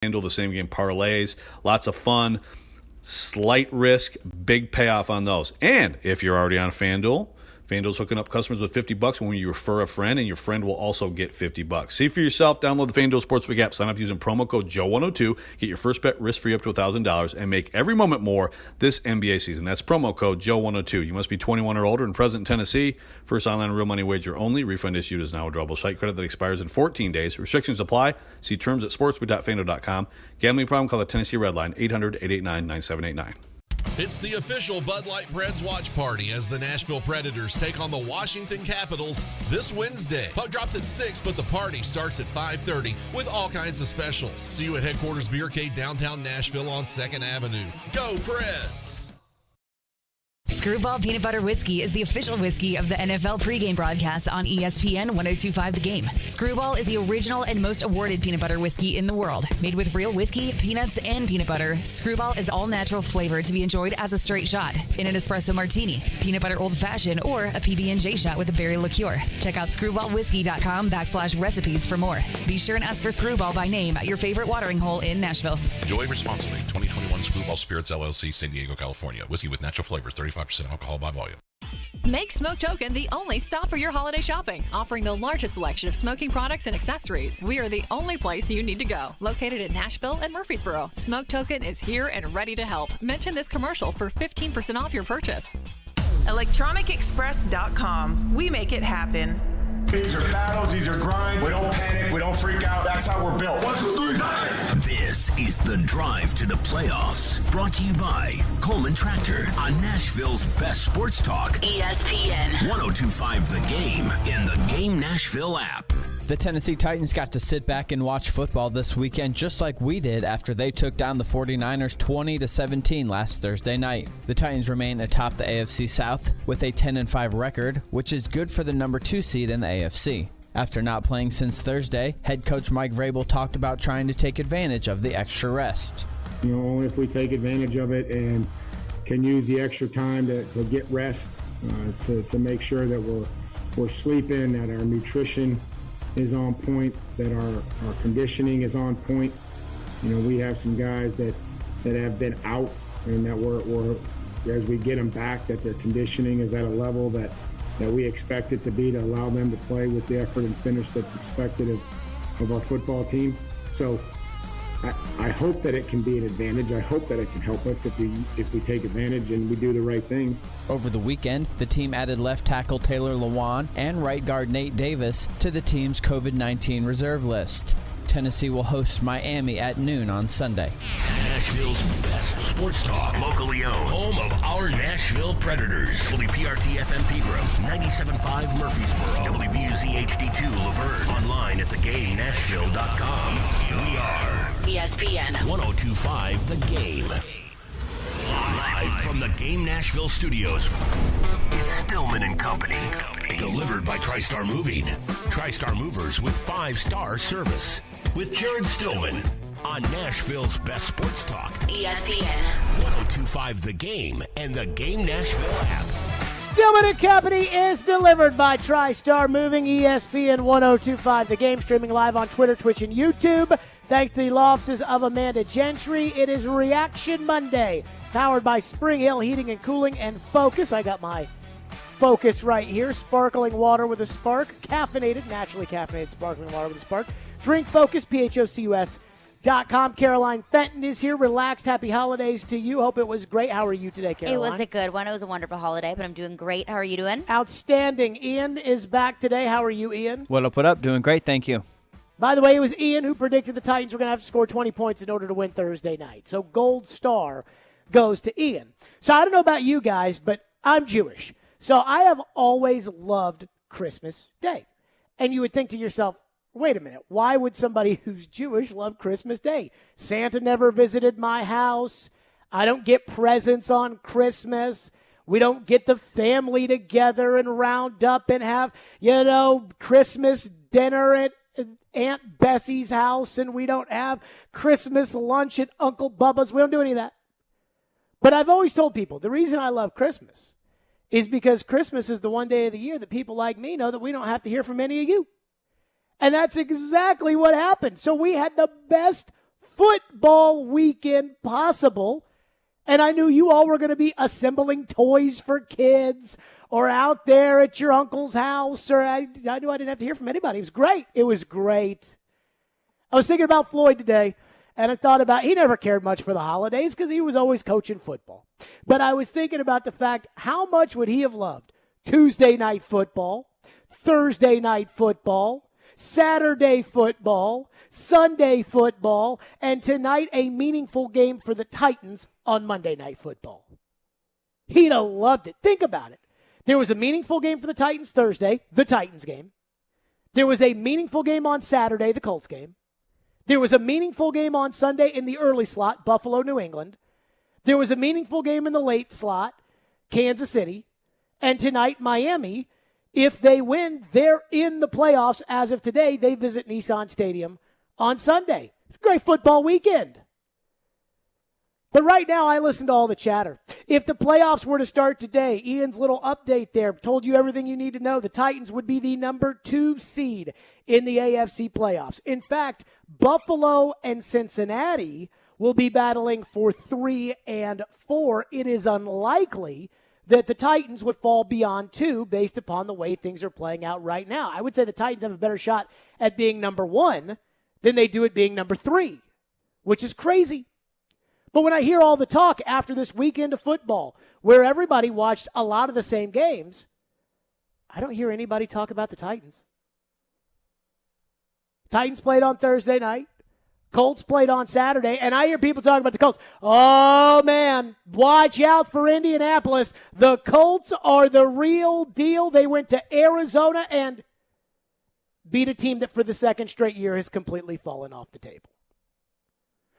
handle the same game parlays, lots of fun, slight risk, big payoff on those. And if you're already on FanDuel's hooking up customers with $50 when you refer a friend, and your friend will also get $50. See for yourself. Download the FanDuel Sportsbook app. Sign up using promo code Joe102. Get your first bet risk-free up to $1,000 and make every moment more this NBA season. That's promo code Joe102. You must be 21 or older and present in Tennessee. First online real money wager only. Refund issued is now a drawable site credit that expires in 14 days. Restrictions apply. See terms at sportsbook.fanduel.com. Gambling problem? Call the Tennessee Red Line 800-889-9789. It's the official Bud Light Preds watch party as the Nashville Predators take on the Washington Capitals this Wednesday. Puck drops at 6, but the party starts at 5:30 with all kinds of specials. See you at Headquarters Beercade downtown Nashville on 2nd Avenue. Go Preds! Screwball Peanut Butter Whiskey is the official whiskey of the NFL pregame broadcast on ESPN 1025 The Game. Screwball is the original and most awarded peanut butter whiskey in the world. Made with real whiskey, peanuts, and peanut butter, Screwball is all natural flavor to be enjoyed as a straight shot, in an espresso martini, peanut butter old fashioned, or a PB&J shot with a berry liqueur. Check out screwballwhiskey.com/recipes for more. Be sure and ask for Screwball by name at your favorite watering hole in Nashville. Enjoy responsibly. 2021 Screwball Spirits LLC, San Diego, California. Whiskey with natural flavors, 35% alcohol by volume. Make Smoke Token the only stop for your holiday shopping, offering the largest selection of smoking products and accessories. We are the only place you need to go. Located in Nashville and Murfreesboro, Smoke Token is here and ready to help. Mention this commercial for 15% off your purchase. ElectronicExpress.com. We make it happen. These are battles, these are grinds. We don't panic, we don't freak out. That's how we're built. 1, 2, 3, 9. This is The Drive to the Playoffs, brought to you by Coleman Tractor on Nashville's best sports talk, ESPN 1025 The Game and the Game Nashville app. The Tennessee Titans got to sit back and watch football this weekend just like we did after they took down the 49ers 20-17 last Thursday night. The Titans remain atop the AFC South with a 10-5 record, which is good for the number 2 seed in the AFC. After not playing since Thursday, head coach Mike Vrabel talked about trying to take advantage of the extra rest. You know, only if we take advantage of it and can use the extra time to get rest, to make sure that we're sleeping, that our nutrition is on point, that our conditioning is on point. You know, we have some guys that have been out, and that we're as we get them back, that their conditioning is at a level that we expect it to be, to allow them to play with the effort and finish that's expected of our football team. So I hope that it can be an advantage. I hope that it can help us if we take advantage and we do the right things. Over the weekend, the team added left tackle Taylor Lewan and right guard Nate Davis to the team's COVID-19 reserve list. Tennessee will host Miami at noon on Sunday. Nashville's best sports talk, locally owned, home of our Nashville Predators. WPRT-FM Pegram, 97.5 Murfreesboro, WBUZ HD2 Laverne, online at thegamenashville.com. We are ESPN 1025 The Game. Live from the Game Nashville studios, it's Stillman and Company. Delivered by TriStar Moving. TriStar Movers with 5-star service. With Jared Stillman on Nashville's best sports talk, ESPN 1025 The Game and the Game Nashville app. Stillman and Company is delivered by TriStar Moving, ESPN 1025 The Game, streaming live on Twitter, Twitch, and YouTube. Thanks to the law offices of Amanda Gentry. It is Reaction Monday, powered by Spring Hill Heating and Cooling and Focus. I got my Focus right here. Sparkling water with a spark. Caffeinated, naturally caffeinated sparkling water with a spark. Drink Focus, PHOCUS.com. Caroline Fenton is here. Relaxed. Happy holidays to you. Hope it was great. How are you today, Caroline? It was a good one. It was a wonderful holiday, but I'm doing great. How are you doing? Outstanding. Ian is back today. How are you, Ian? What up? Doing great, thank you. By the way, it was Ian who predicted the Titans were going to have to score 20 points in order to win Thursday night. So gold star goes to Ian. So I don't know about you guys, but I'm Jewish. So I have always loved Christmas Day. And you would think to yourself, wait a minute, why would somebody who's Jewish love Christmas Day? Santa never visited my house. I don't get presents on Christmas. We don't get the family together and round up and have, Christmas dinner at Aunt Bessie's house, and we don't have Christmas lunch at Uncle Bubba's. We don't do any of that. But I've always told people the reason I love Christmas is because Christmas is the one day of the year that people like me know that we don't have to hear from any of you. And that's exactly what happened. So we had the best football weekend possible. And I knew you all were going to be assembling toys for kids or out there at your uncle's house. Or I knew I didn't have to hear from anybody. It was great. It was great. I was thinking about Floyd today, and I thought about he never cared much for the holidays because he was always coaching football. But I was thinking about the fact, how much would he have loved Tuesday night football, Thursday night football, Saturday football, Sunday football, and tonight a meaningful game for the Titans on Monday Night Football. He'd have loved it. Think about it. There was a meaningful game for the Titans Thursday, the Titans game. There was a meaningful game on Saturday, the Colts game. There was a meaningful game on Sunday in the early slot, Buffalo, New England. There was a meaningful game in the late slot, Kansas City. And tonight, Miami. If they win, they're in the playoffs. As of today, they visit Nissan Stadium on Sunday. It's a great football weekend. But right now, I listen to all the chatter. If the playoffs were to start today, Ian's little update there told you everything you need to know. The Titans would be the number 2 seed in the AFC playoffs. In fact, Buffalo and Cincinnati will be battling for 3 and 4. It is unlikely that the Titans would fall beyond 2 based upon the way things are playing out right now. I would say the Titans have a better shot at being number 1 than they do at being number 3, which is crazy. But when I hear all the talk after this weekend of football, where everybody watched a lot of the same games, I don't hear anybody talk about the Titans. Titans played on Thursday night. Colts played on Saturday, and I hear people talking about the Colts. Oh, man, watch out for Indianapolis. The Colts are the real deal. They went to Arizona and beat a team that for the second straight year has completely fallen off the table.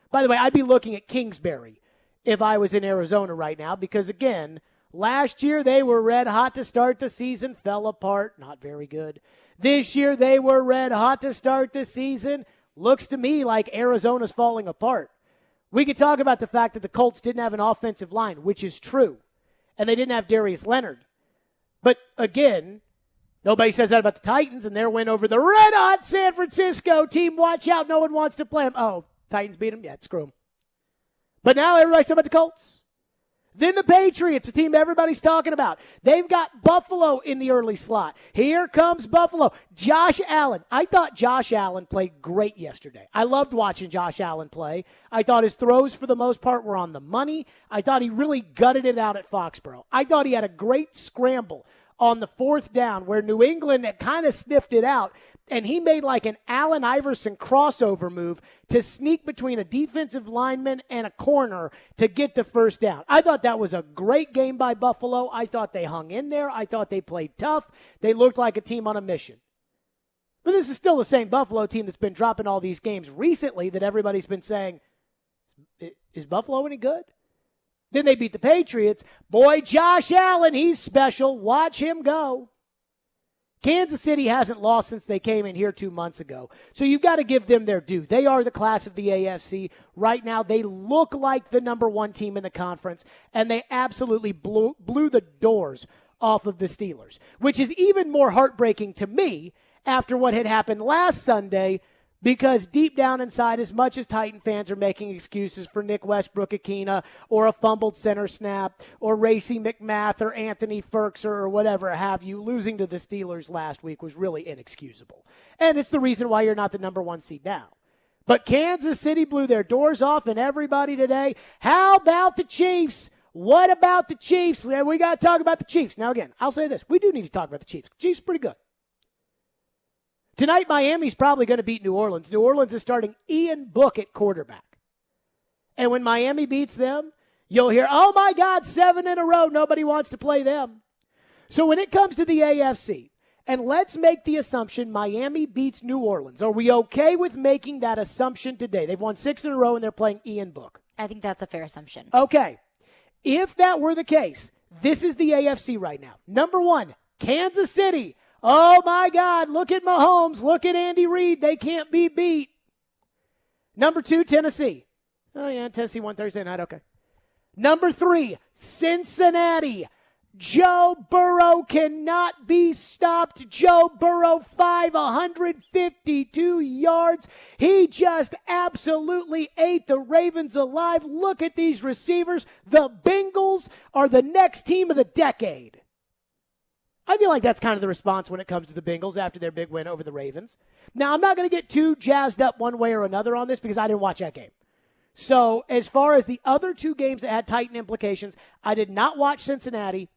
By the way, I'd be looking at Kingsbury if I was in Arizona right now because, again, last year they were red hot to start the season, fell apart, not very good. This year they were red hot to start the season. Looks to me like Arizona's falling apart. We could talk about the fact that the Colts didn't have an offensive line, which is true, and they didn't have Darius Leonard. But, again, nobody says that about the Titans and their win over the red-hot San Francisco team. Watch out, no one wants to play them. Oh, Titans beat them? Yeah, screw them. But now everybody's talking about the Colts. Then the Patriots, a team everybody's talking about. They've got Buffalo in the early slot. Here comes Buffalo. Josh Allen. I thought Josh Allen played great yesterday. I loved watching Josh Allen play. I thought his throws, for the most part, were on the money. I thought he really gutted it out at Foxborough. I thought he had a great scramble on the 4th down where New England had kind of sniffed it out, and he made like an Allen Iverson crossover move to sneak between a defensive lineman and a corner to get the first down. I thought that was a great game by Buffalo. I thought they hung in there. I thought they played tough. They looked like a team on a mission. But this is still the same Buffalo team that's been dropping all these games recently that everybody's been saying, is Buffalo any good? Then they beat the Patriots. Boy, Josh Allen, he's special. Watch him go. Kansas City hasn't lost since they came in here 2 months ago. So you've got to give them their due. They are the class of the AFC. Right now, they look like the number 1 team in the conference, and they absolutely blew the doors off of the Steelers, which is even more heartbreaking to me after what had happened last Sunday. Because deep down inside, as much as Titan fans are making excuses for Nick Westbrook-Akina or a fumbled center snap or Racey McMath or Anthony Ferkser or whatever have you, losing to the Steelers last week was really inexcusable. And it's the reason why you're not the number 1 seed now. But Kansas City blew their doors off, and everybody today, how about the Chiefs? What about the Chiefs? We got to talk about the Chiefs. Now, again, I'll say this. We do need to talk about the Chiefs. Chiefs are pretty good. Tonight, Miami's probably going to beat New Orleans. New Orleans is starting Ian Book at quarterback. And when Miami beats them, you'll hear, oh, my God, 7 in a row. Nobody wants to play them. So when it comes to the AFC, and let's make the assumption Miami beats New Orleans. Are we okay with making that assumption today? They've won 6 in a row, and they're playing Ian Book. I think that's a fair assumption. Okay. If that were the case, this is the AFC right now. Number 1, Kansas City. Oh, my God, look at Mahomes. Look at Andy Reid. They can't be beat. Number 2, Tennessee. Oh, yeah, Tennessee won Thursday night. Okay. Number 3, Cincinnati. Joe Burrow cannot be stopped. Joe Burrow, 552 yards. He just absolutely ate the Ravens alive. Look at these receivers. The Bengals are the next team of the decade. I feel like that's kind of the response when it comes to the Bengals after their big win over the Ravens. Now, I'm not going to get too jazzed up one way or another on this because I didn't watch that game. So as far as the other two games that had Titan implications, I did not watch Cincinnati,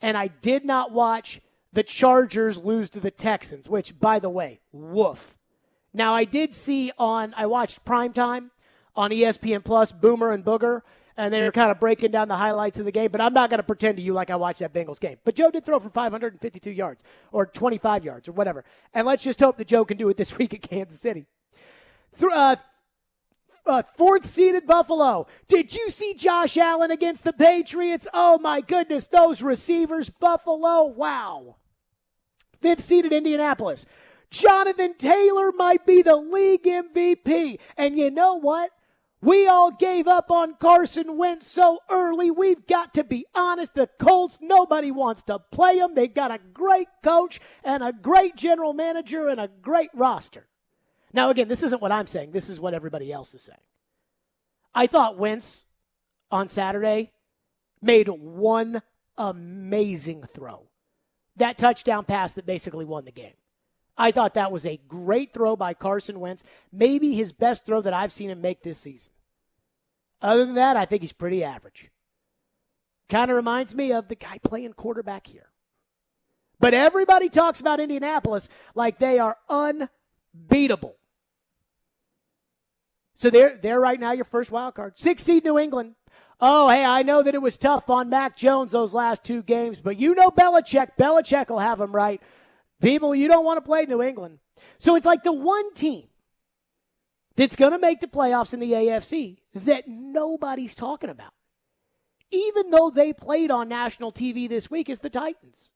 and I did not watch the Chargers lose to the Texans, which, by the way, woof. Now, I did see I watched Primetime on ESPN Plus, Boomer and Booger, and they were kind of breaking down the highlights of the game, but I'm not going to pretend to you like I watched that Bengals game. But Joe did throw for 552 yards or 25 yards or whatever, and let's just hope that Joe can do it this week at Kansas City. Fourth-seeded Buffalo. Did you see Josh Allen against the Patriots? Oh, my goodness, those receivers. Buffalo, wow. Fifth-seeded Indianapolis. Jonathan Taylor might be the league MVP. And you know what? We all gave up on Carson Wentz so early. We've got to be honest. The Colts, nobody wants to play them. They got a great coach and a great general manager and a great roster. Now, again, this isn't what I'm saying. This is what everybody else is saying. I thought Wentz on Saturday made one amazing throw. That touchdown pass that basically won the game. I thought that was a great throw by Carson Wentz. Maybe his best throw that I've seen him make this season. Other than that, I think he's pretty average. Kind of reminds me of the guy playing quarterback here. But everybody talks about Indianapolis like they are unbeatable. So they're right now your first wild card. 6th seed New England. Oh, hey, I know that it was tough on Mac Jones those last two games, but you know Belichick. Belichick will have them right. People, you don't want to play New England. So it's like the one team that's going to make the playoffs in the AFC that nobody's talking about, even though they played on national TV this week, is the Titans.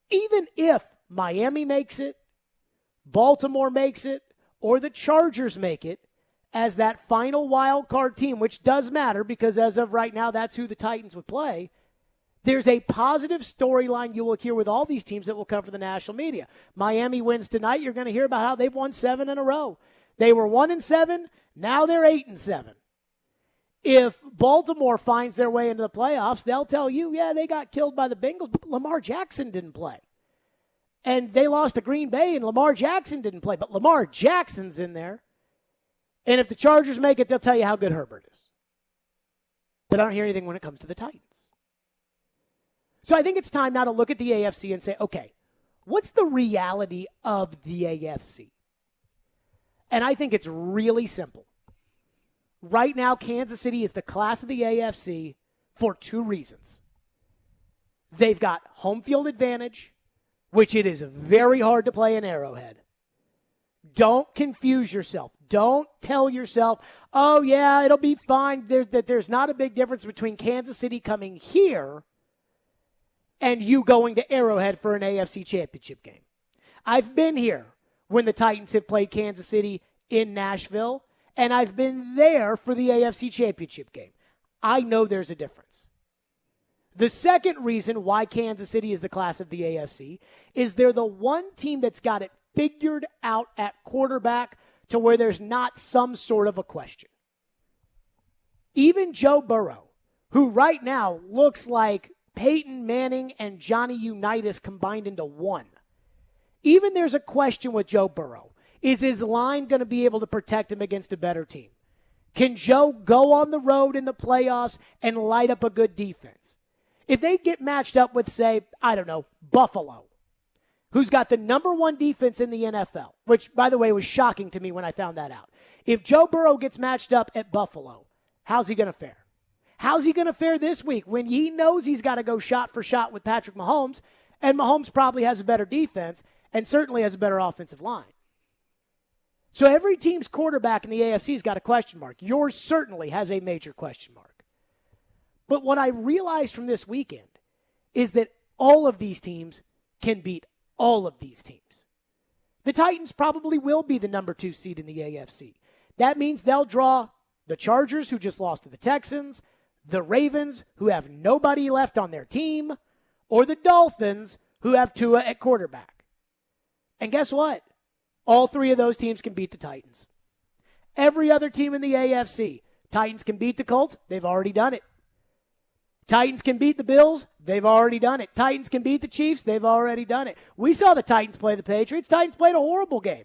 Even if Miami makes it, Baltimore makes it, or the Chargers make it as that final wild card team, which does matter because as of right now, that's who the Titans would play. There's a positive storyline you will hear with all these teams that will come from the national media. Miami wins tonight. You're going to hear about how they've won 7 in a row. They were 1-7. Now they're 8-7. If Baltimore finds their way into the playoffs, they'll tell you, yeah, they got killed by the Bengals, but Lamar Jackson didn't play. And they lost to Green Bay, and Lamar Jackson didn't play. But Lamar Jackson's in there. And if the Chargers make it, they'll tell you how good Herbert is. But I don't hear anything when it comes to the Titans. So I think it's time now to look at the AFC and say, okay, what's the reality of the AFC? And I think it's really simple. Right now, Kansas City is the class of the AFC for 2 reasons. They've got home field advantage, which it is very hard to play in Arrowhead. Don't confuse yourself. Don't tell yourself, oh, yeah, it'll be fine. There's not a big difference between Kansas City coming here and you going to Arrowhead for an AFC championship game. I've been here when the Titans have played Kansas City in Nashville, and I've been there for the AFC championship game. I know there's a difference. The second reason why Kansas City is the class of the AFC is they're the one team that's got it figured out at quarterback to where there's not some sort of a question. Even Joe Burrow, who right now looks like Peyton Manning and Johnny Unitas combined into one. Even there's a question with Joe Burrow. Is his line going to be able to protect him against a better team? Can Joe go on the road in the playoffs and light up a good defense? If they get matched up with, say, I don't know, Buffalo, who's got the number 1 defense in the NFL, which, by the way, was shocking to me when I found that out. If Joe Burrow gets matched up at Buffalo, how's he going to fare? How's he going to fare this week when he knows he's got to go shot for shot with Patrick Mahomes, and Mahomes probably has a better defense and certainly has a better offensive line? So every team's quarterback in the AFC's got a question mark. Yours certainly has a major question mark. But what I realized from this weekend is that all of these teams can beat all of these teams. The Titans probably will be the number 2 seed in the AFC. That means they'll draw the Chargers, who just lost to the Texans, the Ravens, who have nobody left on their team, or the Dolphins, who have Tua at quarterback. And guess what? All three of those teams can beat the Titans. Every other team in the AFC, Titans can beat the Colts. They've already done it. Titans can beat the Bills. They've already done it. Titans can beat the Chiefs. They've already done it. We saw the Titans play the Patriots. Titans played a horrible game.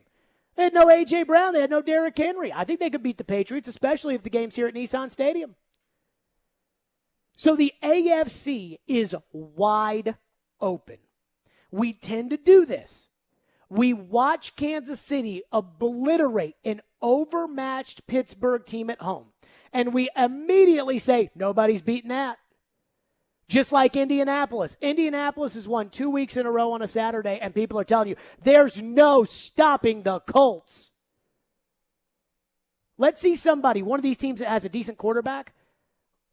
They had no A.J. Brown. They had no Derrick Henry. I think they could beat the Patriots, especially if the game's here at Nissan Stadium. So the AFC is wide open. We tend to do this. We watch Kansas City obliterate an overmatched Pittsburgh team at home, and we immediately say, nobody's beating that. Just like Indianapolis. Indianapolis has won 2 weeks in a row on a Saturday, and people are telling you, there's no stopping the Colts. Let's see somebody, one of these teams that has a decent quarterback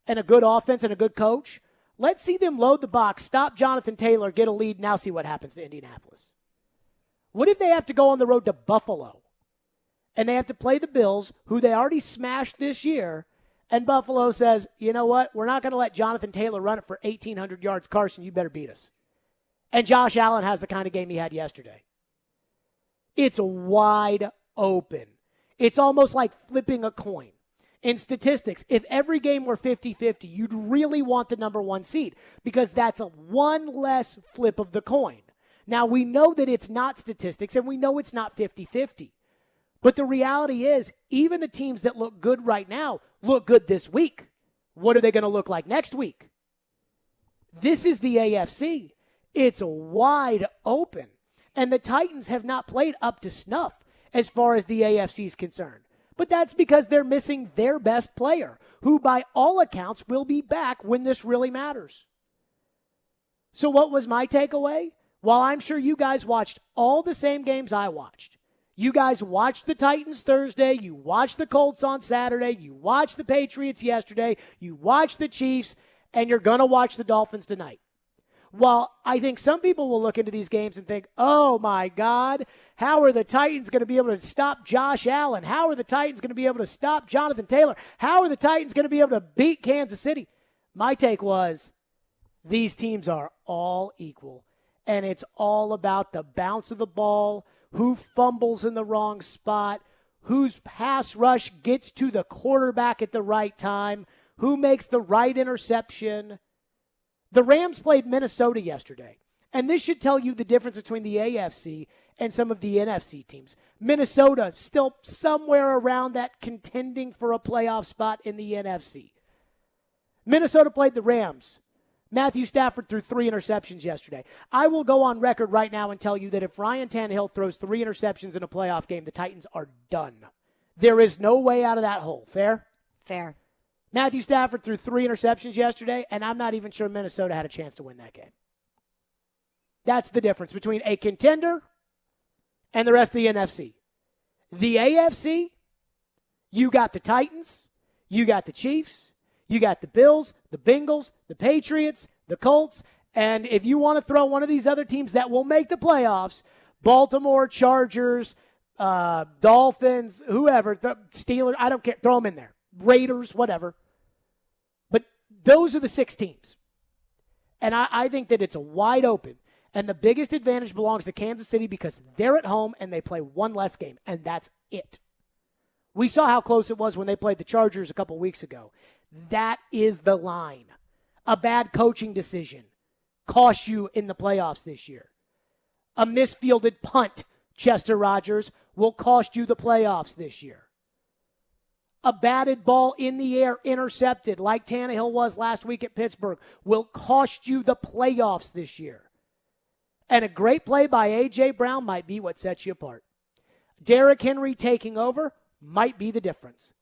and a good offense and a good coach. Let's see them load the box, stop Jonathan Taylor, get a lead, now see what happens to Indianapolis. What if they have to go on the road to Buffalo and they have to play the Bills, who they already smashed this year, and Buffalo says, you know what, we're not going to let Jonathan Taylor run it for 1,800 yards. Carson, you better beat us. And Josh Allen has the kind of game he had yesterday. It's wide open. It's almost like flipping a coin. In statistics, if every game were 50-50, you'd really want the number one seed because that's a one less flip of the coin. Now, we know that it's not statistics, and we know it's not 50-50. But the reality is, even the teams that look good right now look good this week. What are they going to look like next week? This is the AFC. It's wide open. And the Titans have not played up to snuff as far as the AFC is concerned. But that's because they're missing their best player, who by all accounts will be back when this really matters. So what was my takeaway? Well, I'm sure you guys watched all the same games I watched. You guys watched the Titans Thursday. You watched the Colts on Saturday. You watched the Patriots yesterday. You watched the Chiefs. And you're going to watch the Dolphins tonight. While I think some people will look into these games and think, oh, my God, how are the Titans going to be able to stop Josh Allen? How are the Titans going to be able to stop Jonathan Taylor? How are the Titans going to be able to beat Kansas City? My take was these teams are all equal. And it's all about the bounce of the ball, who fumbles in the wrong spot, whose pass rush gets to the quarterback at the right time, who makes the right interception. The Rams played Minnesota yesterday, and this should tell you the difference between the AFC and some of the NFC teams. Minnesota still somewhere around that contending for a playoff spot in the NFC. Minnesota played the Rams. Matthew Stafford threw 3 interceptions yesterday. I will go on record right now and tell you that if Ryan Tannehill throws 3 interceptions in a playoff game, the Titans are done. There is no way out of that hole. Fair? Fair. Matthew Stafford threw 3 interceptions yesterday, and I'm not even sure Minnesota had a chance to win that game. That's the difference between a contender and the rest of the NFC. The AFC, you got the Titans, you got the Chiefs, you got the Bills, the Bengals, the Patriots, the Colts, and if you want to throw one of these other teams that will make the playoffs, Baltimore, Chargers, Dolphins, whoever, Steelers, I don't care, throw them in there. Raiders, whatever. But those are the 6 teams. And I think that it's a wide open. And the biggest advantage belongs to Kansas City because they're at home and they play one less game, and that's it. We saw how close it was when they played the Chargers a couple weeks ago. That is the line. A bad coaching decision cost you in the playoffs this year. A misfielded punt, Chester Rogers, will cost you the playoffs this year. A batted ball in the air intercepted, like Tannehill was last week at Pittsburgh, will cost you the playoffs this year. And a great play by A.J. Brown might be what sets you apart. Derrick Henry taking over might be the difference.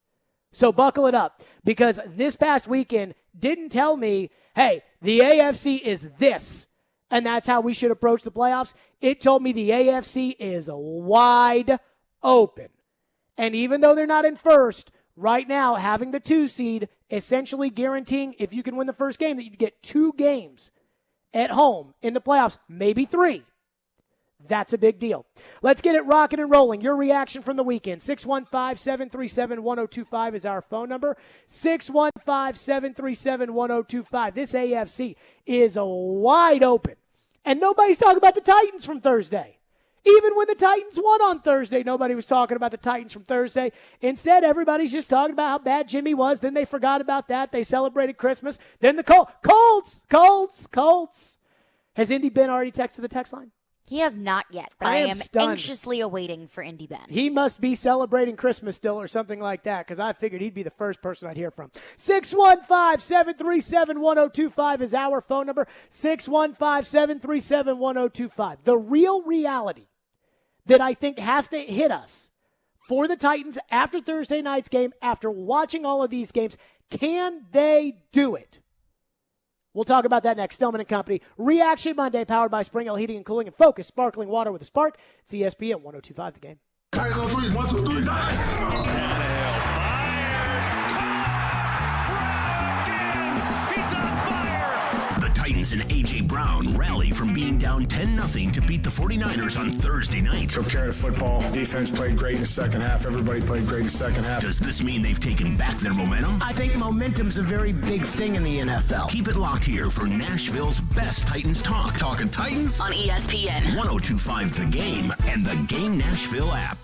So buckle it up, because this past weekend didn't tell me, hey, the AFC is this, and that's how we should approach the playoffs. It told me the AFC is wide open. And even though they're not in first, right now having the 2 seed, essentially guaranteeing if you can win the first game that you get 2 games at home in the playoffs, maybe 3. That's a big deal. Let's get it rocking and rolling. Your reaction from the weekend. 615-737-1025 is our phone number. 615-737-1025. This AFC is wide open. And nobody's talking about the Titans from Thursday. Even when the Titans won on Thursday, nobody was talking about the Titans from Thursday. Instead, everybody's just talking about how bad Jimmy was. Then they forgot about that. They celebrated Christmas. Then the Colts. Has Indy Ben already texted the text line? He has not yet, but I am anxiously awaiting for Indy Ben. He must be celebrating Christmas still or something like that, because I figured he'd be the first person I'd hear from. 615-737-1025 is our phone number. 615-737-1025. The real reality that I think has to hit us for the Titans after Thursday night's game, after watching all of these games, can they do it? We'll talk about that next. Stillman and Company. Reaction Monday, powered by Spring Hill Heating and Cooling and Focus Sparkling Water with a Spark. It's ESPN 102.5 The Game. Titans on three. 1, 2, 3, Titans and A.J. Brown rally from being down 10-0 to beat the 49ers on Thursday night. Took care of the football. Defense played great in the second half. Everybody played great in the second half. Does this mean they've taken back their momentum? I think momentum's a very big thing in the NFL. Keep it locked here for Nashville's best Titans talk. Talking Titans on ESPN 102.5 The Game and the Game Nashville app.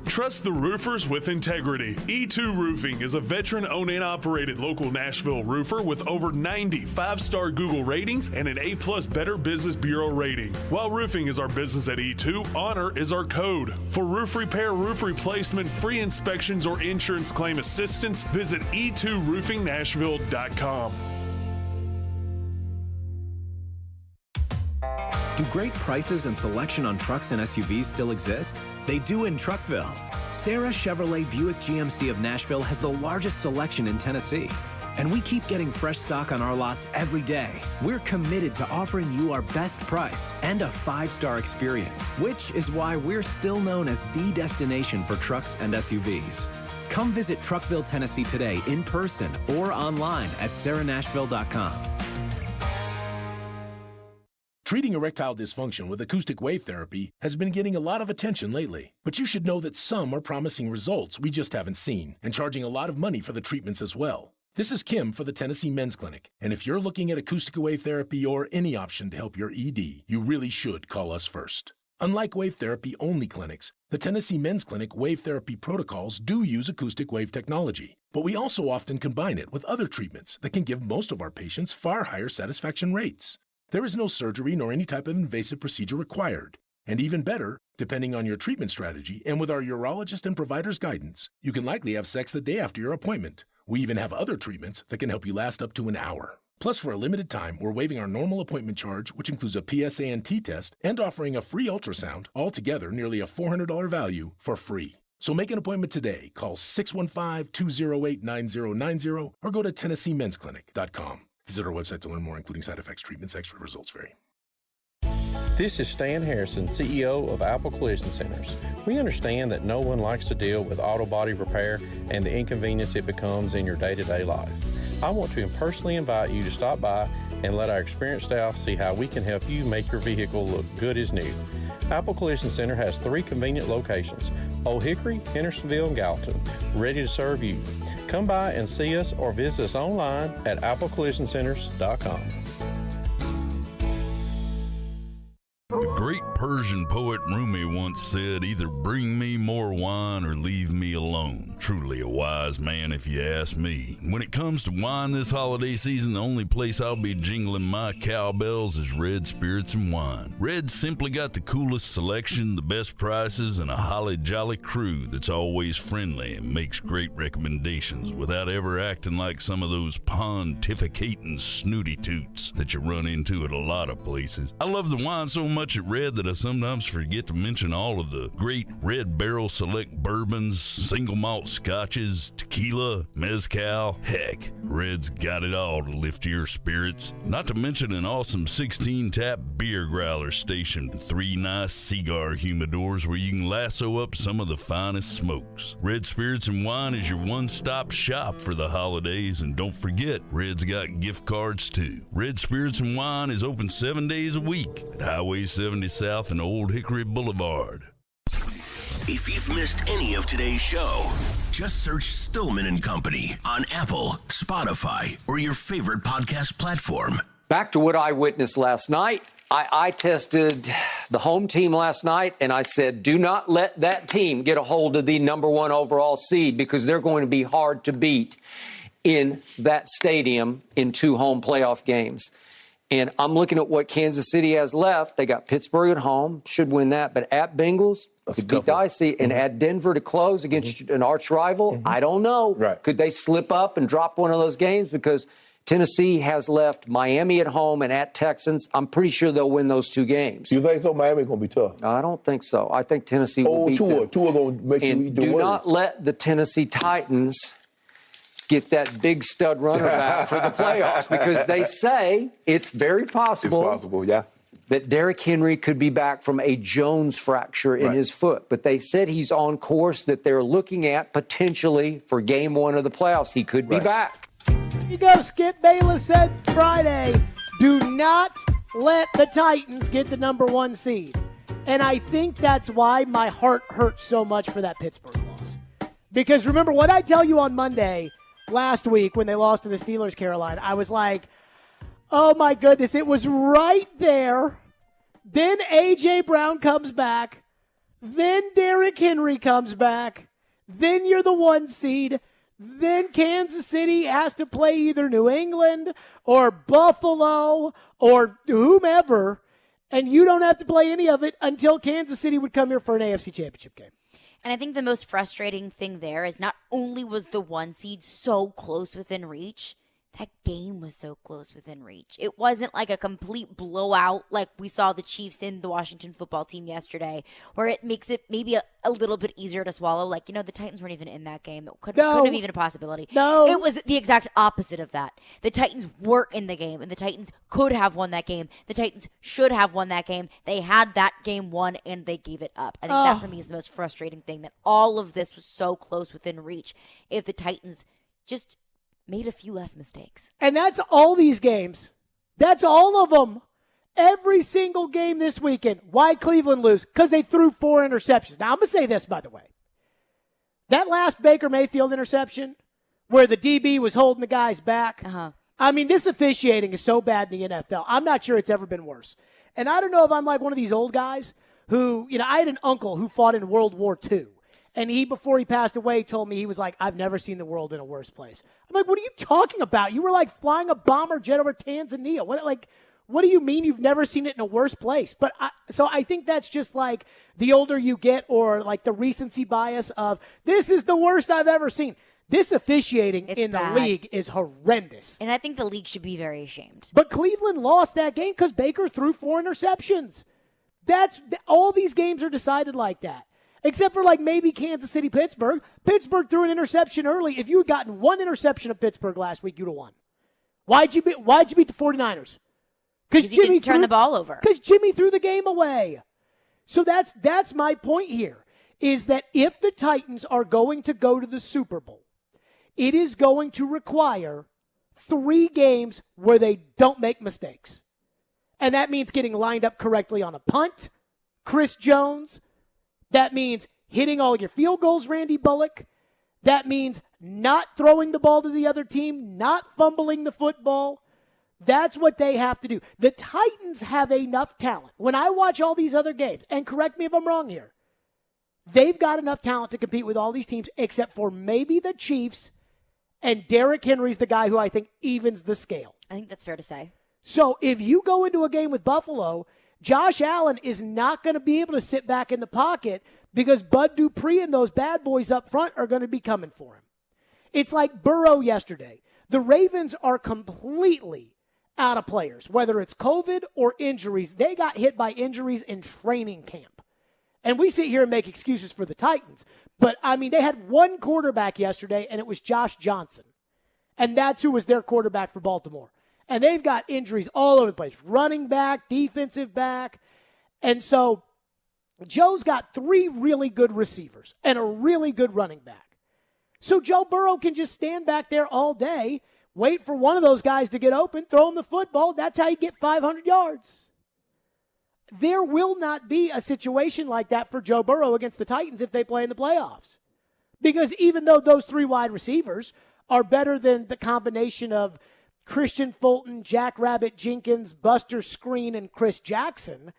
Trust the roofers with integrity. E2 Roofing is a veteran-owned and operated local Nashville roofer with over 90 5-star Google ratings and an A+ Better Business Bureau rating. While roofing is our business at E2, honor is our code. For roof repair, roof replacement, free inspections, or insurance claim assistance, visit e2roofingnashville.com. Do great prices and selection on trucks and SUVs still exist? They do in Truckville. Sarah Chevrolet Buick GMC of Nashville has the largest selection in Tennessee. And we keep getting fresh stock on our lots every day. We're committed to offering you our best price and a 5-star experience, which is why we're still known as the destination for trucks and SUVs. Come visit Truckville, Tennessee today in person or online at sarahnashville.com. Treating erectile dysfunction with acoustic wave therapy has been getting a lot of attention lately. But you should know that some are promising results we just haven't seen and charging a lot of money for the treatments as well. This is Kim for the Tennessee Men's Clinic. And if you're looking at acoustic wave therapy or any option to help your ED, you really should call us first. Unlike wave therapy only clinics, the Tennessee Men's Clinic wave therapy protocols do use acoustic wave technology. But we also often combine it with other treatments that can give most of our patients far higher satisfaction rates. There is no surgery nor any type of invasive procedure required. And even better, depending on your treatment strategy and with our urologist and provider's guidance, you can likely have sex the day after your appointment. We even have other treatments that can help you last up to an hour. Plus, for a limited time, we're waiving our normal appointment charge, which includes a PSA and T test, and offering a free ultrasound, altogether nearly a $400 value for free. So make an appointment today. Call 615-208-9090 or go to TennesseeMen'sClinic.com. Visit our website to learn more, including side effects, treatments, extra results vary. This is Stan Harrison, CEO of Apple Collision Centers. We understand that no one likes to deal with auto body repair and the inconvenience it becomes in your day-to-day life. I want to personally invite you to stop by and let our experienced staff see how we can help you make your vehicle look good as new. Apple Collision Center has 3 convenient locations, Old Hickory, Hendersonville, and Gallatin, ready to serve you. Come by and see us or visit us online at applecollisioncenters.com. The great Persian poet Rumi once said, "Either bring me more wine or leave me alone." Truly a wise man if you ask me. When it comes to wine this holiday season, the only place I'll be jingling my cowbells is Red Spirits and Wine. Red's simply got the coolest selection, the best prices, and a holly jolly crew that's always friendly and makes great recommendations without ever acting like some of those pontificating snooty toots that you run into at a lot of places. I love the wine so much at Red that I sometimes forget to mention all of the great Red Barrel Select bourbons, single malt scotches, tequila, mezcal. Heck, Red's got it all to lift your spirits. Not to mention an awesome 16-tap beer growler station and 3 nice cigar humidors where you can lasso up some of the finest smokes. Red Spirits and Wine is your one-stop shop for the holidays, and don't forget, Red's got gift cards too. Red Spirits and Wine is open 7 days a week at Highway 70 South and Old Hickory Boulevard. If you've missed any of today's show, just search Stillman and Company on Apple, Spotify, or your favorite podcast platform. Back to what I witnessed last night. I tested the home team last night, and I said, do not let that team get a hold of the number 1 overall seed, because they're going to be hard to beat in that stadium in 2 home playoff games. And I'm looking at what Kansas City has left. They got Pittsburgh at home, should win that. But at Bengals, could be dicey. And at Denver to close against an arch rival, I don't know. Right. Could they slip up and drop one of those games? Because Tennessee has left Miami at home and at Texans. I'm pretty sure they'll win those 2 games. You think so? Miami going to be tough? I don't think so. I think Tennessee will beat them. Tua going to make you eat the words. Do not let the Tennessee Titans get that big stud runner back for the playoffs, because they say it's very possible. It's possible, yeah. That Derrick Henry could be back from a Jones fracture in his foot. But they said he's on course, that they're looking at potentially for game 1 of the playoffs. He could be back. Here you go. Skip Bayless said Friday, do not let the Titans get the number 1 seed. And I think that's why my heart hurts so much for that Pittsburgh loss. Because remember what I tell you on Monday last week when they lost to the Steelers, Carolina, I was like, oh my goodness, it was right there. Then A.J. Brown comes back. Then Derrick Henry comes back. Then you're the 1 seed. Then Kansas City has to play either New England or Buffalo or whomever, and you don't have to play any of it until Kansas City would come here for an AFC Championship game. And I think the most frustrating thing there is not only was the 1 seed so close within reach, that game was so close within reach. It wasn't like a complete blowout like we saw the Chiefs in the Washington football team yesterday, where it makes it maybe a little bit easier to swallow. Like, the Titans weren't even in that game. It couldn't have even a possibility. No. It was the exact opposite of that. The Titans were in the game, and the Titans could have won that game. The Titans should have won that game. They had that game won, and they gave it up. I think that, for me, is the most frustrating thing, that all of this was so close within reach. If the Titans just made a few less mistakes. And that's all these games. That's all of them. Every single game this weekend. Why Cleveland lose? Because they threw 4 interceptions. Now, I'm going to say this, by the way. That last Baker Mayfield interception, where the DB was holding the guys back, I mean, this officiating is so bad in the NFL. I'm not sure it's ever been worse. And I don't know if I'm like one of these old guys who, I had an uncle who fought in World War II. And he, before he passed away, told me, he was like, I've never seen the world in a worse place. I'm like, what are you talking about? You were like flying a bomber jet over Tanzania. What do you mean you've never seen it in a worse place? But so I think that's just like the older you get, or like the recency bias of this is the worst I've ever seen. This officiating in the league is horrendous. And I think the league should be very ashamed. But Cleveland lost that game because Baker threw 4 interceptions. All these games are decided like that. Except for like maybe Kansas City, Pittsburgh. Pittsburgh threw an interception early. If you had gotten 1 interception of Pittsburgh last week, you'd have won. Why'd you beat the 49ers? Because Jimmy turned the ball over. Because Jimmy threw the game away. So that's my point here, is that if the Titans are going to go to the Super Bowl, it is going to require 3 games where they don't make mistakes. And that means getting lined up correctly on a punt, Chris Jones. That means hitting all your field goals, Randy Bullock. That means not throwing the ball to the other team, not fumbling the football. That's what they have to do. The Titans have enough talent. When I watch all these other games, and correct me if I'm wrong here, they've got enough talent to compete with all these teams except for maybe the Chiefs, and Derrick Henry's the guy who I think evens the scale. I think that's fair to say. So if you go into a game with Buffalo, Josh Allen is not going to be able to sit back in the pocket because Bud Dupree and those bad boys up front are going to be coming for him. It's like Burrow yesterday. The Ravens are completely out of players, whether it's COVID or injuries. They got hit by injuries in training camp. And we sit here and make excuses for the Titans. But, I mean, they had one quarterback yesterday, and it was Josh Johnson. And that's who was their quarterback for Baltimore. And they've got injuries all over the place. Running back, defensive back. And so Joe's got 3 really good receivers and a really good running back. So Joe Burrow can just stand back there all day, wait for one of those guys to get open, throw him the football. That's how you get 500 yards. There will not be a situation like that for Joe Burrow against the Titans if they play in the playoffs. Because even though those 3 wide receivers are better than the combination of Christian Fulton, Jack Rabbit Jenkins, Buster Screen, and Chris Jackson,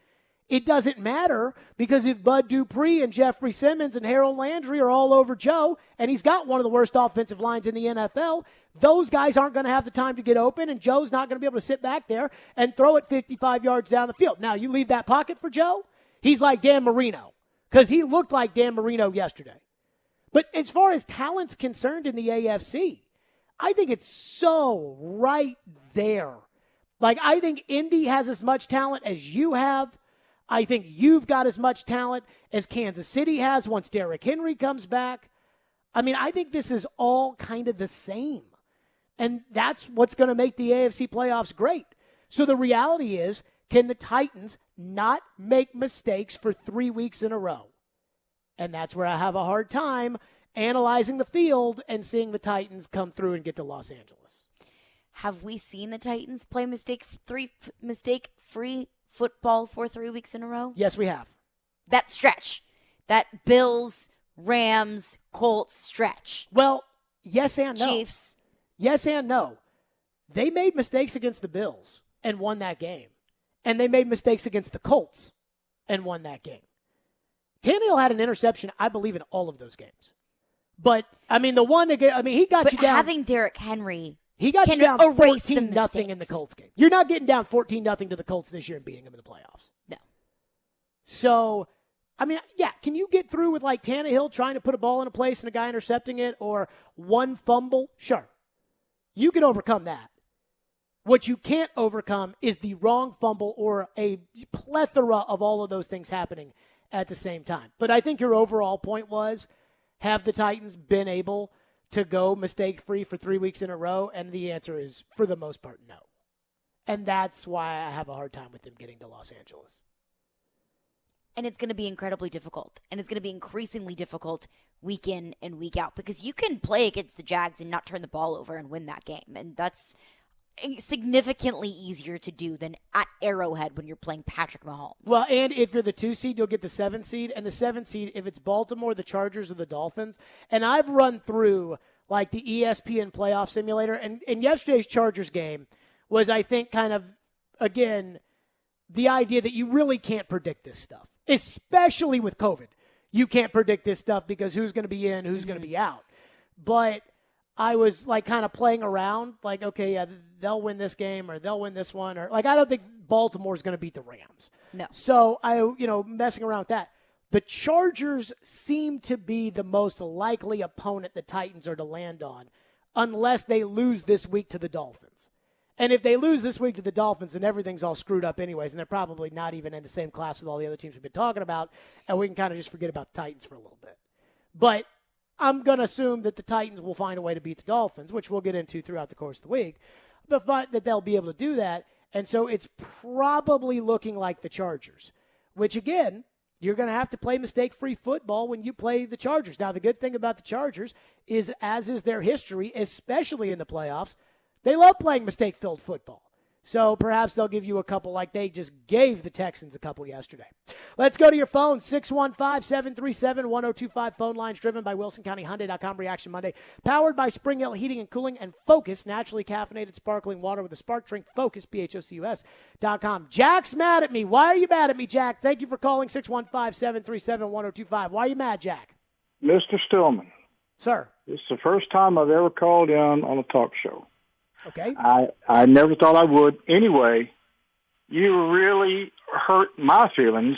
it doesn't matter because if Bud Dupree and Jeffrey Simmons and Harold Landry are all over Joe, and he's got one of the worst offensive lines in the NFL, those guys aren't going to have the time to get open, and Joe's not going to be able to sit back there and throw it 55 yards down the field. Now, you leave that pocket for Joe, he's like Dan Marino because he looked like Dan Marino yesterday. But as far as talent's concerned in the AFC, I think it's so right there. Like, I think Indy has as much talent as you have. I think you've got as much talent as Kansas City has once Derrick Henry comes back. I mean, I think this is all kind of the same. And that's what's going to make the AFC playoffs great. So the reality is, can the Titans not make mistakes for 3 weeks in a row? And that's where I have a hard time analyzing the field and seeing the Titans come through and get to Los Angeles. Have we seen the Titans play mistake-free football for 3 weeks in a row? Yes, we have. That stretch. That Bills, Rams, Colts stretch. Well, yes and no. Chiefs. Yes and no. They made mistakes against the Bills and won that game. And they made mistakes against the Colts and won that game. Tannehill had an interception, I believe, in all of those games. But, I mean, the one again, I mean, he got you down. Having Derrick Henry, he got you down 14-0 in the Colts game. You're not getting down 14-0 to the Colts this year and beating them in the playoffs. No. So, I mean, yeah, can you get through with like Tannehill trying to put a ball in a place and a guy intercepting it or one fumble? Sure. You can overcome that. What you can't overcome is the wrong fumble or a plethora of all of those things happening at the same time. But I think your overall point was, have the Titans been able to go mistake-free for 3 weeks in a row? And the answer is, for the most part, no. And that's why I have a hard time with them getting to Los Angeles. And it's going to be incredibly difficult. And it's going to be increasingly difficult week in and week out. Because you can play against the Jags and not turn the ball over and win that game. And that's significantly easier to do than at Arrowhead when you're playing Patrick Mahomes. Well, and if you're the 2 seed, you'll get the 7 seed. And the 7 seed, if it's Baltimore, the Chargers, or the Dolphins. And I've run through like the ESPN playoff simulator. And yesterday's Chargers game was, I think, kind of, again, the idea that you really can't predict this stuff, especially with COVID. You can't predict this stuff because who's going to be in, who's going to be out. But I was like kind of playing around, like, okay, yeah, they'll win this game or they'll win this one. Or like, I don't think Baltimore's going to beat the Rams. No. So messing around with that. The Chargers seem to be the most likely opponent the Titans are to land on unless they lose this week to the Dolphins. And if they lose this week to the Dolphins, then everything's all screwed up anyways, and they're probably not even in the same class with all the other teams we've been talking about, and we can kind of just forget about the Titans for a little bit. But I'm going to assume that the Titans will find a way to beat the Dolphins, which we'll get into throughout the course of the week, but that they'll be able to do that. And so it's probably looking like the Chargers, which, again, you're going to have to play mistake-free football when you play the Chargers. Now, the good thing about the Chargers is, as is their history, especially in the playoffs, they love playing mistake-filled football. So perhaps they'll give you a couple like they just gave the Texans a couple yesterday. Let's go to your phone, 615-737-1025. Phone lines driven by WilsonCountyHyundai.com. Reaction Monday. Powered by Spring Hill Heating and Cooling and Focus, naturally caffeinated sparkling water with a spark drink. Focus, PHOCUS.com. Jack's mad at me. Why are you mad at me, Jack? Thank you for calling 615-737-1025. Why are you mad, Jack? Mr. Stillman. Sir. It's the first time I've ever called in on a talk show. Okay. I never thought I would. Anyway, you really hurt my feelings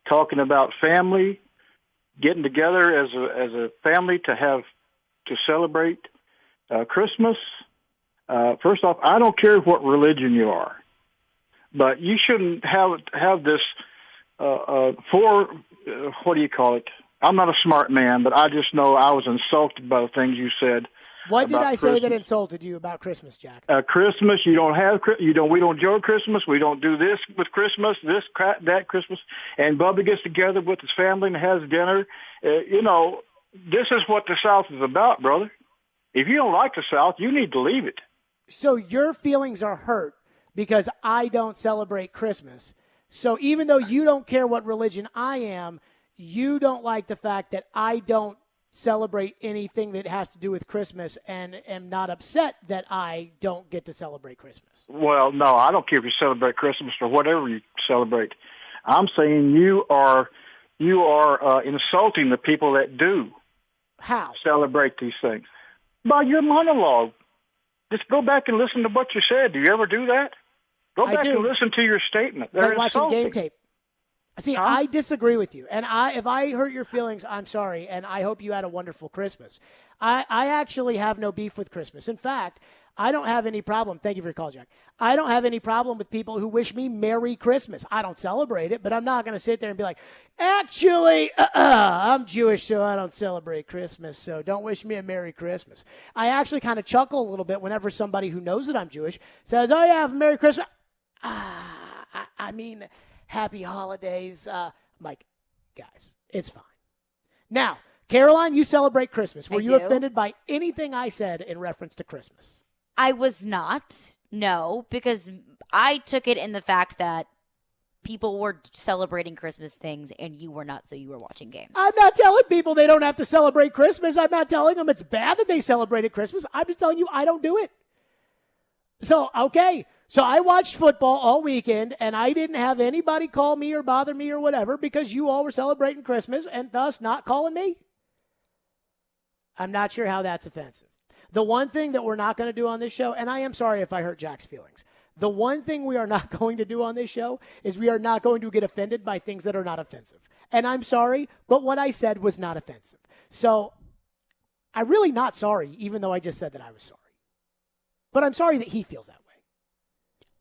talking about family, getting together as a family to celebrate Christmas. First off, I don't care what religion you are, but you shouldn't have this what do you call it? I'm not a smart man, but I just know I was insulted by the things you said. What did I say that insulted you about Christmas, Jack? Christmas, we don't enjoy Christmas. We don't do this with Christmas, that Christmas. And Bubba gets together with his family and has dinner. This is what the South is about, brother. If you don't like the South, you need to leave it. So your feelings are hurt because I don't celebrate Christmas. So even though you don't care what religion I am, you don't like the fact that I don't celebrate anything that has to do with Christmas and am not upset that I don't get to celebrate Christmas. Well, no, I don't care if you celebrate Christmas or whatever you celebrate. I'm saying you are insulting the people that do celebrate these things. By your monologue. Just go back and listen to what you said. Do you ever do that? Go back and listen to your statement. It's like watching game tape. See, I disagree with you. And if I hurt your feelings, I'm sorry, and I hope you had a wonderful Christmas. I actually have no beef with Christmas. In fact, I don't have any problem. Thank you for your call, Jack. I don't have any problem with people who wish me Merry Christmas. I don't celebrate it, but I'm not going to sit there and be like, actually, I'm Jewish, so I don't celebrate Christmas, so don't wish me a Merry Christmas. I actually kind of chuckle a little bit whenever somebody who knows that I'm Jewish says, oh, yeah, Merry Christmas. I mean, happy holidays. I'm like, guys, it's fine. Now, Caroline, you celebrate Christmas. Were you offended by anything I said in reference to Christmas? I was not, no, because I took it in the fact that people were celebrating Christmas things and you were not, so you were watching games. I'm not telling people they don't have to celebrate Christmas. I'm not telling them it's bad that they celebrated Christmas. I'm just telling you I don't do it. So, okay. So I watched football all weekend, and I didn't have anybody call me or bother me or whatever because you all were celebrating Christmas and thus not calling me. I'm not sure how that's offensive. The one thing that we're not going to do on this show, and I am sorry if I hurt Jack's feelings, the one thing we are not going to do on this show is we are not going to get offended by things that are not offensive. And I'm sorry, but what I said was not offensive. So I'm really not sorry, even though I just said that I was sorry. But I'm sorry that he feels that way.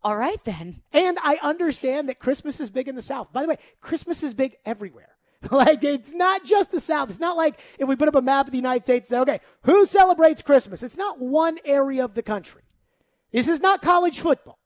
All right, then. And I understand that Christmas is big in the South. By the way, Christmas is big everywhere. Like, it's not just the South. It's not like if we put up a map of the United States and say, okay, who celebrates Christmas? It's not one area of the country. This is not college football.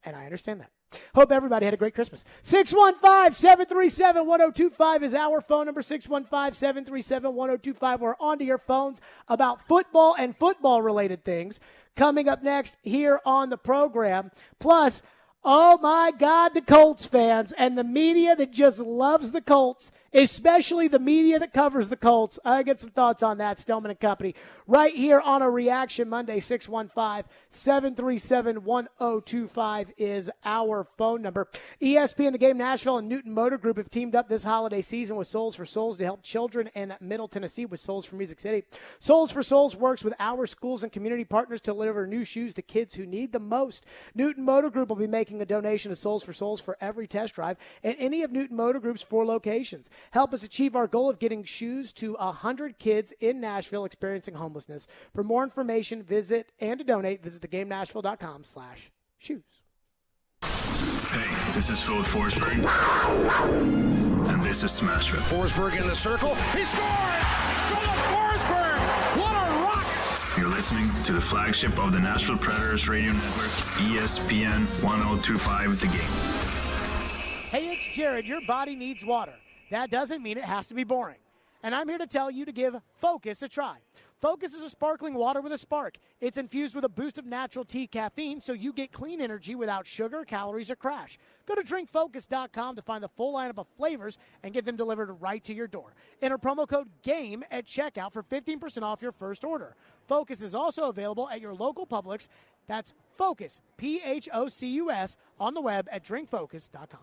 And I understand that. Hope everybody had a great Christmas. 615-737-1025 is our phone number, 615-737-1025. We're onto your phones about football and football-related things coming up next here on the program. Plus, oh, my God, the Colts fans and the media that just loves the Colts, especially the media that covers the Colts. I get some thoughts on that, Stillman and Company, right here on a Reaction Monday. 615-737-1025 is our phone number. ESPN, The Game Nashville, and Newton Motor Group have teamed up this holiday season with Souls for Souls to help children in Middle Tennessee with Souls for Music City. Souls for Souls works with our schools and community partners to deliver new shoes to kids who need them most. Newton Motor Group will be making a donation to Souls for Souls for every test drive at any of Newton Motor Group's 4 locations. Help us achieve our goal of getting shoes to 100 kids in Nashville experiencing homelessness. For more information, and to donate, visit thegamenashville.com/shoes. Hey, this is Philip Forsberg, and this is Smashville. Forsberg in the circle. He scores! Philip Forsberg! What a rocket! You're listening to the flagship of the Nashville Predators radio network, ESPN 1025 The Game. Hey, it's Jared. Your body needs water. That doesn't mean it has to be boring. And I'm here to tell you to give Focus a try. Focus is a sparkling water with a spark. It's infused with a boost of natural tea caffeine so you get clean energy without sugar, calories, or crash. Go to drinkfocus.com to find the full lineup of flavors and get them delivered right to your door. Enter promo code GAME at checkout for 15% off your first order. Focus is also available at your local Publix. That's Focus, P-H-O-C-U-S, on the web at drinkfocus.com.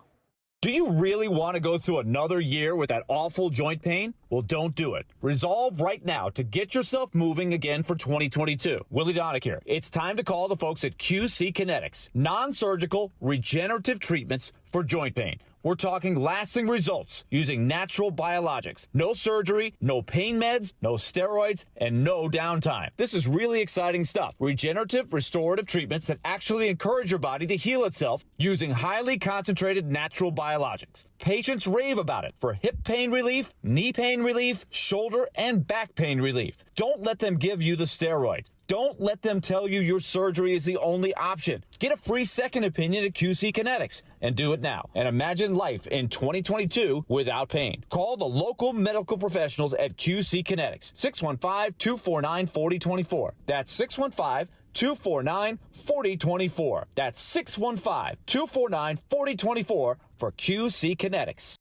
Do you really want to go through another year with that awful joint pain? Well, don't do it. Resolve right now to get yourself moving again for 2022. Willie Donick here. It's time to call the folks at QC Kinetics. Non-surgical regenerative treatments for joint pain. We're talking lasting results using natural biologics. No surgery, no pain meds, no steroids, and no downtime. This is really exciting stuff. Regenerative, restorative treatments that actually encourage your body to heal itself using highly concentrated natural biologics. Patients rave about it for hip pain relief, knee pain relief, shoulder and back pain relief. Don't let them give you the steroids. Don't let them tell you your surgery is the only option. Get a free second opinion at QC Kinetics and do it now. And imagine life in 2022 without pain. Call the local medical professionals at QC Kinetics. 615-249-4024. That's 615-249-4024. That's 615-249-4024 for QC Kinetics.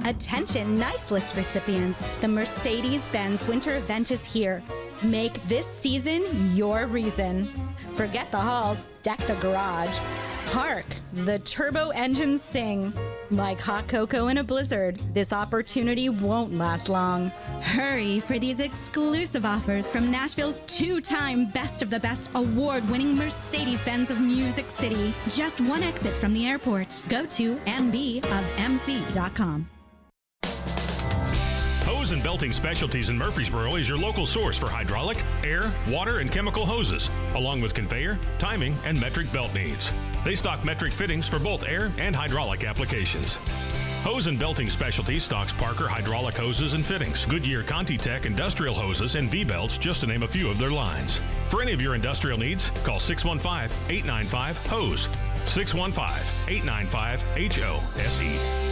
Attention nice list recipients. The Mercedes-Benz winter event is here. Make this season your reason. Forget the halls, deck the garage. Hark, the turbo engines sing. Like hot cocoa in a blizzard, this opportunity won't last long. Hurry for these exclusive offers from Nashville's two-time Best of the Best award-winning Mercedes-Benz of Music City. Just one exit from the airport. Go to mbofmc.com. Hose and Belting Specialties in Murfreesboro is your local source for hydraulic, air, water, and chemical hoses, along with conveyor, timing, and metric belt needs. They stock metric fittings for both air and hydraulic applications. Hose and Belting Specialties stocks Parker hydraulic hoses and fittings, Goodyear Conti-Tech industrial hoses, and V-belts, just to name a few of their lines. For any of your industrial needs, call 615-895-HOSE. 615-895-HOSE.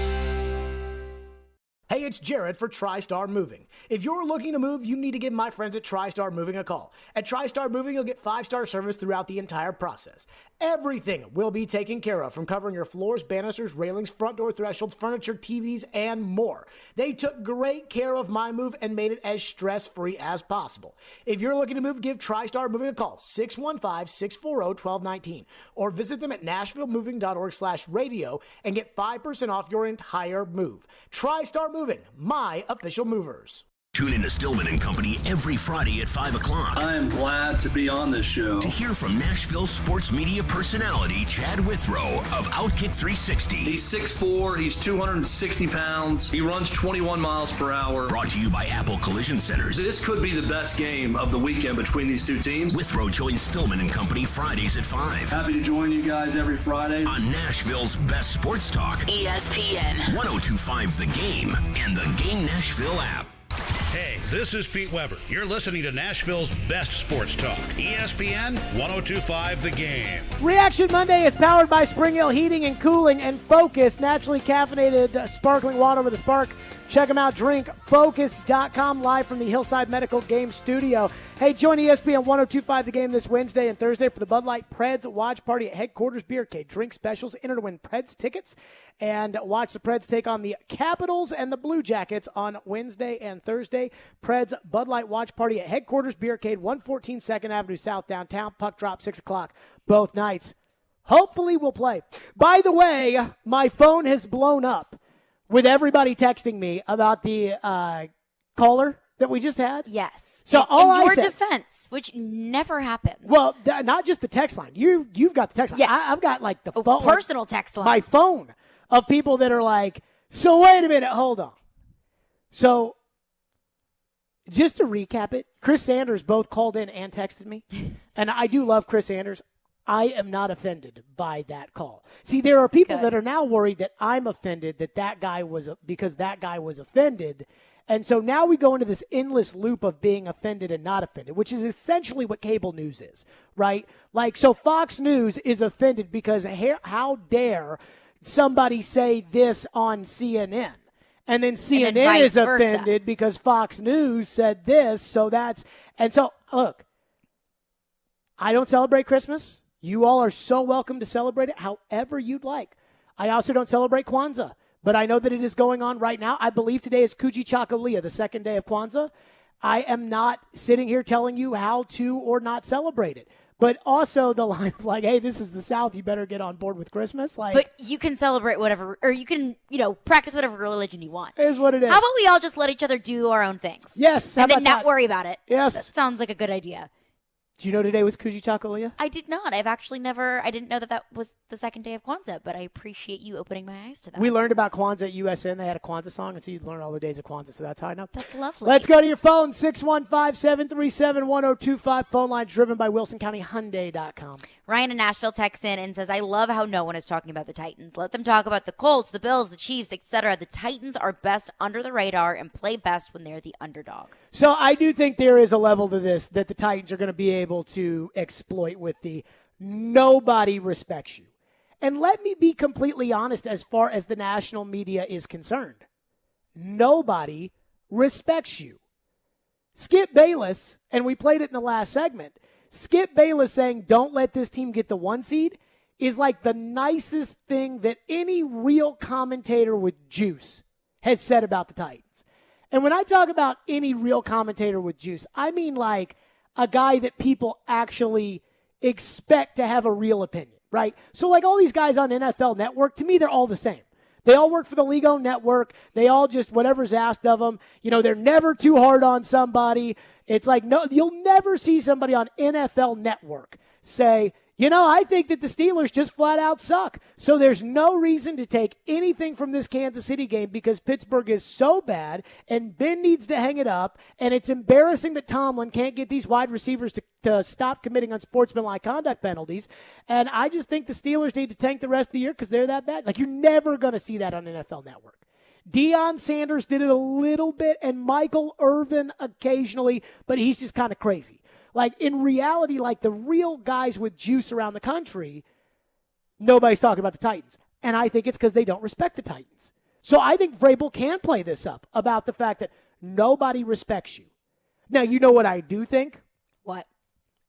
Hey, it's Jared for TriStar Moving. If you're looking to move, you need to give my friends at TriStar Moving a call. At TriStar Moving, you'll get 5-star service throughout the entire process. Everything will be taken care of, from covering your floors, banisters, railings, front door thresholds, furniture, TVs, and more. They took great care of my move and made it as stress-free as possible. If you're looking to move, give TriStar Moving a call, 615-640-1219, or visit them at nashvillemoving.org/radio and get 5% off your entire move. TriStar Moving, my official movers. Tune in to Stillman and Company every Friday at 5 o'clock. I am glad to be on this show. To hear from Nashville sports media personality Chad Withrow of Outkick 360. He's 6'4", he's 260 pounds, he runs 21 miles per hour. Brought to you by Apple Collision Centers. This could be the best game of the weekend between these two teams. Withrow joins Stillman and Company Fridays at 5. Happy to join you guys every Friday. On Nashville's best sports talk. ESPN 102.5 The Game and the Game Nashville app. Hey, this is Pete Weber. You're listening to Nashville's best sports talk. ESPN 102.5 The Game. Reaction Monday is powered by Spring Hill Heating and Cooling and Focus, naturally caffeinated sparkling water with a spark. Check them out, drinkfocus.com, live from the Hillside Medical Game Studio. Hey, join ESPN 102.5 The Game this Wednesday and Thursday for the Bud Light Preds watch party at Headquarters Beercade. Drink specials, enter to win Preds tickets, and watch the Preds take on the Capitals and the Blue Jackets on Wednesday and Thursday. Preds Bud Light watch party at Headquarters Beercade, 114 2nd Avenue South, downtown. Puck drop, 6 o'clock, both nights. Hopefully we'll play. By the way, my phone has blown up with everybody texting me about the caller that we just had. Yes. So in your defense, which never happens. Well, not just the text line. You've got the text line. Yes. I've got like the phone, personal text line. My phone of people that are like, so wait a minute, hold on. So just to recap it, Chris Sanders both called in and texted me, and I do love Chris Sanders. I am not offended by that call. See, there are people that are now worried that I'm offended that guy was because that guy was offended. And so now we go into this endless loop of being offended and not offended, which is essentially what cable news is, right? Like, so Fox News is offended because how dare somebody say this on CNN? And then CNN is offended because Fox News said this. So look, I don't celebrate Christmas. You all are so welcome to celebrate it however you'd like. I also don't celebrate Kwanzaa, but I know that it is going on right now. I believe today is Kujichagulia, the second day of Kwanzaa. I am not sitting here telling you how to or not celebrate it. But also the line of like, hey, this is the South, you better get on board with Christmas. But you can celebrate whatever, or you can, practice whatever religion you want. Is what it is. How about we all just let each other do our own things? Yes. And then not worry about it. Yes. That sounds like a good idea. Do you know today was Kujitakulia? I did not. I didn't know that was the second day of Kwanzaa, but I appreciate you opening my eyes to that. We learned about Kwanzaa at USN. They had a Kwanzaa song, and so you learn all the days of Kwanzaa, so that's how I know. That's lovely. Let's go to your phone, 615-737-1025. Phone line driven by WilsonCountyHyundai.com. Ryan in Nashville texts in and says, I love how no one is talking about the Titans. Let them talk about the Colts, the Bills, the Chiefs, etc. The Titans are best under the radar and play best when they're the underdog. So I do think there is a level to this that the Titans are going to be able to exploit with the nobody respects you. And let me be completely honest as far as the national media is concerned. Nobody respects you. Skip Bayless, and we played it in the last segment, Skip Bayless saying don't let this team get the 1 seed is like the nicest thing that any real commentator with juice has said about the Titans. And when I talk about any real commentator with juice, I mean like a guy that people actually expect to have a real opinion, right? So like all these guys on NFL Network, to me, they're all the same. They all work for the Lego Network. They all just whatever's asked of them. You know, they're never too hard on somebody. It's like, no, you'll never see somebody on NFL Network say, you know, I think that the Steelers just flat out suck. So there's no reason to take anything from this Kansas City game because Pittsburgh is so bad and Ben needs to hang it up. And it's embarrassing that Tomlin can't get these wide receivers to stop committing unsportsmanlike conduct penalties. And I just think the Steelers need to tank the rest of the year because they're that bad. Like, you're never going to see that on NFL Network. Deion Sanders did it a little bit and Michael Irvin occasionally, but he's just kind of crazy. Like, in reality, like the real guys with juice around the country, nobody's talking about the Titans. And I think it's because they don't respect the Titans. So I think Vrabel can play this up about the fact that nobody respects you. Now, you know what I do think? What?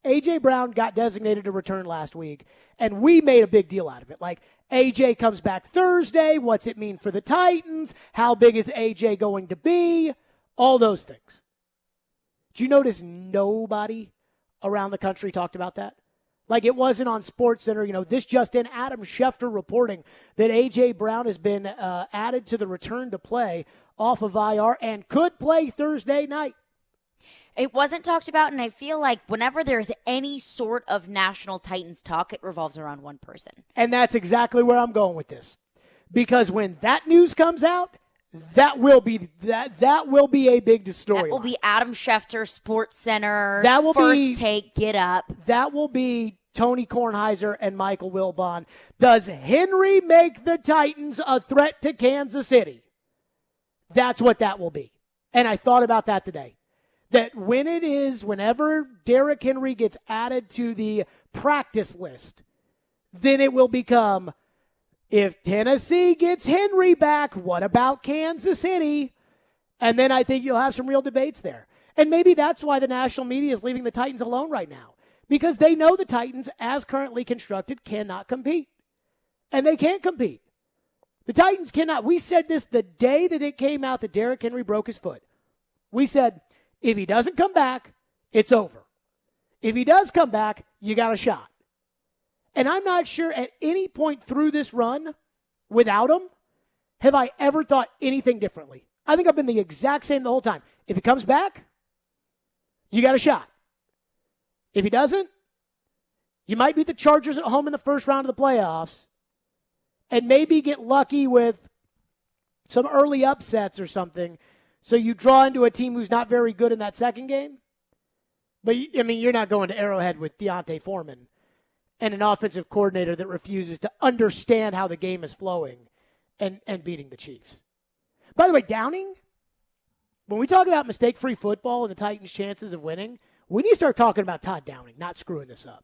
A.J. Brown got designated to return last week, and we made a big deal out of it. Like, A.J. comes back Thursday. What's it mean for the Titans? How big is A.J. going to be? All those things. Did you notice nobody around the country talked about that? Like, it wasn't on SportsCenter. You know, this just in, Adam Schefter reporting that A.J. Brown has been added to the return to play off of IR and could play Thursday night. It wasn't talked about, and I feel like whenever there's any sort of national Titans talk, it revolves around one person. And that's exactly where I'm going with this. Because when that news comes out, that will be a big story. That will be Adam Schefter, SportsCenter, that will First Take, Get Up. That will be Tony Kornheiser and Michael Wilbon. Does Henry make the Titans a threat to Kansas City? That's what that will be. And I thought about that today. That whenever Derrick Henry gets added to the practice list, then it will become, if Tennessee gets Henry back, what about Kansas City? And then I think you'll have some real debates there. And maybe that's why the national media is leaving the Titans alone right now. Because they know the Titans, as currently constructed, cannot compete. And they can't compete. The Titans cannot. We said this the day that it came out that Derrick Henry broke his foot. We said, if he doesn't come back, it's over. If he does come back, you got a shot. And I'm not sure at any point through this run, without him, have I ever thought anything differently. I think I've been the exact same the whole time. If he comes back, you got a shot. If he doesn't, you might beat the Chargers at home in the first round of the playoffs and maybe get lucky with some early upsets or something. So you draw into a team who's not very good in that second game. But, I mean, you're not going to Arrowhead with Deontay Foreman and an offensive coordinator that refuses to understand how the game is flowing and beating the Chiefs. By the way, Downing, when we talk about mistake-free football and the Titans' chances of winning, we need to start talking about Todd Downing, not screwing this up.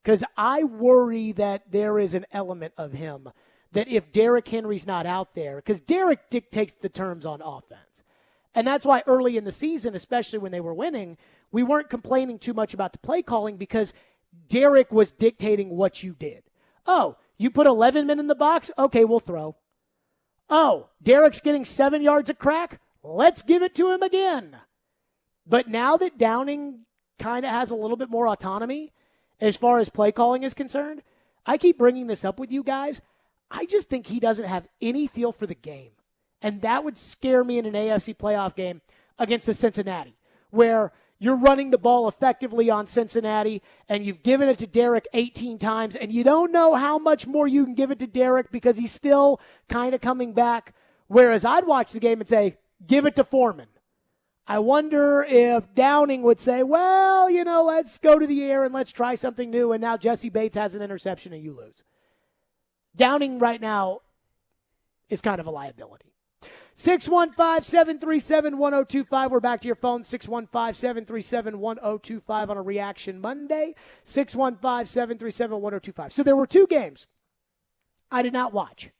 Because I worry that there is an element of him that if Derrick Henry's not out there, because Derrick dictates the terms on offense. And that's why early in the season, especially when they were winning, we weren't complaining too much about the play calling because Derrick was dictating what you did. Oh, you put 11 men in the box? Okay, we'll throw. Oh, Derrick's getting 7 yards of crack? Let's give it to him again. But now that Downing kind of has a little bit more autonomy as far as play calling is concerned, I keep bringing this up with you guys. I just think he doesn't have any feel for the game. And that would scare me in an AFC playoff game against the Cincinnati, where you're running the ball effectively on Cincinnati, and you've given it to Derek 18 times, and you don't know how much more you can give it to Derek because he's still kind of coming back. Whereas I'd watch the game and say, give it to Foreman. I wonder if Downing would say, well, let's go to the air and let's try something new, and now Jesse Bates has an interception and you lose. Downing right now is kind of a liability. 615-737-1025. We're back to your phone, 615-737-1025 on a Reaction Monday, 615-737-1025. So there were two games I did not watch.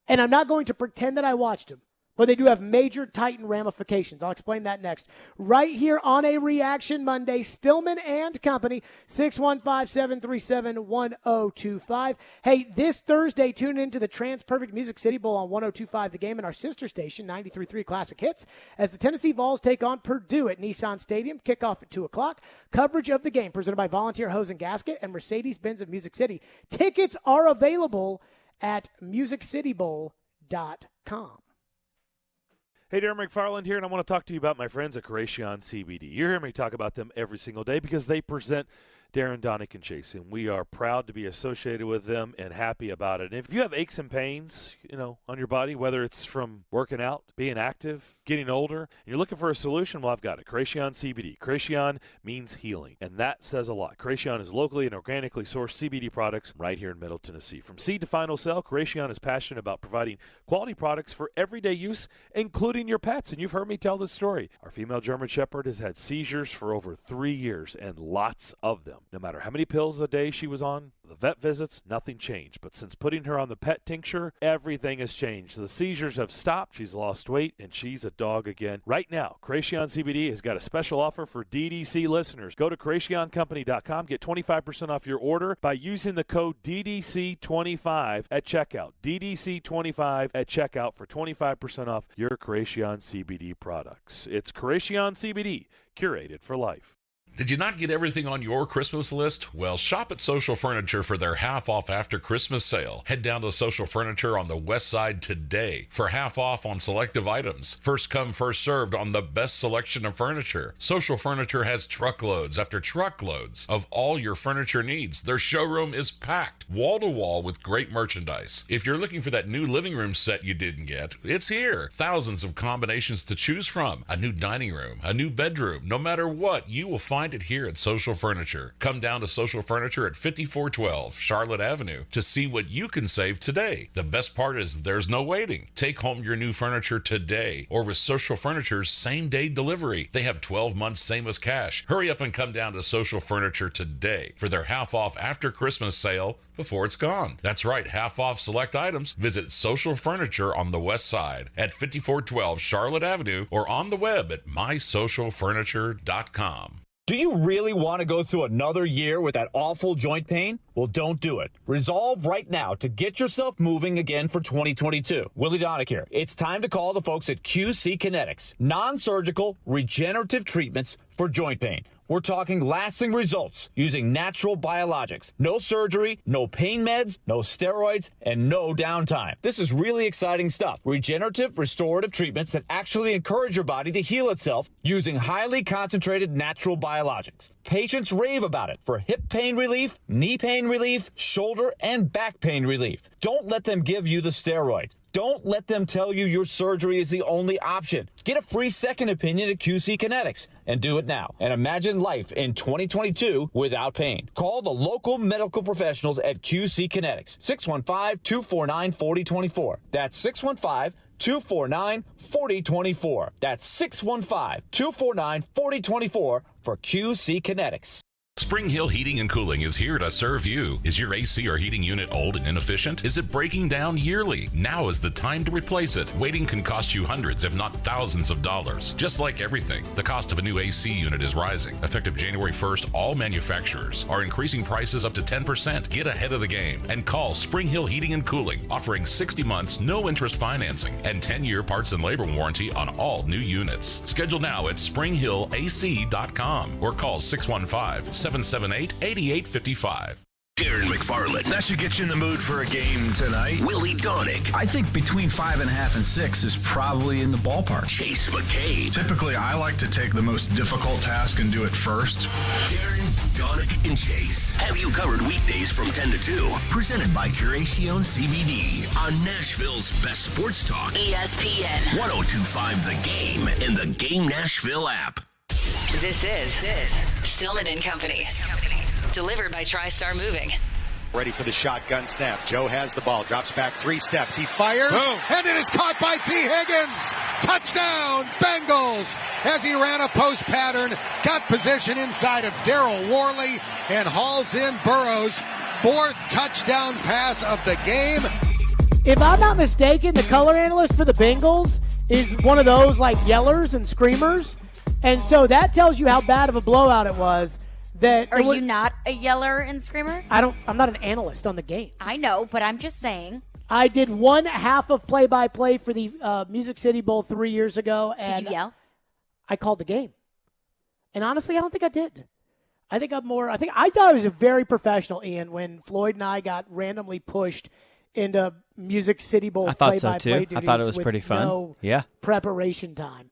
And I'm not going to pretend that I watched them, but they do have major Titan ramifications. I'll explain that next. Right here on a Reaction Monday, Stillman and Company, 615-737-1025. Hey, this Thursday, tune into the TransPerfect Music City Bowl on 102.5 The Game and our sister station, 93.3 Classic Hits, as the Tennessee Vols take on Purdue at Nissan Stadium. Kickoff at 2 o'clock. Coverage of the game presented by Volunteer Hose and Gasket and Mercedes-Benz of Music City. Tickets are available at musiccitybowl.com. Hey, Darren McFarland here, and I want to talk to you about my friends at Cyril CBD. You hear me talk about them every single day because they present Darren, Donick, and Chase, and we are proud to be associated with them and happy about it. And if you have aches and pains, on your body, whether it's from working out, being active, getting older, and you're looking for a solution, well, I've got it. Cyril CBD. Cyril means healing, and that says a lot. Cyril is locally and organically sourced CBD products right here in Middle Tennessee. From seed to final sell, Cyril is passionate about providing quality products for everyday use, including your pets. And you've heard me tell this story. Our female German Shepherd has had seizures for over 3 years, and lots of them. No matter how many pills a day she was on, the vet visits, nothing changed. But since putting her on the pet tincture, everything has changed. The seizures have stopped, she's lost weight, and she's a dog again. Right now, Cyril CBD has got a special offer for DDC listeners. Go to CyrilCompany.com, get 25% off your order by using the code DDC25 at checkout. DDC25 at checkout for 25% off your Cyril CBD products. It's Cyril CBD, curated for life. Did you not get everything on your Christmas list? Well, shop at Social Furniture for their half off after Christmas sale. Head down to Social Furniture on the west side today for half off on selective items. First come, first served on the best selection of furniture. Social Furniture has truckloads after truckloads of all your furniture needs. Their showroom is packed, wall to wall with great merchandise. If you're looking for that new living room set you didn't get, it's here. Thousands of combinations to choose from. A new dining room, a new bedroom. No matter what, you will find it here at Social Furniture. Come down to Social Furniture at 5412 Charlotte Avenue to see what you can save today. The best part is there's no waiting. Take home your new furniture today, or with Social Furniture's same-day delivery. They have 12 months same as cash. Hurry up and come down to Social Furniture today for their half-off after Christmas sale before it's gone. That's right, half-off select items. Visit Social Furniture on the west side at 5412 Charlotte Avenue or on the web at mysocialfurniture.com. Do you really want to go through another year with that awful joint pain? Well, don't do it. Resolve right now to get yourself moving again for 2022. Willie Donick here. It's time to call the folks at QC Kinetics. Non-surgical regenerative treatments for joint pain. We're talking lasting results using natural biologics. No surgery, no pain meds, no steroids, and no downtime. This is really exciting stuff. Regenerative, restorative treatments that actually encourage your body to heal itself using highly concentrated natural biologics. Patients rave about it for hip pain relief, knee pain relief, shoulder and back pain relief. Don't let them give you the steroids. Don't let them tell you your surgery is the only option. Get a free second opinion at QC Kinetics and do it now. And imagine life in 2022 without pain. Call the local medical professionals at QC Kinetics. 615-249-4024. That's 615-249-4024. That's 615-249-4024 for QC Kinetics. Spring Hill Heating and Cooling is here to serve you. Is your AC or heating unit old and inefficient? Is it breaking down yearly? Now is the time to replace it. Waiting can cost you hundreds, if not thousands of dollars. Just like everything, the cost of a new AC unit is rising. Effective January 1st, all manufacturers are increasing prices up to 10%. Get ahead of the game and call Spring Hill Heating and Cooling, offering 60 months, no interest financing, and 10-year parts and labor warranty on all new units. Schedule now at springhillac.com or call 615-778-8855. Darren McFarland. That should get you in the mood for a game tonight. Willie Donick. I think between 5.5 and 6 is probably in the ballpark. Chase McCabe. Typically, I like to take the most difficult task and do it first. Darren, Donick, and Chase have you covered weekdays from 10 to 2. Presented by Curacion CBD on Nashville's best sports talk. ESPN 1025 The Game and the Game Nashville app. This is Stillman and Company. Delivered by TriStar Moving. Ready for the shotgun snap. Joe has the ball, drops back 3 steps. He fires, and it is caught by T. Higgins. Touchdown, Bengals, as he ran a post pattern, got position inside of Darryl Worley, and hauls in Burrows' 4th touchdown pass of the game. If I'm not mistaken, the color analyst for the Bengals is one of those like yellers and screamers, and so that tells you how bad of a blowout it was. Are you not a yeller and screamer? I'm not an analyst on the games. I know, but I'm just saying. I did one half of play-by-play for the Music City Bowl 3 years ago. And did you yell? I called the game. And honestly, I don't think I did. I thought I was a very professional, Ian, when Floyd and I got randomly pushed into Music City Bowl play-by-play duties. I thought it was pretty fun. No yeah. preparation time.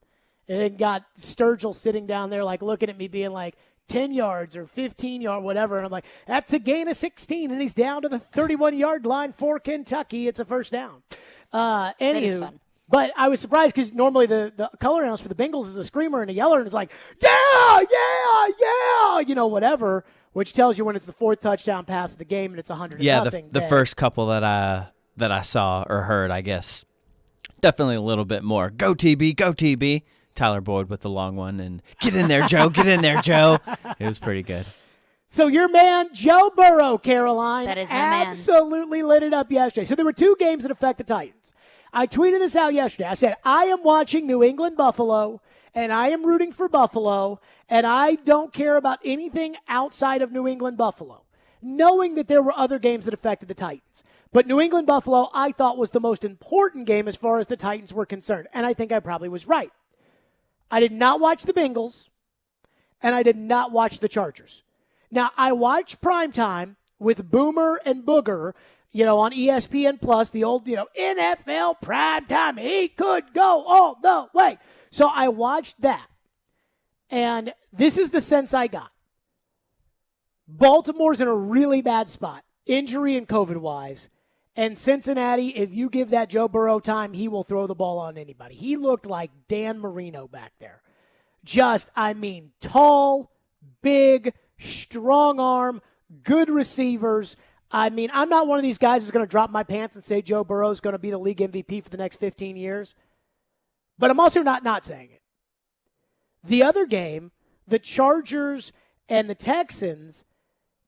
And it got Sturgill sitting down there like looking at me being like, 10 yards or 15 yards, whatever. And I'm like, that's a gain of 16, and he's down to the 31-yard line for Kentucky. It's a first down. That is fun. But I was surprised because normally the color analyst for the Bengals is a screamer and a yeller, and it's like, yeah, whatever, which tells you when it's the 4th touchdown pass of the game and it's 100-0. Yeah, the first couple that I saw or heard, I guess, definitely a little bit more. Go TB, go TB. Tyler Boyd with the long one, and get in there, Joe, get in there, Joe. It was pretty good. So your man, Joe Burrow, Caroline, that is my man. Absolutely lit it up yesterday. So there were 2 games that affect the Titans. I tweeted this out yesterday. I said, I am watching New England Buffalo, and I am rooting for Buffalo, and I don't care about anything outside of New England Buffalo, knowing that there were other games that affected the Titans. But New England Buffalo, I thought, was the most important game as far as the Titans were concerned, and I think I probably was right. I did not watch the Bengals, and I did not watch the Chargers. Now, I watched Primetime with Boomer and Booger, on ESPN Plus, the old, NFL Primetime. He could go all the way. So I watched that, and this is the sense I got. Baltimore's in a really bad spot, injury and COVID-wise. And Cincinnati, if you give that Joe Burrow time, he will throw the ball on anybody. He looked like Dan Marino back there. Tall, big, strong arm, good receivers. I'm not one of these guys who's going to drop my pants and say Joe Burrow is going to be the league MVP for the next 15 years. But I'm also not saying it. The other game, the Chargers and the Texans,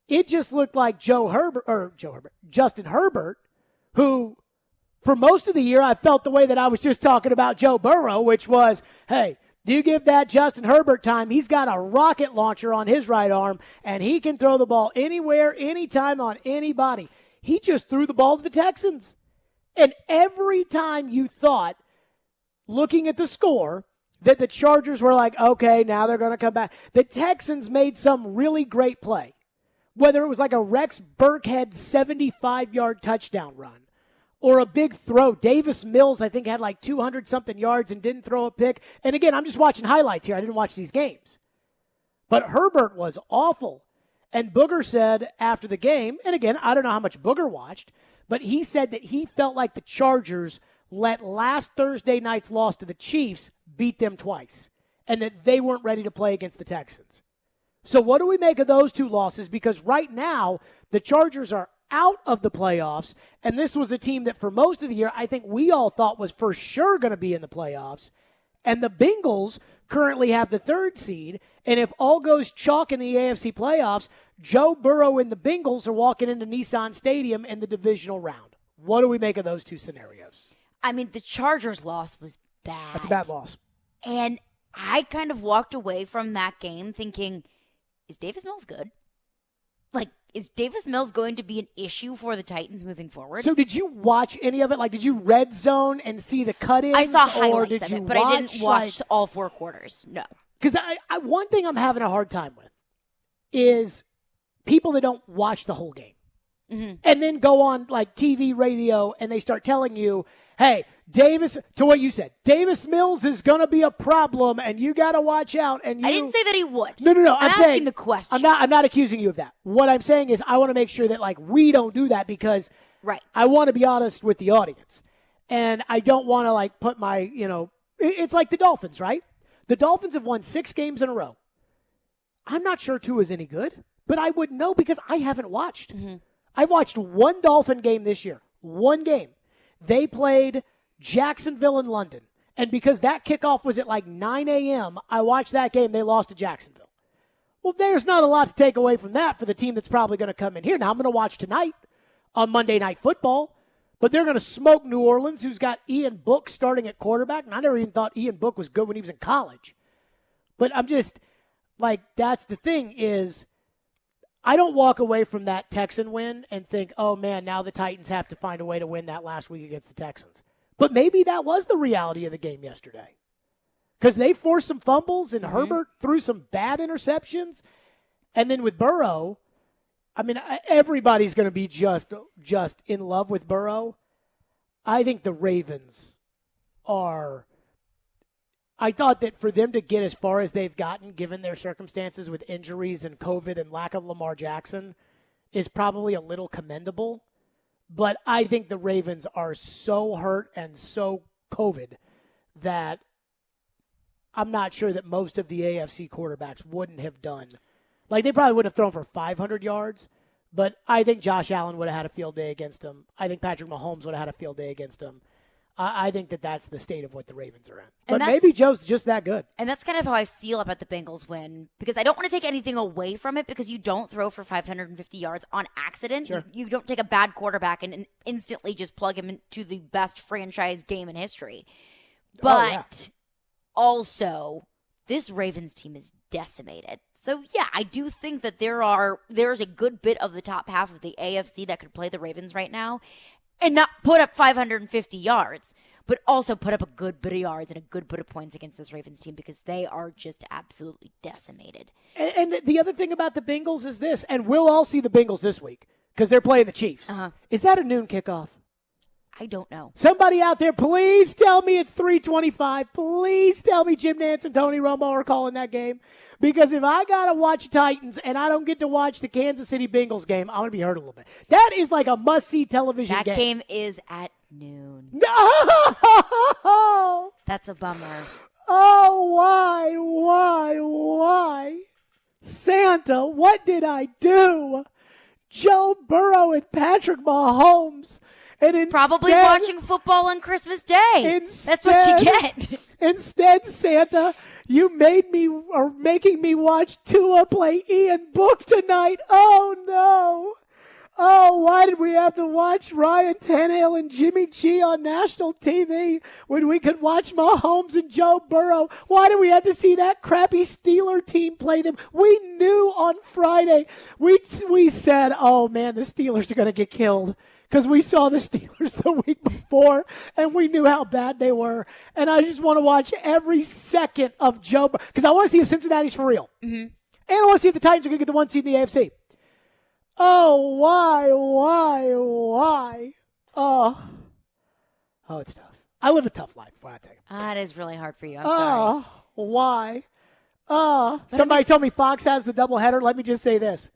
it just looked like Justin Herbert, who for most of the year I felt the way that I was just talking about Joe Burrow, which was, hey, do you give that Justin Herbert time? He's got a rocket launcher on his right arm, and he can throw the ball anywhere, anytime, on anybody. He just threw the ball to the Texans. And every time you thought, looking at the score, that the Chargers were like, okay, now they're going to come back, the Texans made some really great play. Whether it was like a Rex Burkhead 75-yard touchdown run or a big throw. Davis Mills, I think, had like 200-something yards and didn't throw a pick. And again, I'm just watching highlights here. I didn't watch these games. But Herbert was awful. And Booger said after the game, and again, I don't know how much Booger watched, but he said that he felt like the Chargers let last Thursday night's loss to the Chiefs beat them twice and that they weren't ready to play against the Texans. So what do we make of those 2 losses? Because right now, the Chargers are out of the playoffs, and this was a team that for most of the year I think we all thought was for sure going to be in the playoffs. And the Bengals currently have the 3rd seed, and if all goes chalk in the AFC playoffs, Joe Burrow and the Bengals are walking into Nissan Stadium in the divisional round. What do we make of those 2 scenarios? The Chargers loss was bad. That's a bad loss. And I kind of walked away from that game thinking, is Davis Mills good? Is Davis Mills going to be an issue for the Titans moving forward? So did you watch any of it? Did you red zone and see the cut-ins? I saw highlights of it, but I didn't watch all 4 quarters. No. Because one thing I'm having a hard time with is people that don't watch the whole game. and then go on like TV, radio, and they start telling you, hey, Davis, to what you said, Davis Mills is going to be a problem, and you got to watch out. And I didn't say that he would. No. I'm saying, asking the question. I'm not accusing you of that. What I'm saying is I want to make sure that like we don't do that because I want to be honest with the audience, and I don't want to like put my it's like the Dolphins, right? The Dolphins have won 6 games in a row. I'm not sure Tua is any good, but I would know because I haven't watched. I've watched one Dolphin game this year. One game. They played Jacksonville in London. And because that kickoff was at like 9 a.m., I watched that game. They lost to Jacksonville. Well, there's not a lot to take away from that for the team that's probably going to come in here. Now, I'm going to watch tonight on Monday Night Football, but they're going to smoke New Orleans, who's got Ian Book starting at quarterback. And I never even thought Ian Book was good when he was in college. But I'm just, like, that's the thing is I don't walk away from that Texan win and think, oh, man, now the Titans have to find a way to win that last week against the Texans. But maybe that was the reality of the game yesterday. Because they forced some fumbles and Herbert threw some bad interceptions. And then with Burrow, I mean, everybody's going to be just in love with Burrow. I think the Ravens are – I thought that for them to get as far as they've gotten, given their circumstances with injuries and COVID and lack of Lamar Jackson, is probably a little commendable. But I think the Ravens are so hurt and so COVID that I'm not sure that most of the AFC quarterbacks wouldn't have done. Like, they probably wouldn't have thrown for 500 yards, but I think Josh Allen would have had a field day against him. I think Patrick Mahomes would have had a field day against him. I think that that's the state of what the Ravens are in. But maybe Joe's just that good. And that's kind of how I feel about the Bengals win, because I don't want to take anything away from it, because you don't throw for 550 yards on accident. Sure. You don't take a bad quarterback and instantly just plug him into the best franchise game in history. But also, this Ravens team is decimated. So, yeah, I do think that there's a good bit of the top half of the AFC that could play the Ravens right now and not put up 550 yards, but also put up a good bit of yards and a good bit of points against this Ravens team, because they are just absolutely decimated. And the other thing about the Bengals is this, and we'll all see the Bengals this week because they're playing the Chiefs. Is that a noon kickoff? I don't know. Somebody out there, please tell me it's 3:25. Please tell me Jim Nantz and Tony Romo are calling that game. Because if I got to watch Titans and I don't get to watch the Kansas City Bengals game, I'm going to be hurt a little bit. That is like a must-see television game. That game is at noon. No! That's a bummer. Oh, why? Santa, what did I do? Joe Burrow and Patrick Mahomes. And instead, probably watching football on Christmas Day. That's what you get. Instead, Santa, you making me watch Tua play Ian Book tonight. Oh, no. Oh, why did we have to watch Ryan Tannehill and Jimmy G on national TV when we could watch Mahomes and Joe Burrow? Why did we have to see that crappy Steeler team play them? We knew on Friday. We said, oh, man, the Steelers are going to get killed. Because we saw the Steelers the week before, and we knew how bad they were. And I just want to watch every second of Joe. Because I want to see if Cincinnati's for real. And I want to see if the Titans are going to get the 1 seed in the AFC. Oh, why? Oh, it's tough. I live a tough life. Why I tell you. That is really hard for you. I'm sorry. Why? Somebody told me Fox has the doubleheader. Let me just say this.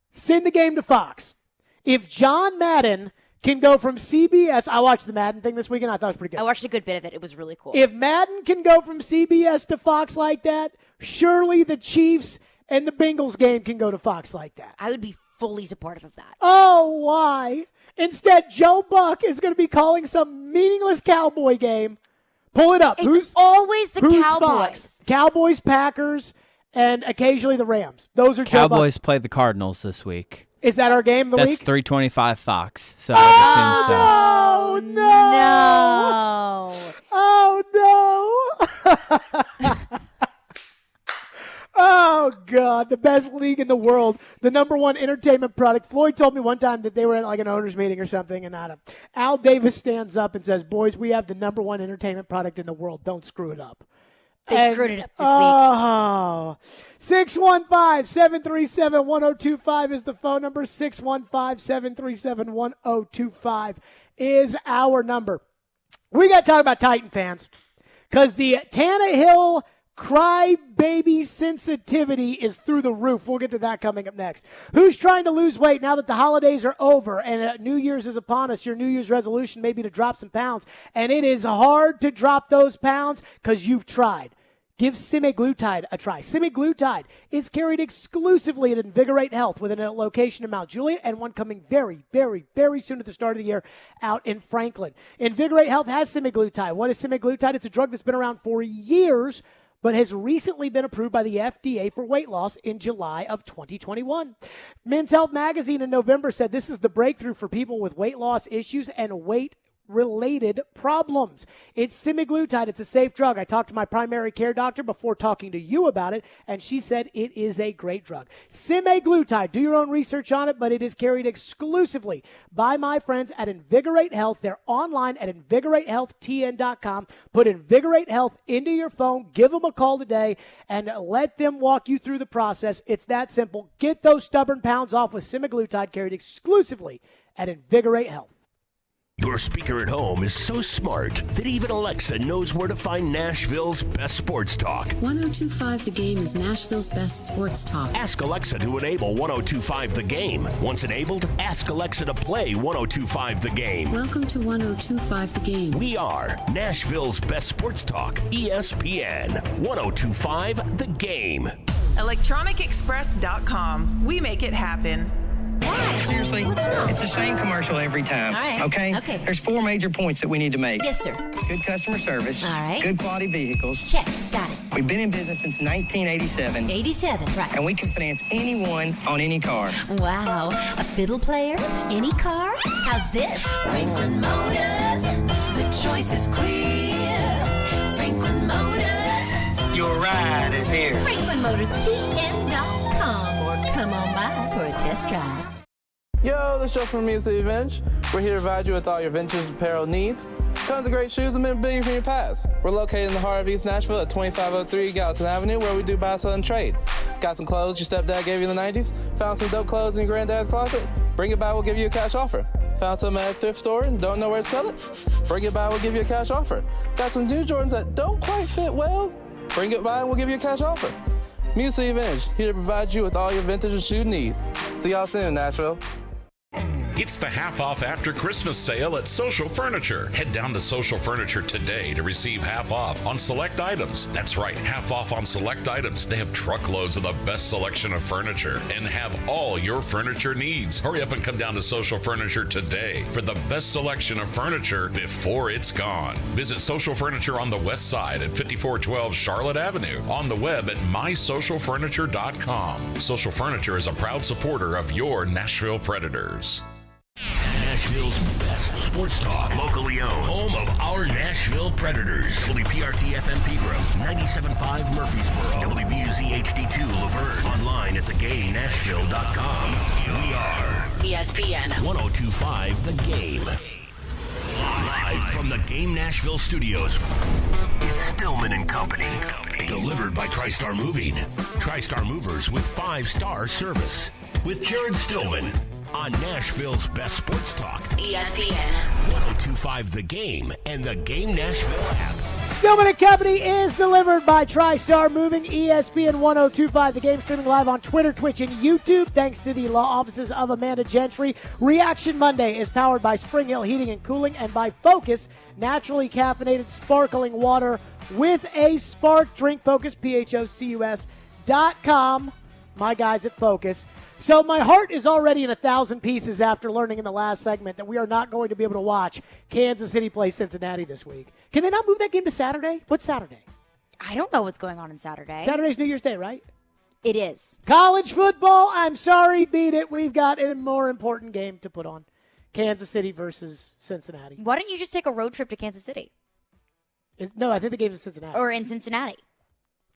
Send the game to Fox. If John Madden can go from CBS, I watched the Madden thing this weekend. I thought it was pretty good. I watched a good bit of it. It was really cool. If Madden can go from CBS to Fox like that, surely the Chiefs and the Bengals game can go to Fox like that. I would be fully supportive of that. Oh, why? Instead, Joe Buck is going to be calling some meaningless Cowboy game. Pull it up. It's always the Cowboys. Fox? Cowboys, Packers, and occasionally the Rams. Those are Joe Buck's. Cowboys play the Cardinals this week. Is that our game of the week? That's 3:25 Fox. So I would assume so. Oh, no. Oh, God, the best league in the world, the number one entertainment product. Floyd told me one time that they were at like an owner's meeting or something, and Al Davis stands up and says, boys, we have the number one entertainment product in the world. Don't screw it up. They screwed it up this week. Oh, 615-737-1025 is the phone number. 615-737-1025 is our number. We got to talk about Titan fans because the Tannehill crybaby sensitivity is through the roof. We'll get to that coming up next. Who's trying to lose weight now that the holidays are over and New Year's is upon us? Your New Year's resolution may be to drop some pounds, and it is hard to drop those pounds because you've tried. Give semaglutide a try. Semaglutide is carried exclusively at Invigorate Health within a location in Mount Juliet and one coming very, very, very soon at the start of the year out in Franklin. Invigorate Health has semaglutide. What is semaglutide? It's a drug that's been around for years, but has recently been approved by the FDA for weight loss in July of 2021. Men's Health Magazine in November said this is the breakthrough for people with weight loss issues and weight-related problems. It's semaglutide. It's a safe drug. I talked to my primary care doctor before talking to you about it, and she said it is a great drug. Semaglutide, do your own research on it, but it is carried exclusively by my friends at Invigorate Health. They're online at invigoratehealthtn.com. Put Invigorate Health into your phone. Give them a call today and let them walk you through the process. It's that simple. Get those stubborn pounds off with semaglutide, carried exclusively at Invigorate Health. Your speaker at home is so smart that even Alexa knows where to find Nashville's best sports talk. 102.5 The Game is Nashville's best sports talk. Ask Alexa to enable 102.5 The Game. Once enabled, ask Alexa to play 102.5 The Game. Welcome to 102.5 The Game. We are Nashville's best sports talk, ESPN 102.5 The Game. ElectronicExpress.com. We make it happen. Seriously, it's the same commercial every time. All right. Okay? There's 4 major points that we need to make. Yes, sir. Good customer service. All right. Good quality vehicles. Check. Got it. We've been in business since 1987. 87, right. And we can finance anyone on any car. Wow. A fiddle player? Any car? How's this? Franklin Motors. The choice is clear. Franklin Motors. Your ride is here. FranklinMotorsTN.com or come on by for a test drive. Yo, this is Justin from Mercedes-Benz. We're here to provide you with all your vintage apparel needs. Tons of great shoes and memorabilia from your past. We're located in the heart of East Nashville at 2503 Gallatin Avenue, where we do buy, sell, and trade. Got some clothes your stepdad gave you in the 90s? Found some dope clothes in your granddad's closet? Bring it by, we'll give you a cash offer. Found some at a thrift store and don't know where to sell it? Bring it by, we'll give you a cash offer. Got some new Jordans that don't quite fit well? Bring it by and we'll give you a cash offer. Mercedes Vintage, here to provide you with all your vintage and shoe needs. See y'all soon in Nashville. It's the half off after Christmas sale at Social Furniture. Head down to Social Furniture today to receive half off on select items. That's right, half off on select items. They have truckloads of the best selection of furniture and have all your furniture needs. Hurry up and come down to Social Furniture today for the best selection of furniture before it's gone. Visit Social Furniture on the west side at 5412 Charlotte Avenue. On the web at mysocialfurniture.com. Social Furniture is a proud supporter of your Nashville Predators. Nashville's best sports talk, locally owned, home of our Nashville Predators. WPRT-FM Pegram, 97.5 Murfreesboro, WBUZ HD2 Laverne, online at thegamenashville.com. We are ESPN 102.5 The Game. Live from the Game Nashville studios, it's Stillman and Company. Delivered by TriStar Moving. TriStar Movers with 5-star service. With Jared Stillman. On Nashville's best sports talk, ESPN 102.5 The Game and the Game Nashville app. Stillman & Company is delivered by TriStar Moving, ESPN 102.5 The Game, streaming live on Twitter, Twitch, and YouTube, thanks to the law offices of Amanda Gentry. Reaction Monday is powered by Spring Hill Heating and Cooling and by Focus, naturally caffeinated sparkling water with a spark. Drink Focus, PHOCUS.com. My guys at Focus. So my heart is already in 1,000 pieces after learning in the last segment that we are not going to be able to watch Kansas City play Cincinnati this week. Can they not move that game to Saturday? What's Saturday? I don't know what's going on Saturday. Saturday's New Year's Day, right? It is. College football, I'm sorry, beat it. We've got a more important game to put on. Kansas City versus Cincinnati. Why don't you just take a road trip to Kansas City? No, I think the game's in Cincinnati. Or in Cincinnati.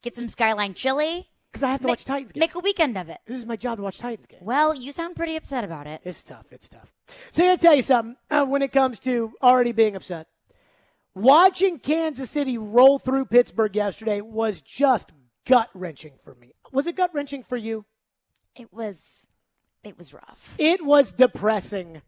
Get some Skyline chili. Because I have to watch Titans game. Make a weekend of it. This is my job to watch Titans game. Well, you sound pretty upset about it. It's tough. So I got to tell you something when it comes to already being upset. Watching Kansas City roll through Pittsburgh yesterday was just gut-wrenching for me. Was it gut-wrenching for you? It was rough. It was depressing.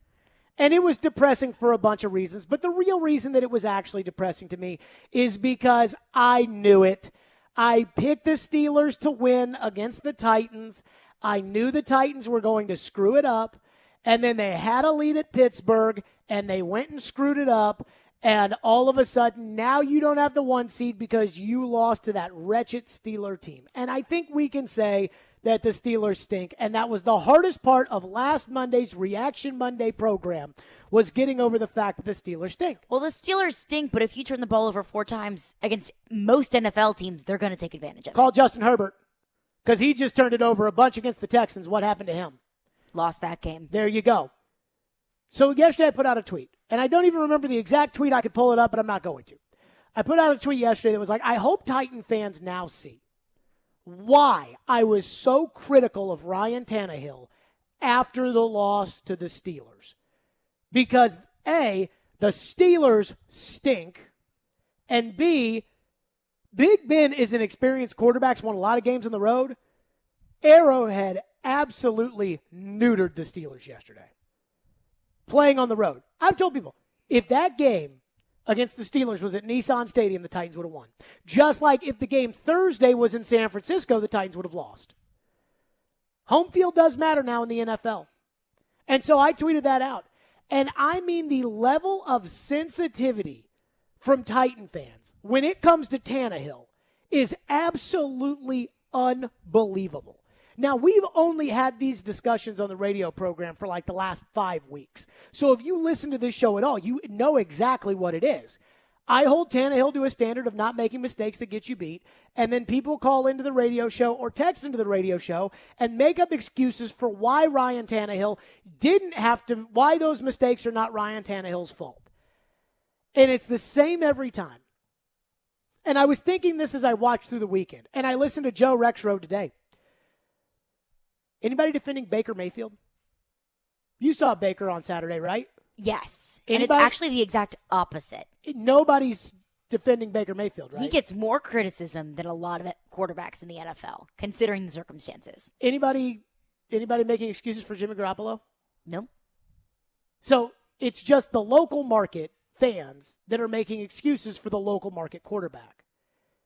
And it was depressing for a bunch of reasons. But the real reason that it was actually depressing to me is because I knew it. I picked the Steelers to win against the Titans. I knew the Titans were going to screw it up. And then they had a lead at Pittsburgh, and they went and screwed it up. And all of a sudden, now you don't have the 1 seed because you lost to that wretched Steeler team. And I think we can say that the Steelers stink. And that was the hardest part of last Monday's Reaction Monday program, was getting over the fact that the Steelers stink. Well, the Steelers stink, but if you turn the ball over 4 times against most NFL teams, they're going to take advantage of it. Call Justin Herbert, because he just turned it over a bunch against the Texans. What happened to him? Lost that game. There you go. So yesterday I put out a tweet, and I don't even remember the exact tweet. I could pull it up, but I'm not going to. I put out a tweet yesterday that was like, I hope Titan fans now see why I was so critical of Ryan Tannehill after the loss to the Steelers. Because, A, the Steelers stink, and B, Big Ben is an experienced quarterback, won a lot of games on the road. Arrowhead absolutely neutered the Steelers yesterday, playing on the road. I've told people, if that game against the Steelers was at Nissan Stadium, the Titans would have won. Just like if the game Thursday was in San Francisco, the Titans would have lost. Home field does matter now in the NFL. And so I tweeted that out. And I mean the level of sensitivity from Titan fans when it comes to Tannehill is absolutely unbelievable. Now, we've only had these discussions on the radio program for like the last 5 weeks. So if you listen to this show at all, you know exactly what it is. I hold Tannehill to a standard of not making mistakes that get you beat, and then people call into the radio show or text into the radio show and make up excuses for why Ryan Tannehill didn't have to, why those mistakes are not Ryan Tannehill's fault. And it's the same every time. And I was thinking this as I watched through the weekend, and I listened to Joe Rexroad today. Anybody defending Baker Mayfield? You saw Baker on Saturday, right? Yes. Anybody? And it's actually the exact opposite. Nobody's defending Baker Mayfield, right? He gets more criticism than a lot of quarterbacks in the NFL, considering the circumstances. Anybody making excuses for Jimmy Garoppolo? No. So it's just the local market fans that are making excuses for the local market quarterback.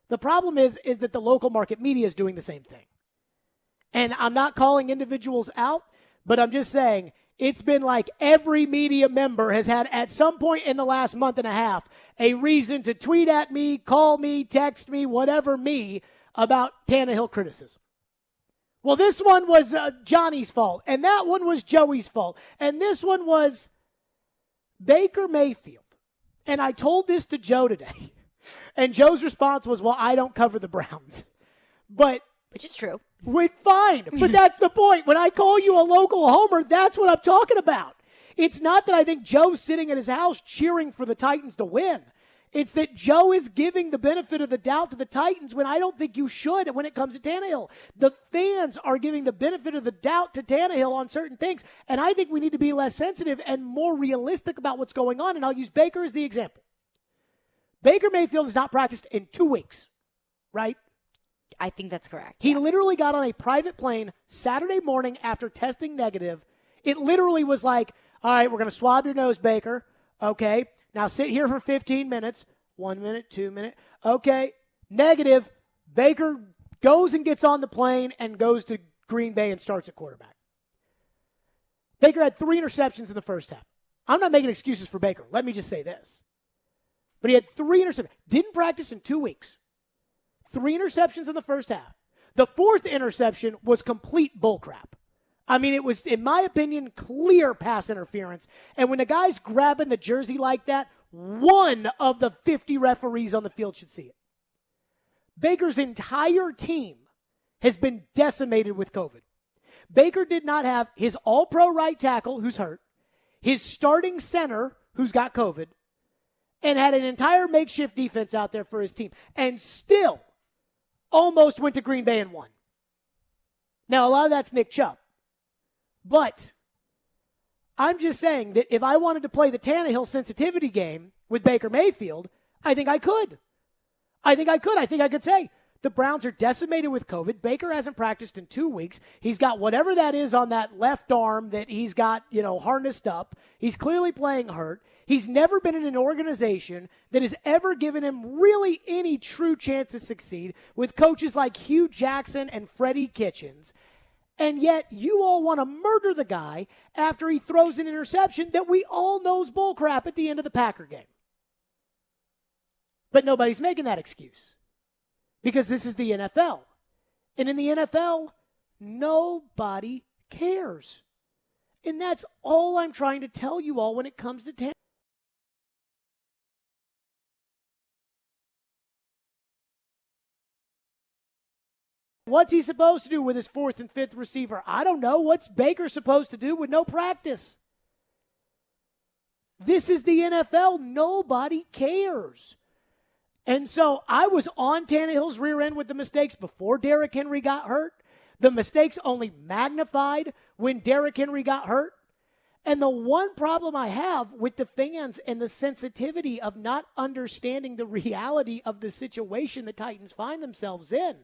The problem is that the local market media is doing the same thing. And I'm not calling individuals out, but I'm just saying it's been like every media member has had at some point in the last month and a half a reason to tweet at me, call me, text me, whatever me, about Tannehill criticism. Well, this one was Johnny's fault, and that one was Joey's fault, and this one was Baker Mayfield. And I told this to Joe today, and Joe's response was, well, I don't cover the Browns. Which is true. Wait, fine, but that's the point. When I call you a local homer, that's what I'm talking about. It's not that I think Joe's sitting at his house cheering for the Titans to win. It's that Joe is giving the benefit of the doubt to the Titans when I don't think you should when it comes to Tannehill. The fans are giving the benefit of the doubt to Tannehill on certain things, and I think we need to be less sensitive and more realistic about what's going on, and I'll use Baker as the example. Baker Mayfield has not practiced in 2 weeks, right? I think that's correct. He literally got on a private plane Saturday morning after testing negative. It literally was like, all right, we're going to swab your nose, Baker. Okay, now sit here for 15 minutes. 1 minute, 2 minutes. Okay, negative. Baker goes and gets on the plane and goes to Green Bay and starts at quarterback. Baker had 3 interceptions in the first half. I'm not making excuses for Baker. Let me just say this. But he had 3 interceptions. Didn't practice in 2 weeks. 3 interceptions in the first half. The 4th interception was complete bullcrap. I mean, it was, in my opinion, clear pass interference. And when the guy's grabbing the jersey like that, one of the 50 referees on the field should see it. Baker's entire team has been decimated with COVID. Baker did not have his all-pro right tackle, who's hurt, his starting center, who's got COVID, and had an entire makeshift defense out there for his team. And still almost went to Green Bay and won. Now, a lot of that's Nick Chubb. But I'm just saying that if I wanted to play the Tannehill sensitivity game with Baker Mayfield, I think I could. I think I could say the Browns are decimated with COVID. Baker hasn't practiced in 2 weeks. He's got whatever that is on that left arm that he's got, harnessed up. He's clearly playing hurt. He's never been in an organization that has ever given him really any true chance to succeed with coaches like Hugh Jackson and Freddie Kitchens. And yet you all want to murder the guy after he throws an interception that we all know is bullcrap at the end of the Packer game. But nobody's making that excuse because this is the NFL. And in the NFL, nobody cares. And that's all I'm trying to tell you all when it comes to Tannehill. What's he supposed to do with his 4th and 5th receiver? I don't know. What's Baker supposed to do with no practice? This is the NFL. Nobody cares. And so I was on Tannehill's rear end with the mistakes before Derrick Henry got hurt. The mistakes only magnified when Derrick Henry got hurt. And the one problem I have with the fans and the sensitivity of not understanding the reality of the situation the Titans find themselves in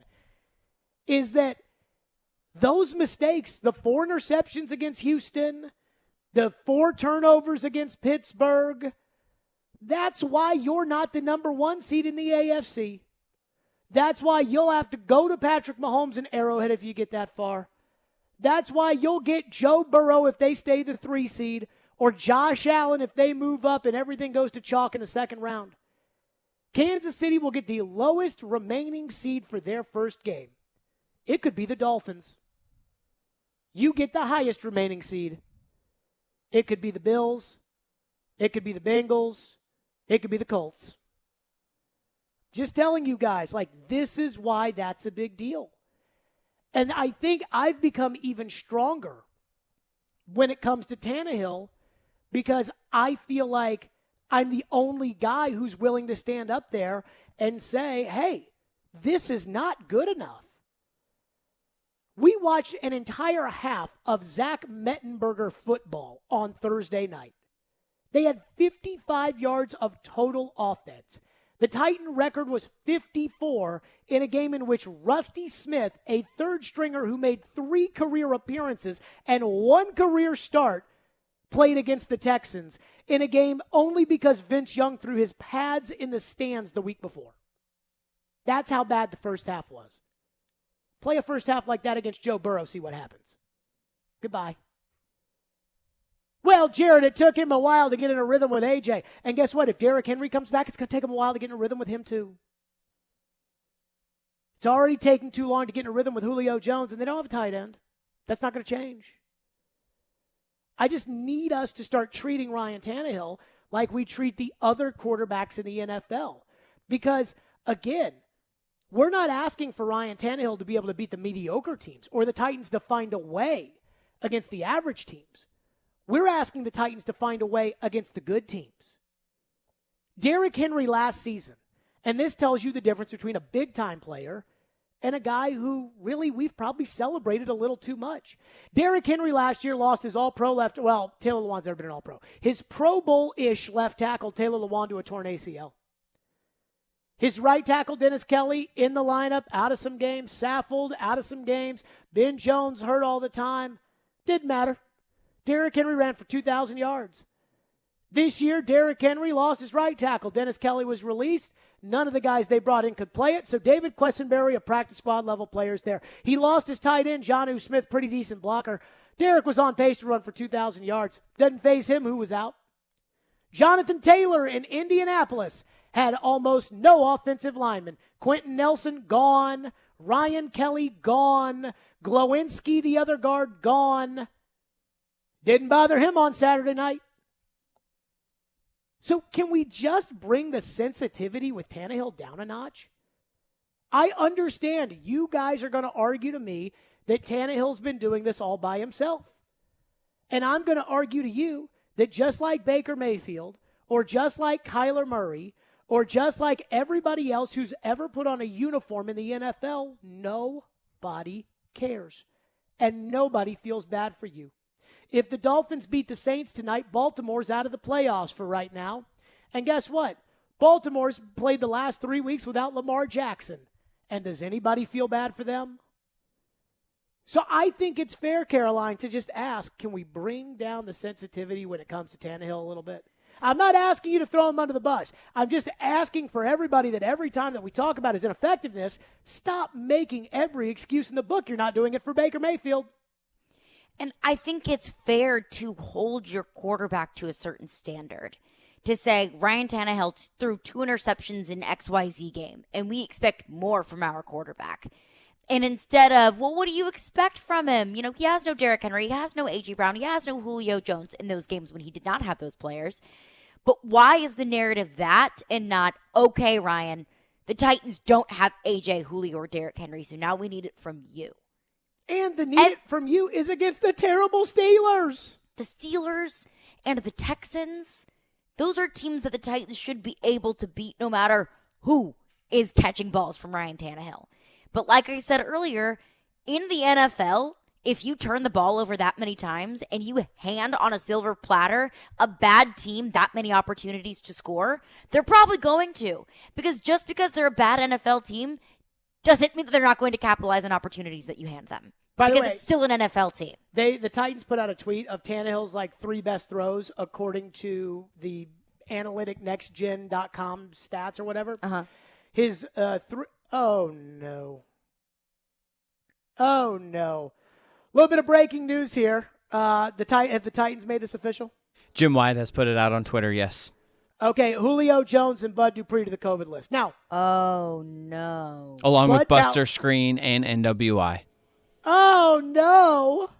is that those mistakes, the 4 interceptions against Houston, the 4 turnovers against Pittsburgh, that's why you're not the number 1 seed in the AFC. That's why you'll have to go to Patrick Mahomes and Arrowhead if you get that far. That's why you'll get Joe Burrow if they stay the 3 seed, or Josh Allen if they move up and everything goes to chalk in the second round. Kansas City will get the lowest remaining seed for their first game. It could be the Dolphins. You get the highest remaining seed. It could be the Bills. It could be the Bengals. It could be the Colts. Just telling you guys, this is why that's a big deal. And I think I've become even stronger when it comes to Tannehill because I feel like I'm the only guy who's willing to stand up there and say, hey, this is not good enough. We watched an entire half of Zach Mettenberger football on Thursday night. They had 55 yards of total offense. The Titan record was 54 in a game in which Rusty Smith, a third stringer who made 3 career appearances and 1 career start, played against the Texans in a game only because Vince Young threw his pads in the stands the week before. That's how bad the first half was. Play a first half like that against Joe Burrow, see what happens. Goodbye. Well, Jared, it took him a while to get in a rhythm with AJ. And guess what? If Derrick Henry comes back, it's going to take him a while to get in a rhythm with him too. It's already taking too long to get in a rhythm with Julio Jones, and they don't have a tight end. That's not going to change. I just need us to start treating Ryan Tannehill like we treat the other quarterbacks in the NFL. Because, again, we're not asking for Ryan Tannehill to be able to beat the mediocre teams or the Titans to find a way against the average teams. We're asking the Titans to find a way against the good teams. Derrick Henry last season, and this tells you the difference between a big-time player and a guy who really we've probably celebrated a little too much. Derrick Henry last year lost his all-pro left, well, Taylor Lewan's never been an all-pro. His Pro Bowl-ish left tackle, Taylor Lewan, to a torn ACL. His right tackle, Dennis Kelly, in the lineup, out of some games. Saffold, out of some games. Ben Jones hurt all the time. Didn't matter. Derrick Henry ran for 2,000 yards. This year, Derrick Henry lost his right tackle. Dennis Kelly was released. None of the guys they brought in could play it, so David Quessenberry, a practice squad level player, is there. He lost his tight end, Jonnu Smith, pretty decent blocker. Derrick was on pace to run for 2,000 yards. Doesn't faze him who was out. Jonathan Taylor in Indianapolis had almost no offensive linemen. Quentin Nelson, gone. Ryan Kelly, gone. Glowinski, the other guard, gone. Didn't bother him on Saturday night. So can we just bring the sensitivity with Tannehill down a notch? I understand you guys are going to argue to me that Tannehill's been doing this all by himself. And I'm going to argue to you that just like Baker Mayfield, or just like Kyler Murray, or just like everybody else who's ever put on a uniform in the NFL, nobody cares. And nobody feels bad for you. If the Dolphins beat the Saints tonight, Baltimore's out of the playoffs for right now. And guess what? Baltimore's played the last 3 weeks without Lamar Jackson. And does anybody feel bad for them? So I think it's fair, Caroline, to just ask, can we bring down the sensitivity when it comes to Tannehill a little bit? I'm not asking you to throw him under the bus. I'm just asking for everybody that every time that we talk about his ineffectiveness, stop making every excuse in the book. You're not doing it for Baker Mayfield. And I think it's fair to hold your quarterback to a certain standard. To say Ryan Tannehill threw 2 interceptions in XYZ game, and we expect more from our quarterback. And instead of, well, what do you expect from him? You know, he has no Derrick Henry, he has no A.J. Brown, he has no Julio Jones in those games when he did not have those players. But why is the narrative that and not, okay, Ryan, the Titans don't have A.J., Julio, or Derrick Henry, so now we need it from you. And the need from you is against the terrible Steelers. The Steelers and the Texans, those are teams that the Titans should be able to beat no matter who is catching balls from Ryan Tannehill. But like I said earlier, in the NFL, if you turn the ball over that many times and you hand on a silver platter a bad team that many opportunities to score, they're probably going to. Because just because they're a bad NFL team doesn't mean that they're not going to capitalize on opportunities that you hand them. Because it's still an NFL team. The Titans put out a tweet of Tannehill's 3 best throws according to the analyticnextgen.com stats or whatever. His oh no. Oh no. A little bit of breaking news here. Have the Titans made this official? Jim White has put it out on Twitter, yes. Okay, Julio Jones and Bud Dupree to the COVID list. Now. Oh no. Along with Buster Screen and NWI. Oh, no.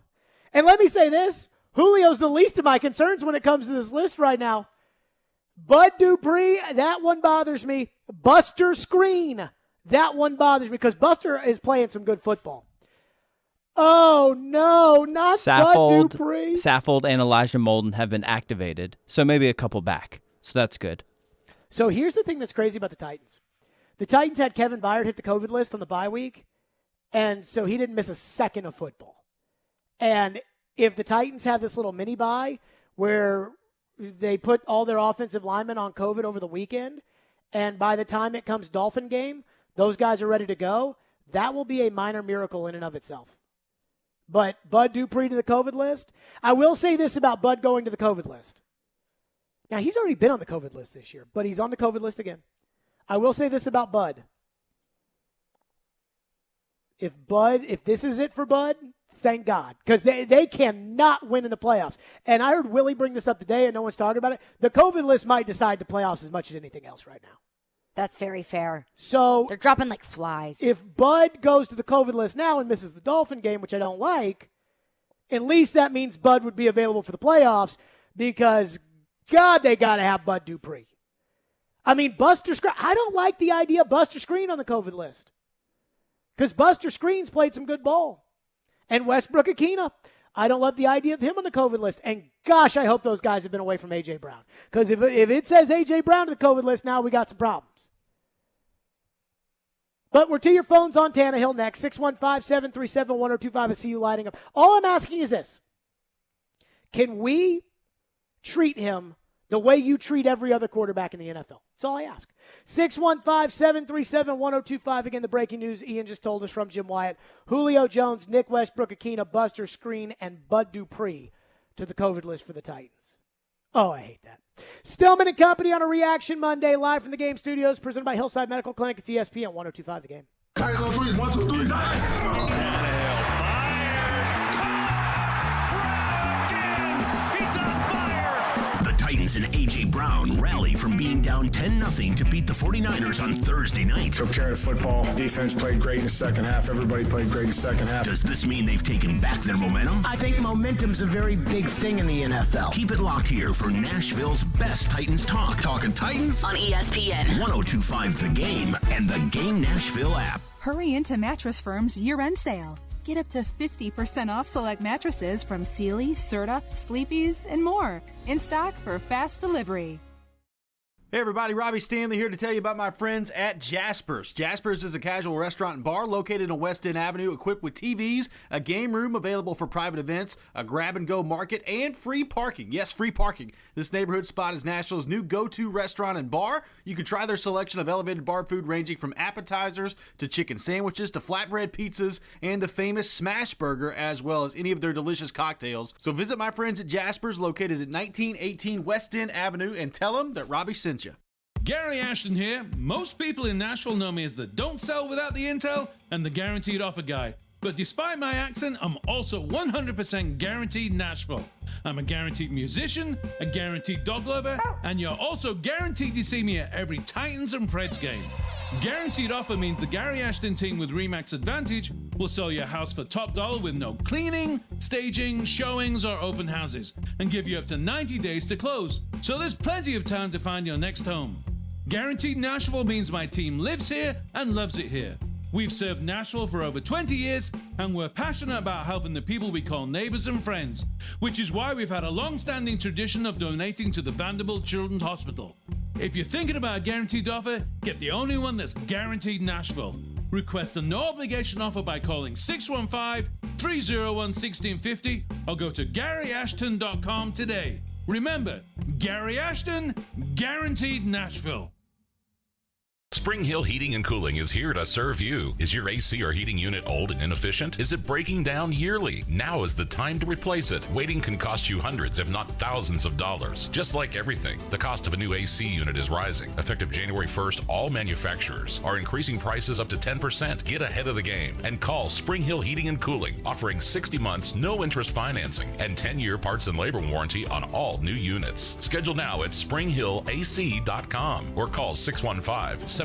And let me say this. Julio's the least of my concerns when it comes to this list right now. Bud Dupree, that one bothers me. Buster Screen, that one bothers me because Buster is playing some good football. Oh, no, not Bud Dupree. Saffold and Elijah Molden have been activated, so maybe a couple back. So that's good. So here's the thing that's crazy about the Titans. The Titans had Kevin Byard hit the COVID list on the bye week. And so he didn't miss a second of football. And if the Titans have this little mini bye where they put all their offensive linemen on COVID over the weekend, and by the time it comes Dolphin game, those guys are ready to go, that will be a minor miracle in and of itself. But Bud Dupree to the COVID list, I will say this about Bud going to the COVID list. Now, he's already been on the COVID list this year, but he's on the COVID list again. I will say this about Bud. If this is it for Bud, thank God. Because they cannot win in the playoffs. And I heard Willie bring this up today, and no one's talking about it. The COVID list might decide the playoffs as much as anything else right now. That's very fair. So they're dropping like flies. If Bud goes to the COVID list now and misses the Dolphin game, which I don't like, at least that means Bud would be available for the playoffs because, God, they got to have Bud Dupree. I mean, Buster Screen. I don't like the idea of Buster Screen on the COVID list. Because Buster Screen's played some good ball. And Westbrook Akina, I don't love the idea of him on the COVID list. And gosh, I hope those guys have been away from A.J. Brown. Because if it says A.J. Brown to the COVID list, now we got some problems. But we're to your phones on Tannehill next. 615-737-1025. I see you lighting up. All I'm asking is this. Can we treat him the way you treat every other quarterback in the NFL? That's all I ask. 615-737-1025. Again, the breaking news Ian just told us from Jim Wyatt. Julio Jones, Nick Westbrook, Akina, Buster Screen, and Bud Dupree to the COVID list for the Titans. Oh, I hate that. Stillman and Company on a Reaction Monday, live from the Game Studios, presented by Hillside Medical Clinic. It's ESPN 102.5 The Game. Titans on three. 1, 2, 3, Titans and A.J. Brown rally from being down 10-0 to beat the 49ers on Thursday night. Took care of football. Defense played great in the second half. Everybody played great in the second half. Does this mean they've taken back their momentum? I think momentum's a very big thing in the NFL. Keep it locked here for Nashville's best Titans talk. Talking Titans? On ESPN. 102.5 The Game and the Game Nashville app. Hurry into Mattress Firm's year-end sale. Get up to 50% off select mattresses from Sealy, Serta, Sleepy's, and more. In stock for fast delivery. Hey everybody, Robbie Stanley here to tell you about my friends at Jasper's. Jasper's is a casual restaurant and bar located on West End Avenue, equipped with TVs, a game room available for private events, a grab-and-go market, and free parking. Yes, free parking. This neighborhood spot is Nashville's new go-to restaurant and bar. You can try their selection of elevated bar food ranging from appetizers to chicken sandwiches to flatbread pizzas and the famous Smash Burger, as well as any of their delicious cocktails. So visit my friends at Jasper's, located at 1918 West End Avenue, and tell them that Robbie sent you. Gary Ashton here. Most people in Nashville know me as the don't sell without the intel and the guaranteed offer guy. But despite my accent, I'm also 100% guaranteed Nashville. I'm a guaranteed musician, a guaranteed dog lover, and you're also guaranteed to see me at every Titans and Preds game. Guaranteed offer means the Gary Ashton team with RE/MAX Advantage will sell your house for top dollar with no cleaning, staging, showings, or open houses, and give you up to 90 days to close. So there's plenty of time to find your next home. Guaranteed Nashville means my team lives here and loves it here. We've served Nashville for over 20 years, and we're passionate about helping the people we call neighbors and friends, which is why we've had a long-standing tradition of donating to the Vanderbilt Children's Hospital. If you're thinking about a guaranteed offer, get the only one that's guaranteed Nashville. Request a no-obligation offer by calling 615-301-1650 or go to GaryAshton.com today. Remember, Gary Ashton, guaranteed Nashville. Spring Hill Heating and Cooling is here to serve you. Is your AC or heating unit old and inefficient? Is it breaking down yearly? Now is the time to replace it. Waiting can cost you hundreds, if not thousands of dollars. Just like everything, the cost of a new AC unit is rising. Effective January 1st, all manufacturers are increasing prices up to 10%. Get ahead of the game and call Spring Hill Heating and Cooling, offering 60 months, no interest financing, and 10-year parts and labor warranty on all new units. Schedule now at springhillac.com or call 615-778-8855.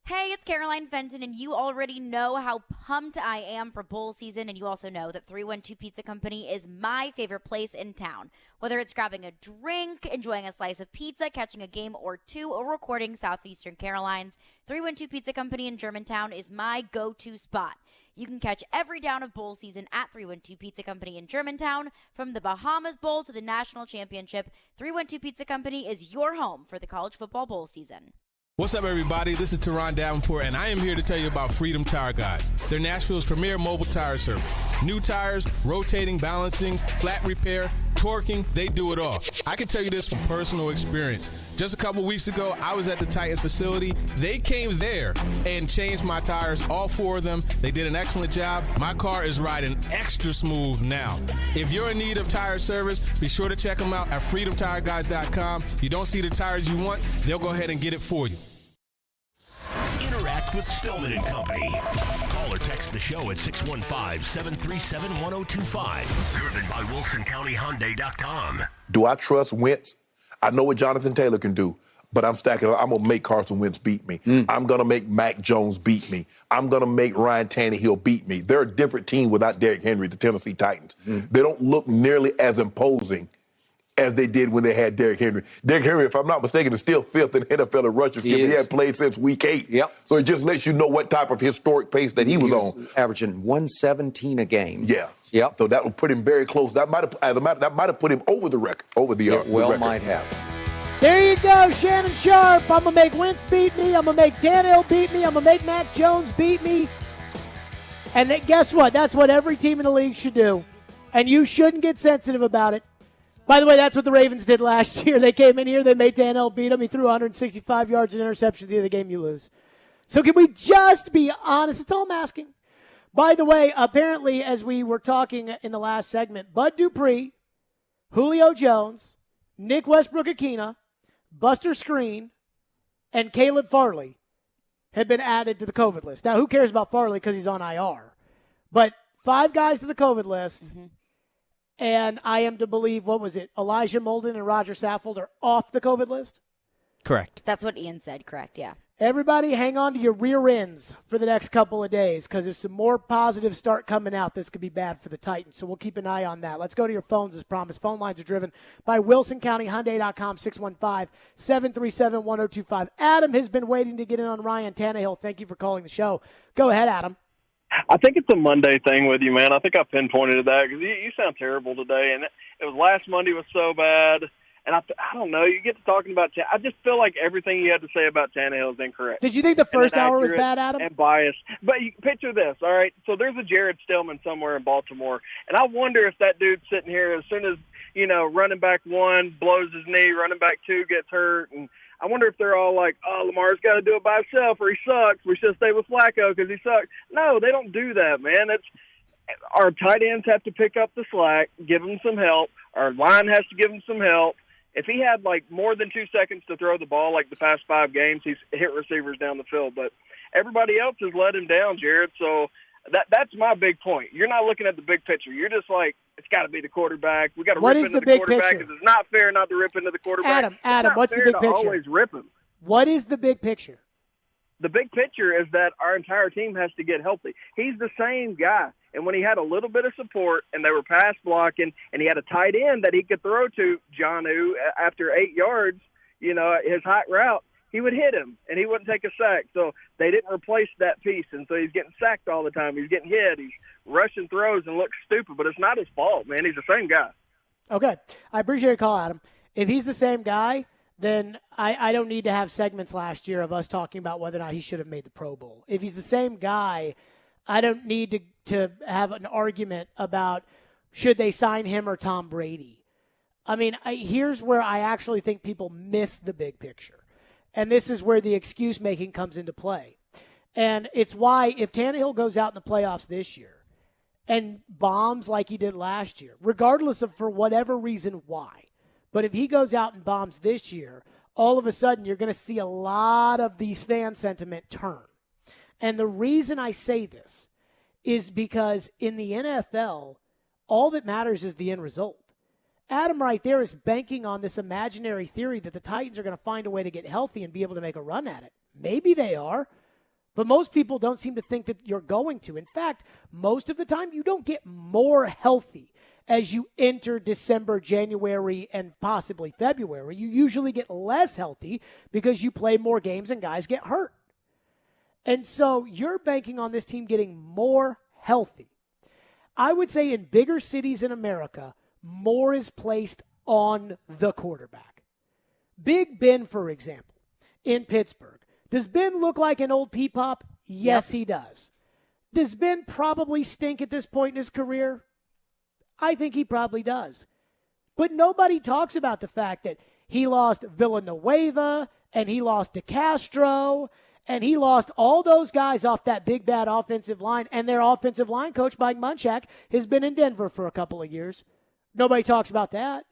Hey, it's Caroline Fenton, and you already know how pumped I am for bowl season, and you also know that 312 Pizza Company is my favorite place in town. Whether it's grabbing a drink, enjoying a slice of pizza, catching a game or two, or recording Southeastern Carolines, 312 Pizza Company in Germantown is my go-to spot. You can catch every down of bowl season at 312 Pizza Company in Germantown. From the Bahamas Bowl to the National Championship, 312 Pizza Company is your home for the college football bowl season. What's up, everybody? This is Teron Davenport, and I am here to tell you about Freedom Tire Guys. They're Nashville's premier mobile tire service. New tires, rotating, balancing, flat repair, torquing, they do it all. I can tell you this from personal experience. Just a couple weeks ago, I was at the Titans facility. They came there and changed my tires, all four of them. They did an excellent job. My car is riding extra smooth now. If you're in need of tire service, be sure to check them out at freedomtireguys.com. If you don't see the tires you want, they'll go ahead and get it for you. Interact with Stillman and Company. Call or text the show at 615-737-1025. Driven by WilsonCountyHyundai.com. Do I trust Wentz? I know what Jonathan Taylor can do, but I'm stacking up. I'm going to make Carson Wentz beat me. I'm going to make Mac Jones beat me. I'm going to make Ryan Tannehill beat me. They're a different team without Derrick Henry, the Tennessee Titans. They don't look nearly as imposing as they did when they had Derrick Henry. Derrick Henry, if I'm not mistaken, is still fifth in NFL in rushes. He hadn't played since week 8. Yep. So it just lets you know what type of historic pace that he was on. Averaging 117 a game. Yeah. Yep. So that would put him very close. That might have put him over the record. Might have. There you go, Shannon Sharp. I'm going to make Wentz beat me. I'm going to make Tannehill beat me. I'm going to make Mac Jones beat me. And guess what? That's what every team in the league should do. And you shouldn't get sensitive about it. By the way, that's what the Ravens did last year. They came in here, they made Tannehill beat him. He threw 165 yards and interceptions the other game you lose. So can we just be honest? That's all I'm asking. By the way, apparently, as we were talking in the last segment, Bud Dupree, Julio Jones, Nick Westbrook-Akina, Buster Screen, and Caleb Farley have been added to the COVID list. Now, who cares about Farley because he's on IR? But 5 guys to the COVID list. Mm-hmm. And I am to believe, Elijah Molden and Roger Saffold are off the COVID list? Correct. That's what Ian said, correct, yeah. Everybody hang on to your rear ends for the next couple of days because if some more positives start coming out, this could be bad for the Titans. So we'll keep an eye on that. Let's go to your phones as promised. Phone lines are driven by WilsonCountyHyundai.com, 615-737-1025. Adam has been waiting to get in on Ryan Tannehill. Thank you for calling the show. Go ahead, Adam. I think it's a Monday thing with you, man. I think I pinpointed that because you sound terrible today. And it was last Monday was so bad. And I don't know. You get to talking about I just feel like everything you had to say about Tannehill is incorrect. Did you think the first hour was bad, Adam? And biased. But you picture this, all right? So there's a Jared Stillman somewhere in Baltimore, and I wonder if that dude's sitting here as soon as, running back 1 blows his knee, running back 2 gets hurt, and I wonder if they're all like, oh, Lamar's got to do it by himself or he sucks. We should stay with Flacco because he sucks. No, they don't do that, man. Our tight ends have to pick up the slack, give him some help. Our line has to give him some help. If he had, more than 2 seconds to throw the ball like the past 5 games, he's hit receivers down the field. But everybody else has let him down, Jared. So that's my big point. You're not looking at the big picture. You're just like, it's got to be the quarterback. We got to rip into the quarterback because it's not fair not to rip into the quarterback. Adam, what's the big picture? Always rip him. What is the big picture? The big picture is that our entire team has to get healthy. He's the same guy. And when he had a little bit of support and they were pass blocking and he had a tight end that he could throw to, Jonnu, after 8 yards, his hot route, he would hit him and he wouldn't take a sack. So they didn't replace that piece. And so he's getting sacked all the time. He's getting hit. He's rushing throws and looks stupid, but it's not his fault, man. He's the same guy. Okay. I appreciate your call, Adam. If he's the same guy, then I don't need to have segments last year of us talking about whether or not he should have made the Pro Bowl. If he's the same guy, I don't need to have an argument about should they sign him or Tom Brady. I mean, here's where I actually think people miss the big picture. And this is where the excuse making comes into play. And it's why if Tannehill goes out in the playoffs this year and bombs like he did last year, regardless of for whatever reason why, but if he goes out and bombs this year, all of a sudden you're going to see a lot of these fan sentiment turn. And the reason I say this is because in the NFL, all that matters is the end result. Adam right there is banking on this imaginary theory that the Titans are going to find a way to get healthy and be able to make a run at it. Maybe they are, but most people don't seem to think that you're going to. In fact, most of the time you don't get more healthy as you enter December, January, and possibly February. You usually get less healthy because you play more games and guys get hurt. And so you're banking on this team getting more healthy. I would say in bigger cities in America, more is placed on the quarterback. Big Ben, for example, in Pittsburgh. Does Ben look like an old peepop? Yes, he does. Does Ben probably stink at this point in his career? I think he probably does. But nobody talks about the fact that he lost Villanueva and he lost DeCastro and he lost all those guys off that big, bad offensive line. And their offensive line coach, Mike Munchak, has been in Denver for a couple of years. Nobody talks about that.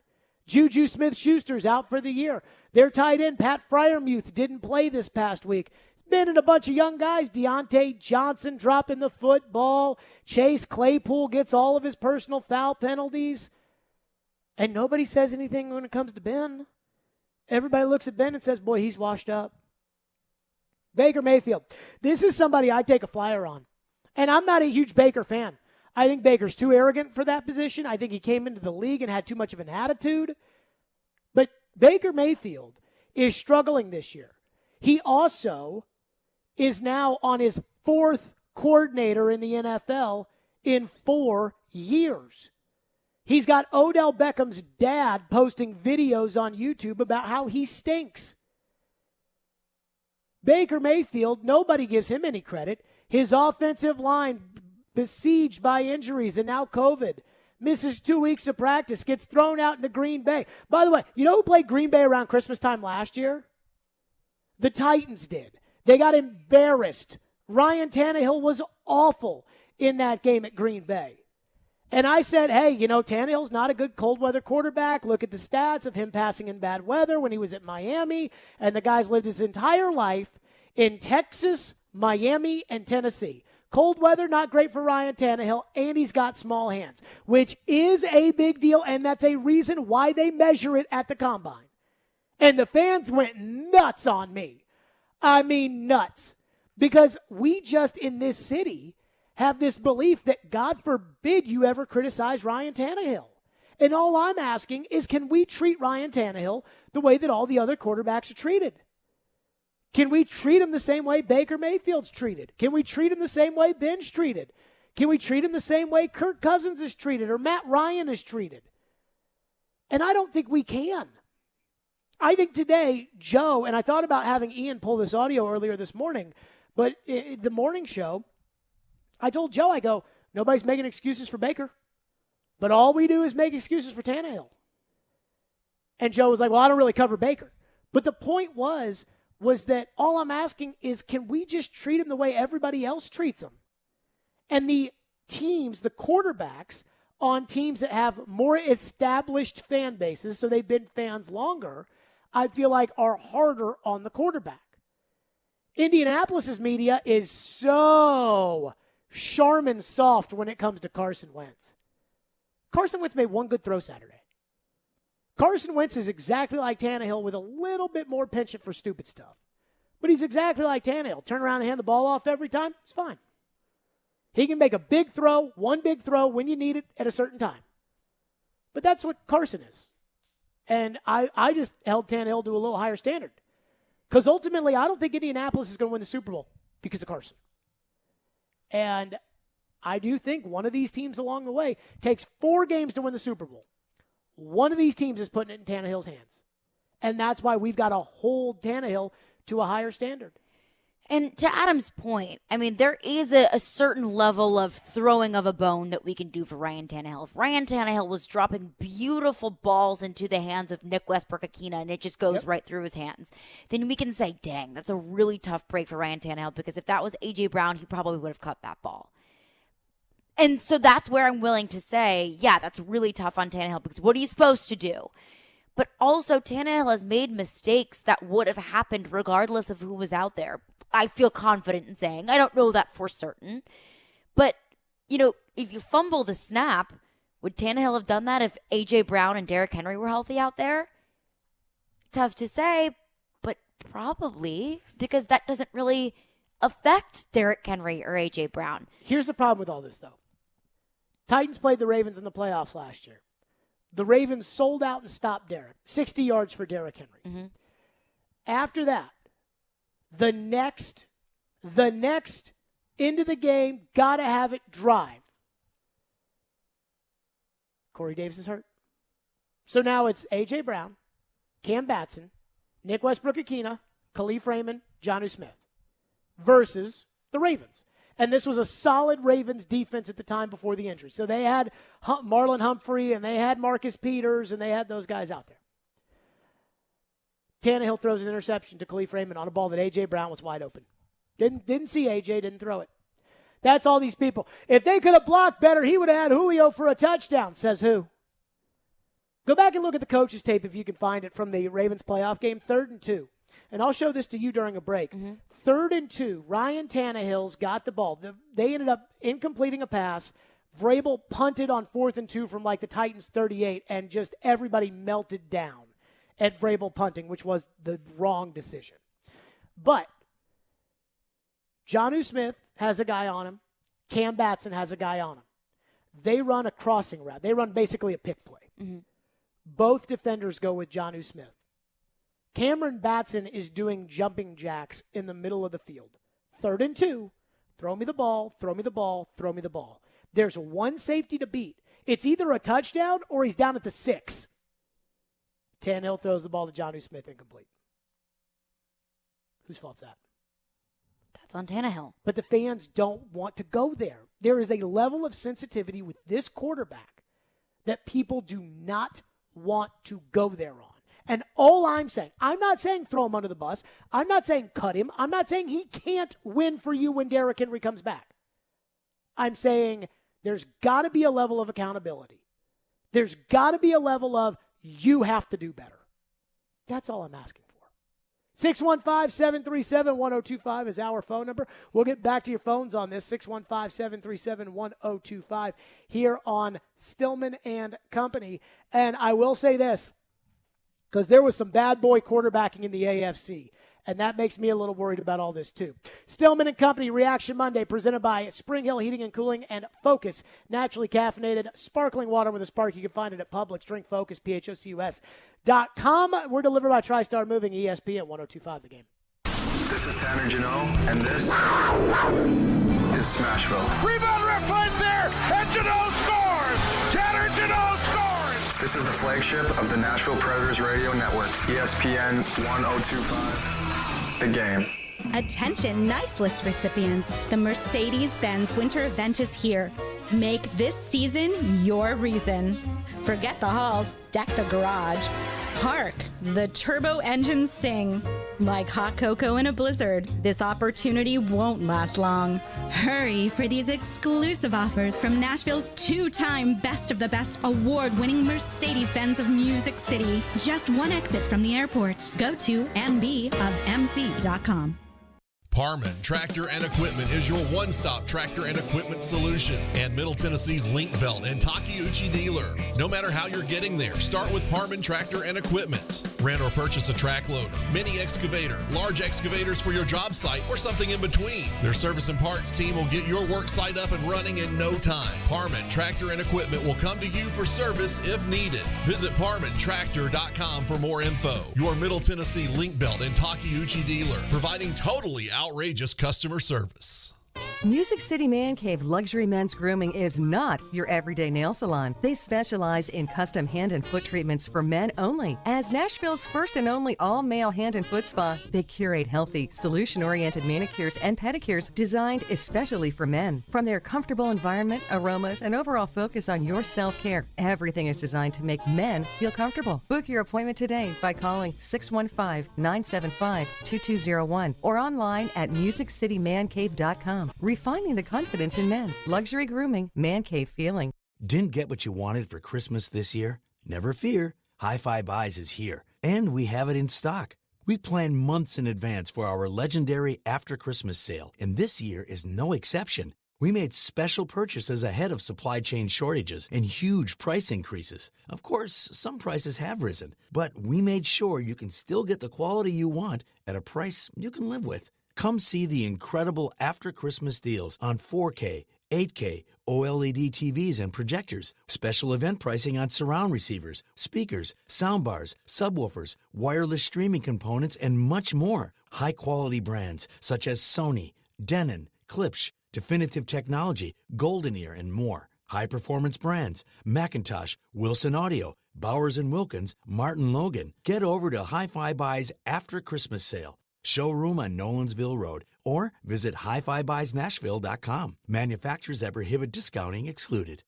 Juju Smith-Schuster's out for the year. Their tight end, Pat Freiermuth, didn't play this past week. It's been in a bunch of young guys. Deontay Johnson dropping the football. Chase Claypool gets all of his personal foul penalties. And nobody says anything when it comes to Ben. Everybody looks at Ben and says, boy, he's washed up. Baker Mayfield. This is somebody I take a flyer on. And I'm not a huge Baker fan. I think Baker's too arrogant for that position. I think he came into the league and had too much of an attitude. But Baker Mayfield is struggling this year. He also is now on his 4th coordinator in the NFL in 4 years. He's got Odell Beckham's dad posting videos on YouTube about how he stinks. Baker Mayfield, nobody gives him any credit. His offensive line besieged by injuries and now COVID. Misses 2 weeks of practice, gets thrown out into Green Bay. By the way, you know who played Green Bay around Christmas time last year? The Titans did. They got embarrassed. Ryan Tannehill was awful in that game at Green Bay. And I said, hey, Tannehill's not a good cold weather quarterback. Look at the stats of him passing in bad weather when he was at Miami. And the guy's lived his entire life in Texas, Miami, and Tennessee. Cold weather, not great for Ryan Tannehill, and he's got small hands, which is a big deal, and that's a reason why they measure it at the Combine. And the fans went nuts on me. I mean nuts. Because we just, in this city, have this belief that God forbid you ever criticize Ryan Tannehill. And all I'm asking is, can we treat Ryan Tannehill the way that all the other quarterbacks are treated? Can we treat him the same way Baker Mayfield's treated? Can we treat him the same way Ben's treated? Can we treat him the same way Kirk Cousins is treated or Matt Ryan is treated? And I don't think we can. I think today, Joe, and I thought about having Ian pull this audio earlier this morning, but the morning show, I told Joe, I go, nobody's making excuses for Baker, but all we do is make excuses for Tannehill. And Joe was like, well, I don't really cover Baker. But the point was that all I'm asking is, can we just treat him the way everybody else treats him? And the teams, the quarterbacks on teams that have more established fan bases, so they've been fans longer, I feel like are harder on the quarterback. Indianapolis's media is so Charmin soft when it comes to Carson Wentz. Carson Wentz made one good throw Saturday. Carson Wentz is exactly like Tannehill with a little bit more penchant for stupid stuff. But he's exactly like Tannehill. Turn around and hand the ball off every time, it's fine. He can make a big throw, one big throw when you need it at a certain time. But that's what Carson is. And I just held Tannehill to a little higher standard. Because ultimately, I don't think Indianapolis is going to win the Super Bowl because of Carson. And I do think one of these teams along the way takes 4 games to win the Super Bowl. One of these teams is putting it in Tannehill's hands. And that's why we've got to hold Tannehill to a higher standard. And to Adam's point, I mean, there is a certain level of throwing of a bone that we can do for Ryan Tannehill. If Ryan Tannehill was dropping beautiful balls into the hands of Nick Westbrook-Akina and it just goes right through his hands, then we can say, dang, that's a really tough break for Ryan Tannehill, because if that was A.J. Brown, he probably would have caught that ball. And so that's where I'm willing to say, yeah, that's really tough on Tannehill, because what are you supposed to do? But also, Tannehill has made mistakes that would have happened regardless of who was out there. I feel confident in saying. I don't know that for certain. But, you know, if you fumble the snap, would Tannehill have done that if A.J. Brown and Derrick Henry were healthy out there? Tough to say, but probably, because that doesn't really affect Derrick Henry or A.J. Brown. Here's the problem with all this, though. Titans played the Ravens in the playoffs last year. The Ravens sold out and stopped Derrick. 60 yards for Derrick Henry. Mm-hmm. After that, the next into the game, gotta have it drive. Corey Davis is hurt. So now it's A.J. Brown, Cam Batson, Nick Westbrook-Akina, Khalif Raymond, Jonnu Smith versus the Ravens. And this was a solid Ravens defense at the time before the injury. So they had Marlon Humphrey and they had Marcus Peters and they had those guys out there. Tannehill throws an interception to Khalif Raymond on a ball that A.J. Brown was wide open. Didn't see A.J., didn't throw it. That's all these people. If they could have blocked better, he would have had Julio for a touchdown, says who? Go back and look at the coach's tape if you can find it from the Ravens playoff game, 3rd and 2. And I'll show this to you during a break. 3rd and 2, Ryan Tannehill's got the ball. They ended up incompleting a pass. Vrabel punted on 4th and 2 from like the Titans 38, and just everybody melted down at Vrabel punting, which was the wrong decision. But Jonnu Smith has a guy on him. Cam Batson has a guy on him. They run a crossing route. They run basically a pick play. Both defenders go with Jonnu Smith. Cameron Batson is doing jumping jacks in the middle of the field. 3rd and 2, throw me the ball, throw me the ball, throw me the ball. There's one safety to beat. It's either a touchdown or he's down at the 6. Tannehill throws the ball to Jonnu Smith, incomplete. Whose fault's that? That's on Tannehill. But the fans don't want to go there. There is a level of sensitivity with this quarterback that people do not want to go there on. And all I'm saying, I'm not saying throw him under the bus. I'm not saying cut him. I'm not saying he can't win for you when Derrick Henry comes back. I'm saying there's got to be a level of accountability. There's got to be a level of you have to do better. That's all I'm asking for. 615-737-1025 is our phone number. We'll get back to your phones on this, 615-737-1025 here on Stillman and Company. And I will say this, because there was some bad boy quarterbacking in the AFC, and that makes me a little worried about all this too. Stillman and Company Reaction Monday, presented by Spring Hill Heating and Cooling and Focus, naturally caffeinated sparkling water with a spark. You can find it at Publix. Drink Focus, PHOCUS.com. We're delivered by TriStar Moving, ESPN 102.5 The Game. This is Tanner Janot, and this is Smashville. Rebound, ref finds there, and Janot scores! Tanner Janot scores! This is the flagship of the Nashville Predators Radio Network, ESPN 1025, The Game. Attention Nice List recipients. The Mercedes-Benz Winter Event is here. Make this season your reason. Forget the halls, deck the garage. Hark, the turbo engines sing. Like hot cocoa in a blizzard, this opportunity won't last long. Hurry for these exclusive offers from Nashville's two-time Best of the Best award-winning Mercedes-Benz of Music City. Just one exit from the airport. Go to mbofmc.com. Parman Tractor and Equipment is your one-stop tractor and equipment solution and Middle Tennessee's Link Belt and Takeuchi dealer. No matter how you're getting there, start with Parman Tractor and Equipment. Rent or purchase a track loader, mini excavator, large excavators for your job site, or something in between. Their service and parts team will get your work site up and running in no time. Parman Tractor and Equipment will come to you for service if needed. Visit ParmanTractor.com for more info. Your Middle Tennessee Link Belt and Takeuchi dealer, providing totally outrageous customer service. Music City Man Cave Luxury Men's Grooming is not your everyday nail salon. They specialize in custom hand and foot treatments for men only. As Nashville's first and only all-male hand and foot spa, they curate healthy, solution-oriented manicures and pedicures designed especially for men. From their comfortable environment, aromas, and overall focus on your self-care, everything is designed to make men feel comfortable. Book your appointment today by calling 615-975-2201 or online at musiccitymancave.com. Refining the confidence in men. Luxury grooming, man cave feeling. Didn't get what you wanted for Christmas this year? Never fear. Hi-Fi Buys is here, and we have it in stock. We plan months in advance for our legendary after Christmas sale, and this year is no exception. We made special purchases ahead of supply chain shortages and huge price increases. Of course, some prices have risen, but we made sure you can still get the quality you want at a price you can live with. Come see the incredible after Christmas deals on 4K, 8K, OLED TVs and projectors, special event pricing on surround receivers, speakers, soundbars, subwoofers, wireless streaming components, and much more. High-quality brands such as Sony, Denon, Klipsch, Definitive Technology, Golden Ear, and more. High-performance brands, Macintosh, Wilson Audio, Bowers & Wilkins, Martin Logan. Get over to Hi-Fi Buy's after Christmas sale. Showroom on Nolansville Road, or visit HiFiBuysNashville.com. Manufacturers that prohibit discounting excluded.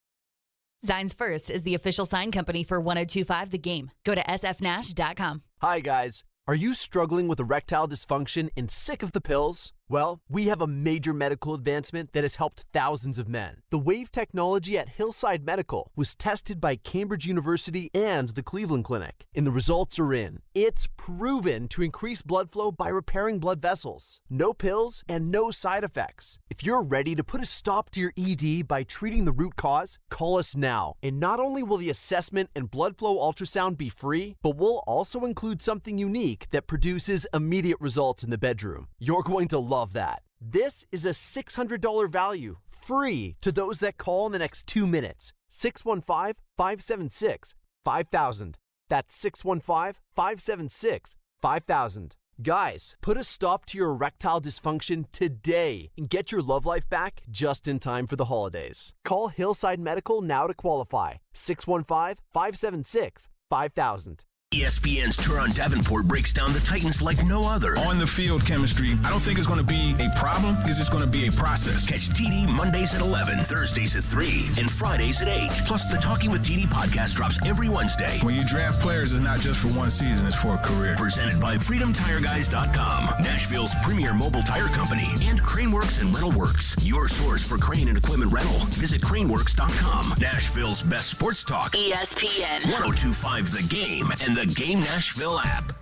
Signs First is the official sign company for 1025 The Game. Go to sfnash.com. Hi, guys. Are you struggling with erectile dysfunction and sick of the pills? Well, we have a major medical advancement that has helped thousands of men. The Wave technology at Hillside Medical was tested by Cambridge University and the Cleveland Clinic, and the results are in. It's proven to increase blood flow by repairing blood vessels. No pills and no side effects. If you're ready to put a stop to your ED by treating the root cause, call us now. And not only will the assessment and blood flow ultrasound be free, but we'll also include something unique that produces immediate results in the bedroom. You're going to love that. This is a $600 value, free to those that call in the next 2 minutes. 615-576-5000. That's 615-576-5000. Guys, put a stop to your erectile dysfunction today and get your love life back just in time for the holidays. Call Hillside Medical now to qualify. 615-576-5000. ESPN's Turon Davenport breaks down the Titans like no other. On the field chemistry, I don't think it's going to be a problem. It's just going to be a process. Catch TD Mondays at 11, Thursdays at 3, and Fridays at 8. Plus, the Talking with TD podcast drops every Wednesday. When you draft players, it's not just for one season, it's for a career. Presented by FreedomTireGuys.com, Nashville's premier mobile tire company, and Craneworks and Rental Works, your source for crane and equipment rental. Visit Craneworks.com. Nashville's best sports talk. ESPN 1025 The Game and the Game Nashville app.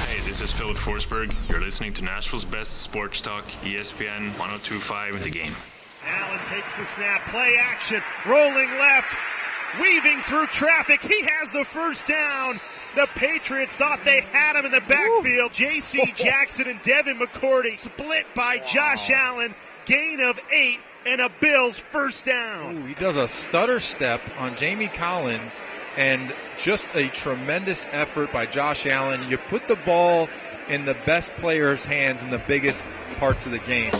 Hey, this is Philip Forsberg. You're listening to Nashville's best sports talk, ESPN 1025 The Game. Allen takes the snap, play action, rolling left, weaving through traffic. He has the first down. The Patriots thought they had him in the backfield. J.C. Jackson and Devin McCourty split by Josh Allen. Gain of 8 and a Bills first down. He does a stutter step on Jamie Collins. And just a tremendous effort by Josh Allen. You put the ball in the best player's hands in the biggest parts of the game.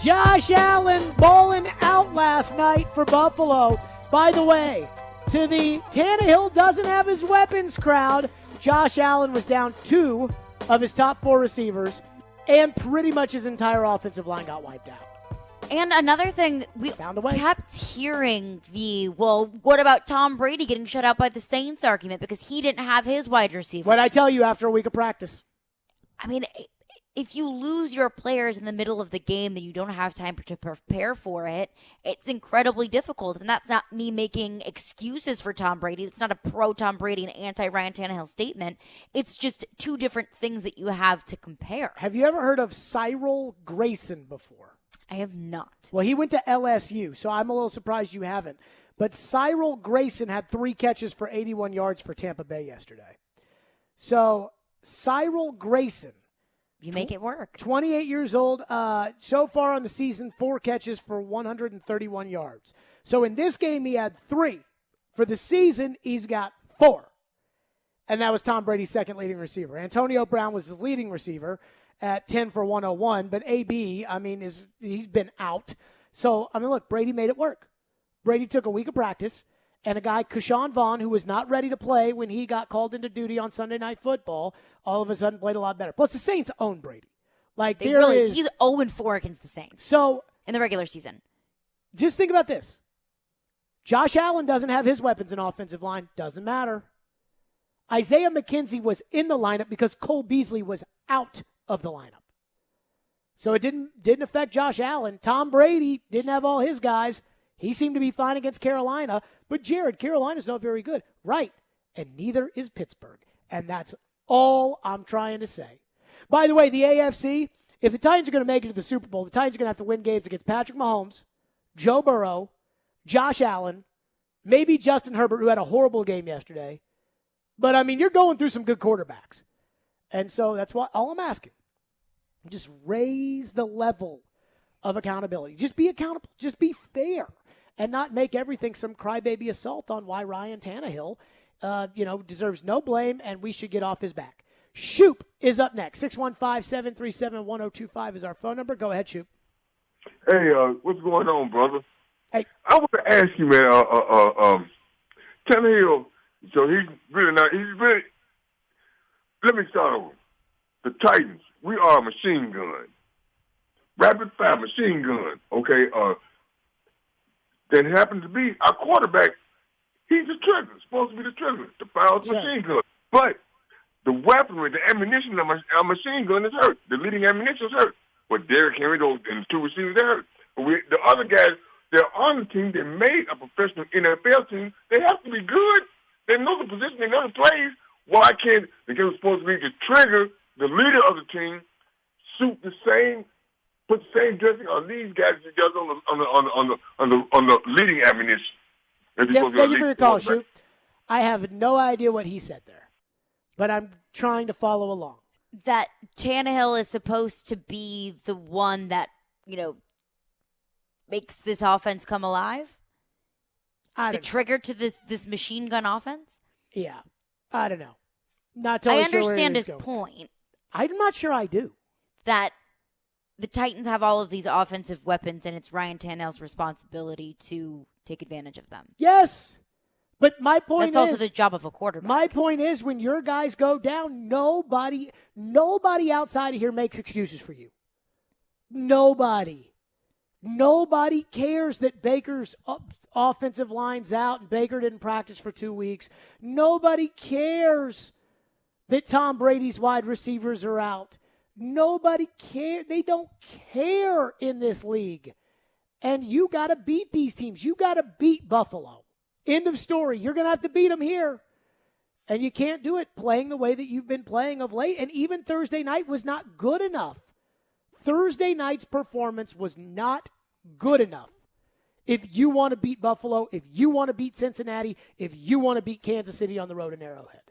Josh Allen balling out last night for Buffalo. By the way, to the Tannehill doesn't have his weapons crowd. Josh Allen was down 2 of his top 4 receivers, and pretty much his entire offensive line got wiped out. And another thing, we kept hearing what about Tom Brady getting shut out by the Saints argument because he didn't have his wide receivers? What I tell you after a week of practice? I mean, if you lose your players in the middle of the game and you don't have time to prepare for it, it's incredibly difficult. And that's not me making excuses for Tom Brady. It's not a pro-Tom Brady and anti-Ryan Tannehill statement. It's just two different things that you have to compare. Have you ever heard of Cyril Grayson before? I have not. Well, he went to LSU, so I'm a little surprised you haven't. But Cyril Grayson had 3 catches for 81 yards for Tampa Bay yesterday. So Cyril Grayson. You make it work. 28 years old. So far on the season, 4 catches for 131 yards. So in this game, he had 3. For the season, he's got 4. And that was Tom Brady's second leading receiver. Antonio Brown was his leading receiver at 10 for 101. But AB, he's been out. So, look, Brady made it work. Brady took a week of practice. And a guy, Keyshawn Vaughn, who was not ready to play when he got called into duty on Sunday Night Football, all of a sudden played a lot better. Plus, the Saints own Brady. He's 0-4 against the Saints. So in the regular season. Just think about this. Josh Allen doesn't have his weapons in offensive line. Doesn't matter. Isaiah McKenzie was in the lineup because Cole Beasley was out of the lineup. So it didn't affect Josh Allen. Tom Brady didn't have all his guys. He seemed to be fine against Carolina. But, Jared, Carolina's not very good. Right. And neither is Pittsburgh. And that's all I'm trying to say. By the way, the AFC, if the Titans are going to make it to the Super Bowl, the Titans are going to have to win games against Patrick Mahomes, Joe Burrow, Josh Allen, maybe Justin Herbert, who had a horrible game yesterday. But, you're going through some good quarterbacks. And so that's all I'm asking. Just raise the level of accountability. Just be accountable. Just be fair. And not make everything some crybaby assault on why Ryan Tannehill, deserves no blame and we should get off his back. Shoop is up next. 615-737-1025 is our phone number. Go ahead, Shoop. Hey, what's going on, brother? Hey. I want to ask you, man, Tannehill, so he's really, let me start over. The Titans, we are a machine gun. Rapid fire machine gun, okay? That happens to be our quarterback. He's the trigger, supposed to be the trigger, the fire's machine gun. But the weaponry, the ammunition of our machine gun is hurt. The leading ammunition is hurt. But Derrick Henry and the 2 receivers, they're hurt. But the other guys, they're on the team. They made a professional NFL team. They have to be good. They know the position. They know the plays. Why can't they get supposed to be the trigger, the leader of the team, put the same dressing on these guys as he does on the leading ammunition? Thank you for your call, Shoot. I have no idea what he said there, but I'm trying to follow along. That Tannehill is supposed to be the one that, makes this offense come alive? The trigger to this machine gun offense? Yeah. I don't know. Not totally I understand his going. point. I'm not sure I do. That the Titans have all of these offensive weapons, and it's Ryan Tannehill's responsibility to take advantage of them. Yes. But my point is... That's also the job of a quarterback. My point is, when your guys go down, nobody outside of here makes excuses for you. Nobody cares that Baker's offensive line's out and Baker didn't practice for 2 weeks. Nobody cares that Tom Brady's wide receivers are out. Nobody cares. They don't care in this league. And you got to beat these teams. You got to beat Buffalo. End of story. You're going to have to beat them here. And you can't do it playing the way that you've been playing of late. And even Thursday night was not good enough. Thursday night's performance was not good enough. If you want to beat Buffalo, if you want to beat Cincinnati, if you want to beat Kansas City on the road in Arrowhead.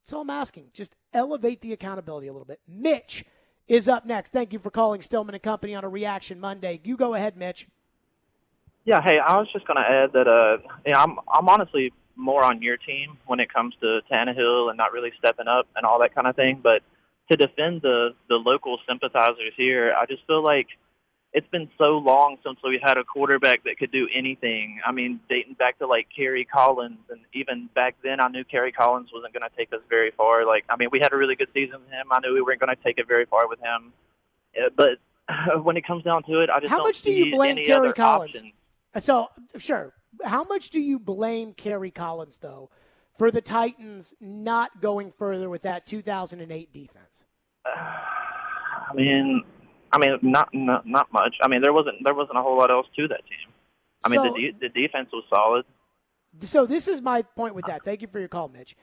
That's all I'm asking. Just elevate the accountability a little bit. Mitch is up next. Thank you for calling Stillman and Company on a Reaction Monday. You go ahead, Mitch. Yeah, hey, I was just going to add that I'm honestly more on your team when it comes to Tannehill and not really stepping up and all that kind of thing. But to defend the local sympathizers here, I just feel like it's been so long since we had a quarterback that could do anything. I mean, dating back to like Kerry Collins, and even back then I knew Kerry Collins wasn't going to take us very far. Like, I mean, we had a really good season with him. I knew we weren't going to take it very far with him. But when it comes down to it, I just How don't much do see you blame any Kerry other Collins? options. So, sure. How much do you blame Kerry Collins, though, for the Titans not going further with that 2008 defense? I mean, not much. I mean, there wasn't a whole lot else to that team. I mean, the defense was solid. So this is my point with that. Thank you for your call, Mitch.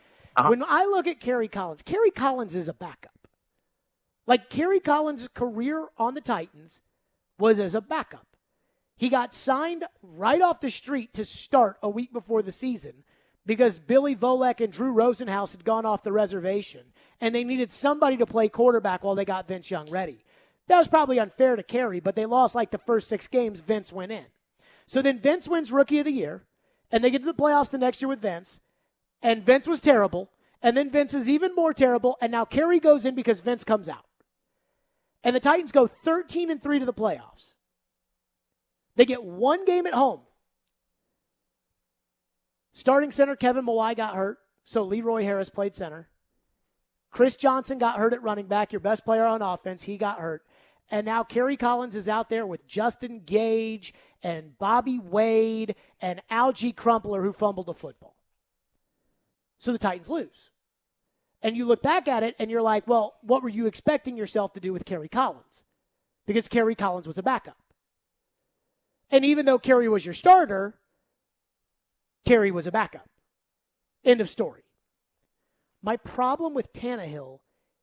When I look at Kerry Collins is a backup. Like, Kerry Collins' career on the Titans was as a backup. He got signed right off the street to start a week before the season because Billy Volek and Drew Rosenhaus had gone off the reservation, and they needed somebody to play quarterback while they got Vince Young ready. That was probably unfair to Kerry, but they lost like the first 6 games. Vince went in. So then Vince wins Rookie of the Year, and they get to the playoffs the next year with Vince, and Vince was terrible, and then Vince is even more terrible, and now Kerry goes in because Vince comes out. And the Titans go 13-3 to the playoffs. They get 1 game at home. Starting center Kevin Mawai got hurt, so Leroy Harris played center. Chris Johnson got hurt at running back, your best player on offense. He got hurt. And now Kerry Collins is out there with Justin Gage and Bobby Wade and Algie Crumpler, who fumbled the football. So the Titans lose. And you look back at it and you're like, well, what were you expecting yourself to do with Kerry Collins? Because Kerry Collins was a backup. And even though Kerry was your starter, Kerry was a backup. End of story. My problem with Tannehill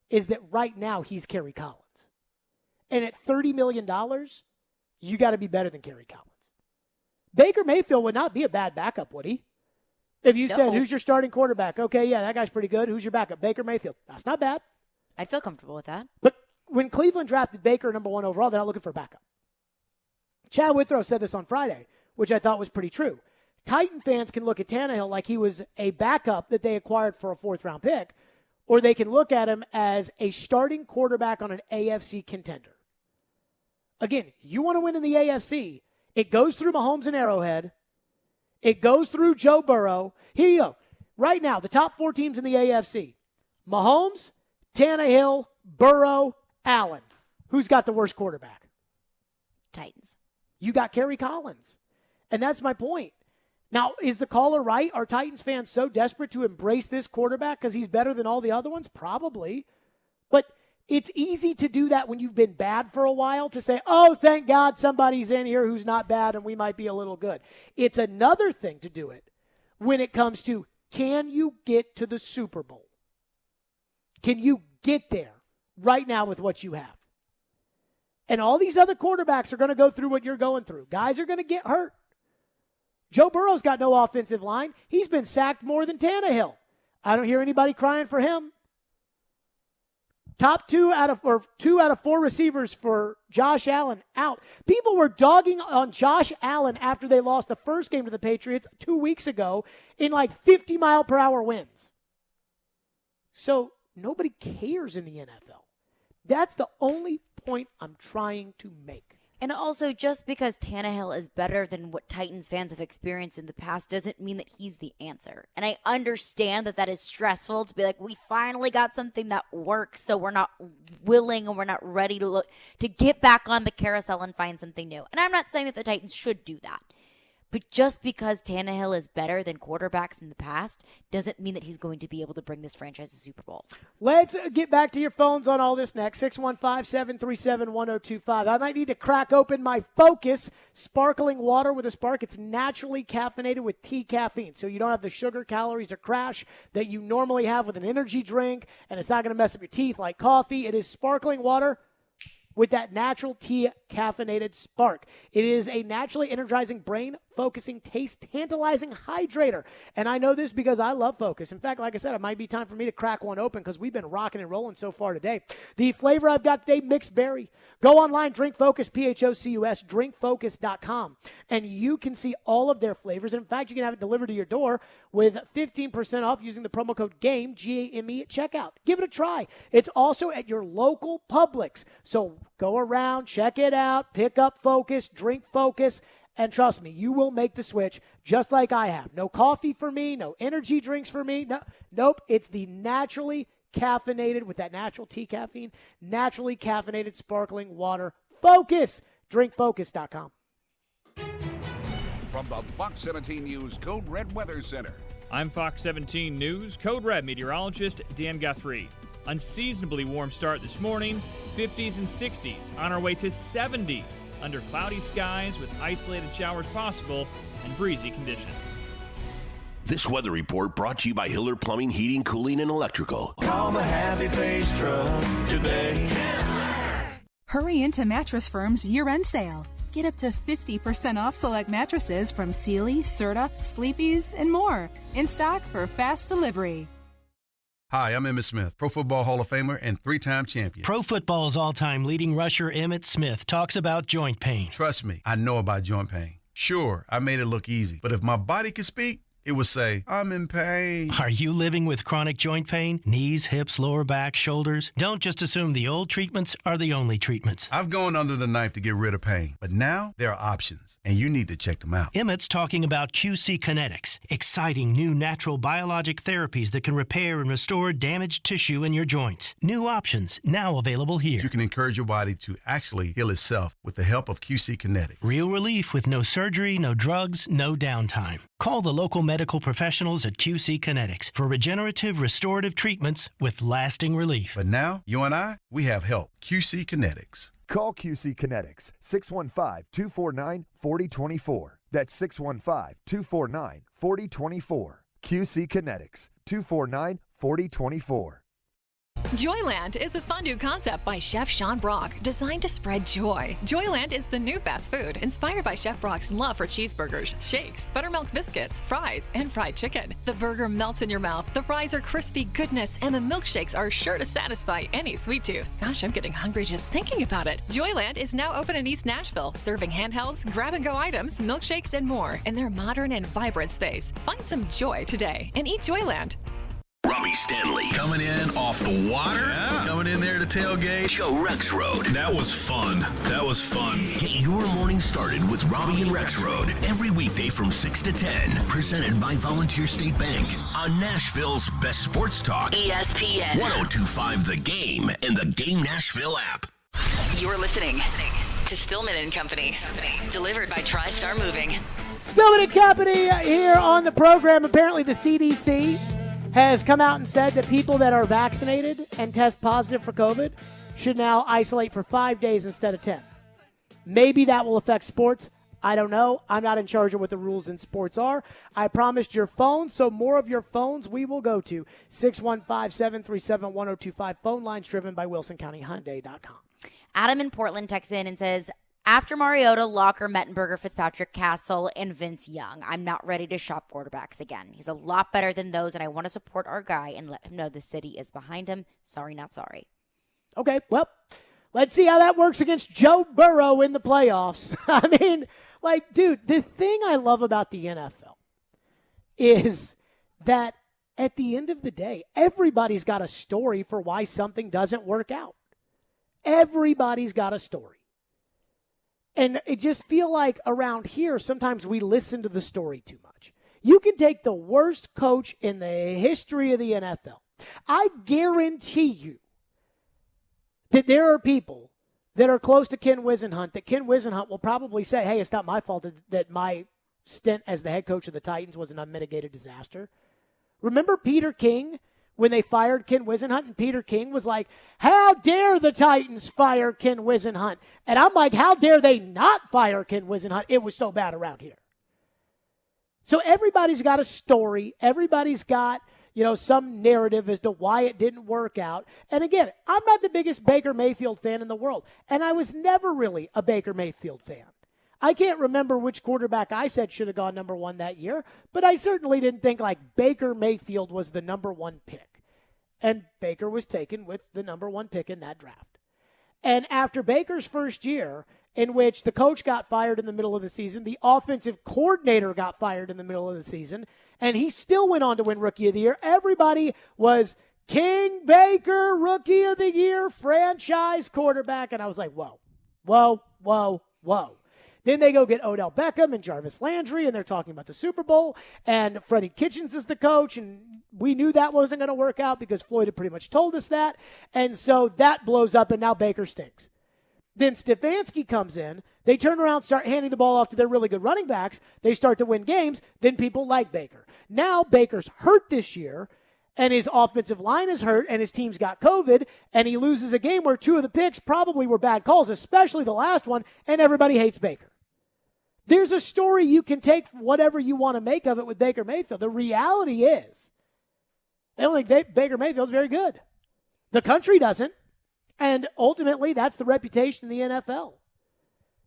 is that right now he's Kerry Collins. And at $30 million, you got to be better than Kerry Collins. Baker Mayfield would not be a bad backup, would he? If you said, who's your starting quarterback? Okay, yeah, that guy's pretty good. Who's your backup? Baker Mayfield. That's not bad. I'd feel comfortable with that. But when Cleveland drafted Baker number 1 overall, they're not looking for a backup. Chad Withrow said this on Friday, which I thought was pretty true. Titan fans can look at Tannehill like he was a backup that they acquired for a 4th-round pick, or they can look at him as a starting quarterback on an AFC contender. Again, you want to win in the AFC, it goes through Mahomes and Arrowhead. It goes through Joe Burrow. Here you go. Right now, the top 4 teams in the AFC. Mahomes, Tannehill, Burrow, Allen. Who's got the worst quarterback? Titans. You got Kerry Collins. And that's my point. Now, is the caller right? Are Titans fans so desperate to embrace this quarterback because he's better than all the other ones? Probably. But it's easy to do that when you've been bad for a while, to say, oh, thank God somebody's in here who's not bad and we might be a little good. It's another thing to do it when it comes to, can you get to the Super Bowl? Can you get there right now with what you have? And all these other quarterbacks are going to go through what you're going through. Guys are going to get hurt. Joe Burrow's got no offensive line. He's been sacked more than Tannehill. I don't hear anybody crying for him. Top 2 out of 4 receivers for Josh Allen out. People were dogging on Josh Allen after they lost the first game to the Patriots 2 weeks ago in like 50-mile-per-hour winds. So nobody cares in the NFL. That's the only point I'm trying to make. And also, just because Tannehill is better than what Titans fans have experienced in the past doesn't mean that he's the answer. And I understand that is stressful to be like, we finally got something that works, so we're not willing and we're not ready to get back on the carousel and find something new. And I'm not saying that the Titans should do that. But just because Tannehill is better than quarterbacks in the past doesn't mean that he's going to be able to bring this franchise to Super Bowl. Let's get back to your phones on all this next. 615-737-1025. I might need to crack open my Focus sparkling water with a spark. It's naturally caffeinated with tea caffeine, so you don't have the sugar, calories, or crash that you normally have with an energy drink, and it's not going to mess up your teeth like coffee. It is sparkling water with that natural tea caffeinated spark. It is a naturally energizing brain focusing, taste tantalizing hydrator. And I know this because I love Focus. In fact, like I said, it might be time for me to crack one open because we've been rocking and rolling so far today. The flavor I've got today, mixed berry. Go online, Drink Focus, P-H-O-C-U-S, drinkfocus.com, and you can see all of their flavors. And in fact, you can have it delivered to your door with 15% off using the promo code GAME, G-A-M-E, at checkout. Give it a try. It's also at your local Publix. So go around, check it out, pick up Focus, drink Focus, and trust me, you will make the switch just like I have. No coffee for me, no energy drinks for me. Nope, it's the naturally caffeinated, with that natural tea caffeine, naturally caffeinated sparkling water. Focus! DrinkFocus.com. From the Fox 17 News Code Red Weather Center. I'm Fox 17 News Code Red meteorologist Dan Guthrie. Unseasonably warm start this morning, 50s and 60s, on our way to 70s under cloudy skies with isolated showers possible and breezy conditions. This weather report brought to you by Hiller Plumbing, Heating, Cooling, and Electrical. Call the Happy Face Truck today. Hurry into Mattress Firm's year-end sale. Get up to 50% off select mattresses from Sealy, Serta, Sleepy's, and more. In stock for fast delivery. Hi, I'm Emmitt Smith, Pro Football Hall of Famer and 3-time champion. Pro Football's all-time leading rusher Emmitt Smith talks about joint pain. Trust me, I know about joint pain. Sure, I made it look easy, but if my body could speak, it would say, I'm in pain. Are you living with chronic joint pain? Knees, hips, lower back, shoulders? Don't just assume the old treatments are the only treatments. I've gone under the knife to get rid of pain, but now there are options, and you need to check them out. Emmitt's talking about QC Kinetics, exciting new natural biologic therapies that can repair and restore damaged tissue in your joints. New options, now available here. You can encourage your body to actually heal itself with the help of QC Kinetics. Real relief with no surgery, no drugs, no downtime. Call the local medical professionals at QC Kinetics for regenerative restorative treatments with lasting relief. But now, you and I, we have help. QC Kinetics. Call QC Kinetics, 615-249-4024. That's 615-249-4024. QC Kinetics, 249-4024. Joyland is a fun new concept by Chef Sean Brock, designed to spread joy. Joyland is the new fast food, inspired by Chef Brock's love for cheeseburgers, shakes, buttermilk biscuits, fries, and fried chicken. The burger melts in your mouth, the fries are crispy goodness, and the milkshakes are sure to satisfy any sweet tooth. Gosh, I'm getting hungry just thinking about it. Joyland is now open in East Nashville, serving handhelds, grab-and-go items, milkshakes, and more in their modern and vibrant space. Find some joy today and eat Joyland. Robbie Stanley. Coming in off the water. Yeah. Coming in there to tailgate. Joe Rexrode. That was fun. Get your morning started with Robbie and Rexrode every weekday from 6 to 10. Presented by Volunteer State Bank on Nashville's best sports talk. ESPN 102.5 The Game and the Game Nashville app. You're listening to Stillman and Company, delivered by TriStar Moving. Stillman and Company here on the program. Apparently the CDC has come out and said that people that are vaccinated and test positive for COVID should now isolate for 5 days instead of 10. Maybe that will affect sports. I don't know. I'm not in charge of what the rules in sports are. I promised your phone, so more of your phones we will go to 615-737-1025. Phone lines driven by WilsonCountyHyundai.com. Adam in Portland texts in and says, after Mariota, Locker, Mettenberger, Fitzpatrick, Castle, and Vince Young, I'm not ready to shop quarterbacks again. He's a lot better than those, and I want to support our guy and let him know the city is behind him. Sorry, not sorry. Okay, well, let's see how that works against Joe Burrow in the playoffs. I mean, like, dude, the thing I love about the NFL is that at the end of the day, everybody's got a story for why something doesn't work out. Everybody's got a story. And it just feel like around here, sometimes we listen to the story too much. You can take the worst coach in the history of the NFL. I guarantee you that there are people that are close to Ken Whisenhunt that Ken Whisenhunt will probably say, hey, it's not my fault that my stint as the head coach of the Titans was an unmitigated disaster. Remember Peter King? When they fired Ken Whisenhunt, and Peter King was like, how dare the Titans fire Ken Whisenhunt? And I'm like, how dare they not fire Ken Whisenhunt? It was so bad around here. So everybody's got a story. Everybody's got, some narrative as to why it didn't work out. And again, I'm not the biggest Baker Mayfield fan in the world. And I was never really a Baker Mayfield fan. I can't remember which quarterback I said should have gone number 1 that year, but I certainly didn't think like Baker Mayfield was the number 1 pick. And Baker was taken with the number 1 pick in that draft. And after Baker's first year, in which the coach got fired in the middle of the season, the offensive coordinator got fired in the middle of the season, and he still went on to win Rookie of the Year. Everybody was King Baker, Rookie of the Year, franchise quarterback. And I was like, whoa, whoa, whoa, whoa. Then they go get Odell Beckham and Jarvis Landry, and they're talking about the Super Bowl, and Freddie Kitchens is the coach, and we knew that wasn't going to work out because Floyd had pretty much told us that. And so that blows up, and now Baker stinks. Then Stefanski comes in. They turn around, start handing the ball off to their really good running backs. They start to win games. Then people like Baker. Now Baker's hurt this year, and his offensive line is hurt, and his team's got COVID, and he loses a game where 2 of the picks probably were bad calls, especially the last one, and everybody hates Baker. There's a story you can take whatever you want to make of it with Baker Mayfield. The reality is, I don't think Baker Mayfield's very good. The country doesn't. And ultimately, that's the reputation in the NFL.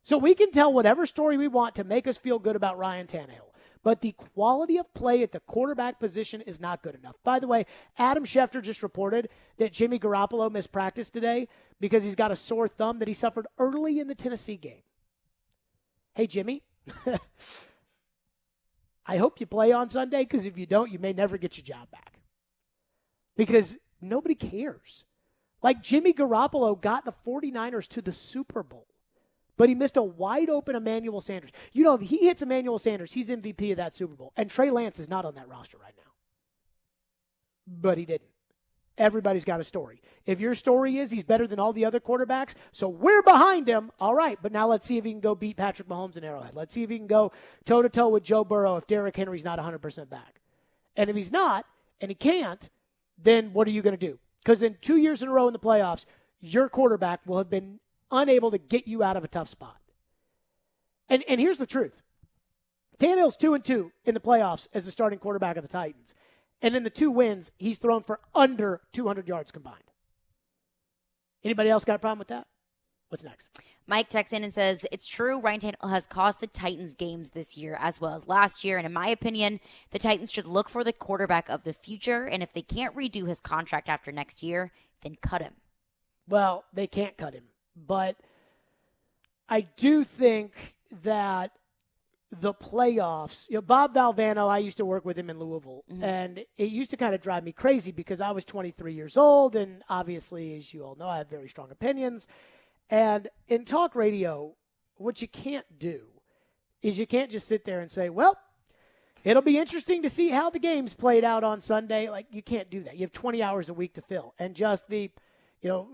So we can tell whatever story we want to make us feel good about Ryan Tannehill. But the quality of play at the quarterback position is not good enough. By the way, Adam Schefter just reported that Jimmy Garoppolo missed practice today because he's got a sore thumb that he suffered early in the Tennessee game. Hey, Jimmy, I hope you play on Sunday, because if you don't, you may never get your job back. Because nobody cares. Like, Jimmy Garoppolo got the 49ers to the Super Bowl, but he missed a wide-open Emmanuel Sanders. You know, if he hits Emmanuel Sanders, he's MVP of that Super Bowl. And Trey Lance is not on that roster right now. But he didn't. Everybody's got a story. If your story is he's better than all the other quarterbacks, so we're behind him, all right, but now let's see if he can go beat Patrick Mahomes in Arrowhead. Let's see if he can go toe-to-toe with Joe Burrow if Derrick Henry's not 100% back. And if he's not, and he can't, then what are you going to do? Because in 2 years in a row in the playoffs, your quarterback will have been unable to get you out of a tough spot. And here's the truth. Tannehill's 2-2 in the playoffs as the starting quarterback of the Titans. And in the 2 wins, he's thrown for under 200 yards combined. Anybody else got a problem with that? What's next? Mike texts in and says, it's true Ryan Tannehill has cost the Titans games this year as well as last year. And in my opinion, the Titans should look for the quarterback of the future. And if they can't redo his contract after next year, then cut him. Well, they can't cut him. But I do think that the playoffs, Bob Valvano, I used to work with him in Louisville. Mm-hmm. And it used to kind of drive me crazy because I was 23 years old. And obviously, as you all know, I have very strong opinions. And in talk radio, what you can't do is you can't just sit there and say, well, it'll be interesting to see how the game's played out on Sunday. Like, you can't do that. You have 20 hours a week to fill. And just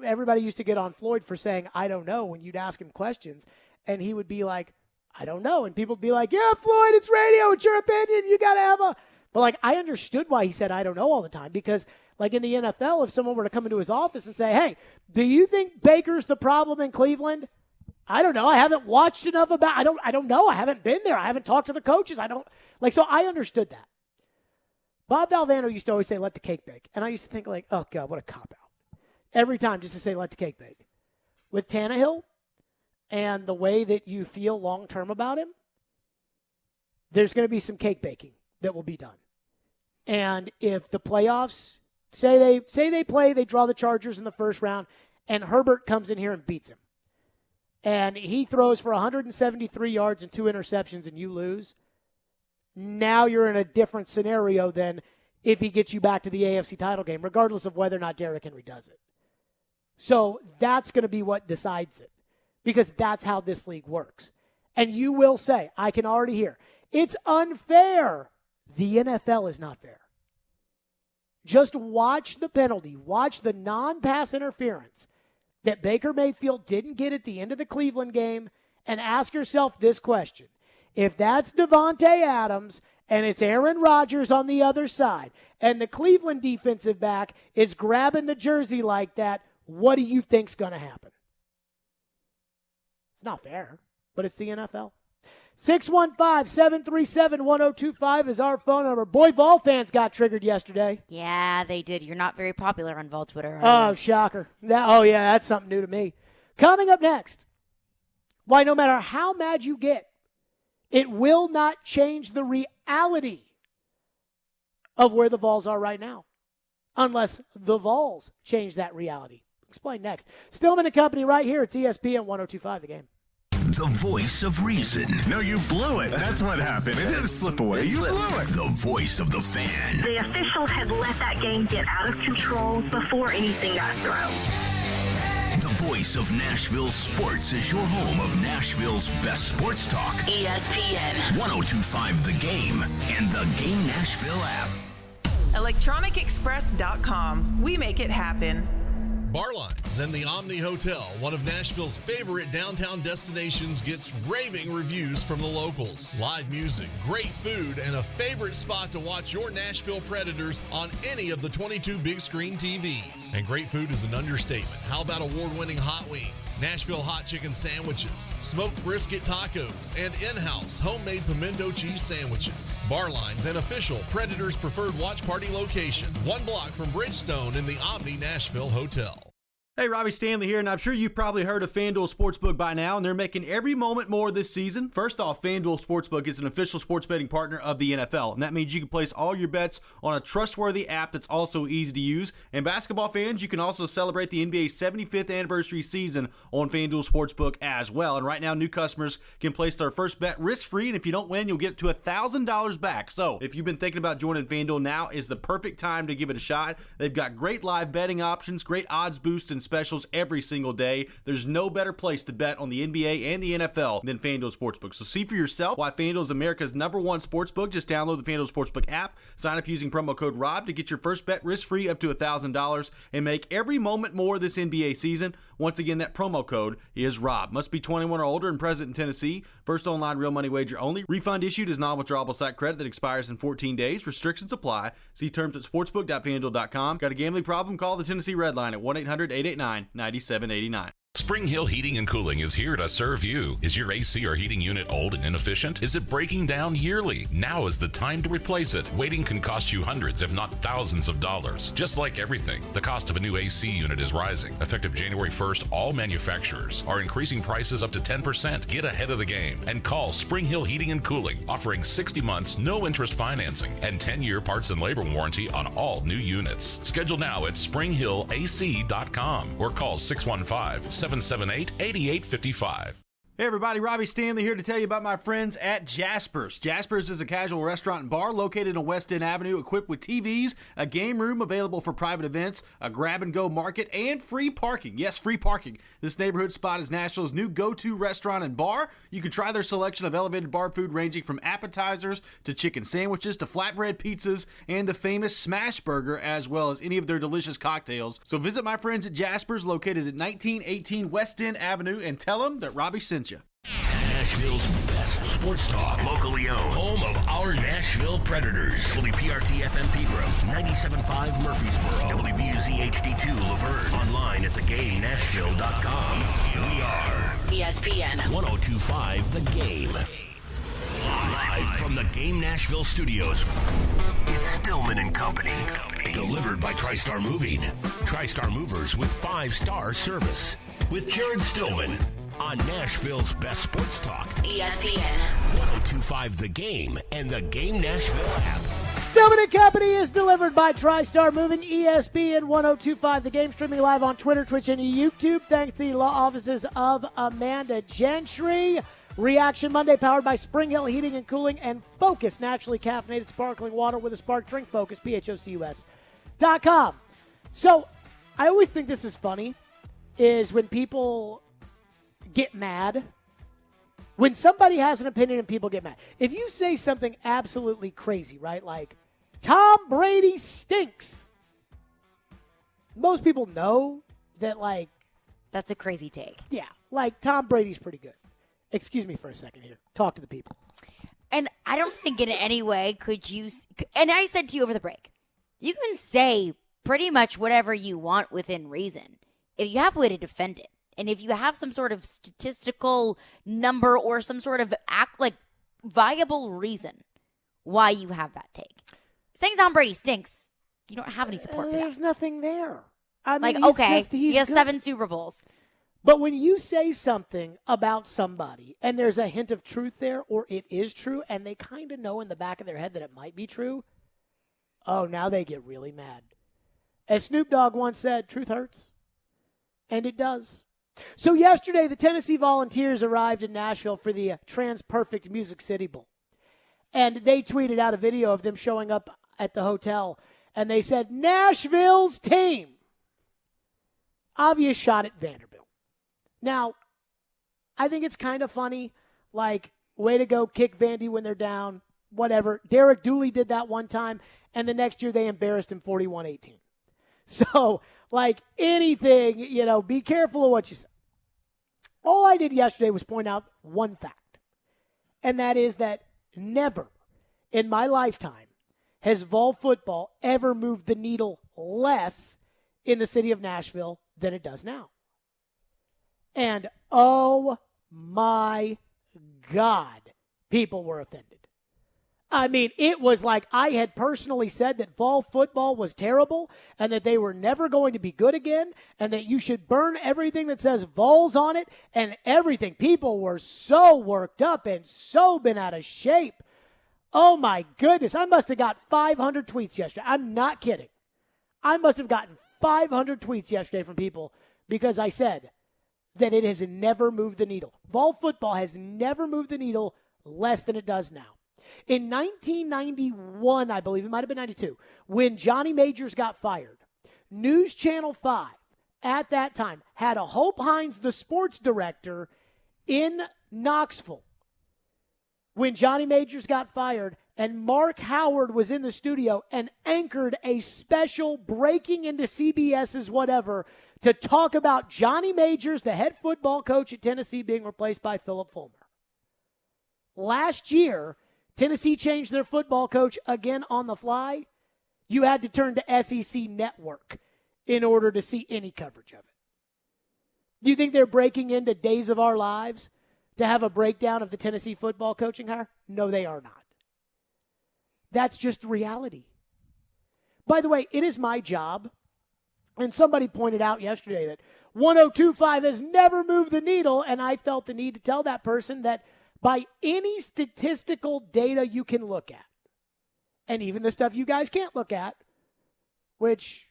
everybody used to get on Floyd for saying, I don't know, when you'd ask him questions. And he would be like, I don't know. And people would be like, yeah, Floyd, it's radio. It's your opinion. You got to have a. But, I understood why he said I don't know all the time because, in the NFL, if someone were to come into his office and say, hey, do you think Baker's the problem in Cleveland? I don't know. I haven't watched enough about I don't know. I haven't been there. I haven't talked to the coaches. So I understood that. Bob Valvano used to always say, let the cake bake. And I used to think, oh, God, what a cop-out. Every time just to say, let the cake bake. With Tannehill and the way that you feel long-term about him, there's going to be some cake baking that will be done. And if the playoffs, say they draw the Chargers in the first round, and Herbert comes in here and beats him, and he throws for 173 yards and 2 interceptions, and you lose, now you're in a different scenario than if he gets you back to the AFC title game, regardless of whether or not Derrick Henry does it. So that's going to be what decides it, because that's how this league works. And you will say, I can already hear, it's unfair. The NFL is not fair. Just watch the penalty. Watch the non-pass interference that Baker Mayfield didn't get at the end of the Cleveland game and ask yourself this question. If that's Devontae Adams and it's Aaron Rodgers on the other side and the Cleveland defensive back is grabbing the jersey like that, what do you think's going to happen? It's not fair, but it's the NFL. 615-737-1025 is our phone number. Boy, Vol fans got triggered yesterday. Yeah, they did. You're not very popular on Vol Twitter. Oh, shocker. That's something new to me. Coming up next, why no matter how mad you get It will not change the reality of where the Vols are right now, unless the Vols change that reality. Explain next. Stillman and Company right here. It's ESPN 102.5 The Game. The voice of reason. No, you blew it. That's what happened. It didn't slip away. You blew it. The voice of the fan. The officials had let that game get out of control before anything got thrown. The voice of Nashville sports is your home of Nashville's best sports talk. ESPN 102.5 The Game and the Game Nashville app. ElectronicExpress.com. We make it happen. Barlines and the Omni Hotel, one of Nashville's favorite downtown destinations, gets raving reviews from the locals. Live music, great food, and a favorite spot to watch your Nashville Predators on any of the 22 big screen TVs. And great food is an understatement. How about award-winning hot wings, Nashville hot chicken sandwiches, smoked brisket tacos, and in-house homemade pimento cheese sandwiches. Barlines, an official Predators preferred watch party location, 1 block from Bridgestone in the Omni Nashville Hotel. Hey, Robbie Stanley here, and I'm sure you've probably heard of FanDuel Sportsbook by now, and they're making every moment more this season. First off, FanDuel Sportsbook is an official sports betting partner of the NFL, and that means you can place all your bets on a trustworthy app that's also easy to use. And basketball fans, you can also celebrate the NBA's 75th anniversary season on FanDuel Sportsbook as well. And right now, new customers can place their first bet risk-free, and if you don't win, you'll get to $1,000 back. So if you've been thinking about joining FanDuel, now is the perfect time to give it a shot. They've got great live betting options, great odds boosts, and specials every single day. There's no better place to bet on the NBA and the NFL than FanDuel Sportsbook. So see for yourself why FanDuel is America's #1 sportsbook. Just download the FanDuel Sportsbook app, sign up using promo code ROB to get your first bet risk-free up to $1,000 and make every moment more this NBA season. Once again, that promo code is ROB. Must be 21 or older and present in Tennessee. First online real money wager only. Refund issued is non-withdrawable site credit that expires in 14 days. Restrictions apply. See terms at sportsbook.fanduel.com. Got a gambling problem? Call the Tennessee Red Line at 1-800-889-9789. Spring Hill Heating and Cooling is here to serve you. Is your AC or heating unit old and inefficient? Is it breaking down yearly? Now is the time to replace it. Waiting can cost you hundreds, if not thousands of dollars. Just like everything, the cost of a new AC unit is rising. Effective January 1st, all manufacturers are increasing prices up to 10%. Get ahead of the game and call Spring Hill Heating and Cooling, offering 60 months, no interest financing, and 10-year parts and labor warranty on all new units. Schedule now at springhillac.com or call 615-778-8855. Hey everybody, Robbie Stanley here to tell you about my friends at Jasper's. Jasper's is a casual restaurant and bar located on West End Avenue, equipped with TVs, a game room available for private events, a grab-and-go market, and free parking. Yes, free parking. This neighborhood spot is Nashville's new go-to restaurant and bar. You can try their selection of elevated bar food ranging from appetizers to chicken sandwiches to flatbread pizzas and the famous Smash Burger, as well as any of their delicious cocktails. So visit my friends at Jasper's, located at 1918 West End Avenue, and tell them that Robbie sent you. Nashville's best sports talk, locally owned, home of our Nashville Predators. WPRT FM Pegram, 97.5 Murfreesboro, WBUZ HD2 Laverne, online at thegamenashville.com. We are ESPN 102.5 The Game. Live from the Game Nashville studios, it's Stillman and Company. Delivered by TriStar Moving. TriStar Movers with 5-star service. With Jared Stillman on Nashville's best sports talk. ESPN 102.5 The Game and the Game Nashville app. Stillman and Company is delivered by TriStar Moving. ESPN 102.5 The Game, streaming live on Twitter, Twitch, and YouTube. Thanks to the law offices of Amanda Gentry. Reaction Monday, powered by Spring Hill Heating and Cooling and Focus, naturally caffeinated sparkling water with a spark. Drink Focus, PHOCUS.com. So, I always think this is funny, is when people get mad. When somebody has an opinion and people get mad. If you say something absolutely crazy, right? Like, Tom Brady stinks. Most people know that, like... That's a crazy take. Yeah, like, Tom Brady's pretty good. Excuse me for a second here. Talk to the people. And I don't think in any way could you... And I said to you over the break, you can say pretty much whatever you want within reason if you have a way to defend it. And if you have some sort of statistical number or some sort of viable reason why you have that take. Saying Tom Brady stinks, you don't have any support for that. There's nothing there. I mean, he has 7 Super Bowls. But when you say something about somebody and there's a hint of truth there, or it is true, and they kind of know in the back of their head that it might be true, oh, now they get really mad. As Snoop Dogg once said, truth hurts. And it does. So yesterday, the Tennessee Volunteers arrived in Nashville for the Trans-Perfect Music City Bowl. And they tweeted out a video of them showing up at the hotel, and they said, Nashville's team. Obvious shot at Vanderbilt. Now, I think it's kind of funny, like, way to go, kick Vandy when they're down, whatever. Derek Dooley did that one time, and the next year they embarrassed him 41-18. So, like, anything, be careful of what you say. All I did yesterday was point out one fact, and that is that never in my lifetime has Vol football ever moved the needle less in the city of Nashville than it does now. And, oh, my God, people were offended. I mean, it was like I had personally said that Vol football was terrible and that they were never going to be good again and that you should burn everything that says Vols on it and everything. People were so worked up and so bent out of shape. Oh, my goodness. I must have got 500 tweets yesterday. I'm not kidding. I must have gotten 500 tweets yesterday from people because I said that it has never moved the needle. Vol football has never moved the needle less than it does now. In 1991, I believe, it might have been 92, when Johnny Majors got fired, News Channel 5 at that time had a Hope Hines, the sports director, in Knoxville when Johnny Majors got fired, and Mark Howard was in the studio and anchored a special breaking into CBS's whatever to talk about Johnny Majors, the head football coach at Tennessee, being replaced by Philip Fulmer. Last year, Tennessee changed their football coach again on the fly. You had to turn to SEC Network in order to see any coverage of it. Do you think they're breaking into Days of Our Lives to have a breakdown of the Tennessee football coaching hire? No, they are not. That's just reality. By the way, it is my job, and somebody pointed out yesterday that 102.5 has never moved the needle, and I felt the need to tell that person that by any statistical data you can look at, and even the stuff you guys can't look at, which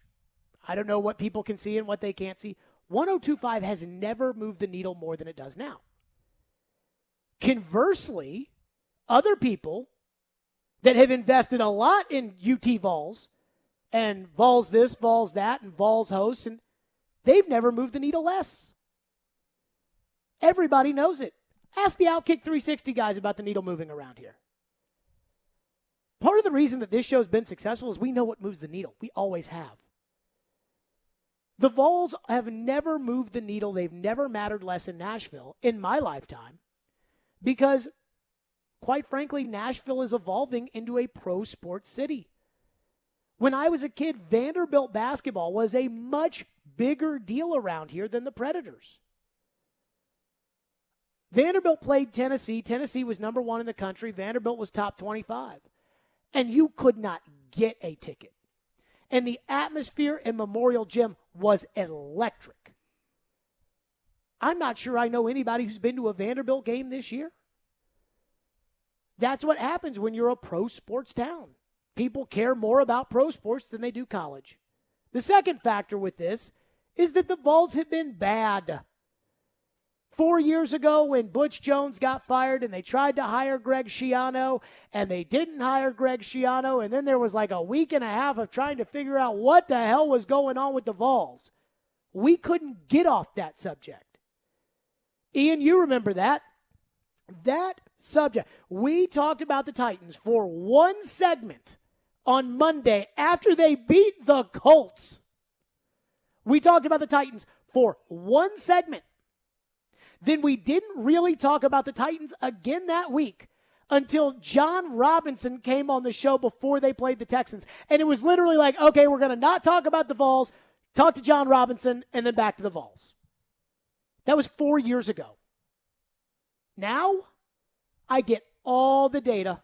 I don't know what people can see and what they can't see, 102.5 has never moved the needle more than it does now. Conversely, other people that have invested a lot in UT Vols, and Vols this, Vols that, and Vols hosts, and they've never moved the needle less. Everybody knows it. Ask the Outkick 360 guys about the needle moving around here. Part of the reason that this show's been successful is we know what moves the needle. We always have. The Vols have never moved the needle. They've never mattered less in Nashville in my lifetime because, quite frankly, Nashville is evolving into a pro sports city. When I was a kid, Vanderbilt basketball was a much bigger deal around here than the Predators. Vanderbilt played Tennessee. Tennessee was number 1 in the country. Vanderbilt was top 25. And you could not get a ticket. And the atmosphere in Memorial Gym was electric. I'm not sure I know anybody who's been to a Vanderbilt game this year. That's what happens when you're a pro sports town. People care more about pro sports than they do college. The second factor with this is that the Vols have been bad. 4 years ago when Butch Jones got fired and they tried to hire Greg Schiano and they didn't hire Greg Schiano, and then there was like a week and a half of trying to figure out what the hell was going on with the Vols. We couldn't get off that subject. Ian, you remember that? That subject. We talked about the Titans for one segment on Monday after they beat the Colts. We talked about the Titans for one segment. Then we didn't really talk about the Titans again that week until John Robinson came on the show before they played the Texans. And it was literally like, okay, we're going to not talk about the Vols, talk to John Robinson, and then back to the Vols. That was 4 years ago. Now, I get all the data.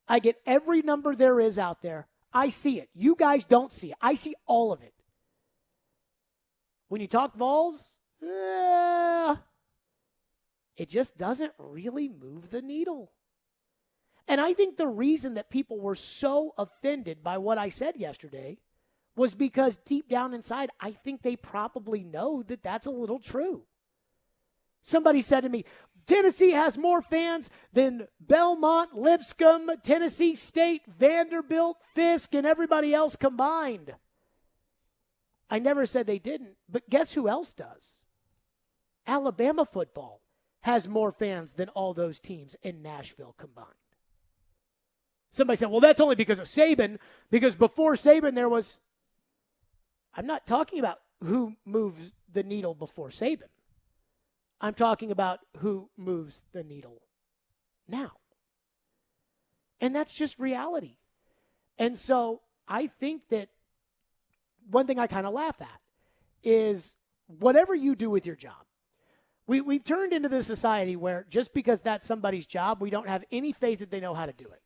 I get every number there is out there. I see it. You guys don't see it. I see all of it. When you talk Vols, It just doesn't really move the needle. And I think the reason that people were so offended by what I said yesterday was because deep down inside, I think they probably know that that's a little true. Somebody said to me, Tennessee has more fans than Belmont, Lipscomb, Tennessee State, Vanderbilt, Fisk, and everybody else combined. I never said they didn't, but guess who else does? Alabama football has more fans than all those teams in Nashville combined. Somebody said, well, that's only because of Saban, because before Saban there was... I'm not talking about who moves the needle before Saban. I'm talking about who moves the needle now. And that's just reality. And so I think that one thing I kind of laugh at is whatever you do with your job. We've turned into this society where just because that's somebody's job, we don't have any faith that they know how to do it.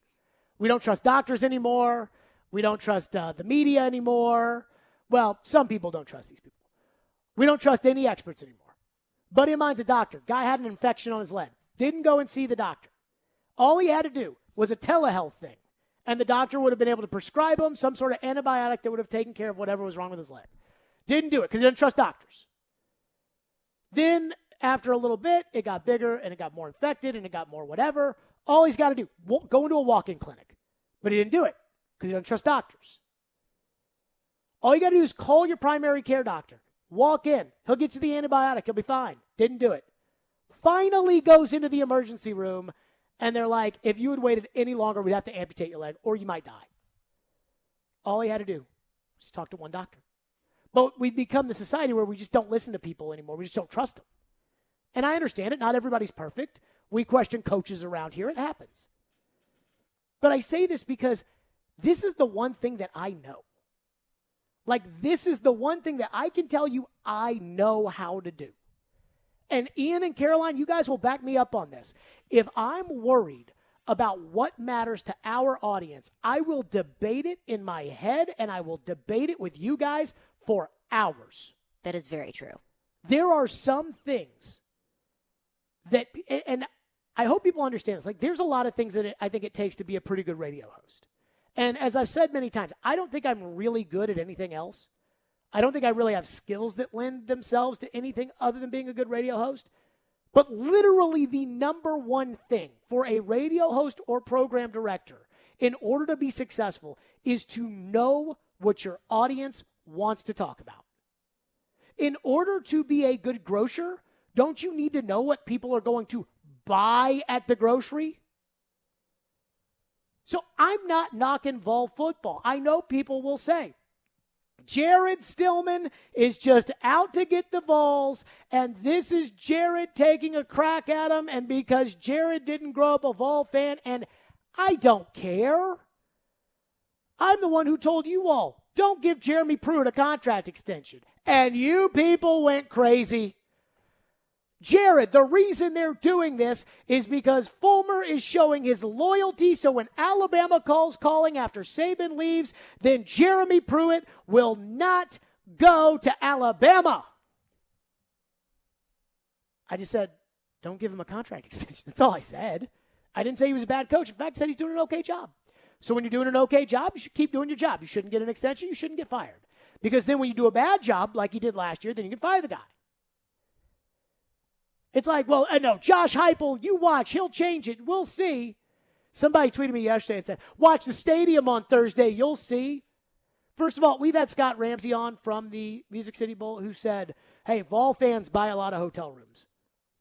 We don't trust doctors anymore. We don't trust the media anymore. Well, some people don't trust these people. We don't trust any experts anymore. Buddy of mine's a doctor. Guy had an infection on his leg. Didn't go and see the doctor. All he had to do was a telehealth thing, and the doctor would have been able to prescribe him some sort of antibiotic that would have taken care of whatever was wrong with his leg. Didn't do it because he didn't trust doctors. Then, after a little bit, it got bigger, and it got more infected, and it got more whatever. All he's got to do, go into a walk-in clinic. But he didn't do it because he doesn't trust doctors. All you got to do is call your primary care doctor. Walk in. He'll get you the antibiotic. He'll be fine. Didn't do it. Finally goes into the emergency room, and they're like, if you had waited any longer, we'd have to amputate your leg, or you might die. All he had to do was talk to one doctor. But we've become the society where we just don't listen to people anymore. We just don't trust them. And I understand it. Not everybody's perfect. We question coaches around here. It happens. But I say this because this is the one thing that I know. Like, this is the one thing that I can tell you I know how to do. And Ian and Caroline, you guys will back me up on this. If I'm worried about what matters to our audience, I will debate it in my head, and I will debate it with you guys for hours. That is very true. There are some things that, and I hope people understand this, like there's a lot of things that I think it takes to be a pretty good radio host. And as I've said many times, I don't think I'm really good at anything else. I don't think I really have skills that lend themselves to anything other than being a good radio host. But literally the number one thing for a radio host or program director in order to be successful is to know what your audience wants to talk about. In order to be a good grocer, don't you need to know what people are going to buy at the grocery? So I'm not knocking Vol football. I know people will say, Jared Stillman is just out to get the Vols, and this is Jared taking a crack at him, and because Jared didn't grow up a Vol fan, and I don't care. I'm the one who told you all, don't give Jeremy Pruitt a contract extension. And you people went crazy. Jared, the reason they're doing this is because Fulmer is showing his loyalty, so when Alabama calling after Saban leaves, then Jeremy Pruitt will not go to Alabama. I just said, don't give him a contract extension. That's all I said. I didn't say he was a bad coach. In fact, I said he's doing an okay job. So when you're doing an okay job, you should keep doing your job. You shouldn't get an extension. You shouldn't get fired. Because then when you do a bad job, like he did last year, then you can fire the guy. It's like, well, no, Josh Heupel, you watch. He'll change it. We'll see. Somebody tweeted me yesterday and said, watch the stadium on Thursday. You'll see. First of all, we've had Scott Ramsey on from the Music City Bowl who said, hey, Vol fans buy a lot of hotel rooms.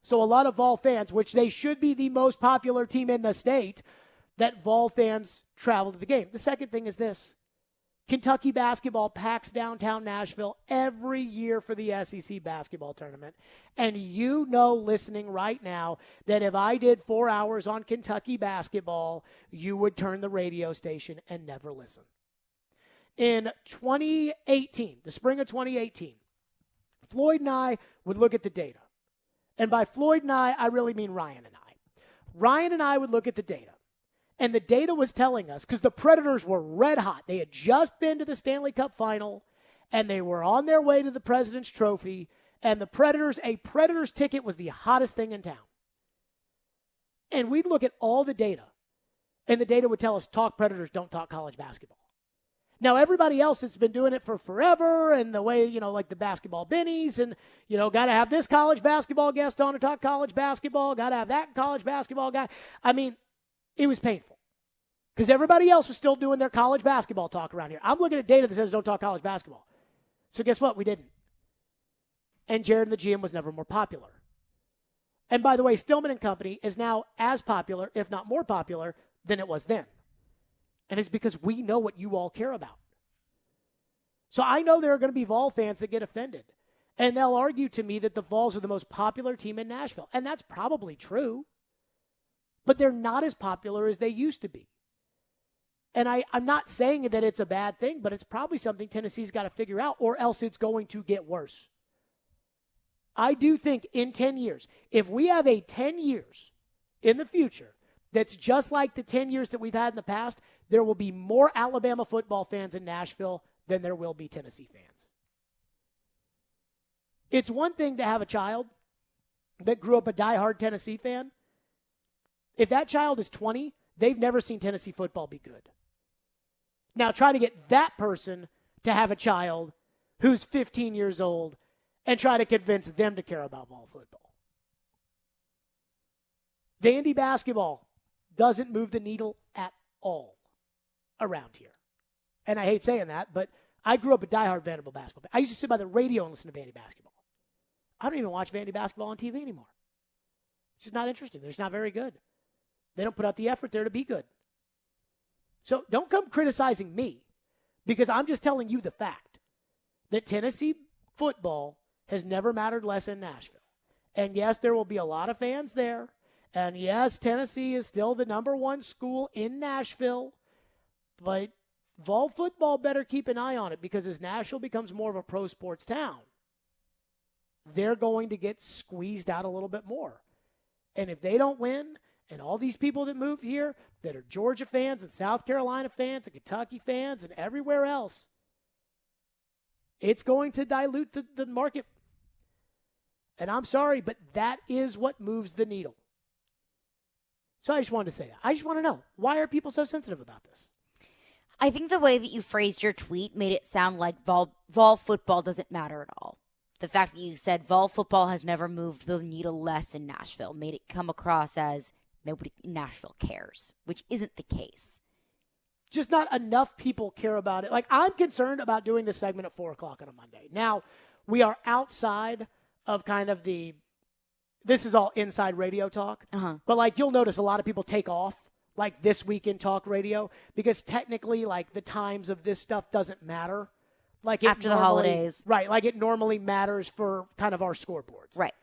So a lot of Vol fans, which they should be the most popular team in the state, that Vol fans travel to the game. The second thing is this. Kentucky basketball packs downtown Nashville every year for the SEC basketball tournament. And you know, listening right now, that if I did 4 hours on Kentucky basketball, you would turn the radio station and never listen. In 2018, the spring of 2018, Floyd and I would look at the data. And by Floyd and I really mean Ryan and I. Ryan and I would look at the data. And the data was telling us, because the Predators were red hot. They had just been to the Stanley Cup final, and they were on their way to the President's Trophy, And a Predators ticket was the hottest thing in town. And we'd look at all the data, and the data would tell us, talk Predators, don't talk college basketball. Now, everybody else that's been doing it for forever, and the way, like the basketball bennies, and, got to have this college basketball guest on to talk college basketball, got to have that college basketball guy. I mean, it was painful because everybody else was still doing their college basketball talk around here. I'm looking at data that says don't talk college basketball. So guess what? We didn't. And Jared and the GM was never more popular. And by the way, Stillman and Company is now as popular, if not more popular, than it was then. And it's because we know what you all care about. So I know there are going to be Vol fans that get offended. And they'll argue to me that the Vols are the most popular team in Nashville. And that's probably true. But they're not as popular as they used to be. And I'm not saying that it's a bad thing, but it's probably something Tennessee's got to figure out, or else it's going to get worse. I do think in 10 years, if we have a 10 years in the future that's just like the 10 years that we've had in the past, there will be more Alabama football fans in Nashville than there will be Tennessee fans. It's one thing to have a child that grew up a diehard Tennessee fan. If that child is 20, they've never seen Tennessee football be good. Now try to get that person to have a child who's 15 years old and try to convince them to care about Vol football. Vandy basketball doesn't move the needle at all around here. And I hate saying that, but I grew up a diehard Vanderbilt basketball fan. I used to sit by the radio and listen to Vandy basketball. I don't even watch Vandy basketball on TV anymore. It's just not interesting. They're just not very good. They don't put out the effort there to be good. So don't come criticizing me because I'm just telling you the fact that Tennessee football has never mattered less in Nashville. And yes, there will be a lot of fans there. And yes, Tennessee is still the number one school in Nashville. But Vol football better keep an eye on it because as Nashville becomes more of a pro sports town, they're going to get squeezed out a little bit more. And if they don't win, and all these people that move here that are Georgia fans and South Carolina fans and Kentucky fans and everywhere else, it's going to dilute the market. And I'm sorry, but that is what moves the needle. So I just wanted to say that. I just want to know, why are people so sensitive about this? I think the way that you phrased your tweet made it sound like Vol football doesn't matter at all. The fact that you said Vol football has never moved the needle less in Nashville made it come across as nobody in Nashville cares, which isn't the case. Just not enough people care about it. Like, I'm concerned about doing this segment at 4 o'clock on a Monday. Now, we are outside of kind of this is all inside radio talk. But, like, you'll notice a lot of people take off, like, this week in talk radio, because technically, like, the times of this stuff doesn't matter. Like after the holidays. Right, like it normally matters for kind of our scoreboards. Right.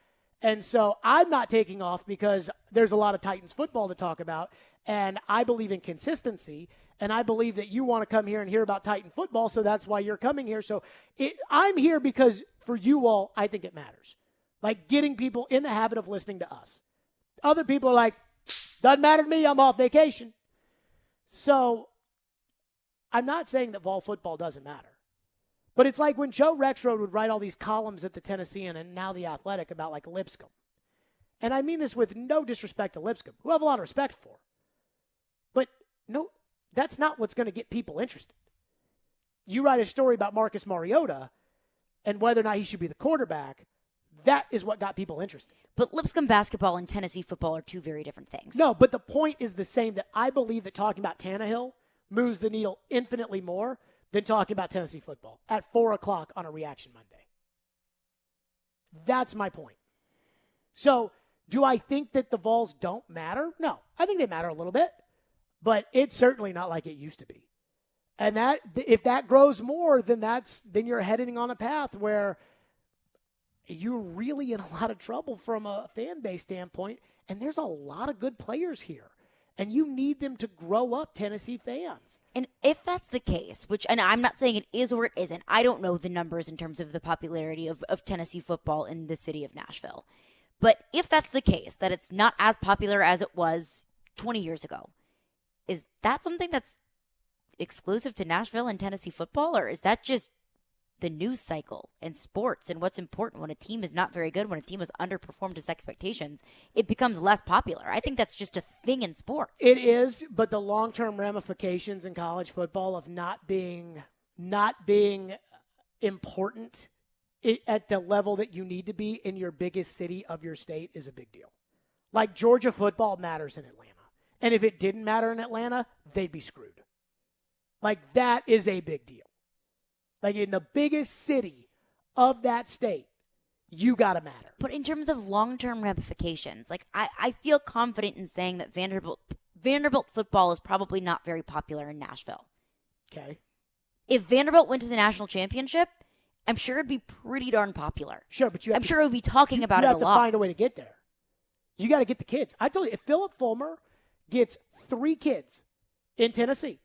And so I'm not taking off because there's a lot of Titans football to talk about, and I believe in consistency, and I believe that you want to come here and hear about Titan football, so that's why you're coming here. So I'm here because for you all, I think it matters. Like getting people in the habit of listening to us. Other people are like, doesn't matter to me, I'm off vacation. So I'm not saying that Vol football doesn't matter. But it's like when Joe Rexrode would write all these columns at the Tennessean and now the Athletic about like Lipscomb. And I mean this with no disrespect to Lipscomb, who I have a lot of respect for. But no, that's not what's going to get people interested. You write a story about Marcus Mariota and whether or not he should be the quarterback, that is what got people interested. But Lipscomb basketball and Tennessee football are two very different things. No, but the point is the same, that I believe that talking about Tannehill moves the needle infinitely more than talking about Tennessee football at 4 o'clock on a Reaction Monday. That's my point. So, do I think that the Vols don't matter? No. I think they matter a little bit, but it's certainly not like it used to be. And that if that grows more, then you're heading on a path where you're really in a lot of trouble from a fan base standpoint, and there's a lot of good players here. And you need them to grow up Tennessee fans. And if that's the case, and I'm not saying it is or it isn't, I don't know the numbers in terms of the popularity of Tennessee football in the city of Nashville. But if that's the case, that it's not as popular as it was 20 years ago, is that something that's exclusive to Nashville and Tennessee football? Or is that just the news cycle in sports and what's important when a team is not very good, when a team has underperformed its expectations, it becomes less popular. I think that's just a thing in sports. It is, but the long-term ramifications in college football of not being important at the level that you need to be in your biggest city of your state is a big deal. Like Georgia football matters in Atlanta. And if it didn't matter in Atlanta, they'd be screwed. Like that is a big deal. Like in the biggest city of that state, you got to matter. But in terms of long-term ramifications, like I feel confident in saying that Vanderbilt football is probably not very popular in Nashville. Okay. If Vanderbilt went to the national championship, I'm sure it'd be pretty darn popular. Sure, but I'm sure it would be talking about it a lot. You have to find a way to get there. You got to get the kids. I told you, if Philip Fulmer gets 3 kids in Tennessee,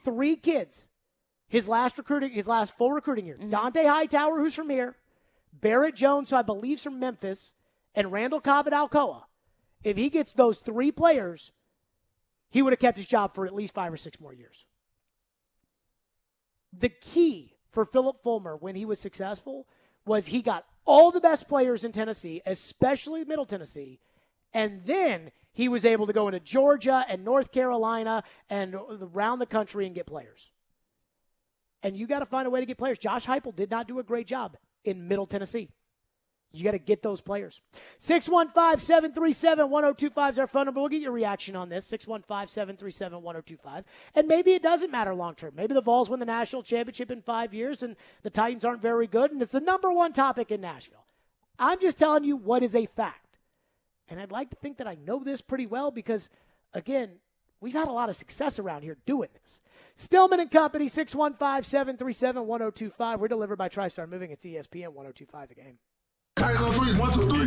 3 kids, his last full recruiting year, Dante Hightower, who's from here, Barrett Jones, who I believe is from Memphis, and Randall Cobb at Alcoa, if he gets those 3 players, he would have kept his job for at least 5 or 6 more years. The key for Philip Fulmer when he was successful was he got all the best players in Tennessee, especially Middle Tennessee, and then he was able to go into Georgia and North Carolina and around the country and get players. And you got to find a way to get players. Josh Heupel did not do a great job in Middle Tennessee. You got to get those players. 615-737-1025 is our phone number. We'll get your reaction on this, 615-737-1025. And maybe it doesn't matter long term. Maybe the Vols win the national championship in 5 years and the Titans aren't very good, and it's the number 1 topic in Nashville. I'm just telling you what is a fact. And I'd like to think that I know this pretty well because, again, we've had a lot of success around here doing this. Stillman and Company, 615-737-1025. We're delivered by TriStar Moving. It's ESPN 102.5 The Game. Titans on 3, 1, 2, 3,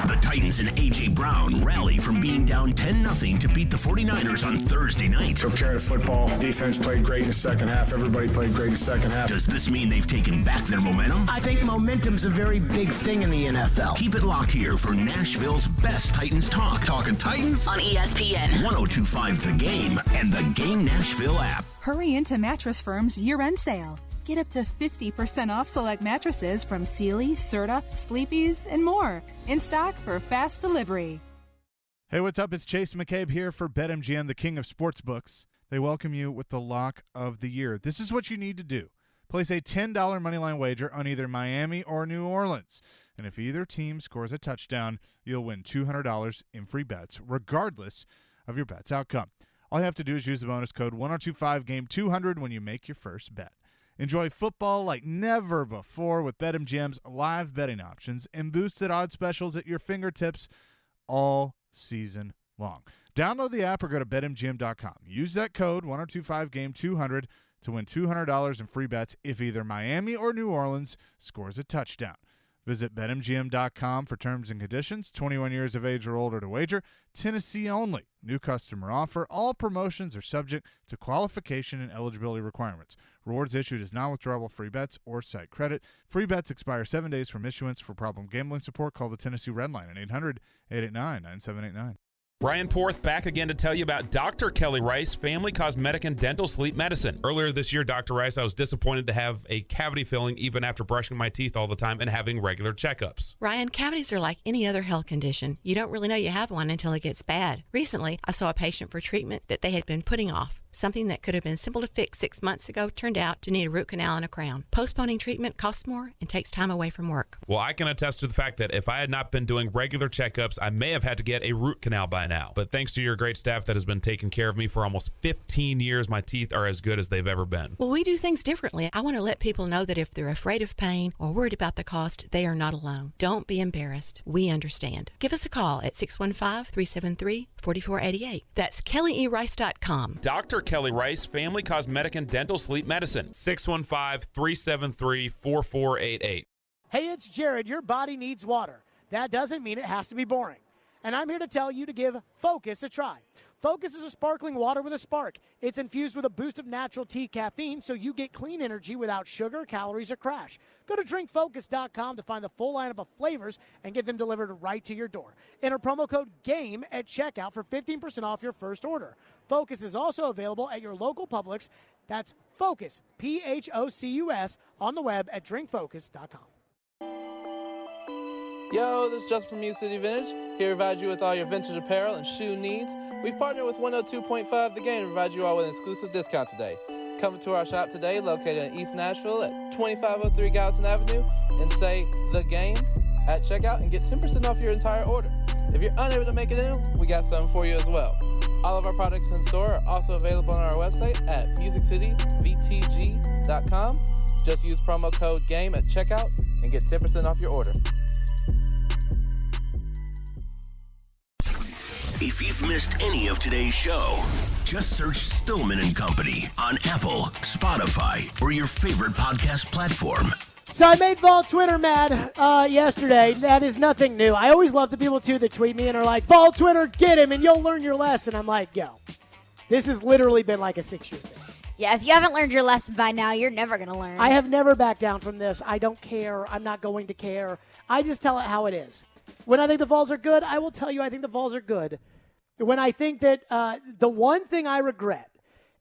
The Titans and A.J. Brown rally from being down 10-0 to beat the 49ers on Thursday night. Took care of the football. Defense played great in the second half. Everybody played great in the second half. Does this mean they've taken back their momentum? I think momentum's a very big thing in the NFL. Keep it locked here for Nashville's best Titans talk. Talking Titans on ESPN 102.5 The Game and the Game Nashville app. Hurry into Mattress Firm's year-end sale. Get up to 50% off select mattresses from Sealy, Serta, Sleepy's, and more. In stock for fast delivery. Hey, what's up? It's Chase McCabe here for BetMGM, the king of sportsbooks. They welcome you with the lock of the year. This is what you need to do. Place a $10 moneyline wager on either Miami or New Orleans. And if either team scores a touchdown, you'll win $200 in free bets, regardless of your bet's outcome. All you have to do is use the bonus code 1025GAME200 when you make your first bet. Enjoy football like never before with BetMGM's live betting options and boosted odds specials at your fingertips all season long. Download the app or go to BetMGM.com. Use that code 1025GAME200 to win $200 in free bets if either Miami or New Orleans scores a touchdown. Visit BetMGM.com for terms and conditions. 21 years of age or older to wager. Tennessee only. New customer offer. All promotions are subject to qualification and eligibility requirements. Rewards issued as non-withdrawable free bets or site credit. Free bets expire 7 days from issuance. For problem gambling support, call the Tennessee Red Line at 800-889-9789. Brian Porth back again to tell you about Dr. Kelly Rice, Family Cosmetic and Dental Sleep Medicine. Earlier this year, Dr. Rice, I was disappointed to have a cavity filling even after brushing my teeth all the time and having regular checkups. Ryan, cavities are like any other health condition. You don't really know you have one until it gets bad. Recently, I saw a patient for treatment that they had been putting off. Something that could have been simple to fix 6 months ago turned out to need a root canal and a crown. Postponing treatment costs more and takes time away from work. Well, I can attest to the fact that if I had not been doing regular checkups, I may have had to get a root canal by now. But thanks to your great staff that has been taking care of me for almost 15 years, my teeth are as good as they've ever been. Well, we do things differently. I want to let people know that if they're afraid of pain or worried about the cost, they are not alone. Don't be embarrassed. We understand. Give us a call at 615-373-4488. That's KellyERice.com. Dr. Kelly Rice, Family Cosmetic and Dental Sleep Medicine, 615-373-4488. Hey, it's Jared. Your body needs water. That doesn't mean it has to be boring. And I'm here to tell you to give Focus a try. Focus is a sparkling water with a spark. It's infused with a boost of natural tea caffeine, so you get clean energy without sugar, calories, or crash. Go to drinkfocus.com to find the full lineup of flavors and get them delivered right to your door. Enter promo code GAME at checkout for 15% off your first order. Focus is also available at your local Publix. That's Focus, P-H-O-C-U-S, on the web at drinkfocus.com. Yo, this is Justin from Music City Vintage, here to provide you with all your vintage apparel and shoe needs. We've partnered with 102.5 The Game to provide you all with an exclusive discount today. Come to our shop today, located in East Nashville at 2503 Gallatin Avenue, and say The Game at checkout and get 10% off your entire order. If you're unable to make it in, we got something for you as well. All of our products in store are also available on our website at musiccityvtg.com. Just use promo code GAME at checkout and get 10% off your order. If you've missed any of today's show, just search Stillman and Company on Apple, Spotify, or your favorite podcast platform. So I made Vol Twitter mad yesterday. That is nothing new. I always love the people, too, that tweet me and are like, Vol Twitter, get him, and you'll learn your lesson. I'm like, yo, this has literally been like a 6-year thing. Yeah, if you haven't learned your lesson by now, you're never going to learn. I have never backed down from this. I don't care. I'm not going to care. I just tell it how it is. When I think the Vols are good, I will tell you I think the Vols are good. When I think that the one thing I regret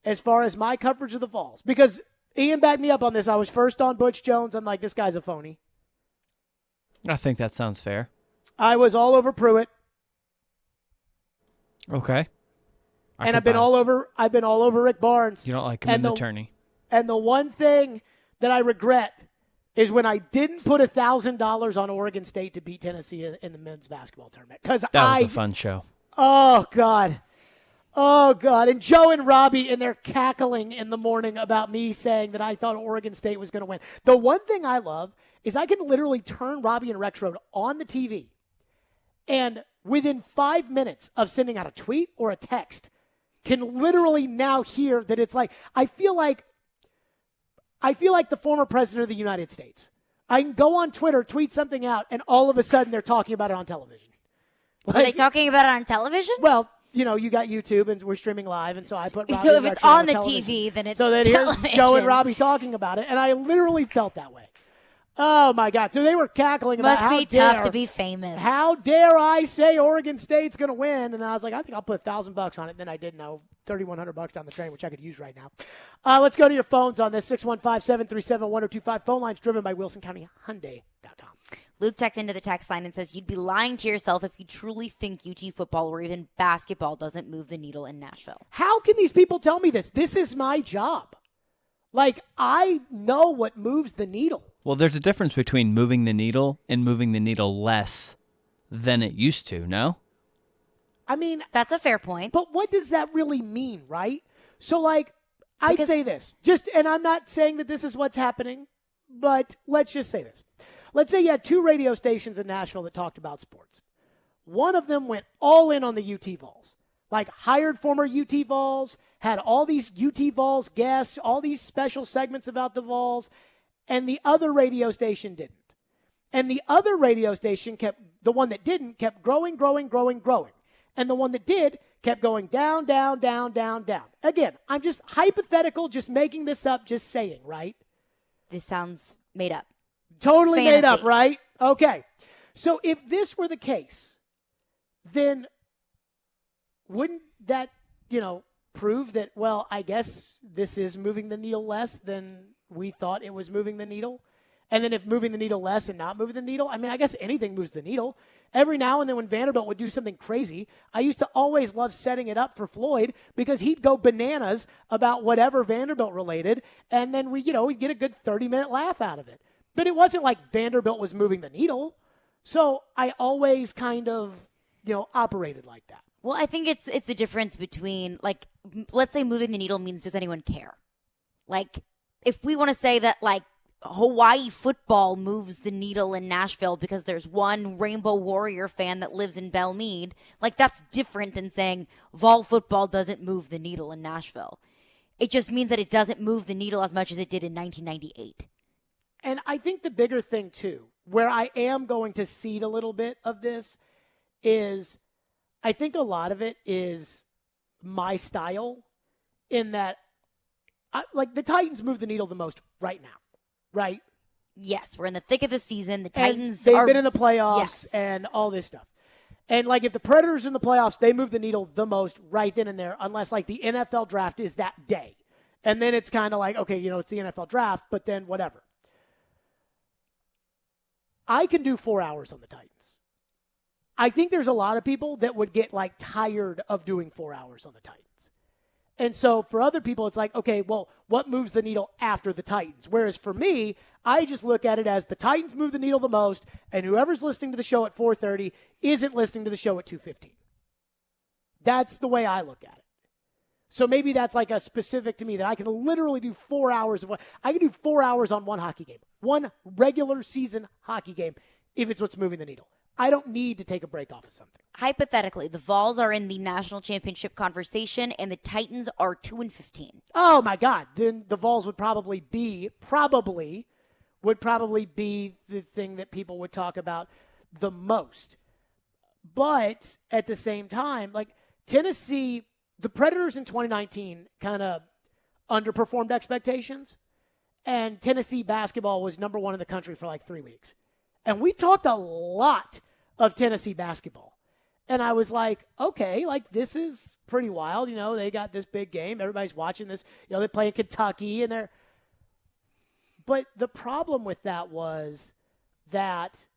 as far as my coverage of the Vols, because Ian backed me up on this. I was first on Butch Jones. I'm like, this guy's a phony. I think that sounds fair. I was all over Pruitt. Okay. And I've been all over Rick Barnes. You don't like him as an attorney. And the one thing that I regret is when I didn't put $1,000 on Oregon State to beat Tennessee in the men's basketball tournament. Because that was a fun show. Oh, God. Oh, God. And Joe and Robbie, and they're cackling in the morning about me saying that I thought Oregon State was going to win. The one thing I love is I can literally turn Robbie and Rexroad on the TV, and within 5 minutes of sending out a tweet or a text, can literally now hear that it's like, I feel like the former president of the United States. I can go on Twitter, tweet something out, and all of a sudden they're talking about it on television. Are they talking about it on television? Well, you know, you got YouTube and we're streaming live, and so I put Robbie So and if it's Rexroad on the television. TV, then it's so that television. Here's Joe and Robbie talking about it, and I literally felt that way. Oh, my God. So they were cackling about Must be tough to be famous. How dare I say Oregon State's going to win? And I was like, I think I'll put $1,000 on it. Then I did know $3,100 down the drain, which I could use right now. Let's go to your phones on this. 615-737-1025. Phone lines driven by WilsonCountyHyundai.com. Luke texts into the text line and says, you'd be lying to yourself if you truly think UT football or even basketball doesn't move the needle in Nashville. How can these people tell me this? This is my job. Like, I know what moves the needle. Well, there's a difference between moving the needle and moving the needle less than it used to, no? I mean, that's a fair point. But what does that really mean, right? So, like, I'd say this. And I'm not saying that this is what's happening, but let's just say this. Let's say you had 2 radio stations in Nashville that talked about sports. One of them went all in on the UT Vols. Like, hired former UT Vols, had all these UT Vols guests, all these special segments about the Vols, and the other radio station didn't. And the other radio station the one that didn't kept growing. And the one that did kept going down. Again, I'm just hypothetical, just making this up, just saying, right? This sounds made up. Totally Fantasy. made up, right? Okay. So if this were the case, then wouldn't that, prove that, well, I guess this is moving the needle less than we thought it was moving the needle? And then if moving the needle less and not moving the needle, I mean, I guess anything moves the needle. Every now and then when Vanderbilt would do something crazy, I used to always love setting it up for Floyd because he'd go bananas about whatever Vanderbilt related, and then we'd get a good 30-minute laugh out of it. But it wasn't like Vanderbilt was moving the needle. So I always kind of, operated like that. Well, I think it's the difference between, like, let's say moving the needle means does anyone care? Like, if we want to say that, like, Hawaii football moves the needle in Nashville because there's one Rainbow Warrior fan that lives in Belle Meade, like, that's different than saying Vol football doesn't move the needle in Nashville. It just means that it doesn't move the needle as much as it did in 1998. And I think the bigger thing, too, where I am going to cede a little bit of this is I think a lot of it is my style in that, the Titans move the needle the most right now, right? Yes, we're in the thick of the season. The And Titans they've are been in the playoffs Yes. and all this stuff. And, if the Predators in the playoffs, they move the needle the most right then and there, unless, the NFL draft is that day. And then it's kind of okay, it's the NFL draft, but then whatever. I can do 4 hours on the Titans. I think there's a lot of people that would get, tired of doing 4 hours on the Titans. And so for other people, it's okay, well, what moves the needle after the Titans? Whereas for me, I just look at it as the Titans move the needle the most, and whoever's listening to the show at 4:30 isn't listening to the show at 2:15. That's the way I look at it. So maybe that's a specific to me that I can literally do 4 hours of I can do 4 hours on one hockey game, one regular season hockey game, if it's what's moving the needle. I don't need to take a break off of something. Hypothetically, the Vols are in the national championship conversation, and the Titans are 2-15. Oh my God! Then the Vols would probably be the thing that people would talk about the most. But at the same time, Tennessee, the Predators in 2019 kind of underperformed expectations, and Tennessee basketball was number 1 in the country for 3 weeks. And we talked a lot of Tennessee basketball. And I was okay, this is pretty wild. They got this big game. Everybody's watching this. They play in Kentucky, and they're. But the problem with that was that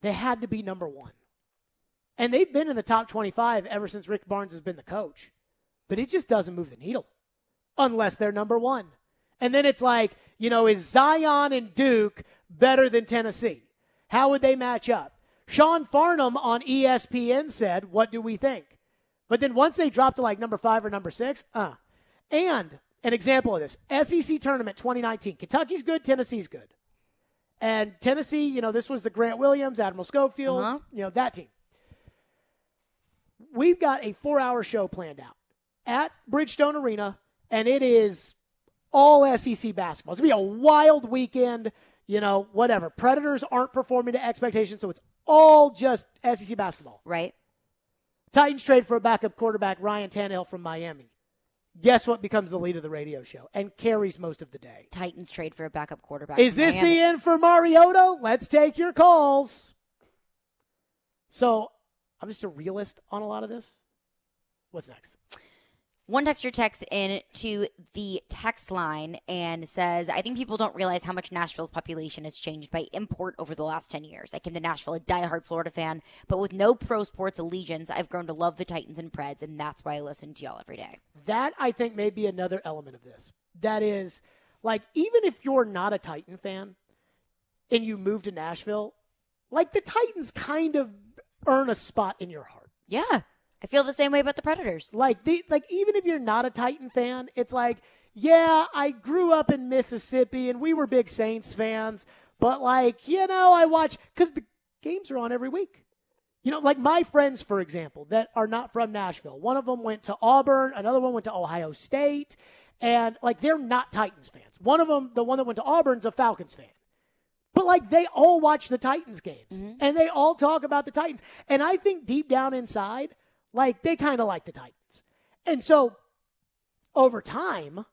they had to be number 1. And they've been in the top 25 ever since Rick Barnes has been the coach. But it just doesn't move the needle unless they're number 1. And then it's is Zion and Duke better than Tennessee? How would they match up? Sean Farnham on ESPN said, what do we think? But then once they dropped to number 5 or number 6, And an example of this, SEC tournament 2019. Kentucky's good, Tennessee's good. And Tennessee, this was the Grant Williams, Admiral Schofield, that team. We've got a 4-hour show planned out at Bridgestone Arena, and it is all SEC basketball. It's going to be a wild weekend, whatever. Predators aren't performing to expectations, so it's all just SEC basketball. Right. Titans trade for a backup quarterback, Ryan Tannehill from Miami. Guess what becomes the lead of the radio show and carries most of the day? Titans trade for a backup quarterback. Is this the end for Mariota? Let's take your calls. So I'm just a realist on a lot of this. What's next? One texter texts in to the text line and says, I think people don't realize how much Nashville's population has changed by import over the last 10 years. I came to Nashville a diehard Florida fan, but with no pro sports allegiance, I've grown to love the Titans and Preds, and that's why I listen to y'all every day. That, I think, may be another element of this. That is, even if you're not a Titan fan and you move to Nashville, the Titans kind of earn a spot in your heart. Yeah. I feel the same way about the Predators. Even if you're not a Titan fan, it's yeah, I grew up in Mississippi and we were big Saints fans, but I watch because the games are on every week. My friends, for example, that are not from Nashville. One of them went to Auburn, another one went to Ohio State, and they're not Titans fans. One of them, the one that went to Auburn's a Falcons fan. But they all watch the Titans games and they all talk about the Titans. And I think deep down inside, they kind of like the Titans. And so over time,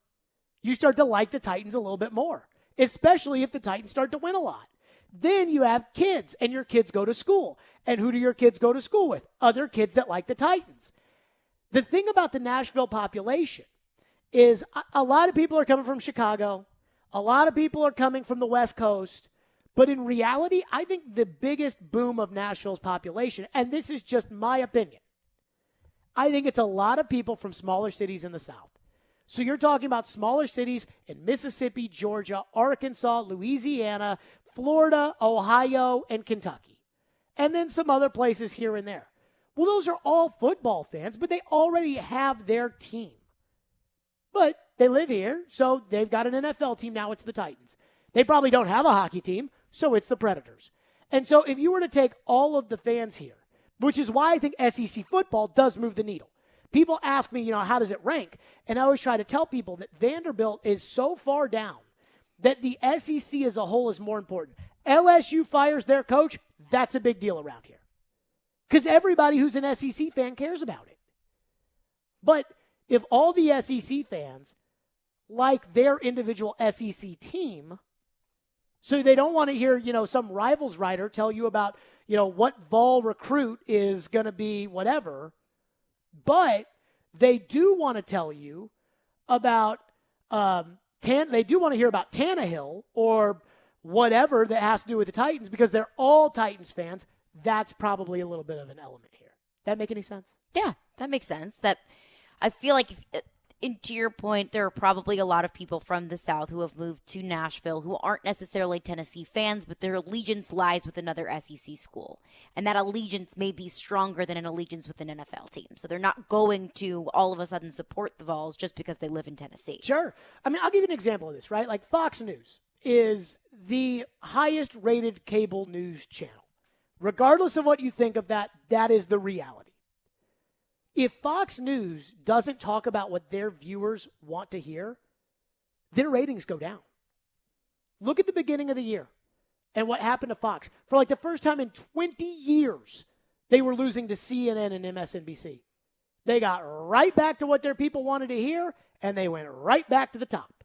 you start to like the Titans a little bit more, especially if the Titans start to win a lot. Then you have kids, and your kids go to school. And who do your kids go to school with? Other kids that like the Titans. The thing about the Nashville population is a lot of people are coming from Chicago. A lot of people are coming from the West Coast. But in reality, I think the biggest boom of Nashville's population, and this is just my opinion, I think it's a lot of people from smaller cities in the South. So you're talking about smaller cities in Mississippi, Georgia, Arkansas, Louisiana, Florida, Ohio, and Kentucky. And then some other places here and there. Well, those are all football fans, but they already have their team. But they live here, so they've got an NFL team. Now it's the Titans. They probably don't have a hockey team, so it's the Predators. And so if you were to take all of the fans here, which is why I think SEC football does move the needle. People ask me, how does it rank? And I always try to tell people that Vanderbilt is so far down that the SEC as a whole is more important. LSU fires their coach, that's a big deal around here. Because everybody who's an SEC fan cares about it. But if all the SEC fans like their individual SEC team, so they don't want to hear, some rivals writer tell you about, what Vol recruit is going to be whatever, but they do want to tell you about they do want to hear about Tannehill or whatever that has to do with the Titans because they're all Titans fans. That's probably a little bit of an element here. That make any sense? Yeah, that makes sense. That I feel like, to your point, there are probably a lot of people from the South who have moved to Nashville who aren't necessarily Tennessee fans, but their allegiance lies with another SEC school. And that allegiance may be stronger than an allegiance with an NFL team. So they're not going to all of a sudden support the Vols just because they live in Tennessee. Sure. I mean, I'll give you an example of this, right? Like Fox News is the highest rated cable news channel. Regardless of what you think of that, that is the reality. If Fox News doesn't talk about what their viewers want to hear, their ratings go down. Look at the beginning of the year and what happened to Fox. For like the first time in 20 years, they were losing to CNN and MSNBC. They got right back to what their people wanted to hear, and they went right back to the top.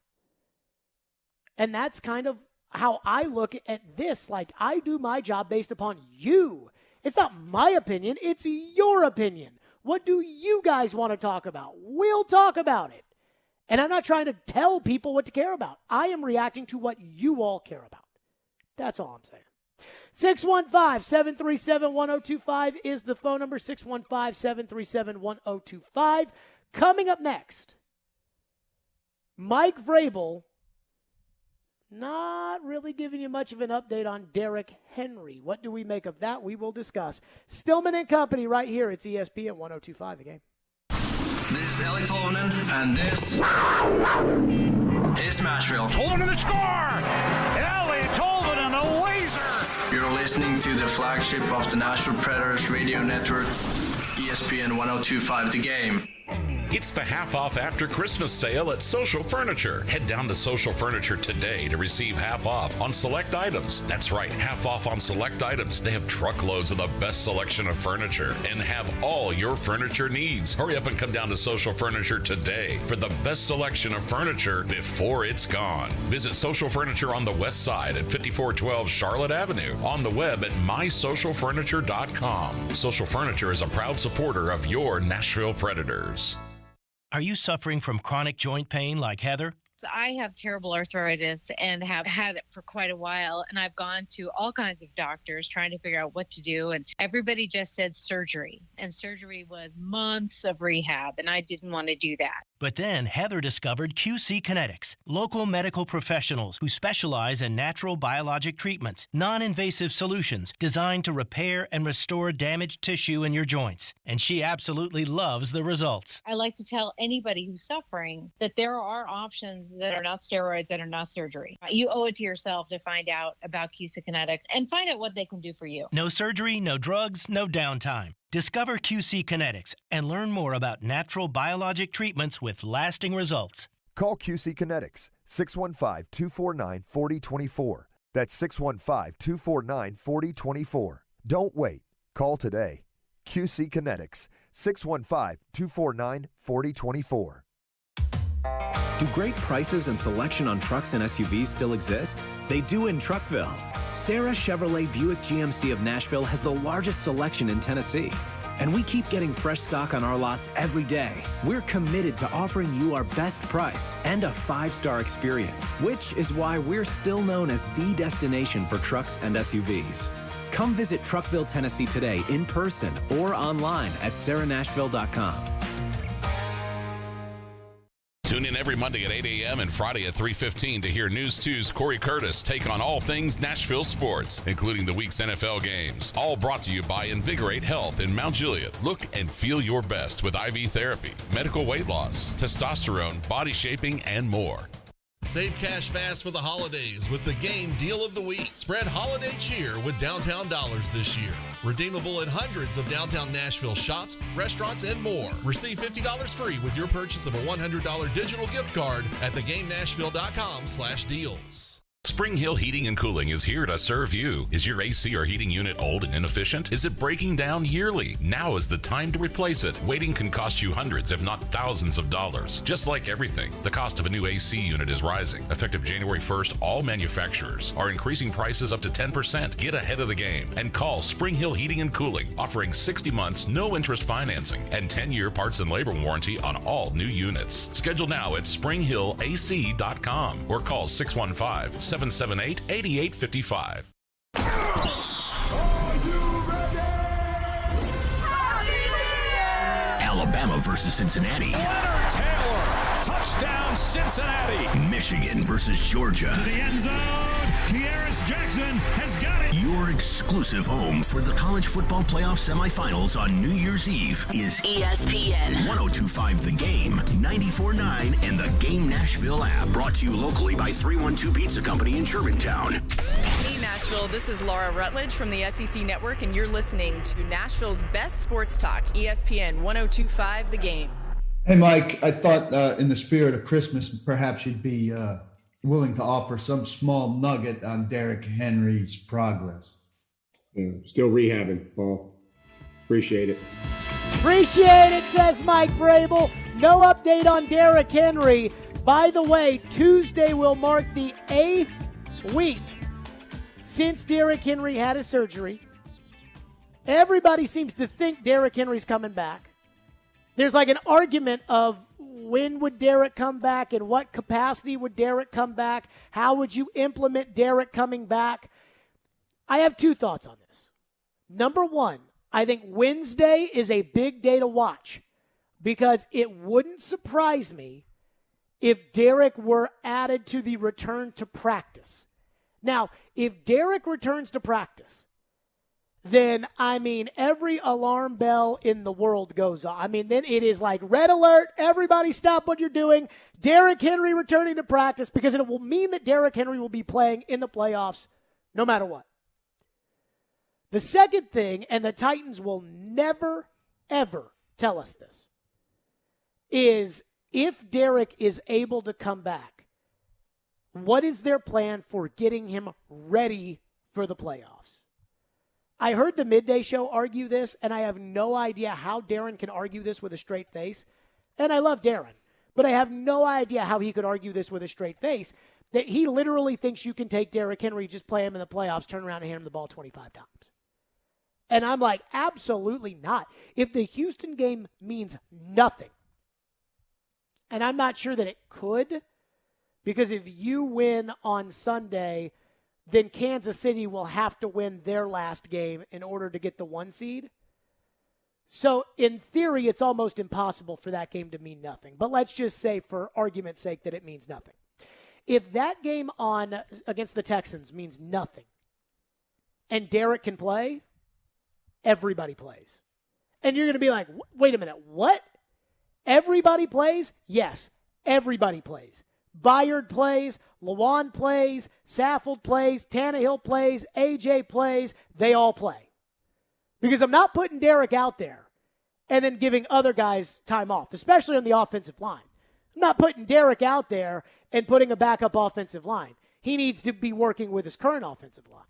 And that's kind of how I look at this. Like, I do my job based upon you. It's not my opinion. It's your opinion. What do you guys want to talk about? We'll talk about it. And I'm not trying to tell people what to care about. I am reacting to what you all care about. That's all I'm saying. 615-737-1025 is the phone number, 615-737-1025. Coming up next, Mike Vrabel not really giving you much of an update on Derrick Henry. What do we make of that? We will discuss. Stillman and Company right here. It's ESPN 102.5 The Game. This is Ellie Tolvanen, and this is Nashville. Tolvanen to score! Ellie Tolvanen, a laser! You're listening to the flagship of the Nashville Predators radio network, ESPN 102.5 The Game. It's the half-off after Christmas sale at Social Furniture. Head down to Social Furniture today to receive half off on select items. That's right, half off on select items. They have truckloads of the best selection of furniture and have all your furniture needs. Hurry up and come down to Social Furniture today for the best selection of furniture before it's gone. Visit Social Furniture on the west side at 5412 Charlotte Avenue. On the web at mysocialfurniture.com. Social Furniture is a proud supporter of your Nashville Predators. Are you suffering from chronic joint pain like Heather? I have terrible arthritis and have had it for quite a while, and I've gone to all kinds of doctors trying to figure out what to do, and everybody just said surgery, and surgery was months of rehab, and I didn't want to do that. But then Heather discovered QC Kinetics, local medical professionals who specialize in natural biologic treatments, non-invasive solutions designed to repair and restore damaged tissue in your joints. And she absolutely loves the results. I like to tell anybody who's suffering that there are options that are not steroids, that are not surgery. You owe it to yourself to find out about QC Kinetics and find out what they can do for you. No surgery, no drugs, no downtime. Discover QC Kinetics and learn more about natural biologic treatments with lasting results. Call QC Kinetics, 615-249-4024. That's 615-249-4024. Don't wait. Call today. QC Kinetics, 615-249-4024. Do great prices and selection on trucks and SUVs still exist? They do in Truckville. Sarah Chevrolet Buick GMC of Nashville has the largest selection in Tennessee. And we keep getting fresh stock on our lots every day. We're committed to offering you our best price and a 5-star experience, which is why we're still known as the destination for trucks and SUVs. Come visit Truckville, Tennessee today in person or online at sarahnashville.com. Tune in every Monday at 8 a.m. and Friday at 3:15 to hear News 2's Corey Curtis take on all things Nashville sports, including the week's NFL games. All brought to you by Invigorate Health in Mount Juliet. Look and feel your best with IV therapy, medical weight loss, testosterone, body shaping, and more. Save cash fast for the holidays with the Game Deal of the Week. Spread holiday cheer with Downtown Dollars this year. Redeemable at hundreds of downtown Nashville shops, restaurants, and more. Receive $50 free with your purchase of a $100 digital gift card at thegamenashville.com/deals. Spring Hill Heating and Cooling is here to serve you. Is your AC or heating unit old and inefficient? Is it breaking down yearly? Now is the time to replace it. Waiting can cost you hundreds, if not thousands of dollars. Just like everything, the cost of a new AC unit is rising. Effective January 1st, all manufacturers are increasing prices up to 10%. Get ahead of the game and call Spring Hill Heating and Cooling, offering 60 months, no interest financing, and 10-year parts and labor warranty on all new units. Schedule now at springhillac.com or call 615-778-8855. Alabama versus Cincinnati. Taylor, touchdown Cincinnati. Michigan versus Georgia. To the end zone, Kearis Jackson has got it. Your exclusive home for the college football playoff semifinals on New Year's Eve is ESPN 102.5 The Game, 94.9, and the Game Nashville app. Brought to you locally by 312 Pizza Company in Shermantown. Hey Nashville, this is Laura Rutledge from the SEC Network, and you're listening to Nashville's best sports talk, ESPN 102.5 The Game. Hey Mike, I thought in the spirit of Christmas, perhaps you'd be willing to offer some small nugget on Derrick Henry's progress. Yeah, still rehabbing, Paul. Appreciate it. Appreciate it, says Mike Vrabel. No update on Derrick Henry. By the way, Tuesday will mark the 8th week since Derrick Henry had his surgery. Everybody seems to think Derrick Henry's coming back. There's like an argument of when would Derrick come back, in what capacity would Derrick come back, how would you implement Derrick coming back? I have two thoughts on this. Number one, I think Wednesday is a big day to watch because it wouldn't surprise me if Derrick were added to the return to practice. Now, if Derrick returns to practice, then, every alarm bell in the world goes off. Then it is like red alert, everybody stop what you're doing. Derrick Henry returning to practice, because it will mean that Derrick Henry will be playing in the playoffs no matter what. The second thing, and the Titans will never, ever tell us this, is if Derrick is able to come back, what is their plan for getting him ready for the playoffs? I heard the Midday Show argue this, and I have no idea how Darren can argue this with a straight face. And I love Darren, but I have no idea how he could argue this with a straight face, that he literally thinks you can take Derrick Henry, just play him in the playoffs, turn around and hand him the ball 25 times. And I'm like, absolutely not. If the Houston game means nothing, and I'm not sure that it could, because if you win on Sunday, then Kansas City will have to win their last game in order to get the 1 seed. So in theory, it's almost impossible for that game to mean nothing. But let's just say, for argument's sake, that it means nothing. If that game against the Texans means nothing, and Derrick can play, everybody plays. And you're going to be like, wait a minute, what? Everybody plays? Yes, everybody plays. Byard plays, Lawan plays, Saffold plays, Tannehill plays, AJ plays. They all play. Because I'm not putting Derrick out there and then giving other guys time off, especially on the offensive line. I'm not putting Derrick out there and putting a backup offensive line. He needs to be working with his current offensive line.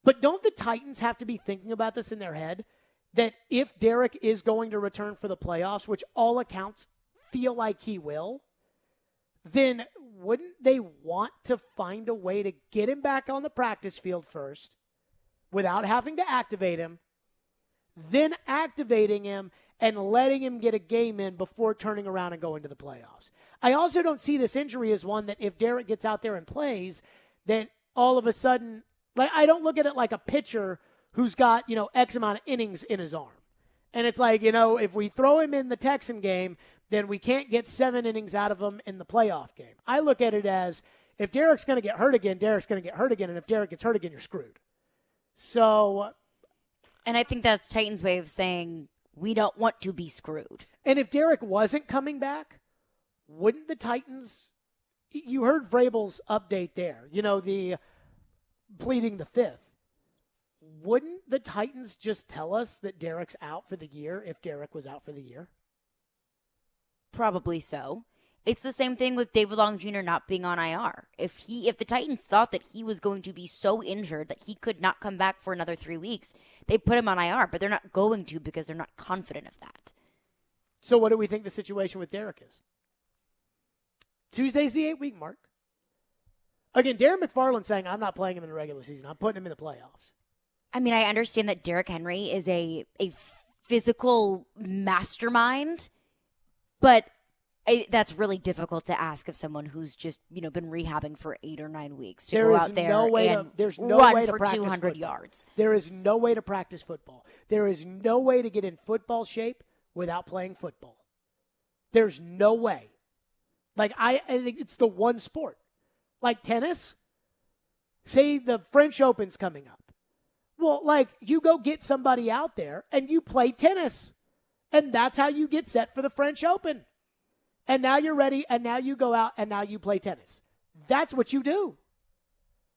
But don't the Titans have to be thinking about this in their head, that if Derrick is going to return for the playoffs, which all accounts feel like he will, then wouldn't they want to find a way to get him back on the practice field first without having to activate him, then activating him and letting him get a game in before turning around and going to the playoffs? I also don't see this injury as one that if Derrick gets out there and plays, that all of a sudden, like, I don't look at it like a pitcher who's got, X amount of innings in his arm. And it's like, if we throw him in the Texan game, then we can't get 7 innings out of him in the playoff game. I look at it as, if Derrick's going to get hurt again, Derrick's going to get hurt again. And if Derrick gets hurt again, you're screwed. So. And I think that's Titans' way of saying, we don't want to be screwed. And if Derrick wasn't coming back, wouldn't the Titans, you heard Vrabel's update there, the pleading the fifth. Wouldn't the Titans just tell us that Derrick's out for the year if Derrick was out for the year? Probably so. It's the same thing with David Long Jr. not being on IR. If the Titans thought that he was going to be so injured that he could not come back for another 3 weeks, they put him on IR, but they're not going to because they're not confident of that. So what do we think the situation with Derek is? Tuesday's the 8-week mark. Again, Darren McFarland saying, I'm not playing him in the regular season. I'm putting him in the playoffs. I mean, I understand that Derrick Henry is a physical mastermind, but that's really difficult to ask of someone who's just, been rehabbing for 8 or 9 weeks to go out there and run for 200 yards. There is no way to practice football. There is no way to get in football shape without playing football. There's no way. Like, I think it's the one sport. Like tennis, say the French Open's coming up. Well, like, you go get somebody out there and you play tennis. And that's how you get set for the French Open. And now you're ready, and now you go out and now you play tennis. That's what you do.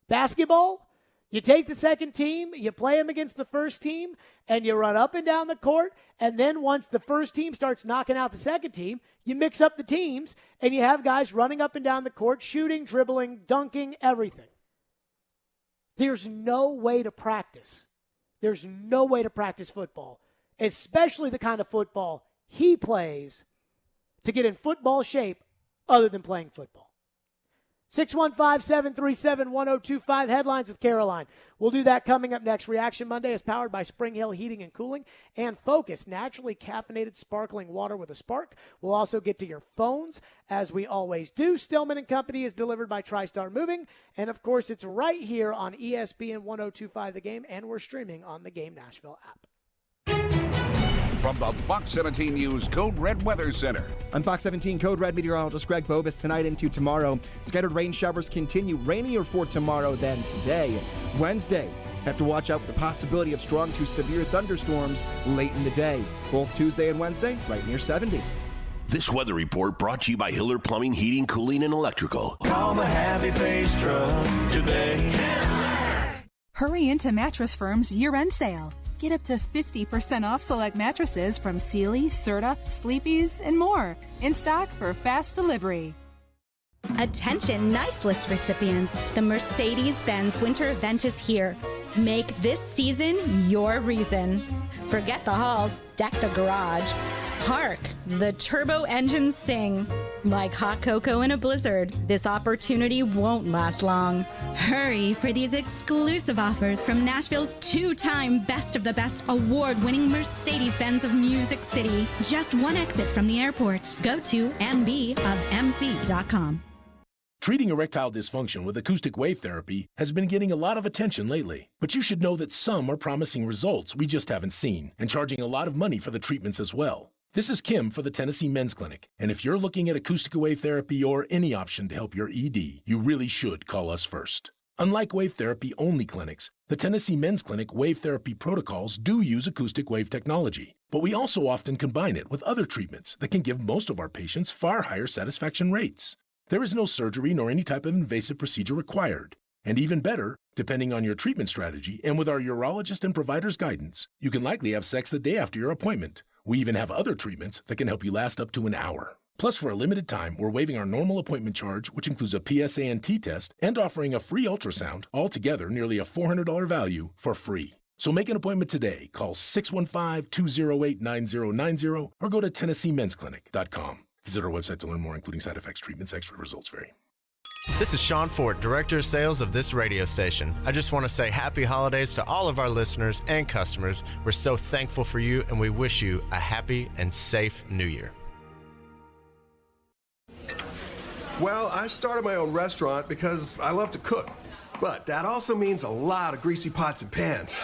Basketball, you take the second team, you play them against the first team, and you run up and down the court. And then once the first team starts knocking out the second team, you mix up the teams, and you have guys running up and down the court, shooting, dribbling, dunking, everything. There's no way to practice. There's no way to practice football, especially the kind of football he plays, to get in football shape other than playing football. 615-737-1025, headlines with Caroline. We'll do that coming up next. Reaction Monday is powered by Spring Hill Heating and Cooling and Focus, naturally caffeinated sparkling water with a spark. We'll also get to your phones, as we always do. Stillman and Company is delivered by TriStar Moving. And, of course, it's right here on ESPN 1025 The Game, and we're streaming on the Game Nashville app. From the Fox 17 News Code Red Weather Center. I'm Fox 17 Code Red meteorologist Greg Bobus. Tonight into tomorrow, scattered rain showers continue, rainier for tomorrow than today. Wednesday, have to watch out for the possibility of strong to severe thunderstorms late in the day. Both Tuesday and Wednesday, right near 70. This weather report brought to you by Hiller Plumbing, Heating, Cooling, and Electrical. Call the Happy Face Truck today. Hurry into Mattress Firm's year-end sale. Get up to 50% off select mattresses from Sealy, Serta, Sleepy's, and more. In stock for fast delivery. Attention Nice List recipients. The Mercedes-Benz winter event is here. Make this season your reason. Forget the halls, deck the garage. Hark, the turbo engines sing. Like hot cocoa in a blizzard, this opportunity won't last long. Hurry for these exclusive offers from Nashville's two-time Best of the Best award-winning Mercedes-Benz of Music City. Just one exit from the airport. Go to mbofmc.com. Treating erectile dysfunction with acoustic wave therapy has been getting a lot of attention lately. But you should know that some are promising results we just haven't seen and charging a lot of money for the treatments as well. This is Kim for the Tennessee Men's Clinic, and if you're looking at acoustic wave therapy or any option to help your ED, you really should call us first. Unlike wave therapy-only clinics, the Tennessee Men's Clinic wave therapy protocols do use acoustic wave technology, but we also often combine it with other treatments that can give most of our patients far higher satisfaction rates. There is no surgery nor any type of invasive procedure required. And even better, depending on your treatment strategy and with our urologist and provider's guidance, you can likely have sex the day after your appointment. We even have other treatments that can help you last up to an hour. Plus, for a limited time, we're waiving our normal appointment charge, which includes a PSA and T test, and offering a free ultrasound, altogether nearly a $400 value for free. So make an appointment today. Call 615-208-9090 or go to TennesseeMen'sClinic.com. Visit our website to learn more, including side effects, treatments, extra results vary. This is Sean Fort, Director of Sales of this radio station. I just want to say happy holidays to all of our listeners and customers. We're so thankful for you, and we wish you a happy and safe New Year. Well, I started my own restaurant because I love to cook. But that also means a lot of greasy pots and pans.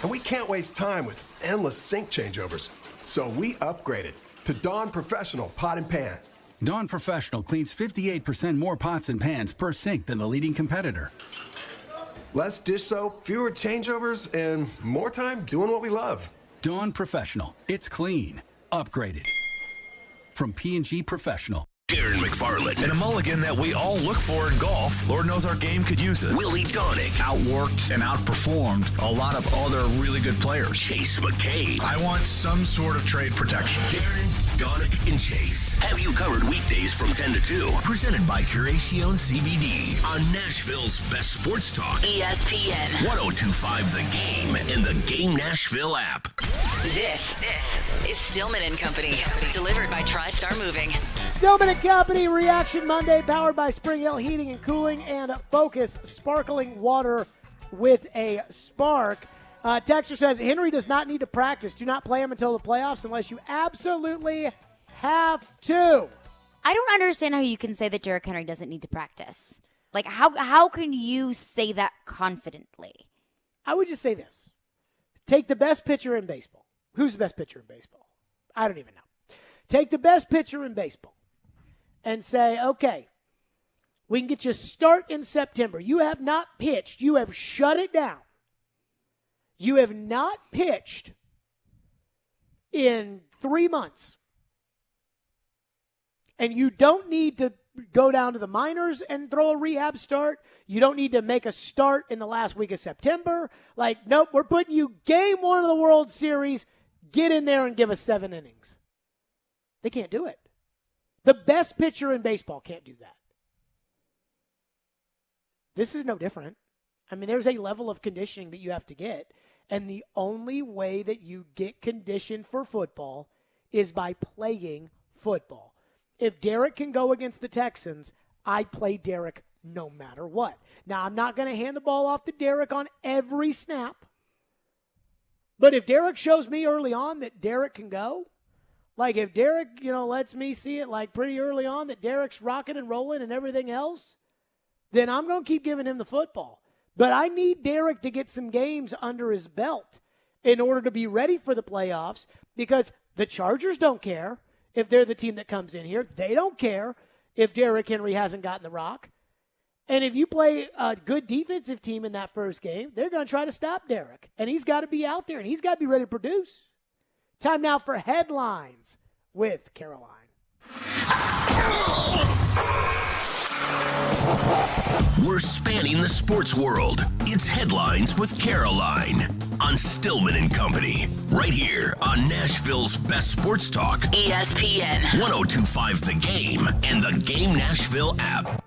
And we can't waste time with endless sink changeovers. So we upgraded to Dawn Professional Pot and Pan. Dawn Professional cleans 58% more pots and pans per sink than the leading competitor. Less dish soap, fewer changeovers, and more time doing what we love. Dawn Professional. It's clean. Upgraded. From P&G Professional. Darren McFarland. And a mulligan that we all look for in golf. Lord knows our game could use it. Willie Donick. Outworked and outperformed a lot of other really good players. Chase McCabe. I want some sort of trade protection. Darren, Donick, and Chase have you covered weekdays from 10 to 2. Presented by Curacion CBD on Nashville's best sports talk. ESPN 1025 The Game and the Game Nashville app. This is Stillman and Company, delivered by TriStar Moving. Stillman and Company Reaction Monday, powered by Spring Hill Heating and Cooling and Focus Sparkling Water with a Spark. Texture says Henry does not need to practice. Do not play him until the playoffs unless you absolutely have to. I don't understand how you can say that Derrick Henry doesn't need to practice. Like, how can you say that confidently? I would just say this. Take the best pitcher in baseball. Who's the best pitcher in baseball? I don't even know. Take the best pitcher in baseball and say, okay, we can get you a start in September. You have not pitched. You have shut it down. You have not pitched in 3 months. And you don't need to go down to the minors and throw a rehab start. You don't need to make a start in the last week of September. Like, nope, we're putting you game 1 of the World Series. Get in there and give us 7 innings. They can't do it. The best pitcher in baseball can't do that. This is no different. I mean, there's a level of conditioning that you have to get. And the only way that you get conditioned for football is by playing football. If Derek can go against the Texans, I play Derek no matter what. Now, I'm not going to hand the ball off to Derek on every snap. But if Derek shows me early on that Derek can go, like if Derek, lets me see it like pretty early on that Derek's rocking and rolling and everything else, then I'm going to keep giving him the football. But I need Derek to get some games under his belt in order to be ready for the playoffs because the Chargers don't care if they're the team that comes in here. They don't care if Derrick Henry hasn't gotten the rock. And if you play a good defensive team in that first game, they're going to try to stop Derrick. And he's got to be out there, and he's got to be ready to produce. Time now for headlines with Caroline. We're spanning the sports world. It's Headlines with Caroline on Stillman and Company, right here on Nashville's best sports talk. ESPN 1025 The Game and the Game Nashville app.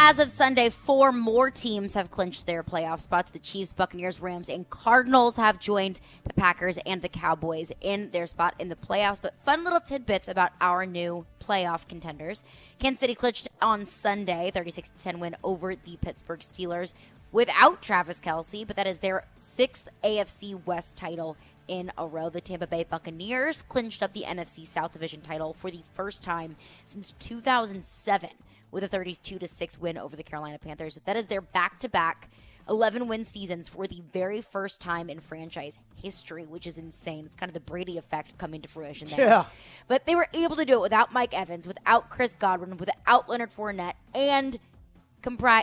As of Sunday, 4 more teams have clinched their playoff spots. The Chiefs, Buccaneers, Rams, and Cardinals have joined the Packers and the Cowboys in their spot in the playoffs. But fun little tidbits about our new playoff contenders. Kansas City clinched on Sunday, 36-10 win over the Pittsburgh Steelers without Travis Kelce, but that is their 6th AFC West title in a row. The Tampa Bay Buccaneers clinched up the NFC South Division title for the first time since 2007. With a 32-6 win over the Carolina Panthers. That is their back-to-back 11-win seasons for the very first time in franchise history, which is insane. It's kind of the Brady effect coming to fruition there. Yeah. But they were able to do it without Mike Evans, without Chris Godwin, without Leonard Fournette, and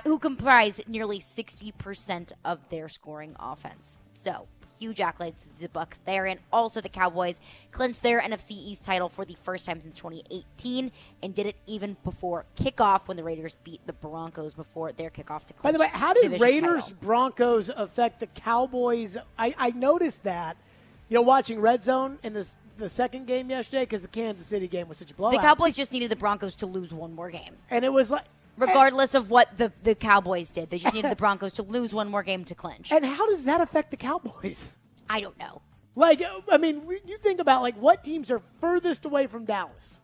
who comprised nearly 60% of their scoring offense. So, huge accolades to the Bucs there, and also the Cowboys clinched their NFC East title for the first time since 2018 and did it even before kickoff when the Raiders beat the Broncos before their kickoff to clinch. By the way, how did Raiders title. Broncos affect the Cowboys? I noticed that, watching Red Zone in the second game yesterday because the Kansas City game was such a blowout. The Cowboys just needed the Broncos to lose one more game. And it was like, regardless of what the Cowboys did. They just needed the Broncos to lose one more game to clinch. And how does that affect the Cowboys? I don't know. You think about, what teams are furthest away from Dallas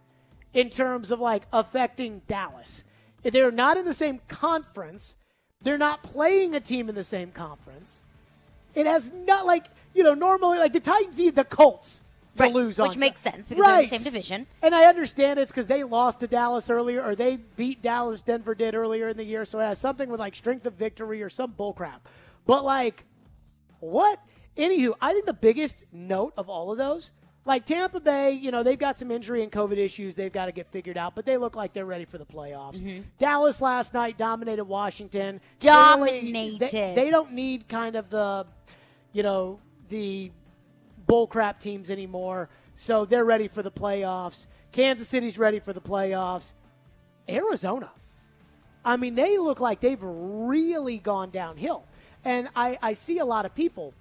in terms of, affecting Dallas. They're not in the same conference. They're not playing a team in the same conference. It has not, normally, the Titans need the Colts to lose on. Which makes sense because they're in the same division. And I understand it's because they lost to Dallas earlier, or they beat Dallas, Denver did earlier in the year, so it has something with strength of victory or some bullcrap. But what? Anywho, I think the biggest note of all of those, Tampa Bay, they've got some injury and COVID issues they've got to get figured out, but they look like they're ready for the playoffs. Mm-hmm. Dallas last night dominated Washington. Dominated. They don't need kind of the bullcrap teams anymore, so they're ready for the playoffs. Kansas City's ready for the playoffs. Arizona. I mean, they look like they've really gone downhill. And I see a lot of people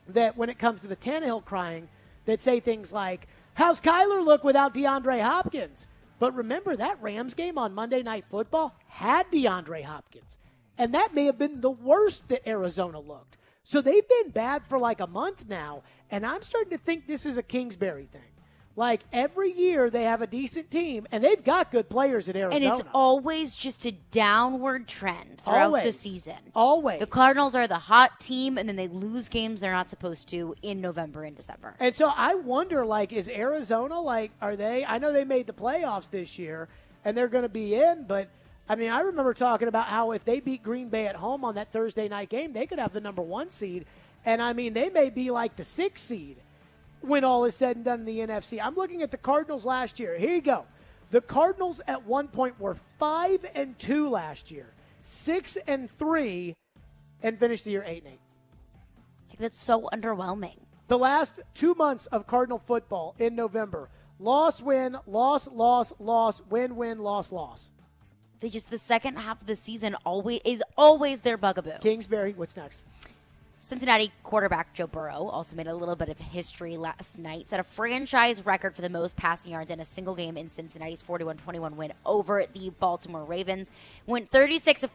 that when it comes to the Tannehill crying that say things like, how's Kyler look without DeAndre Hopkins? But remember, that Rams game on Monday Night Football had DeAndre Hopkins. And that may have been the worst that Arizona looked. So they've been bad for like a month now. And I'm starting to think this is a Kingsbury thing. Like, every year they have a decent team, and they've got good players at Arizona. And it's always just a downward trend throughout the season. Always. The Cardinals are the hot team, and then they lose games they're not supposed to in November and December. And so I wonder, like, is Arizona, like, are they – I know they made the playoffs this year, and they're going to be in, but, I mean, I remember talking about how if they beat Green Bay at home on that Thursday night game, they could have the number 1 seed. And, I mean, they may be like the 6th seed when all is said and done in the NFC. I'm looking at the Cardinals last year. Here you go. The Cardinals at one point were 5-2 last year, 6-3, and finished the year 8-8. Like, that's so underwhelming. The last 2 months of Cardinal football in November: loss, win, loss, loss, loss, win, win, loss, loss. They just, the second half of the season is always their bugaboo. Kingsbury, what's next? Cincinnati quarterback Joe Burrow also made a little bit of history last night, set a franchise record for the most passing yards in a single game in Cincinnati's 41-21 win over the Baltimore Ravens. Went 37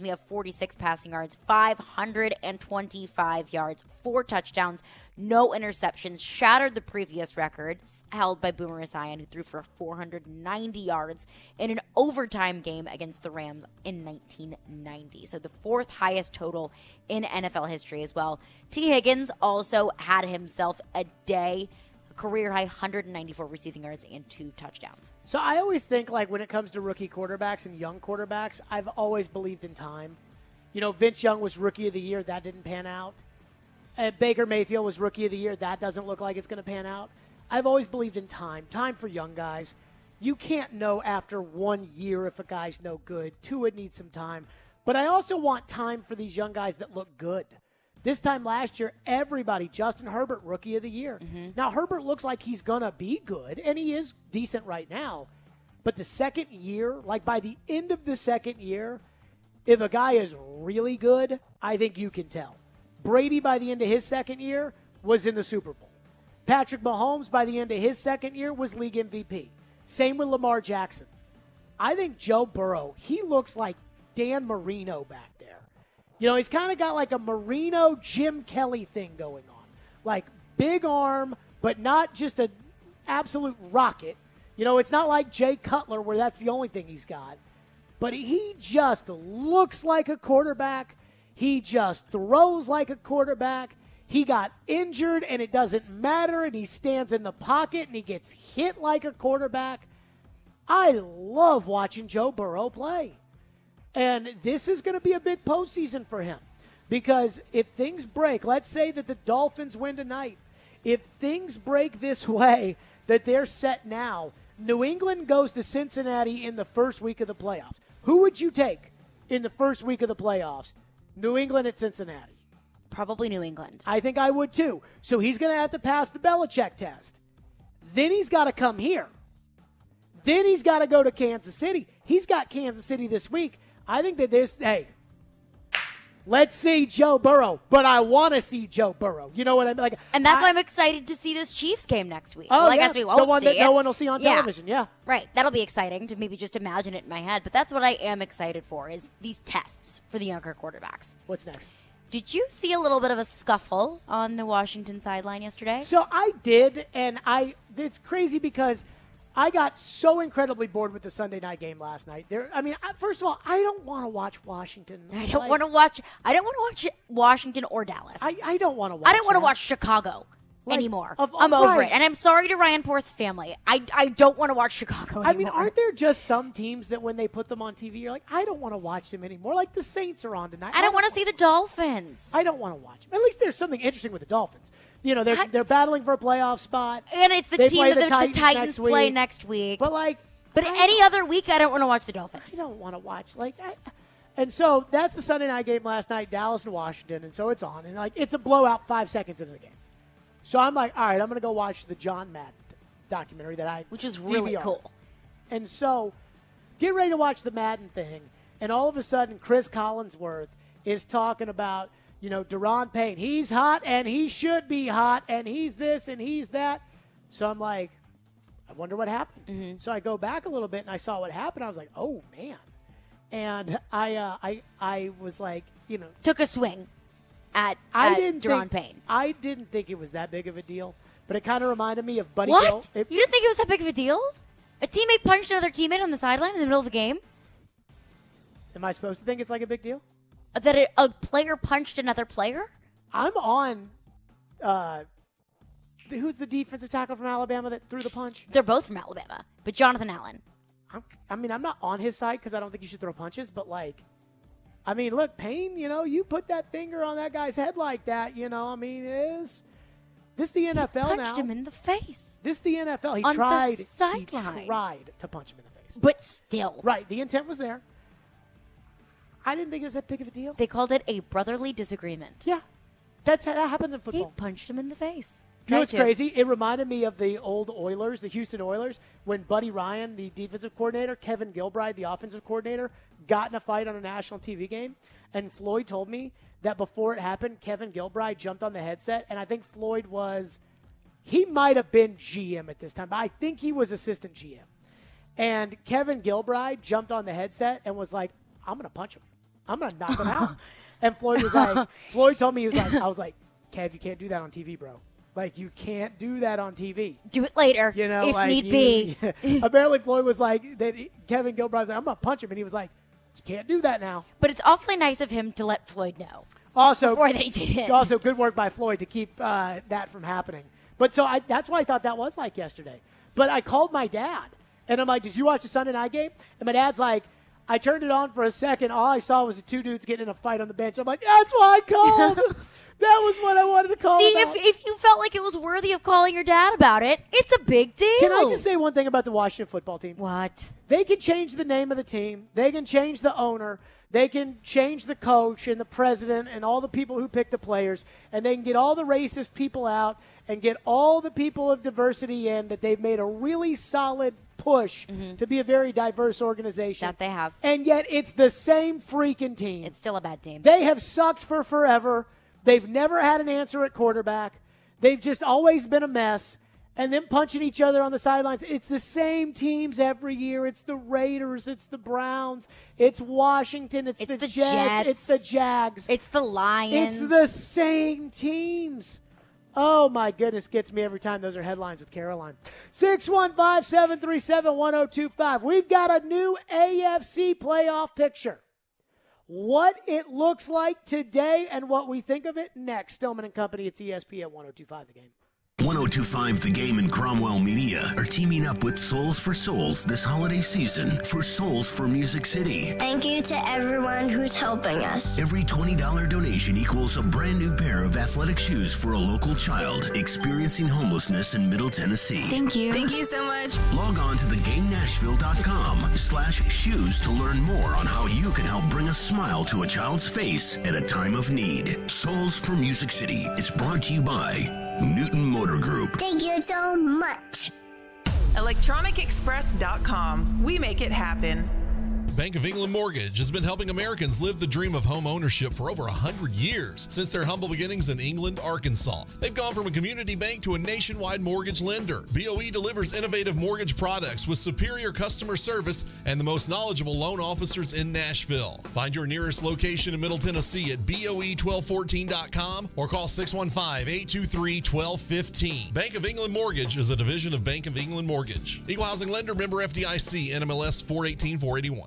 of 46 passing yards, 525 yards, 4 touchdowns, no interceptions, shattered the previous record held by Boomer Esiason, who threw for 490 yards in an overtime game against the Rams in 1990. So the 4th highest total in NFL history as well. T. Higgins also had himself a day, a career high 194 receiving yards and 2 touchdowns. So I always think, like, when it comes to rookie quarterbacks and young quarterbacks, I've always believed in time. You know, Vince Young was Rookie of the Year. That didn't pan out. Baker Mayfield was Rookie of the Year. That doesn't look like it's going to pan out. I've always believed in time. Time for young guys. You can't know after 1 year if a guy's no good. 2, it needs some time. But I also want time for these young guys that look good. This time last year, everybody, Justin Herbert, Rookie of the Year. Mm-hmm. Now, Herbert looks like he's going to be good, and he is decent right now. But the second year, like by the end of the second year, if a guy is really good, I think you can tell. Brady, by the end of his second year, was in the Super Bowl. Patrick Mahomes, by the end of his second year, was league MVP. Same with Lamar Jackson. I think Joe Burrow, he looks like Dan Marino back there. You know, he's kind of got like a Marino Jim Kelly thing going on. Like big arm, but not just an absolute rocket. You know, it's not like Jay Cutler where that's the only thing he's got. But he just looks like a quarterback. He just throws like a quarterback. He got injured, and it doesn't matter, and he stands in the pocket, and he gets hit like a quarterback. I love watching Joe Burrow play. And this is going to be a big postseason for him because if things break, let's say that the Dolphins win tonight. If things break this way that they're set now, New England goes to Cincinnati in the first week of the playoffs. Who would you take in the first week of the playoffs? New England at Cincinnati. Probably New England. I think I would too. So he's going to have to pass the Belichick test. Then he's got to come here. Then he's got to go to Kansas City. He's got Kansas City this week. I think that let's see Joe Burrow, but I want to see Joe Burrow. You know what I mean? Like, and that's why I'm excited to see this Chiefs game next week. Oh, well, I guess we won't the one see that it. No one will see on television, yeah. Right. That'll be exciting to maybe just imagine it in my head. But that's what I am excited for is these tests for the younger quarterbacks. What's next? Did you see a little bit of a scuffle on the Washington sideline yesterday? So I did, and it's crazy because I got so incredibly bored with the Sunday night game last night. First of all, I don't want to watch Washington. I don't want to watch Washington or Dallas. I don't want to watch. I don't want to watch Chicago anymore. I'm over it. And I'm sorry to Ryan Porth's family. I don't want to watch Chicago anymore. I mean, aren't there just some teams that when they put them on TV, you're like, I don't want to watch them anymore? Like the Saints are on tonight. I don't want to see the Dolphins. I don't want to watch them. At least there's something interesting with the Dolphins. You know, they're battling for a playoff spot. And it's the team that the Titans play next week. But any other week, I don't want to watch the Dolphins. I don't want to watch. And so that's the Sunday night game last night, Dallas and Washington. And so it's on. And it's a blowout 5 seconds into the game. So I'm like, all right, I'm going to go watch the John Madden documentary that I which is really DVR'd. cool. And so, get ready to watch the Madden thing, and all of a sudden, Chris Collinsworth is talking about, Deron Payne. He's hot, and he should be hot, and he's this, and he's that. So I'm like, I wonder what happened. Mm-hmm. So I go back a little bit, and I saw what happened. I was like, oh, man. And I was like, Took a swing at Deron Payne. I didn't think it was that big of a deal, but it kind of reminded me of Buddy What? Hill. You didn't think it was that big of a deal? A teammate punched another teammate on the sideline in the middle of a game? Am I supposed to think it's like a big deal? That a player punched another player? I'm on. Who's the defensive tackle from Alabama that threw the punch? They're both from Alabama, but Jonathan Allen. I'm not on his side because I don't think you should throw punches, but look, Payne, you put that finger on that guy's head like that, is this the NFL now? He punched him in the face. This the NFL. He on tried. The sideline. He tried to punch him in the face, but still, right? The intent was there. I didn't think it was that big of a deal. They called it a brotherly disagreement. Yeah, that happens in football. He punched him in the face. You know what's crazy? It reminded me of the old Oilers, the Houston Oilers, when Buddy Ryan, the defensive coordinator, Kevin Gilbride, the offensive coordinator, got in a fight on a national TV game. And Floyd told me that before it happened, Kevin Gilbride jumped on the headset, and I think Floyd he might have been GM at this time, but I think he was assistant GM. And Kevin Gilbride jumped on the headset and was like, I'm going to punch him. I'm going to knock him out. And Floyd was like, Floyd told me, I was like, Kev, you can't do that on TV, bro. You can't do that on TV. Do it later, if need be. Apparently, Floyd was like, Kevin Gilbride was like, I'm going to punch him. And he was like, you can't do that now. But it's awfully nice of him to let Floyd know. Also, before they did it. Also, good work by Floyd to keep that from happening. But so that's why I thought that was like yesterday. But I called my dad, and I'm like, did you watch the Sunday night game? And my dad's like, I turned it on for a second. All I saw was the two dudes getting in a fight on the bench. I'm like, that's why I called. That was what I wanted to call. See, about. if you felt like it was worthy of calling your dad about it, it's a big deal. Can I just say one thing about the Washington football team? What? They can change the name of the team. They can change the owner. They can change the coach and the president and all the people who pick the players. And they can get all the racist people out and get all the people of diversity in, that they've made a really solid push to be a very diverse organization. That they have. And yet it's the same freaking team. It's still a bad team. They have sucked for forever. They've never had an answer at quarterback. They've just always been a mess. And then punching each other on the sidelines. It's the same teams every year. It's the Raiders. It's the Browns. It's Washington. It's the Jets. It's the Jags. It's the Lions. It's the same teams. Oh, my goodness, gets me every time. Those are headlines with Caroline. 615-737-1025. We've got a new AFC playoff picture. What it looks like today and what we think of it next. Stillman and Company, it's ESPN 1025 The Game. 1025 The Game and Cromwell Media are teaming up with Souls for Souls this holiday season for Souls for Music City. Thank you to everyone who's helping us. Every $20 donation equals a brand new pair of athletic shoes for a local child experiencing homelessness in Middle Tennessee. Thank you. Thank you so much. Log on to thegamenashville.com/shoes to learn more on how you can help bring a smile to a child's face at a time of need. Souls for Music City is brought to you by Newton Motor Group. Thank you so much. ElectronicExpress.com. We make it happen. Bank of England Mortgage has been helping Americans live the dream of home ownership for over 100 years, since their humble beginnings in England, Arkansas. They've gone from a community bank to a nationwide mortgage lender. BOE delivers innovative mortgage products with superior customer service and the most knowledgeable loan officers in Nashville. Find your nearest location in Middle Tennessee at BOE1214.com or call 615-823-1215. Bank of England Mortgage is a division of Bank of England Mortgage. Equal housing lender, member FDIC, NMLS 418-481.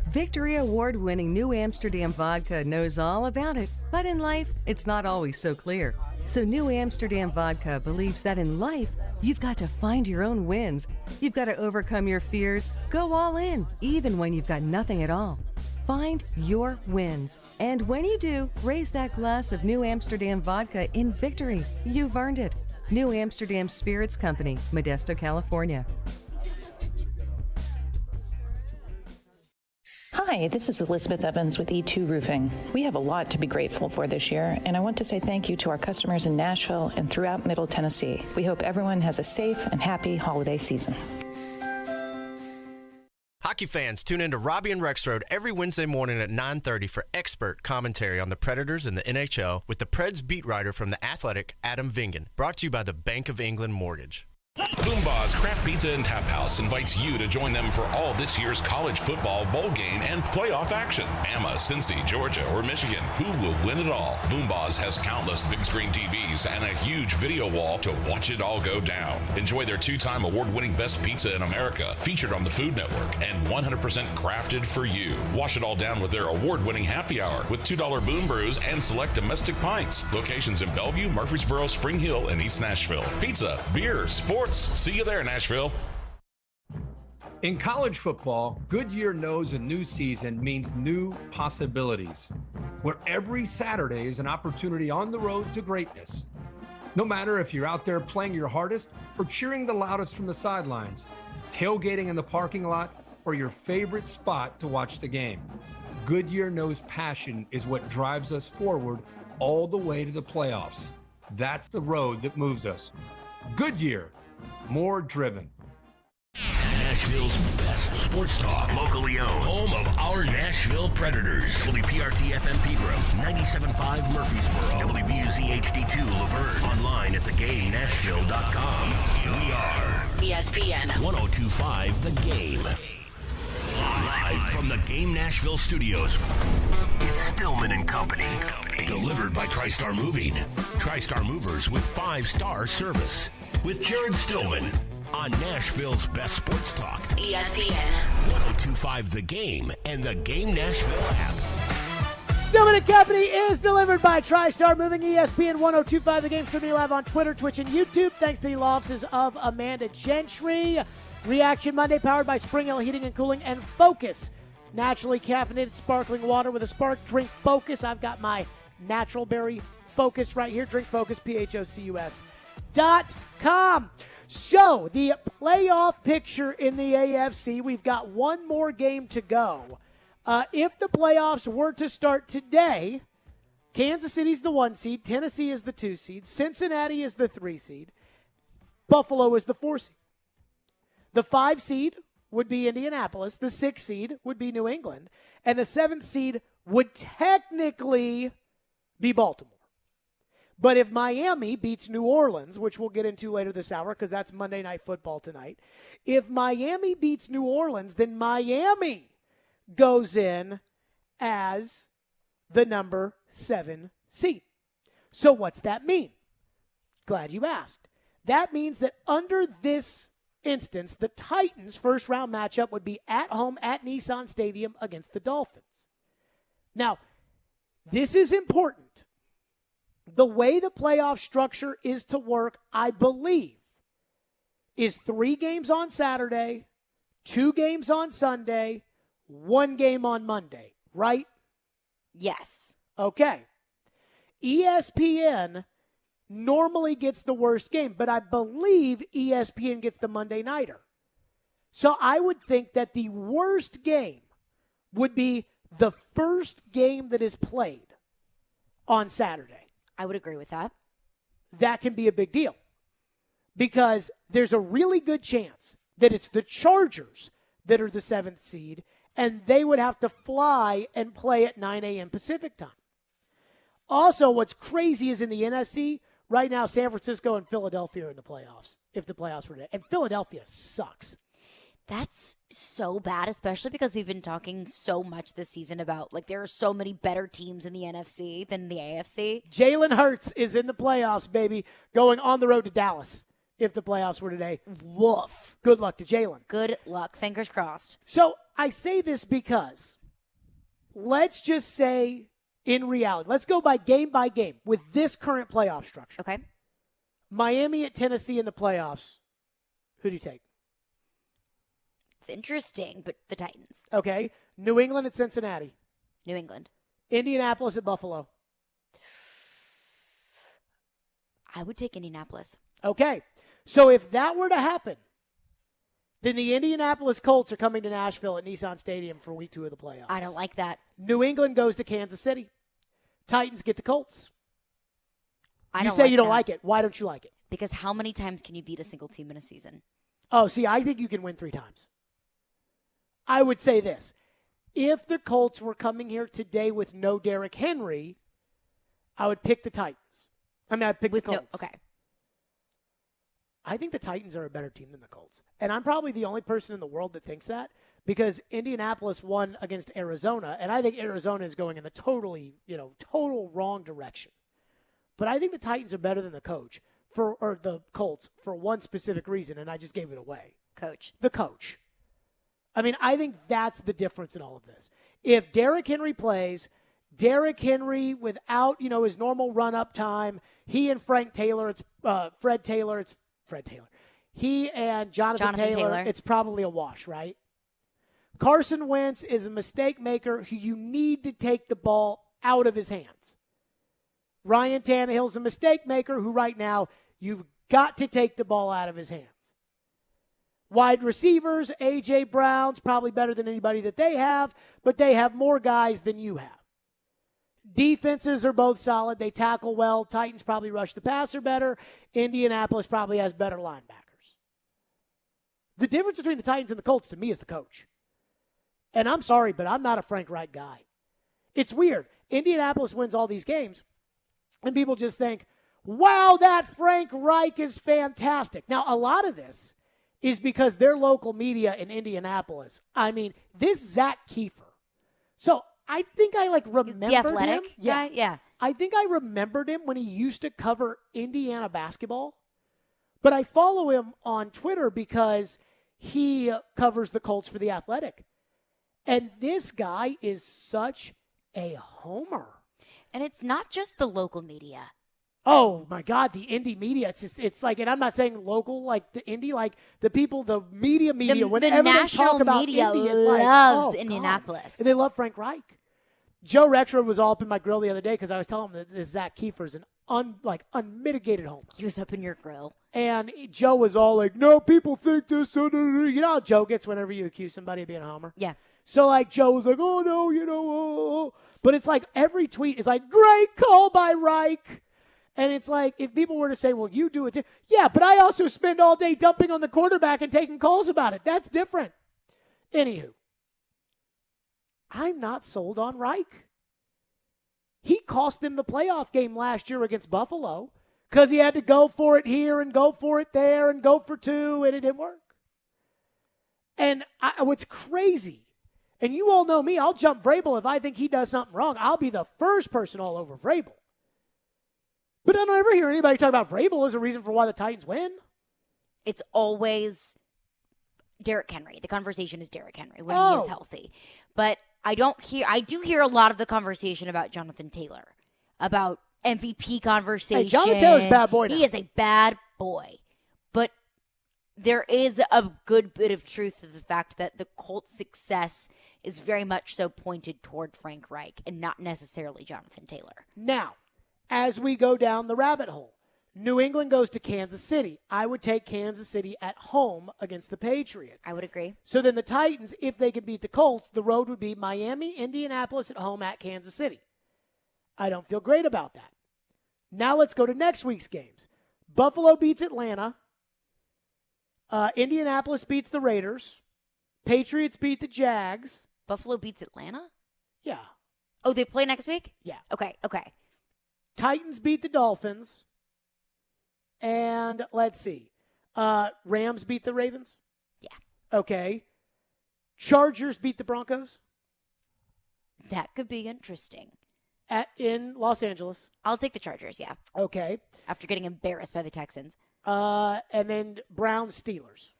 Victory Award-winning New Amsterdam Vodka knows all about it, but in life, it's not always so clear. So New Amsterdam Vodka believes that in life, you've got to find your own wins. You've got to overcome your fears, go all in, even when you've got nothing at all. Find your wins. And when you do, raise that glass of New Amsterdam Vodka in victory. You've earned it. New Amsterdam Spirits Company, Modesto, California. Hi, Hi, this is Elizabeth Evans with E2 Roofing. We have a lot to be grateful for this year, and I want to say thank you to our customers in Nashville and throughout Middle Tennessee. We hope everyone has a safe and happy holiday season. Hockey fans, tune in to Robbie and Rexroad every Wednesday morning at 9:30 for expert commentary on the Predators and the NHL with the Preds beat writer from The Athletic, Adam Vingan. Brought to you by the Bank of England Mortgage. Boomba's Craft Pizza and Tap House invites you to join them for all this year's college football bowl game and playoff action. Bama, Cincy, Georgia, or Michigan, who will win it all? Boomba's has countless big screen TVs and a huge video wall to watch it all go down. Enjoy their 2-time award-winning best pizza in America, featured on the Food Network, and 100% crafted for you. Wash it all down with their award-winning happy hour with $2 Boom Brews and select domestic pints. Locations in Bellevue, Murfreesboro, Spring Hill, and East Nashville. Pizza, beer, sports. See you there, Nashville. In college football, Goodyear knows a new season means new possibilities, where every Saturday is an opportunity on the road to greatness. No matter if you're out there playing your hardest or cheering the loudest from the sidelines, tailgating in the parking lot, or your favorite spot to watch the game, Goodyear knows passion is what drives us forward all the way to the playoffs. That's the road that moves us. Goodyear. More driven. Nashville's best sports talk, locally owned, home of our Nashville Predators. WPRT FM Pegram, 97.5 Murfreesboro, WBUZ HD2 Laverne, online at thegamenashville.com. We are ESPN 102.5 The Game. Live from the Game Nashville studios, it's Stillman and Company. Delivered by TriStar Moving. TriStar Movers with 5-star service. With Jared Stillman on Nashville's best sports talk. ESPN 102.5 The Game and the Game Nashville app. Stillman and Company is delivered by TriStar Moving. ESPN 102.5 The Game, streaming live on Twitter, Twitch, and YouTube. Thanks to the law offices of Amanda Gentry. Reaction Monday powered by Spring Hill Heating and Cooling and Focus. Naturally caffeinated sparkling water with a spark. Drink Focus. I've got my natural berry Focus right here. Drink Focus, PHOCUS.com. So, the playoff picture in the AFC, we've got one more game to go. If the playoffs were to start today, Kansas City's the 1 seed, Tennessee is the 2 seed, Cincinnati is the 3 seed, Buffalo is the 4 seed. The 5 seed would be Indianapolis, the 6 seed would be New England, and the 7th seed would technically be Baltimore. But if Miami beats New Orleans, which we'll get into later this hour because that's Monday Night Football tonight, if Miami beats New Orleans, then Miami goes in as the number 7 seed. So what's that mean? Glad you asked. That means that under this instance, the Titans' first-round matchup would be at home at Nissan Stadium against the Dolphins. Now, this is important. The way the playoff structure is to work, I believe, is 3 games on Saturday, 2 games on Sunday, 1 game on Monday, right? Yes. Okay. ESPN normally gets the worst game, but I believe ESPN gets the Monday Nighter. So I would think that the worst game would be the first game that is played on Saturday. I would agree with that. That can be a big deal because there's a really good chance that it's the Chargers that are the 7th seed, and they would have to fly and play at 9 a.m. Pacific time. Also, what's crazy is in the NFC, right now, San Francisco and Philadelphia are in the playoffs, if the playoffs were to. And Philadelphia sucks. That's so bad, especially because we've been talking so much this season about, like, there are so many better teams in the NFC than the AFC. Jalen Hurts is in the playoffs, baby, going on the road to Dallas if the playoffs were today. Woof. Good luck to Jalen. Good luck. Fingers crossed. So I say this because let's just say in reality, let's go by game with this current playoff structure. Okay. Miami at Tennessee in the playoffs. Who do you take? It's interesting, but the Titans. Okay. New England at Cincinnati. New England. Indianapolis at Buffalo. I would take Indianapolis. Okay. So if that were to happen, Then the Indianapolis Colts are coming to Nashville at Nissan Stadium for week 2 of the playoffs. I don't like that. New England goes to Kansas City. Titans get the Colts. I You don't say like you don't that. like it. Why don't you like it? Because how many times can you beat a single team in a season? Oh, see, I think you can win 3 times. I would say this. If the Colts were coming here today with no Derrick Henry, I would pick the Titans. I'd pick the Colts. Okay. I think the Titans are a better team than the Colts. And I'm probably the only person in the world that thinks that because Indianapolis won against Arizona, and I think Arizona is going in the total wrong direction. But I think the Titans are better than the Colts for one specific reason, and I just gave it away. Coach. The coach. I think that's the difference in all of this. If Derrick Henry plays, Derrick Henry without, his normal run-up time, he and Fred Taylor, he and Jonathan Taylor, it's probably a wash, right? Carson Wentz is a mistake maker who you need to take the ball out of his hands. Ryan Tannehill's a mistake maker who right now you've got to take the ball out of his hands. Wide receivers, A.J. Brown's probably better than anybody that they have, but they have more guys than you have. Defenses are both solid. They tackle well. Titans probably rush the passer better. Indianapolis probably has better linebackers. The difference between the Titans and the Colts to me is the coach. And I'm sorry, but I'm not a Frank Reich guy. It's weird. Indianapolis wins all these games, and people just think, wow, that Frank Reich is fantastic. Now, a lot of this is because their local media in Indianapolis, this Zach Kiefer. So I think I remembered the athletic him. guy? Yeah. I think I remembered him when he used to cover Indiana basketball. But I follow him on Twitter because he covers the Colts for The Athletic. And this guy is such a homer. And it's not just the local media. Oh, my God, the indie media. And I'm not saying local, like the indie, like the people, the media, whenever the they national talk about media indie, it's loves God. Indianapolis. And they love Frank Reich. Joe Rexrode was all up in my grill the other day because I was telling him that this Zach Kiefer is an unmitigated homer. He was up in your grill. And Joe was all like, no, people think this. You know how Joe gets whenever you accuse somebody of being a homer? Yeah. So, Joe was like, oh, no, But it's like every tweet is like, great call by Reich. And it's like, if people were to say, well, you do it too. Yeah, but I also spend all day dumping on the quarterback and taking calls about it. That's different. Anywho, I'm not sold on Reich. He cost them the playoff game last year against Buffalo because he had to go for it here and go for it there and go for 2, and it didn't work. And what's crazy, and you all know me, I'll jump Vrabel if I think he does something wrong. I'll be the first person all over Vrabel. But I don't ever hear anybody talk about Vrabel as a reason for why the Titans win. It's always Derrick Henry. The conversation is Derrick Henry when he is healthy. But I do hear a lot of the conversation about Jonathan Taylor, about MVP conversation. Hey, Jonathan Taylor's a bad boy now. He is a bad boy. But there is a good bit of truth to the fact that the Colts' success is very much so pointed toward Frank Reich and not necessarily Jonathan Taylor. Now, as we go down the rabbit hole, New England goes to Kansas City. I would take Kansas City at home against the Patriots. I would agree. So then the Titans, if they could beat the Colts, the road would be Miami, Indianapolis at home at Kansas City. I don't feel great about that. Now let's go to next week's games. Buffalo beats Atlanta. Indianapolis beats the Raiders. Patriots beat the Jags. Buffalo beats Atlanta? Yeah. Oh, they play next week? Yeah. Okay. Titans beat the Dolphins. And let's see. Rams beat the Ravens? Yeah. Okay. Chargers beat the Broncos? That could be interesting. In Los Angeles. I'll take the Chargers, yeah. Okay. After getting embarrassed by the Texans. And then Browns Steelers.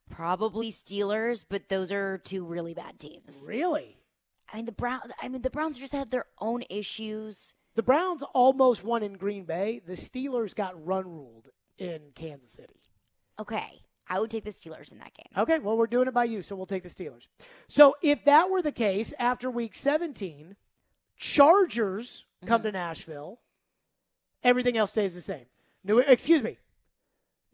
Probably Steelers, but those are 2 really bad teams. Really? The Browns just had their own issues. The Browns almost won in Green Bay. The Steelers got run-ruled in Kansas City. Okay. I would take the Steelers in that game. Okay, well, we're doing it by you, so we'll take the Steelers. So if that were the case, after Week 17, Chargers come to Nashville. Everything else stays the same.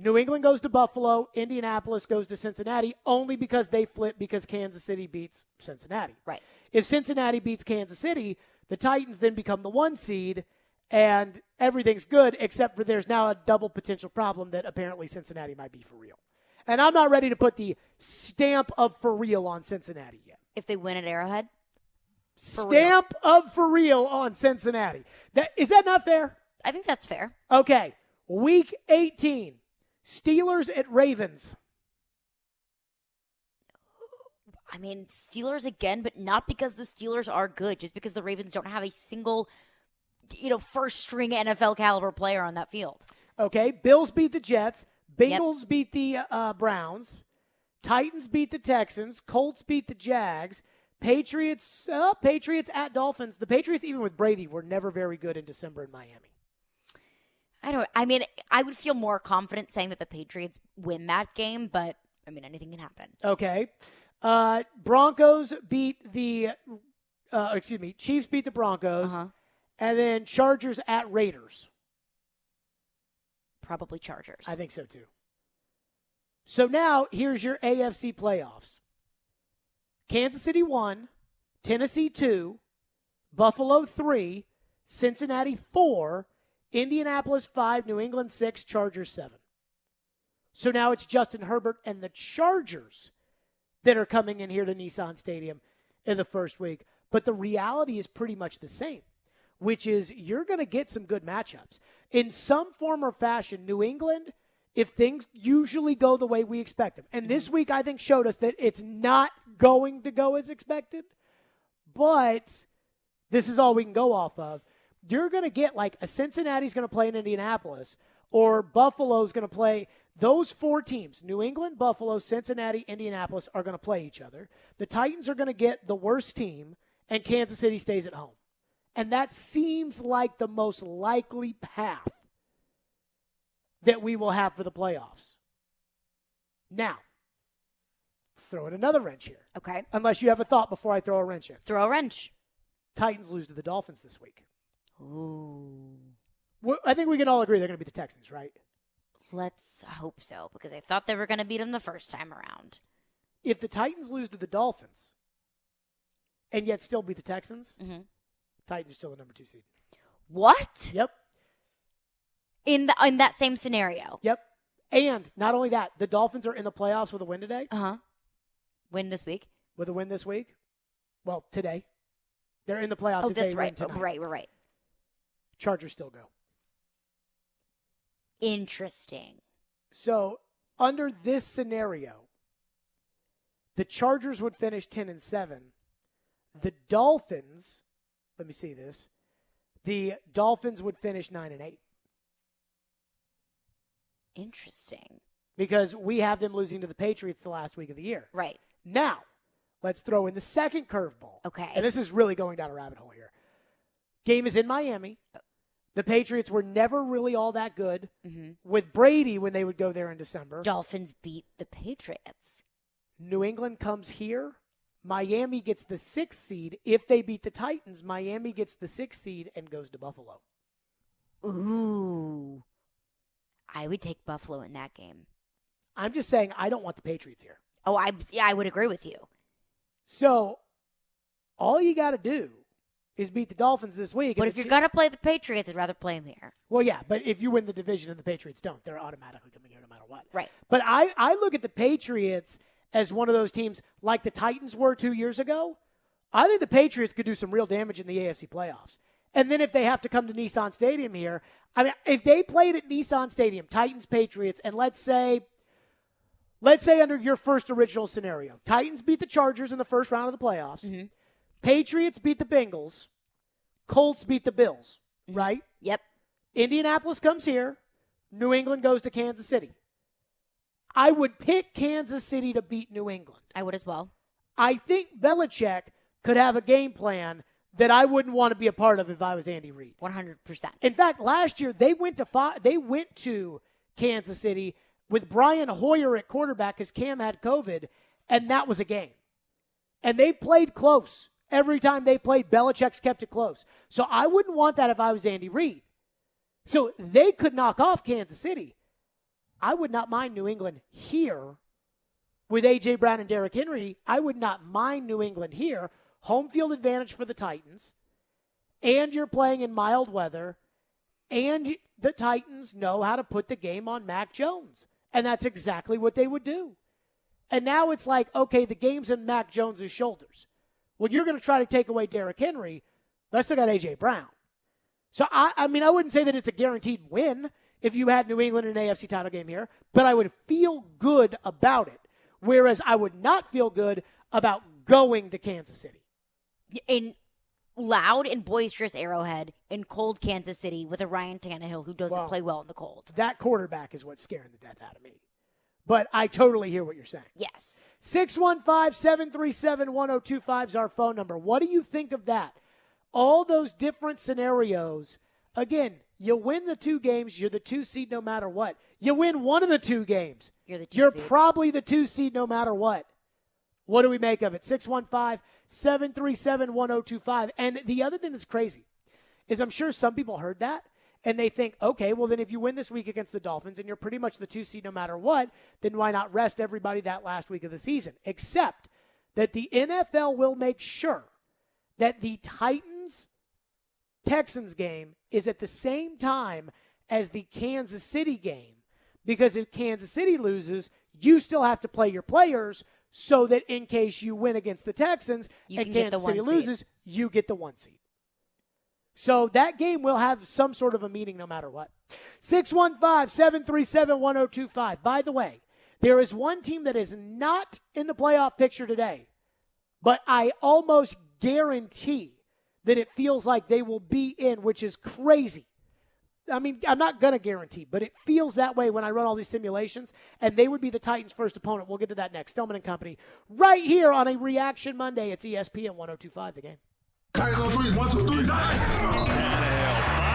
New England goes to Buffalo. Indianapolis goes to Cincinnati only because they flip because Kansas City beats Cincinnati. Right. If Cincinnati beats Kansas City, the Titans then become the 1 seed, and everything's good except for there's now a double potential problem that apparently Cincinnati might be for real. And I'm not ready to put the stamp of for real on Cincinnati yet. If they win at Arrowhead? Stamp of for real on Cincinnati. Is that not fair? I think that's fair. Okay. Week 18. Steelers at Ravens. I mean, Steelers again, but not because the Steelers are good, just because the Ravens don't have a single, first-string NFL caliber player on that field. Okay, Bills beat the Jets. Bengals beat the Browns. Titans beat the Texans. Colts beat the Jags. Patriots at Dolphins. The Patriots, even with Brady, were never very good in December in Miami. I would feel more confident saying that the Patriots win that game, but, anything can happen. Okay. Broncos beat the, Chiefs beat the Broncos. And then Chargers at Raiders. Probably Chargers. I think so, too. So now, here's your AFC playoffs. Kansas City 1, Tennessee 2, Buffalo 3, Cincinnati 4, Indianapolis 5, New England 6, Chargers 7. So now it's Justin Herbert and the Chargers that are coming in here to Nissan Stadium in the first week. But the reality is pretty much the same, which is you're going to get some good matchups. In some form or fashion, New England, if things usually go the way we expect them, and this week I think showed us that it's not going to go as expected, but this is all we can go off of. You're going to get like a Cincinnati's going to play in Indianapolis, or Buffalo's going to play. Those 4 teams, New England, Buffalo, Cincinnati, Indianapolis, are going to play each other. The Titans are going to get the worst team, and Kansas City stays at home. And that seems like the most likely path that we will have for the playoffs. Now, let's throw in another wrench here. Okay. Unless you have a thought before I throw a wrench in. Throw a wrench. Titans lose to the Dolphins this week. Ooh. I think we can all agree they're going to beat the Texans, right? Let's hope so, because I thought they were going to beat them the first time around. If the Titans lose to the Dolphins and yet still beat the Texans, Titans are still the number 2 seed. What? Yep. In that same scenario? Yep. And not only that, the Dolphins are in the playoffs with a win today. Win this week? With a win this week? Well, today. They're in the playoffs. Oh, if that's they right. Win tonight. Right. Chargers still go. Interesting. So, under this scenario, the Chargers would finish 10-7. The Dolphins, let me see this. The Dolphins would finish 9-8. Interesting. Because we have them losing to the Patriots the last week of the year. Right. Now, let's throw in the second curveball. Okay. And this is really going down a rabbit hole here. Game is in Miami. The Patriots were never really all that good with Brady when they would go there in December. Dolphins beat the Patriots. New England comes here. Miami gets the 6th seed. If they beat the Titans, Miami gets the 6th seed and goes to Buffalo. Ooh. I would take Buffalo in that game. I'm just saying I don't want the Patriots here. Oh, I would agree with you. So all you got to do is beat the Dolphins this week. But if you're going to play the Patriots, I'd rather play them here. Well, yeah, but if you win the division and the Patriots don't, they're automatically coming here no matter what. Right. But I look at the Patriots as one of those teams like the Titans were 2 years ago. I think the Patriots could do some real damage in the AFC playoffs. And then if they have to come to Nissan Stadium here, I mean, if they played at Nissan Stadium, Titans, Patriots, and let's say under your first original scenario, Titans beat the Chargers in the first round of the playoffs. Patriots beat the Bengals. Colts beat the Bills, right? Yep. Indianapolis comes here. New England goes to Kansas City. I would pick Kansas City to beat New England. I would as well. I think Belichick could have a game plan that I wouldn't want to be a part of if I was Andy Reid. 100%. In fact, last year they went to Kansas City with Brian Hoyer at quarterback because Cam had COVID, and that was a game. And they played close. Every time they played, Belichick's kept it close. So I wouldn't want that if I was Andy Reid. So they could knock off Kansas City. I would not mind New England here with A.J. Brown and Derrick Henry. I would not mind New England here. Home field advantage for the Titans, and you're playing in mild weather, and the Titans know how to put the game on Mac Jones, and that's exactly what they would do. And now it's like, okay, the game's in Mac Jones' shoulders. Well, you're going to try to take away Derrick Henry, but I still got A.J. Brown. So, I mean, I wouldn't say that it's a guaranteed win if you had New England in an AFC title game here, but I would feel good about it, whereas I would not feel good about going to Kansas City. In loud and boisterous Arrowhead in cold Kansas City with a Ryan Tannehill who doesn't play well in the cold. That quarterback is what's scaring the death out of me. But I totally hear what you're saying. Yes. 615-737-1025 is our phone number. What do you think of that? All those different scenarios. Again, you win the 2 games, you're the 2 seed no matter what. You win one of the 2 games, you're probably the 2 seed no matter what. What do we make of it? 615-737-1025. And the other thing that's crazy is I'm sure some people heard that, and they think, okay, well, then if you win this week against the Dolphins and you're pretty much the 2 seed no matter what, then why not rest everybody that last week of the season? Except that the NFL will make sure that the Titans-Texans game is at the same time as the Kansas City game, because if Kansas City loses, you still have to play your players so that in case you win against the Texans and Kansas City loses, you get the 1 seed. So that game will have some sort of a meaning no matter what. 615-737-1025. By the way, there is one team that is not in the playoff picture today, but I almost guarantee that it feels like they will be in, which is crazy. I mean, I'm not going to guarantee, but it feels that way when I run all these simulations, and they would be the Titans' first opponent. We'll get to that next. Stillman and Company, right here on a Reaction Monday. It's ESPN 102.5 The Game. Titans on 3, 1, 2, 3, Tannehill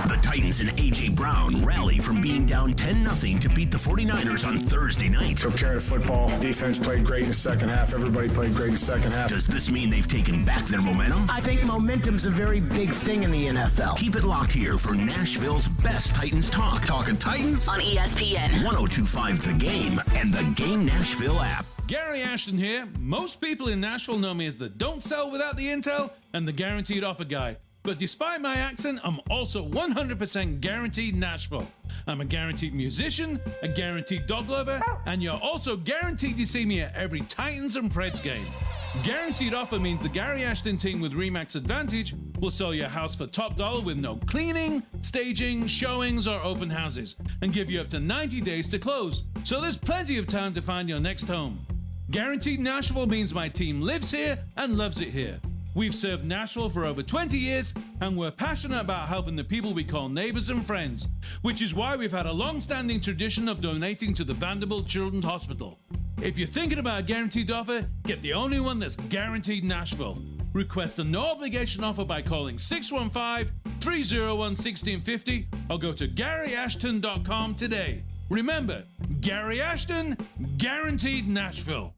The Titans and A.J. Brown rally from being down 10-0 to beat the 49ers on Thursday night. Took care of the football. Defense played great in the second half. Everybody played great in the second half. Does this mean they've taken back their momentum? I think momentum's a very big thing in the NFL. Keep it locked here for Nashville's best Titans talk. Talking Titans on ESPN 102.5 The Game and the Game Nashville app. Gary Ashton here. Most people in Nashville know me as the don't sell without the intel and the guaranteed offer guy. But despite my accent, I'm also 100% guaranteed Nashville. I'm a guaranteed musician, a guaranteed dog lover, and you're also guaranteed to see me at every Titans and Preds game. Guaranteed offer means the Gary Ashton team with RE/MAX Advantage will sell your house for top dollar with no cleaning, staging, showings, or open houses, and give you up to 90 days to close. So there's plenty of time to find your next home. Guaranteed Nashville means my team lives here and loves it here. We've served Nashville for over 20 years, and we're passionate about helping the people we call neighbors and friends, which is why we've had a long-standing tradition of donating to the Vanderbilt Children's Hospital. If you're thinking about a guaranteed offer, get the only one that's guaranteed Nashville. Request a no-obligation offer by calling 615-301-1650 or go to GaryAshton.com today. Remember, Gary Ashton, guaranteed Nashville.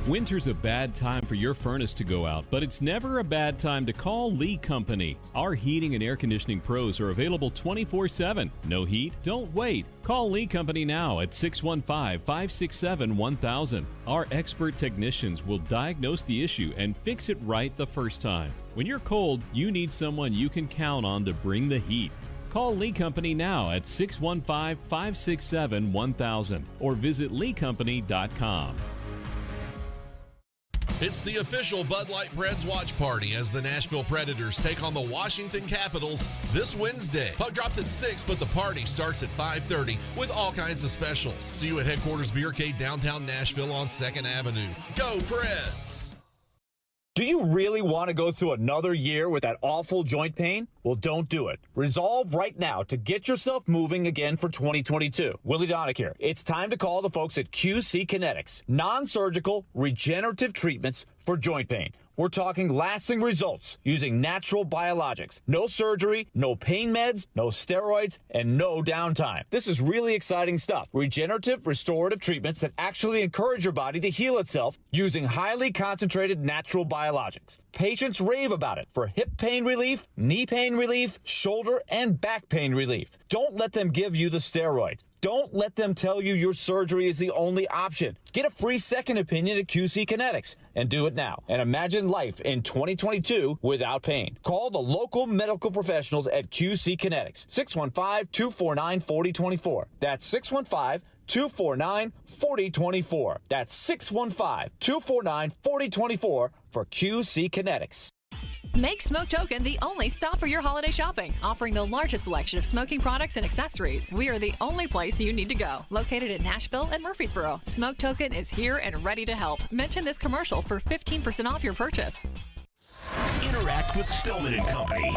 Winter's a bad time for your furnace to go out, but it's never a bad time to call Lee Company. Our heating and air conditioning pros are available 24/7. No heat? Don't wait. Call Lee Company now at 615-567-1000. Our expert technicians will diagnose the issue and fix it right the first time. When you're cold, you need someone you can count on to bring the heat. Call Lee Company now at 615-567-1000 or visit leecompany.com. It's the official Bud Light Preds watch party as the Nashville Predators take on the Washington Capitals this Wednesday. Puck drops at 6, but the party starts at 5:30 with all kinds of specials. See you at Headquarters Beercade downtown Nashville on 2nd Avenue. Go Preds! Do you really want to go through another year with that awful joint pain? Well, don't do it. Resolve right now to get yourself moving again for 2022. Willie Donick here. It's time to call the folks at QC Kinetics. Non-surgical regenerative treatments for joint pain. We're talking lasting results using natural biologics. No surgery, no pain meds, no steroids, and no downtime. This is really exciting stuff. Regenerative, restorative treatments that actually encourage your body to heal itself using highly concentrated natural biologics. Patients rave about it for hip pain relief, knee pain relief, shoulder and back pain relief. Don't let them give you the steroids. Don't let them tell you your surgery is the only option. Get a free second opinion at QC Kinetics and do it now. And imagine life in 2022 without pain. Call the local medical professionals at QC Kinetics. 615-249-4024. That's 615-249-4024. That's 615-249-4024 for QC Kinetics. Make Smoke Token the only stop for your holiday shopping, offering the largest selection of smoking products and accessories. We are the only place you need to go. Located in Nashville and Murfreesboro, Smoke Token is here and ready to help. Mention this commercial for 15% off your purchase. Interact with Stillman and Company.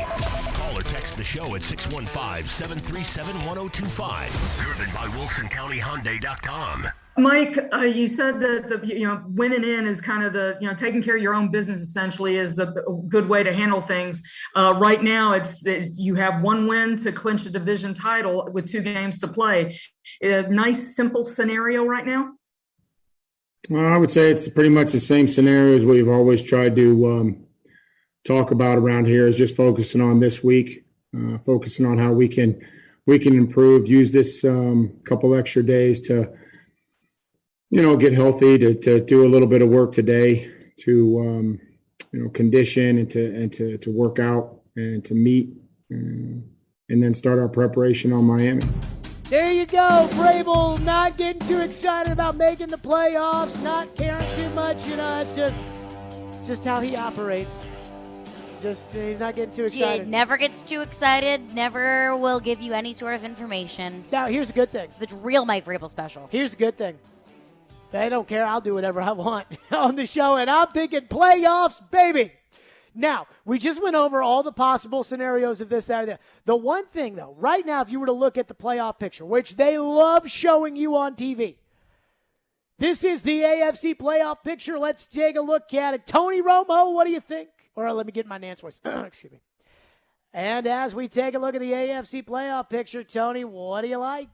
Call or text the show at 615-737-1025. Driven by WilsonCountyHyundai.com. Mike, you said that winning in is kind of taking care of your own business essentially is the good way to handle things. Right now, it's you have one win to clinch the division title with 2 games to play. A nice, simple scenario right now. Well, I would say it's pretty much the same scenario as we've always tried to talk about around here. Is just focusing on this week, focusing on how we can improve. Use this couple extra days to get healthy, to do a little bit of work today, to condition and to work out and to meet, and then start our preparation on Miami. There you go, Vrabel, not getting too excited about making the playoffs, not caring too much. It's just how he operates. He's not getting too excited. He never gets too excited, never will give you any sort of information. Now, here's a good thing. It's the real Mike Vrabel special. Here's a good thing. I don't care. I'll do whatever I want on the show, and I'm thinking playoffs, baby. Now, we just went over all the possible scenarios of this, that, or that. The one thing, though, right now, if you were to look at the playoff picture, which they love showing you on TV, this is the AFC playoff picture. Let's take a look at it. Tony Romo, what do you think? Or let me get my Nance voice. Excuse me. And as we take a look at the AFC playoff picture, Tony, what do you like?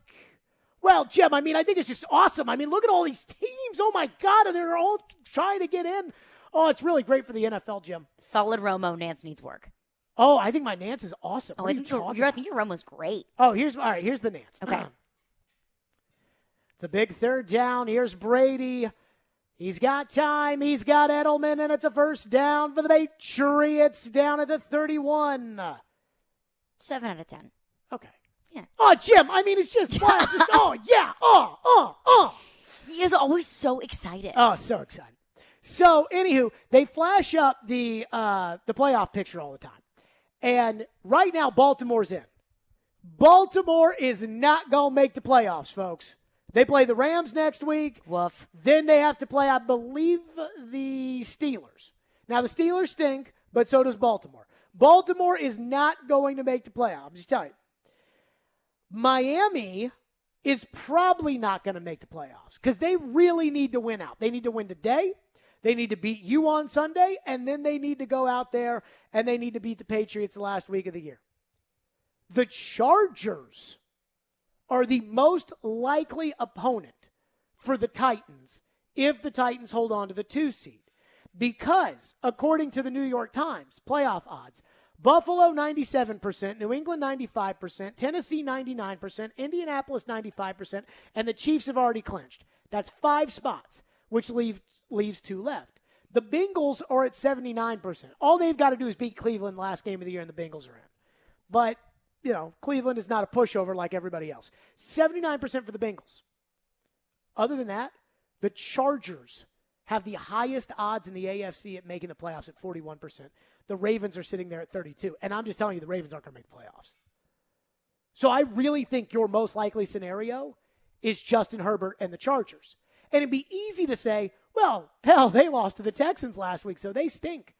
Well, Jim, I think it's just awesome. Look at all these teams. Oh, my God, they're all trying to get in. Oh, it's really great for the NFL, Jim. Solid Romo. Nance needs work. Oh, I think my Nance is awesome. Oh, I think your Romo's great. Oh, here's the Nance. Okay. It's a big third down. Here's Brady. He's got time. He's got Edelman, and it's a first down for the Patriots down at the 31. 7 out of 10. Okay. Yeah. Oh, Jim, it's just, what? Just oh, yeah, He is always so excited. Oh, so excited. So, anywho, they flash up the playoff picture all the time. And right now, Baltimore's in. Baltimore is not going to make the playoffs, folks. They play the Rams next week. Woof. Then they have to play, I believe, the Steelers. Now, the Steelers stink, but so does Baltimore. Baltimore is not going to make the playoffs. I'm just telling you. Miami is probably not going to make the playoffs because they really need to win out. They need to win today. They need to beat you on Sunday, and then they need to go out there and they need to beat the Patriots the last week of the year. The Chargers are the most likely opponent for the Titans if the Titans hold on to the 2 seed. Because, according to the New York Times playoff odds, Buffalo 97%, New England 95%, Tennessee 99%, Indianapolis 95%, and the Chiefs have already clinched. That's 5 spots, which leaves 2 left. The Bengals are at 79%. All they've got to do is beat Cleveland last game of the year, and the Bengals are in. But, Cleveland is not a pushover like everybody else. 79% for the Bengals. Other than that, the Chargers have the highest odds in the AFC at making the playoffs at 41%. The Ravens are sitting there at 32%. And I'm just telling you, the Ravens aren't going to make the playoffs. So I really think your most likely scenario is Justin Herbert and the Chargers. And it'd be easy to say, well, hell, they lost to the Texans last week, so they stink.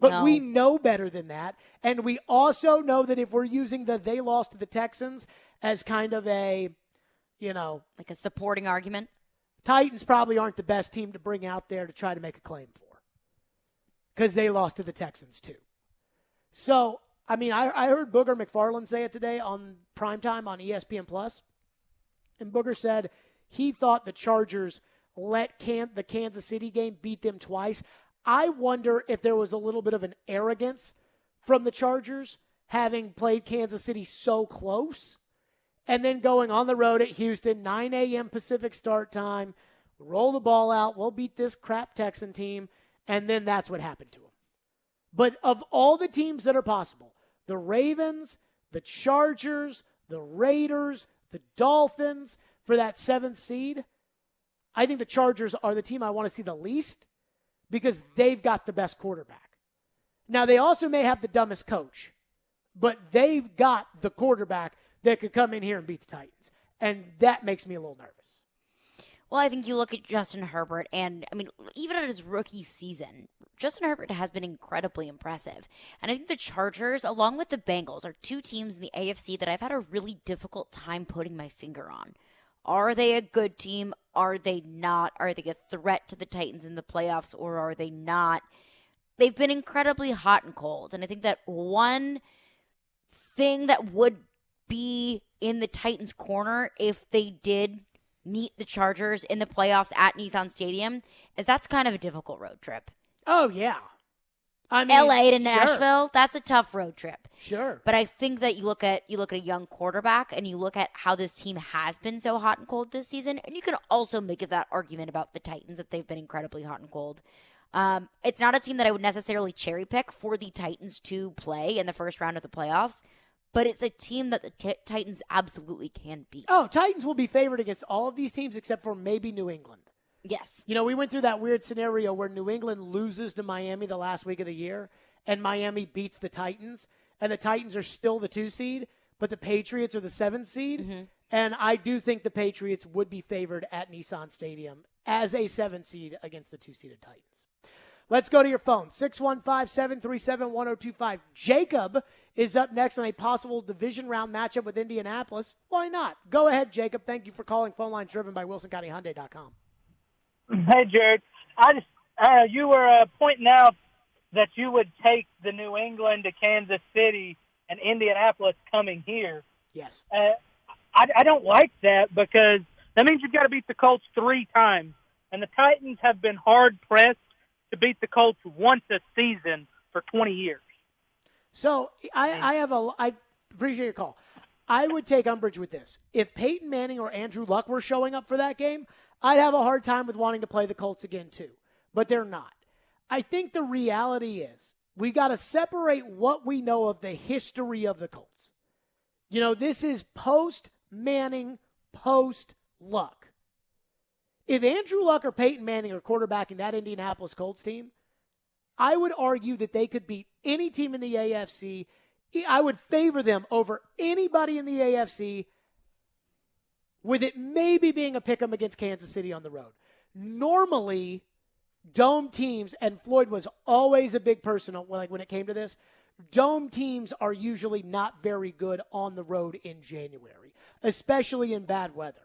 But we know better than that. And we also know that if we're using they lost to the Texans as kind of a, like a supporting argument, Titans probably aren't the best team to bring out there to try to make a claim for. because they lost to the Texans too. So, I mean, I heard Booger McFarland say it today on primetime on ESPN+, and Booger said he thought the Chargers let the Kansas City game beat them twice. I wonder if there was a little bit of an arrogance from the Chargers having played Kansas City so close and then going on the road at Houston, 9 a.m. Pacific start time, roll the ball out, we'll beat this crap Texan team, and then that's what happened to them. But of all the teams that are possible, the Ravens, the Chargers, the Raiders, the Dolphins for that 7th seed, I think the Chargers are the team I want to see the least because they've got the best quarterback. Now, they also may have the dumbest coach, but they've got the quarterback that could come in here and beat the Titans. And that makes me a little nervous. Well, I think you look at Justin Herbert, and, I mean, even at his rookie season, Justin Herbert has been incredibly impressive. And I think the Chargers, along with the Bengals, are two teams in the AFC that I've had a really difficult time putting my finger on. Are they a good team? Are they not? Are they a threat to the Titans in the playoffs, or are they not? They've been incredibly hot and cold. And I think that one thing that would be in the Titans' corner if they did meet the Chargers in the playoffs at Nissan Stadium is that's kind of a difficult road trip. Oh, yeah. I mean, LA to sure. Nashville, that's a tough road trip. Sure. But I think that you look at a young quarterback and you look at how this team has been so hot and cold this season, and you can also make that argument about the Titans that they've been incredibly hot and cold. It's not a team that I would necessarily cherry pick for the Titans to play in the first round of the playoffs, but it's a team that the Titans absolutely can beat. Oh, Titans will be favored against all of these teams except for maybe New England. Yes. You know, we went through that weird scenario where New England loses to Miami the last week of the year, and Miami beats the Titans, and the Titans are still the 2 seed, but the Patriots are the 7 seed. Mm-hmm. And I do think the Patriots would be favored at Nissan Stadium as a 7 seed against the 2-seeded Titans. Let's go to your phone, 615-737-1025. Jacob is up next on a possible division round matchup with Indianapolis. Why not? Go ahead, Jacob. Thank you for calling. Phone line driven by WilsonCountyHyundai.com. Hey, Jared. You were pointing out that you would take the New England to Kansas City and Indianapolis coming here. Yes. I don't like that because that means you've got to beat the Colts 3 times. And the Titans have been hard-pressed to beat the Colts once a season for 20 years. So I appreciate your call. I would take umbrage with this. If Peyton Manning or Andrew Luck were showing up for that game, I'd have a hard time with wanting to play the Colts again too. But they're not. I think the reality is we got to separate what we know of the history of the Colts. You know, this is post-Manning, post-Luck. If Andrew Luck or Peyton Manning are quarterbacking that Indianapolis Colts team, I would argue that they could beat any team in the AFC. I would favor them over anybody in the AFC, with it maybe being a pick-em against Kansas City on the road. Normally, dome teams, and Floyd was always a big person when it came to this, dome teams are usually not very good on the road in January, especially in bad weather.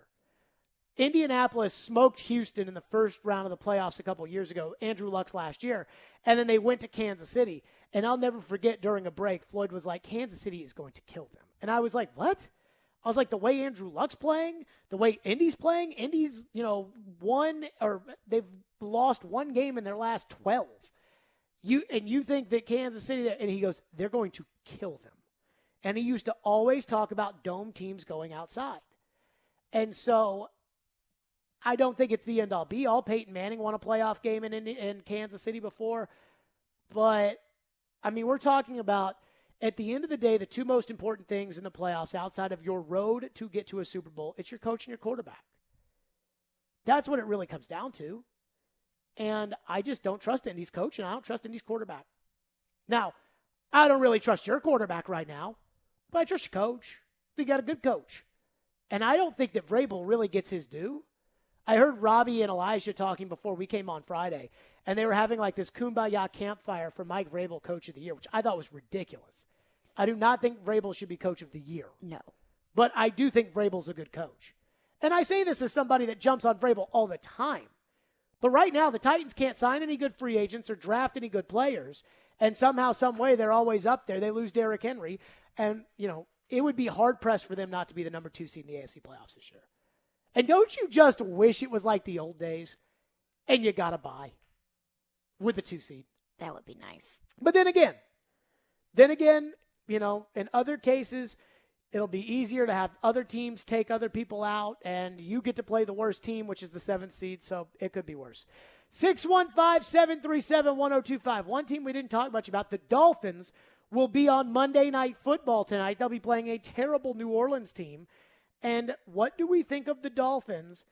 Indianapolis smoked Houston in the first round of the playoffs a couple years ago, Andrew Luck's last year, and then they went to Kansas City. And I'll never forget during a break, Floyd was like, Kansas City is going to kill them. And I was like, what? I was like, the way Andrew Luck's playing, the way Indy's playing, Indy's, they've lost 1 game in their last 12. You think that Kansas City, and he goes, they're going to kill them. And he used to always talk about dome teams going outside. And so I don't think it's the end-all be-all. Peyton Manning won a playoff game in Kansas City before. But, I mean, we're talking about, at the end of the day, the 2 most important things in the playoffs outside of your road to get to a Super Bowl, it's your coach and your quarterback. That's what it really comes down to. And I just don't trust Indy's coach, and I don't trust Indy's quarterback. Now, I don't really trust your quarterback right now, but I trust your coach. You got a good coach. And I don't think that Vrabel really gets his due. I heard Robbie and Elijah talking before we came on Friday, and they were having like this kumbaya campfire for Mike Vrabel Coach of the Year, which I thought was ridiculous. I do not think Vrabel should be Coach of the Year. No. But I do think Vrabel's a good coach. And I say this as somebody that jumps on Vrabel all the time. But right now, the Titans can't sign any good free agents or draft any good players, and somehow, some way, they're always up there. They lose Derrick Henry, and, it would be hard-pressed for them not to be the number 2 seed in the AFC playoffs this year. And don't you just wish it was like the old days, and you got to buy with the 2 seed? That would be nice. But then again, in other cases, it'll be easier to have other teams take other people out, and you get to play the worst team, which is the 7th seed, so it could be worse. 615-737-1025. One team we didn't talk much about, the Dolphins, will be on Monday Night Football tonight. They'll be playing a terrible New Orleans team. And what do we think of the Dolphins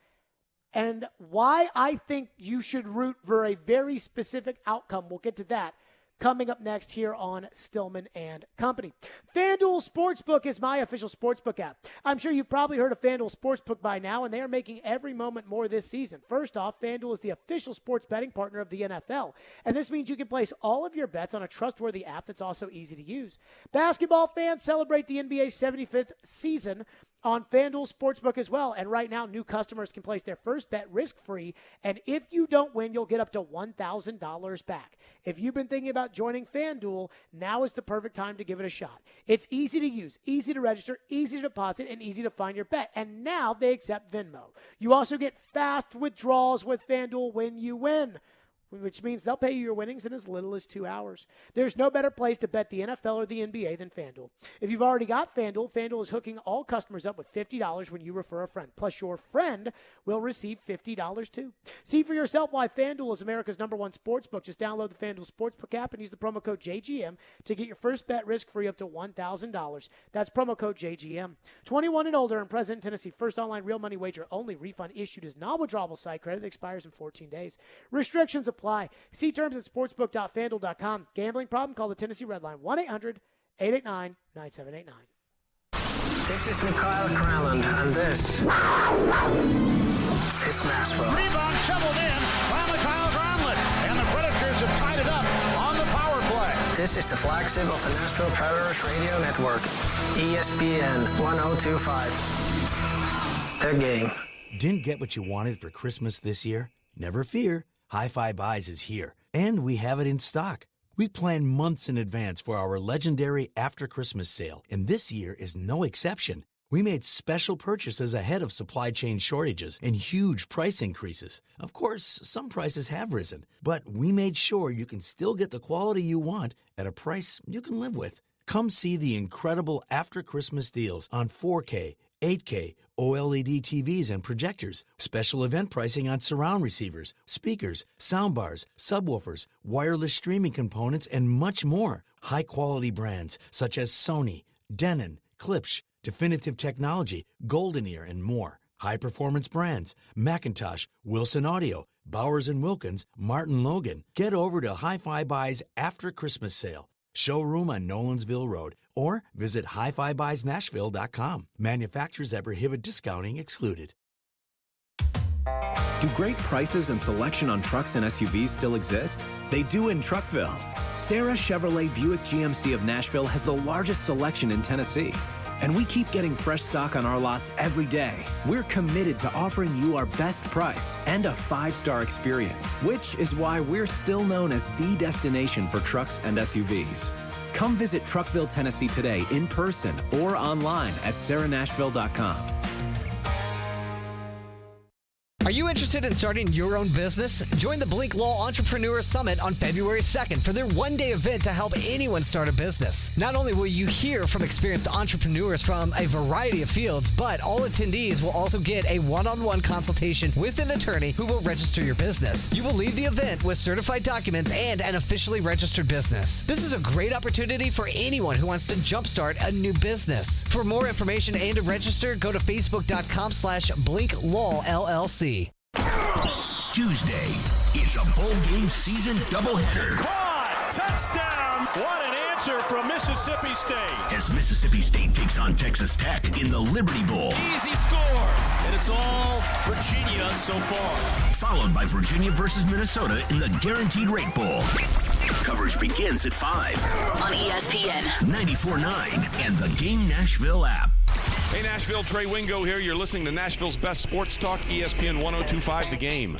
and why I think you should root for a very specific outcome? We'll get to that coming up next here on Stillman and Company. FanDuel Sportsbook is my official sportsbook app. I'm sure you've probably heard of FanDuel Sportsbook by now, and they are making every moment more this season. First off, FanDuel is the official sports betting partner of the NFL, and this means you can place all of your bets on a trustworthy app that's also easy to use. Basketball fans celebrate the NBA's 75th season on FanDuel Sportsbook as well. And right now, new customers can place their first bet risk-free. And if you don't win, you'll get up to $1,000 back. If you've been thinking about joining FanDuel, now is the perfect time to give it a shot. It's easy to use, easy to register, easy to deposit, and easy to find your bet. And now they accept Venmo. You also get fast withdrawals with FanDuel when you win, which means they'll pay you your winnings in as little as 2 hours. There's no better place to bet the NFL or the NBA than FanDuel. If you've already got FanDuel, FanDuel is hooking all customers up with $50 when you refer a friend. Plus, your friend will receive $50 too. See for yourself why FanDuel is America's #1 sportsbook. Just download the FanDuel Sportsbook app and use the promo code JGM to get your first bet risk-free up to $1,000. That's promo code JGM. 21 and older and present in Tennessee. First online real money wager only. Refund issued as non-withdrawable site credit that expires in 14 days. Restrictions apply. See terms at sportsbook.fanduel.com. Gambling problem? Call the Tennessee Red Line 1-800-889-9789. This is Mikhail Kralland, and this is Nashville. Rebound shoveled in by Mikhail Kralland, and the Predators have tied it up on the power play. This is the flagship of the Nashville Predators Radio Network, ESPN 1025. The Game. Didn't get what you wanted for Christmas this year? Never fear. Hi-Fi Buys is here, and we have it in stock. We plan months in advance for our legendary After Christmas sale, and this year is no exception. We made special purchases ahead of supply chain shortages and huge price increases. Of course, some prices have risen, but we made sure you can still get the quality you want at a price you can live with. Come see the incredible After Christmas deals on 4K, 8K, OLED TVs and projectors, special event pricing on surround receivers, speakers, soundbars, subwoofers, wireless streaming components, and much more. High-quality brands such as Sony, Denon, Klipsch, Definitive Technology, Golden Ear, and more. High-performance brands, Macintosh, Wilson Audio, Bowers & Wilkins, Martin Logan. Get over to Hi-Fi Buy's After Christmas sale. Showroom on Nolansville Road, or visit hifibuysnashville.com. Manufacturers that prohibit discounting excluded. Do great prices and selection on trucks and SUVs still exist? They do in Truckville. Sarah Chevrolet Buick GMC of Nashville has the largest selection in Tennessee. And we keep getting fresh stock on our lots every day. We're committed to offering you our best price and a 5-star experience, which is why we're still known as the destination for trucks and SUVs. Come visit Truckville, Tennessee today in person or online at sarahnashville.com. Are you interested in starting your own business? Join the Blink Law Entrepreneur Summit on February 2nd for their one-day event to help anyone start a business. Not only will you hear from experienced entrepreneurs from a variety of fields, but all attendees will also get a one-on-one consultation with an attorney who will register your business. You will leave the event with certified documents and an officially registered business. This is a great opportunity for anyone who wants to jumpstart a new business. For more information and to register, go to facebook.com/BlinkLawLLC. Tuesday, it's a bowl game season doubleheader. Caught! Touchdown! What an answer from Mississippi State. As Mississippi State takes on Texas Tech in the Liberty Bowl. Easy score, and it's all Virginia so far. Followed by Virginia versus Minnesota in the Guaranteed Rate Bowl. Coverage begins at 5 on ESPN 94.9 and the Game Nashville app. Hey Nashville, Trey Wingo here. You're listening to Nashville's best sports talk, ESPN 102.5 The Game.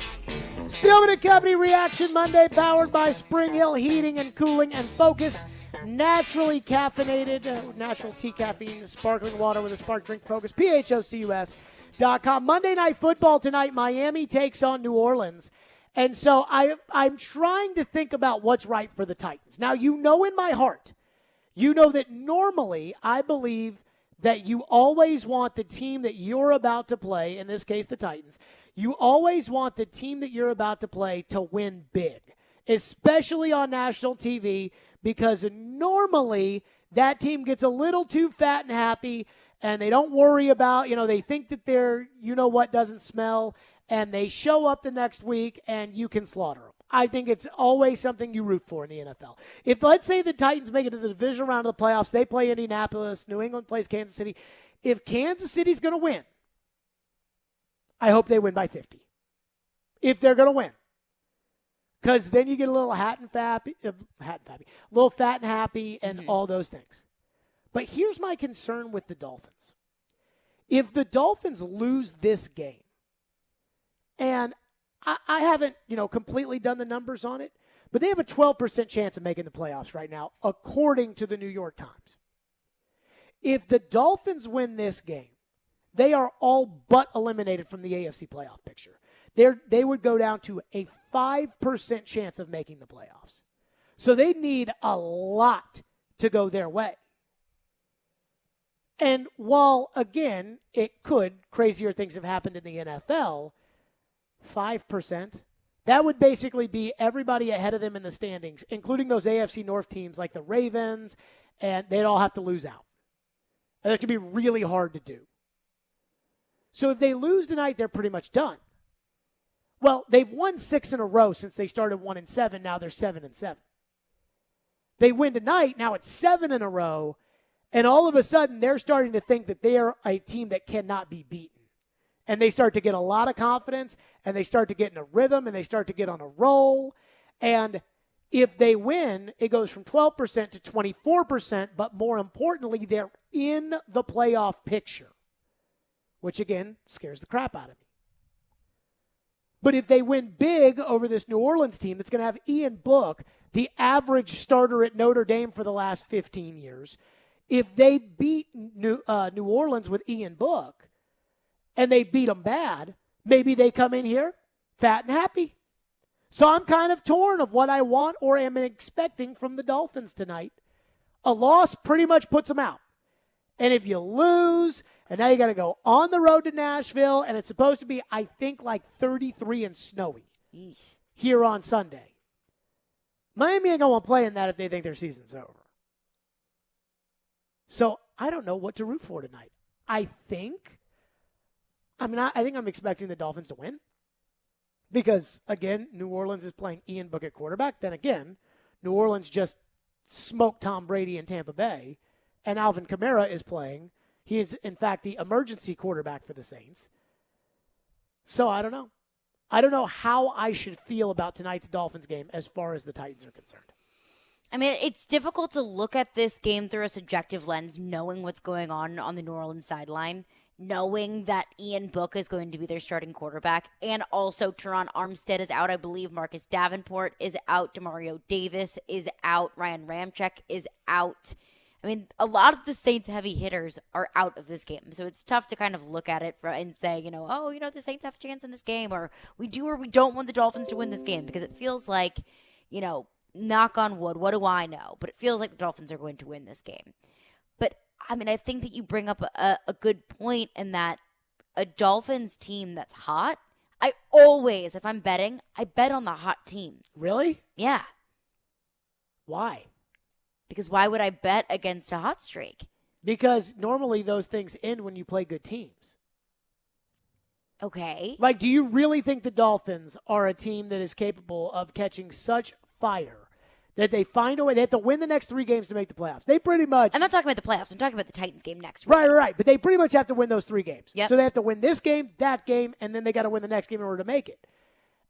Stillman and Company Reaction Monday, powered by Spring Hill Heating and Cooling and Focus. Naturally caffeinated, natural tea caffeine, sparkling water with a spark drink focus. PHOCUS.com. Monday Night Football tonight. Miami takes on New Orleans. And so I'm trying to think about what's right for the Titans. Now, you know in my heart, you know that normally I believe that you always want the team that you're about to play, in this case the Titans, you always want the team that you're about to play to win big, especially on national TV, because normally that team gets a little too fat and happy, and they don't worry about, they think that they're, what doesn't smell, and they show up the next week and you can slaughter them. I think it's always something you root for in the NFL. If, let's say, the Titans make it to the divisional round of the playoffs, they play Indianapolis, New England plays Kansas City. If Kansas City's going to win, I hope they win by 50. If they're going to win. Because then you get a little fat and happy and all those things. But here's my concern with the Dolphins. If the Dolphins lose this game, and I haven't, completely done the numbers on it, but they have a 12% chance of making the playoffs right now, according to the New York Times. If the Dolphins win this game, they are all but eliminated from the AFC playoff picture. They would go down to a 5% chance of making the playoffs. So they need a lot to go their way. And while, again, crazier things have happened in the NFL, 5%, that would basically be everybody ahead of them in the standings, including those AFC North teams like the Ravens, and they'd all have to lose out. And that could be really hard to do. So if they lose tonight, they're pretty much done. Well, they've won 6 in a row since they started 1-7. Now they're 7-7. They win tonight. Now it's 7 in a row. And all of a sudden, they're starting to think that they are a team that cannot be beaten. And they start to get a lot of confidence, and they start to get in a rhythm, and they start to get on a roll. And if they win, it goes from 12% to 24%, but more importantly, they're in the playoff picture, which, again, scares the crap out of me. But if they win big over this New Orleans team that's going to have Ian Book, the average starter at Notre Dame for the last 15 years, if they beat New Orleans with Ian Book and they beat them bad, maybe they come in here fat and happy. So I'm kind of torn of what I want or am expecting from the Dolphins tonight. A loss pretty much puts them out. And if you lose, and now you got to go on the road to Nashville, and it's supposed to be, I think, like 33 and snowy here on Sunday. Miami ain't going to play in that if they think their season's over. So I don't know what to root for tonight. I think I'm expecting the Dolphins to win because, again, New Orleans is playing Ian Book at quarterback. Then again, New Orleans just smoked Tom Brady in Tampa Bay, and Alvin Kamara is playing. He is, in fact, the emergency quarterback for the Saints. So I don't know. I don't know how I should feel about tonight's Dolphins game as far as the Titans are concerned. I mean, it's difficult to look at this game through a subjective lens, knowing what's going on the New Orleans sideline, knowing that Ian Book is going to be their starting quarterback, and also Teron Armstead is out. I believe Marcus Davenport is out. Demario Davis is out. Ryan Ramczyk is out. I mean, a lot of the Saints' heavy hitters are out of this game. So it's tough to kind of look at it and say, the Saints have a chance in this game, or we do or we don't want the Dolphins to win this game, because it feels like, knock on wood, what do I know? But it feels like the Dolphins are going to win this game. But, I mean, I think that you bring up a good point in that a Dolphins team that's hot, I always, if I'm betting, I bet on the hot team. Really? Yeah. Why? Because why would I bet against a hot streak? Because normally those things end when you play good teams. Okay. Like, do you really think the Dolphins are a team that is capable of catching such fire that they find a way? They have to win the next 3 games to make the playoffs. They pretty much... I'm not talking about the playoffs. I'm talking about the Titans game next week. Right. But they pretty much have to win those 3 games. Yep. So they have to win this game, that game, and then they got to win the next game in order to make it.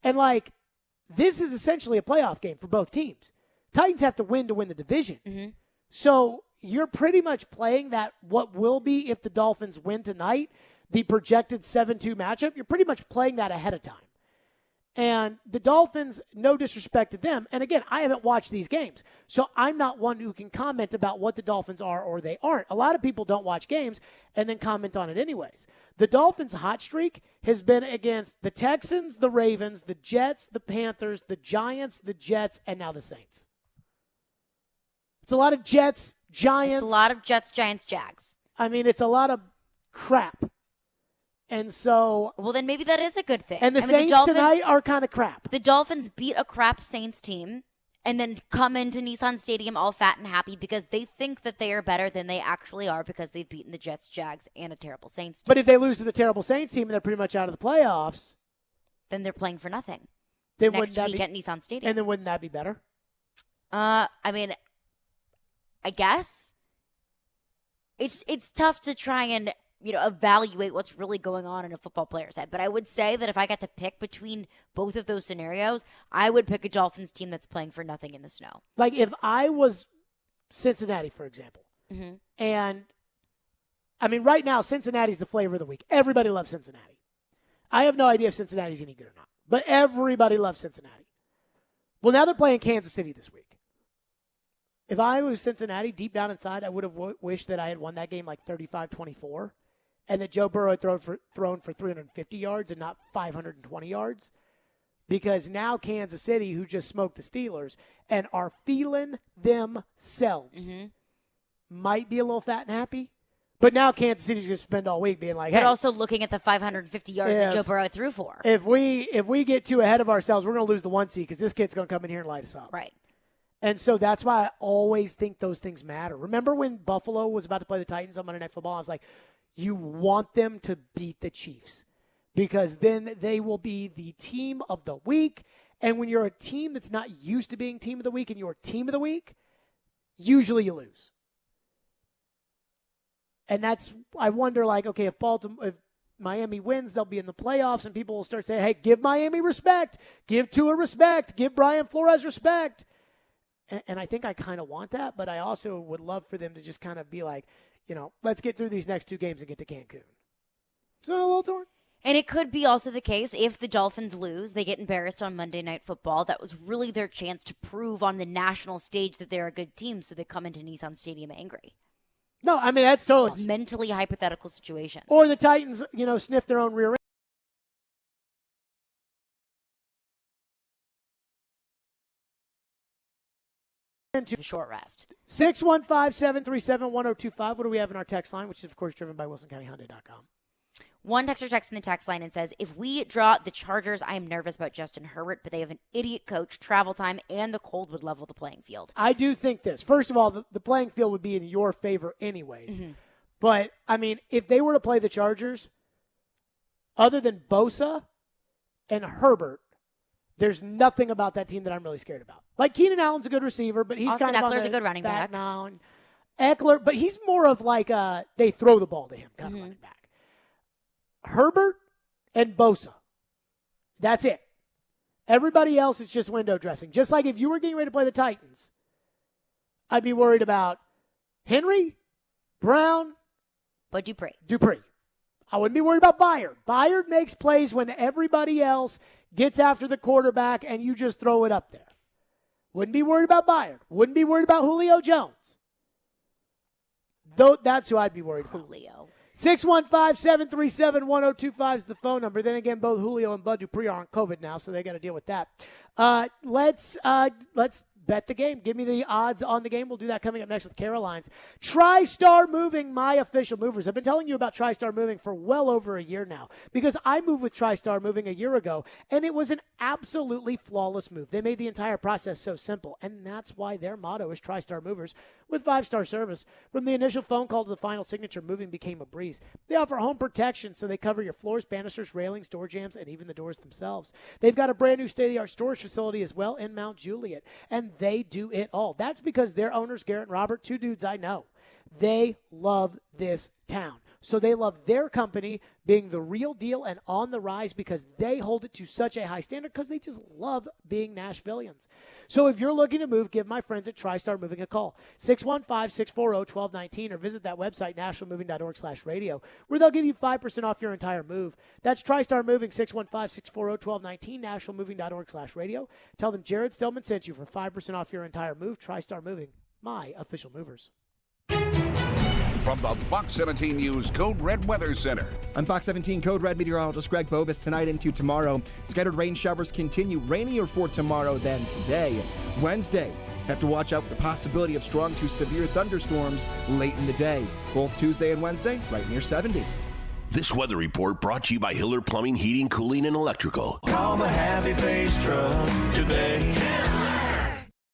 And, this is essentially a playoff game for both teams. Titans have to win the division. Mm-hmm. So you're pretty much playing that what will be, if the Dolphins win tonight, the projected 7-2 matchup. You're pretty much playing that ahead of time. And the Dolphins, no disrespect to them. And again, I haven't watched these games, so I'm not one who can comment about what the Dolphins are or they aren't. A lot of people don't watch games and then comment on it anyways. The Dolphins' hot streak has been against the Texans, the Ravens, the Jets, the Panthers, the Giants, the Jets, and now the Saints. It's a lot of Jets, Giants. It's a lot of Jets, Giants, Jags. I mean, it's a lot of crap. And so... Well, then maybe that is a good thing. And the Saints tonight are kind of crap. The Dolphins beat a crap Saints team and then come into Nissan Stadium all fat and happy because they think that they are better than they actually are because they've beaten the Jets, Jags, and a terrible Saints team. But if they lose to the terrible Saints team and they're pretty much out of the playoffs... Then they're playing for nothing. Then next week at Nissan Stadium. And then wouldn't that be better? I mean, I guess. It's tough to try and... evaluate what's really going on in a football player's head. But I would say that if I got to pick between both of those scenarios, I would pick a Dolphins team that's playing for nothing in the snow. Like if I was Cincinnati, for example, and I mean, right now, Cincinnati's the flavor of the week. Everybody loves Cincinnati. I have no idea if Cincinnati's any good or not, but everybody loves Cincinnati. Well, now they're playing Kansas City this week. If I was Cincinnati, deep down inside, I would have wished that I had won that game like 35-24. And that Joe Burrow had thrown for 350 yards and not 520 yards. Because now Kansas City, who just smoked the Steelers and are feeling themselves, might be a little fat and happy. But now Kansas City's going to spend all week being like, hey. But also looking at the 550 yards that Joe Burrow threw for. If we get too ahead of ourselves, we're going to lose the 1 seed because this kid's going to come in here and light us up. Right. And so that's why I always think those things matter. Remember when Buffalo was about to play the Titans on Monday Night Football? I was like, you want them to beat the Chiefs because then they will be the team of the week. And when you're a team that's not used to being team of the week and you're team of the week, usually you lose. And that's, I wonder, like, okay, if Miami wins, they'll be in the playoffs and people will start saying, hey, give Miami respect, give Tua respect, give Brian Flores respect. And I think I kind of want that, but I also would love for them to just kind of be like, let's get through these next 2 games and get to Cancun. So a little torn. And it could be also the case if the Dolphins lose, they get embarrassed on Monday Night Football. That was really their chance to prove on the national stage that they're a good team, so they come into Nissan Stadium angry. No, I mean, that's totally. It's mentally hypothetical situation. Or the Titans, sniff their own rear end. Short rest. 615-737-1025. What do we have in our text line, which is, of course, driven by WilsonCountyHyundai.com. One texter texts in the text line and says, if we draw the Chargers, I am nervous about Justin Herbert, but they have an idiot coach, travel time, and the cold would level the playing field. I do think this. First of all, the playing field would be in your favor anyways. But, I mean, if they were to play the Chargers, other than Bosa and Herbert, there's nothing about that team that I'm really scared about. Like, Keenan Allen's a good receiver, but he's Austin kind of Eckler's a good running back now. And Eckler, but he's more of like they throw the ball to him kind of running back. Herbert and Bosa. That's it. Everybody else is just window dressing. Just like if you were getting ready to play the Titans, I'd be worried about Henry, Brown, but Dupree. I wouldn't be worried about Byard. Byard makes plays when everybody else gets after the quarterback and you just throw it up there. Wouldn't be worried about Byard. Wouldn't be worried about Julio Jones. Though that's who I'd be worried about. Julio. 615-737-1025 is the phone number. Then again, both Julio and Bud Dupree are on COVID now, so they got to deal with that. Let's bet the game. Give me the odds on the game. We'll do that coming up next with Caroline's. TriStar Moving, my official movers. I've been telling you about TriStar Moving for well over a year now because I moved with TriStar Moving a year ago, and it was an absolutely flawless move. They made the entire process so simple, and that's why their motto is TriStar Movers with 5-star service. From the initial phone call to the final signature, moving became a breeze. They offer home protection, so they cover your floors, banisters, railings, door jambs, and even the doors themselves. They've got a brand new state-of-the-art storage facility as well in Mount Juliet, and they do it all. That's because their owners, Garrett and Robert, 2 dudes I know, they love this town. So they love their company being the real deal and on the rise because they hold it to such a high standard because they just love being Nashvillians. So if you're looking to move, give my friends at TriStar Moving a call. 615-640-1219 or visit that website, nationalmoving.org/radio, where they'll give you 5% off your entire move. That's TriStar Moving, 615-640-1219, nationalmoving.org/radio. Tell them Jared Stillman sent you for 5% off your entire move. TriStar Moving, my official movers. From the Fox 17 News Code Red Weather Center. I'm Fox 17 Code Red meteorologist Greg Bobus. Tonight into tomorrow, scattered rain showers continue, rainier for tomorrow than today. Wednesday, have to watch out for the possibility of strong to severe thunderstorms late in the day. Both Tuesday and Wednesday, right near 70. This weather report brought to you by Hiller Plumbing, Heating, Cooling, and Electrical. Call the Happy Face Truck today.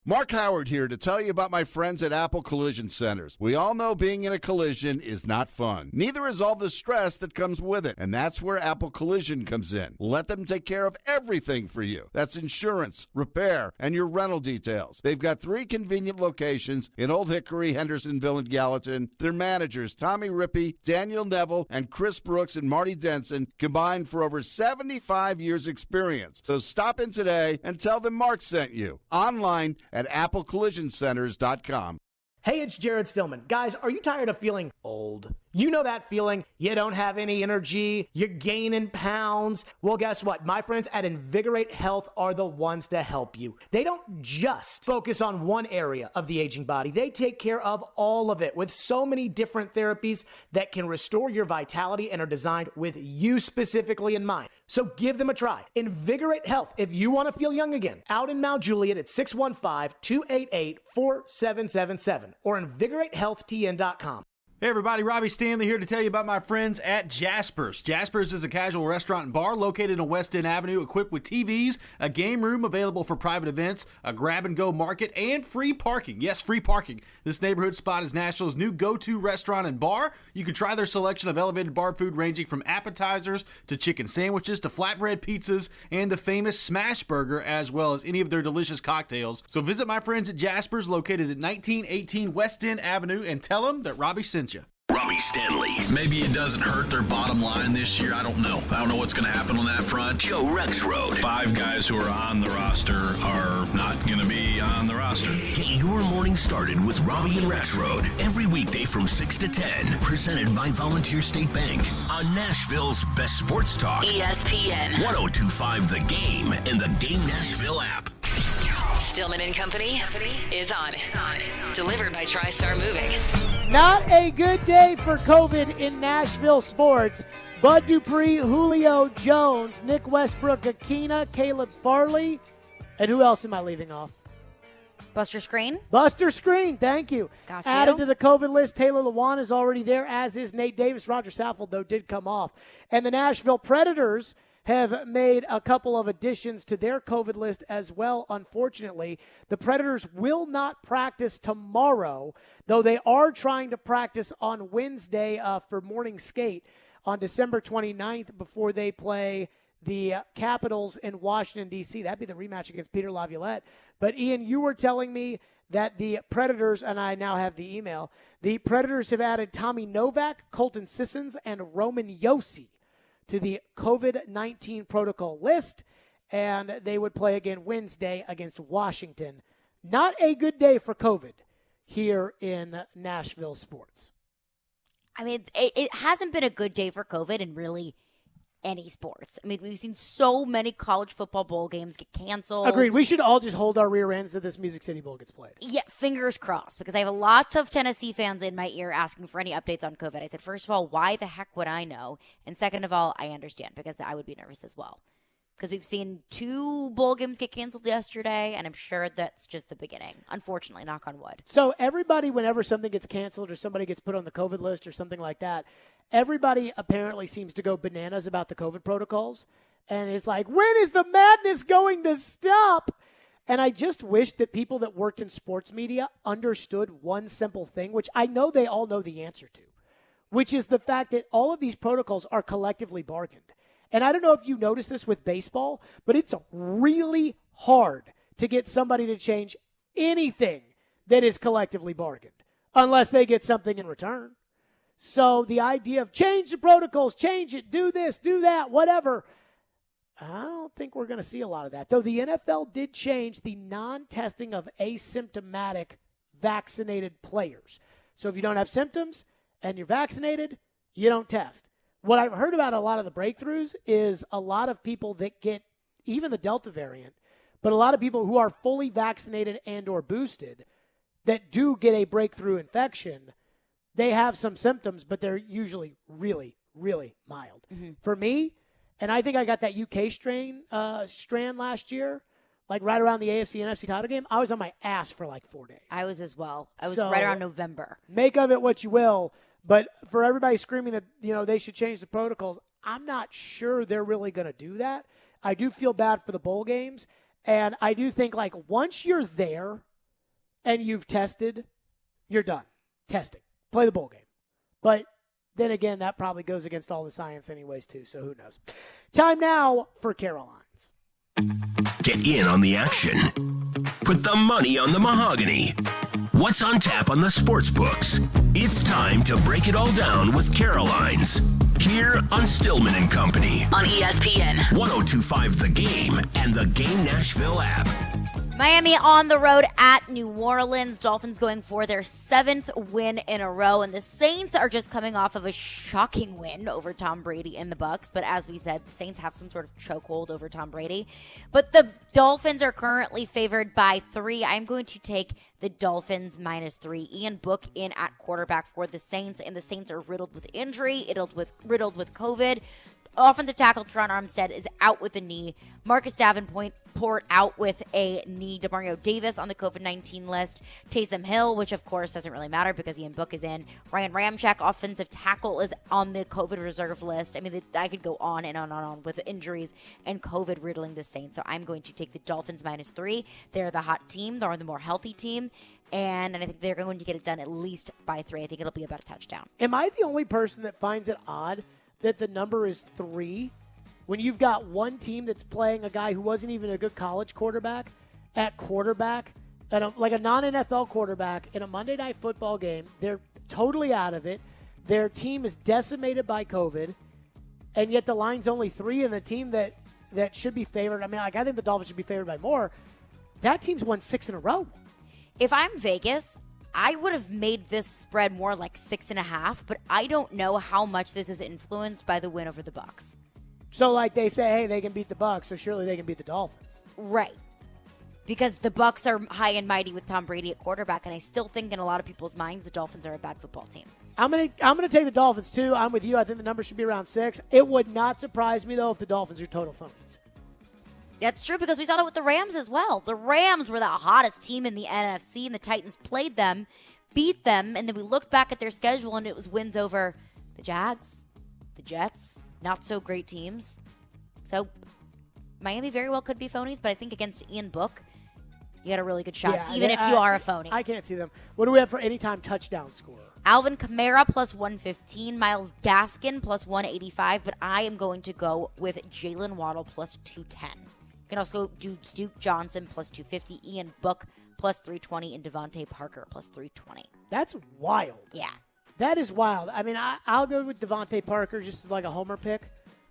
Mark Howard here to tell you about my friends at Apple Collision Centers. We all know being in a collision is not fun. Neither is all the stress that comes with it. And that's where Apple Collision comes in. Let them take care of everything for you. That's insurance, repair, and your rental details. They've got 3 convenient locations in Old Hickory, Hendersonville, and Gallatin. Their managers, Tommy Rippey, Daniel Neville, and Chris Brooks and Marty Denson, combined for over 75 years experience. So stop in today and tell them Mark sent you. Online at applecollisioncenters.com. Hey, it's Jared Stillman. Guys, are you tired of feeling old? You know that feeling. You don't have any energy. You're gaining pounds. Well, guess what? My friends at Invigorate Health are the ones to help you. They don't just focus on one area of the aging body. They take care of all of it with so many different therapies that can restore your vitality and are designed with you specifically in mind. So give them a try. Invigorate Health, if you want to feel young again. Out in Mount Juliet at 615-288-4777 or invigoratehealthtn.com. Hey everybody, Robbie Stanley here to tell you about my friends at Jasper's. Jasper's is a casual restaurant and bar located on West End Avenue, equipped with TVs, a game room available for private events, a grab-and-go market, and free parking. Yes, free parking. This neighborhood spot is Nashville's new go-to restaurant and bar. You can try their selection of elevated bar food ranging from appetizers to chicken sandwiches to flatbread pizzas and the famous Smash Burger, as well as any of their delicious cocktails. So visit my friends at Jasper's, located at 1918 West End Avenue, and tell them that Robbie sent you. Robbie Stanley. Maybe it doesn't hurt their bottom line this year. I don't know. I don't know what's going to happen on that front. Joe Rexrode. 5 guys who are on the roster are not going to be on the roster. Get your morning started with Robbie and Rexrode every weekday from 6 to 10. Presented by Volunteer State Bank on Nashville's best sports talk. ESPN 102.5 The Game and the Game Nashville app. Stillman and Company is on. Delivered by TriStar Moving. Not a good day for COVID in Nashville sports. Bud Dupree, Julio Jones, Nick Westbrook, Akina, Caleb Farley, and who else am I leaving off? Buster Screen. Buster Screen, thank you. Got you. Added to the COVID list, Taylor Lewan is already there, as is Nate Davis. Roger Saffold, though, did come off. And the Nashville Predators have made a couple of additions to their COVID list as well, unfortunately. The Predators will not practice tomorrow, though they are trying to practice on Wednesday for morning skate on December 29th before they play the Capitals in Washington, D.C. That'd be the rematch against Peter Laviolette. But, Ian, you were telling me that the Predators, and I now have the email, the Predators have added Tommy Novak, Colton Sissons, and Roman Josi to the COVID-19 protocol list, and they would play again Wednesday against Washington. Not a good day for COVID here in Nashville sports. I mean, it hasn't been a good day for COVID in really any sports. I mean, we've seen so many college football bowl games get canceled. Agreed. We should all just hold our rear ends that this Music City Bowl gets played. Yeah, fingers crossed, because I have lots of Tennessee fans in my ear asking for any updates on COVID. I said, first of all, why the heck would I know? And second of all, I understand, because I would be nervous as well. Because we've seen 2 bowl games get canceled yesterday, and I'm sure that's just the beginning. Unfortunately, knock on wood. So everybody, whenever something gets canceled or somebody gets put on the COVID list or something like that, everybody apparently seems to go bananas about the COVID protocols. And it's like, when is the madness going to stop? And I just wish that people that worked in sports media understood one simple thing, which I know they all know the answer to, which is the fact that all of these protocols are collectively bargained. And I don't know if you notice this with baseball, but it's really hard to get somebody to change anything that is collectively bargained unless they get something in return. So the idea of change the protocols, change it, do this, do that, whatever, I don't think we're going to see a lot of that. Though the NFL did change the non-testing of asymptomatic vaccinated players. So if you don't have symptoms and you're vaccinated, you don't test. What I've heard about a lot of the breakthroughs is a lot of people that get even the Delta variant, but a lot of people who are fully vaccinated and or boosted that do get a breakthrough infection, they have some symptoms, but they're usually really, really mild. Mm-hmm. For me, and I think I got that UK strand last year, like right around the AFC and NFC title game, I was on my ass for like 4 days. I was as well. I was right around November. Make of it what you will, but for everybody screaming that, they should change the protocols, I'm not sure they're really going to do that. I do feel bad for the bowl games, and I do think, like, once you're there and you've tested, you're done testing. Play the bowl game. But then again, that probably goes against all the science anyways, too, so who knows. Time now for Caroline's. Get in on the action. Put the money on the mahogany. What's on tap on the sports books? It's time to break it all down with Caroline's. Here on Stillman and Company. On ESPN. 102.5 The Game and the Game Nashville app. Miami on the road at New Orleans. Dolphins going for their 7th win in a row. And the Saints are just coming off of a shocking win over Tom Brady and the Bucs. But as we said, the Saints have some sort of chokehold over Tom Brady. But the Dolphins are currently favored by 3. I'm going to take the Dolphins -3. Ian Book in at quarterback for the Saints. And the Saints are riddled with injury, riddled with COVID. Offensive tackle Teron Armstead is out with a knee. Marcus Davenport out with a knee. Demario Davis on the COVID-19 list. Taysom Hill, which of course doesn't really matter because Ian Book is in. Ryan Ramczyk, offensive tackle, is on the COVID reserve list. I mean, I could go on and on and on with injuries and COVID riddling the Saints. So I'm going to take the Dolphins -3. They're the hot team. They're the more healthy team. And I think they're going to get it done at least by 3. I think it'll be about a touchdown. Am I the only person that finds it odd that the number is 3 when you've got one team that's playing a guy who wasn't even a good college quarterback at quarterback, like a non-NFL quarterback in a Monday Night Football game? They're totally out of it. Their team is decimated by COVID, and yet the line's only 3, and the team that should be favored, I mean, like, I think the Dolphins should be favored by more. That team's won 6 in a row. If I'm Vegas, I would have made this spread more like 6.5, but I don't know how much this is influenced by the win over the Bucs. So, like, they say, hey, they can beat the Bucs, so surely they can beat the Dolphins. Right. Because the Bucs are high and mighty with Tom Brady at quarterback, and I still think in a lot of people's minds the Dolphins are a bad football team. I'm gonna take the Dolphins too. I'm with you. I think the number should be around 6. It would not surprise me though if the Dolphins are total phonies. That's true because we saw that with the Rams as well. The Rams were the hottest team in the NFC, and the Titans played them, beat them, and then we looked back at their schedule, and it was wins over the Jags, the Jets, not so great teams. So Miami very well could be phonies, but I think against Ian Book, you got a really good shot, even if you are a phony. I can't see them. What do we have for anytime touchdown scorer? Alvin Kamara plus 115, Myles Gaskin plus 185, but I am going to go with Jalen Waddle plus 210. You can also do Duke Johnson plus 250, Ian Book plus 320, and Devontae Parker plus 320. That's wild. Yeah. That is wild. I mean, I'll go with Devontae Parker just as like a homer pick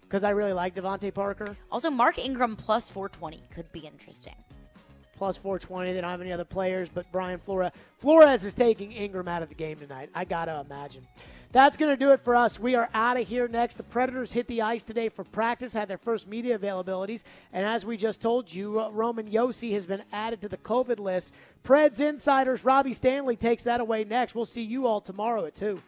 because I really like Devontae Parker. Also, Mark Ingram plus 420 could be interesting. Plus 420. They don't have any other players, but Brian Flores is taking Ingram out of the game tonight. I got to imagine. That's going to do it for us. We are out of here next. The Predators hit the ice today for practice, had their first media availabilities. And as we just told you, Roman Josi has been added to the COVID list. Preds Insiders, Robbie Stanley takes that away next. We'll see you all tomorrow at 2.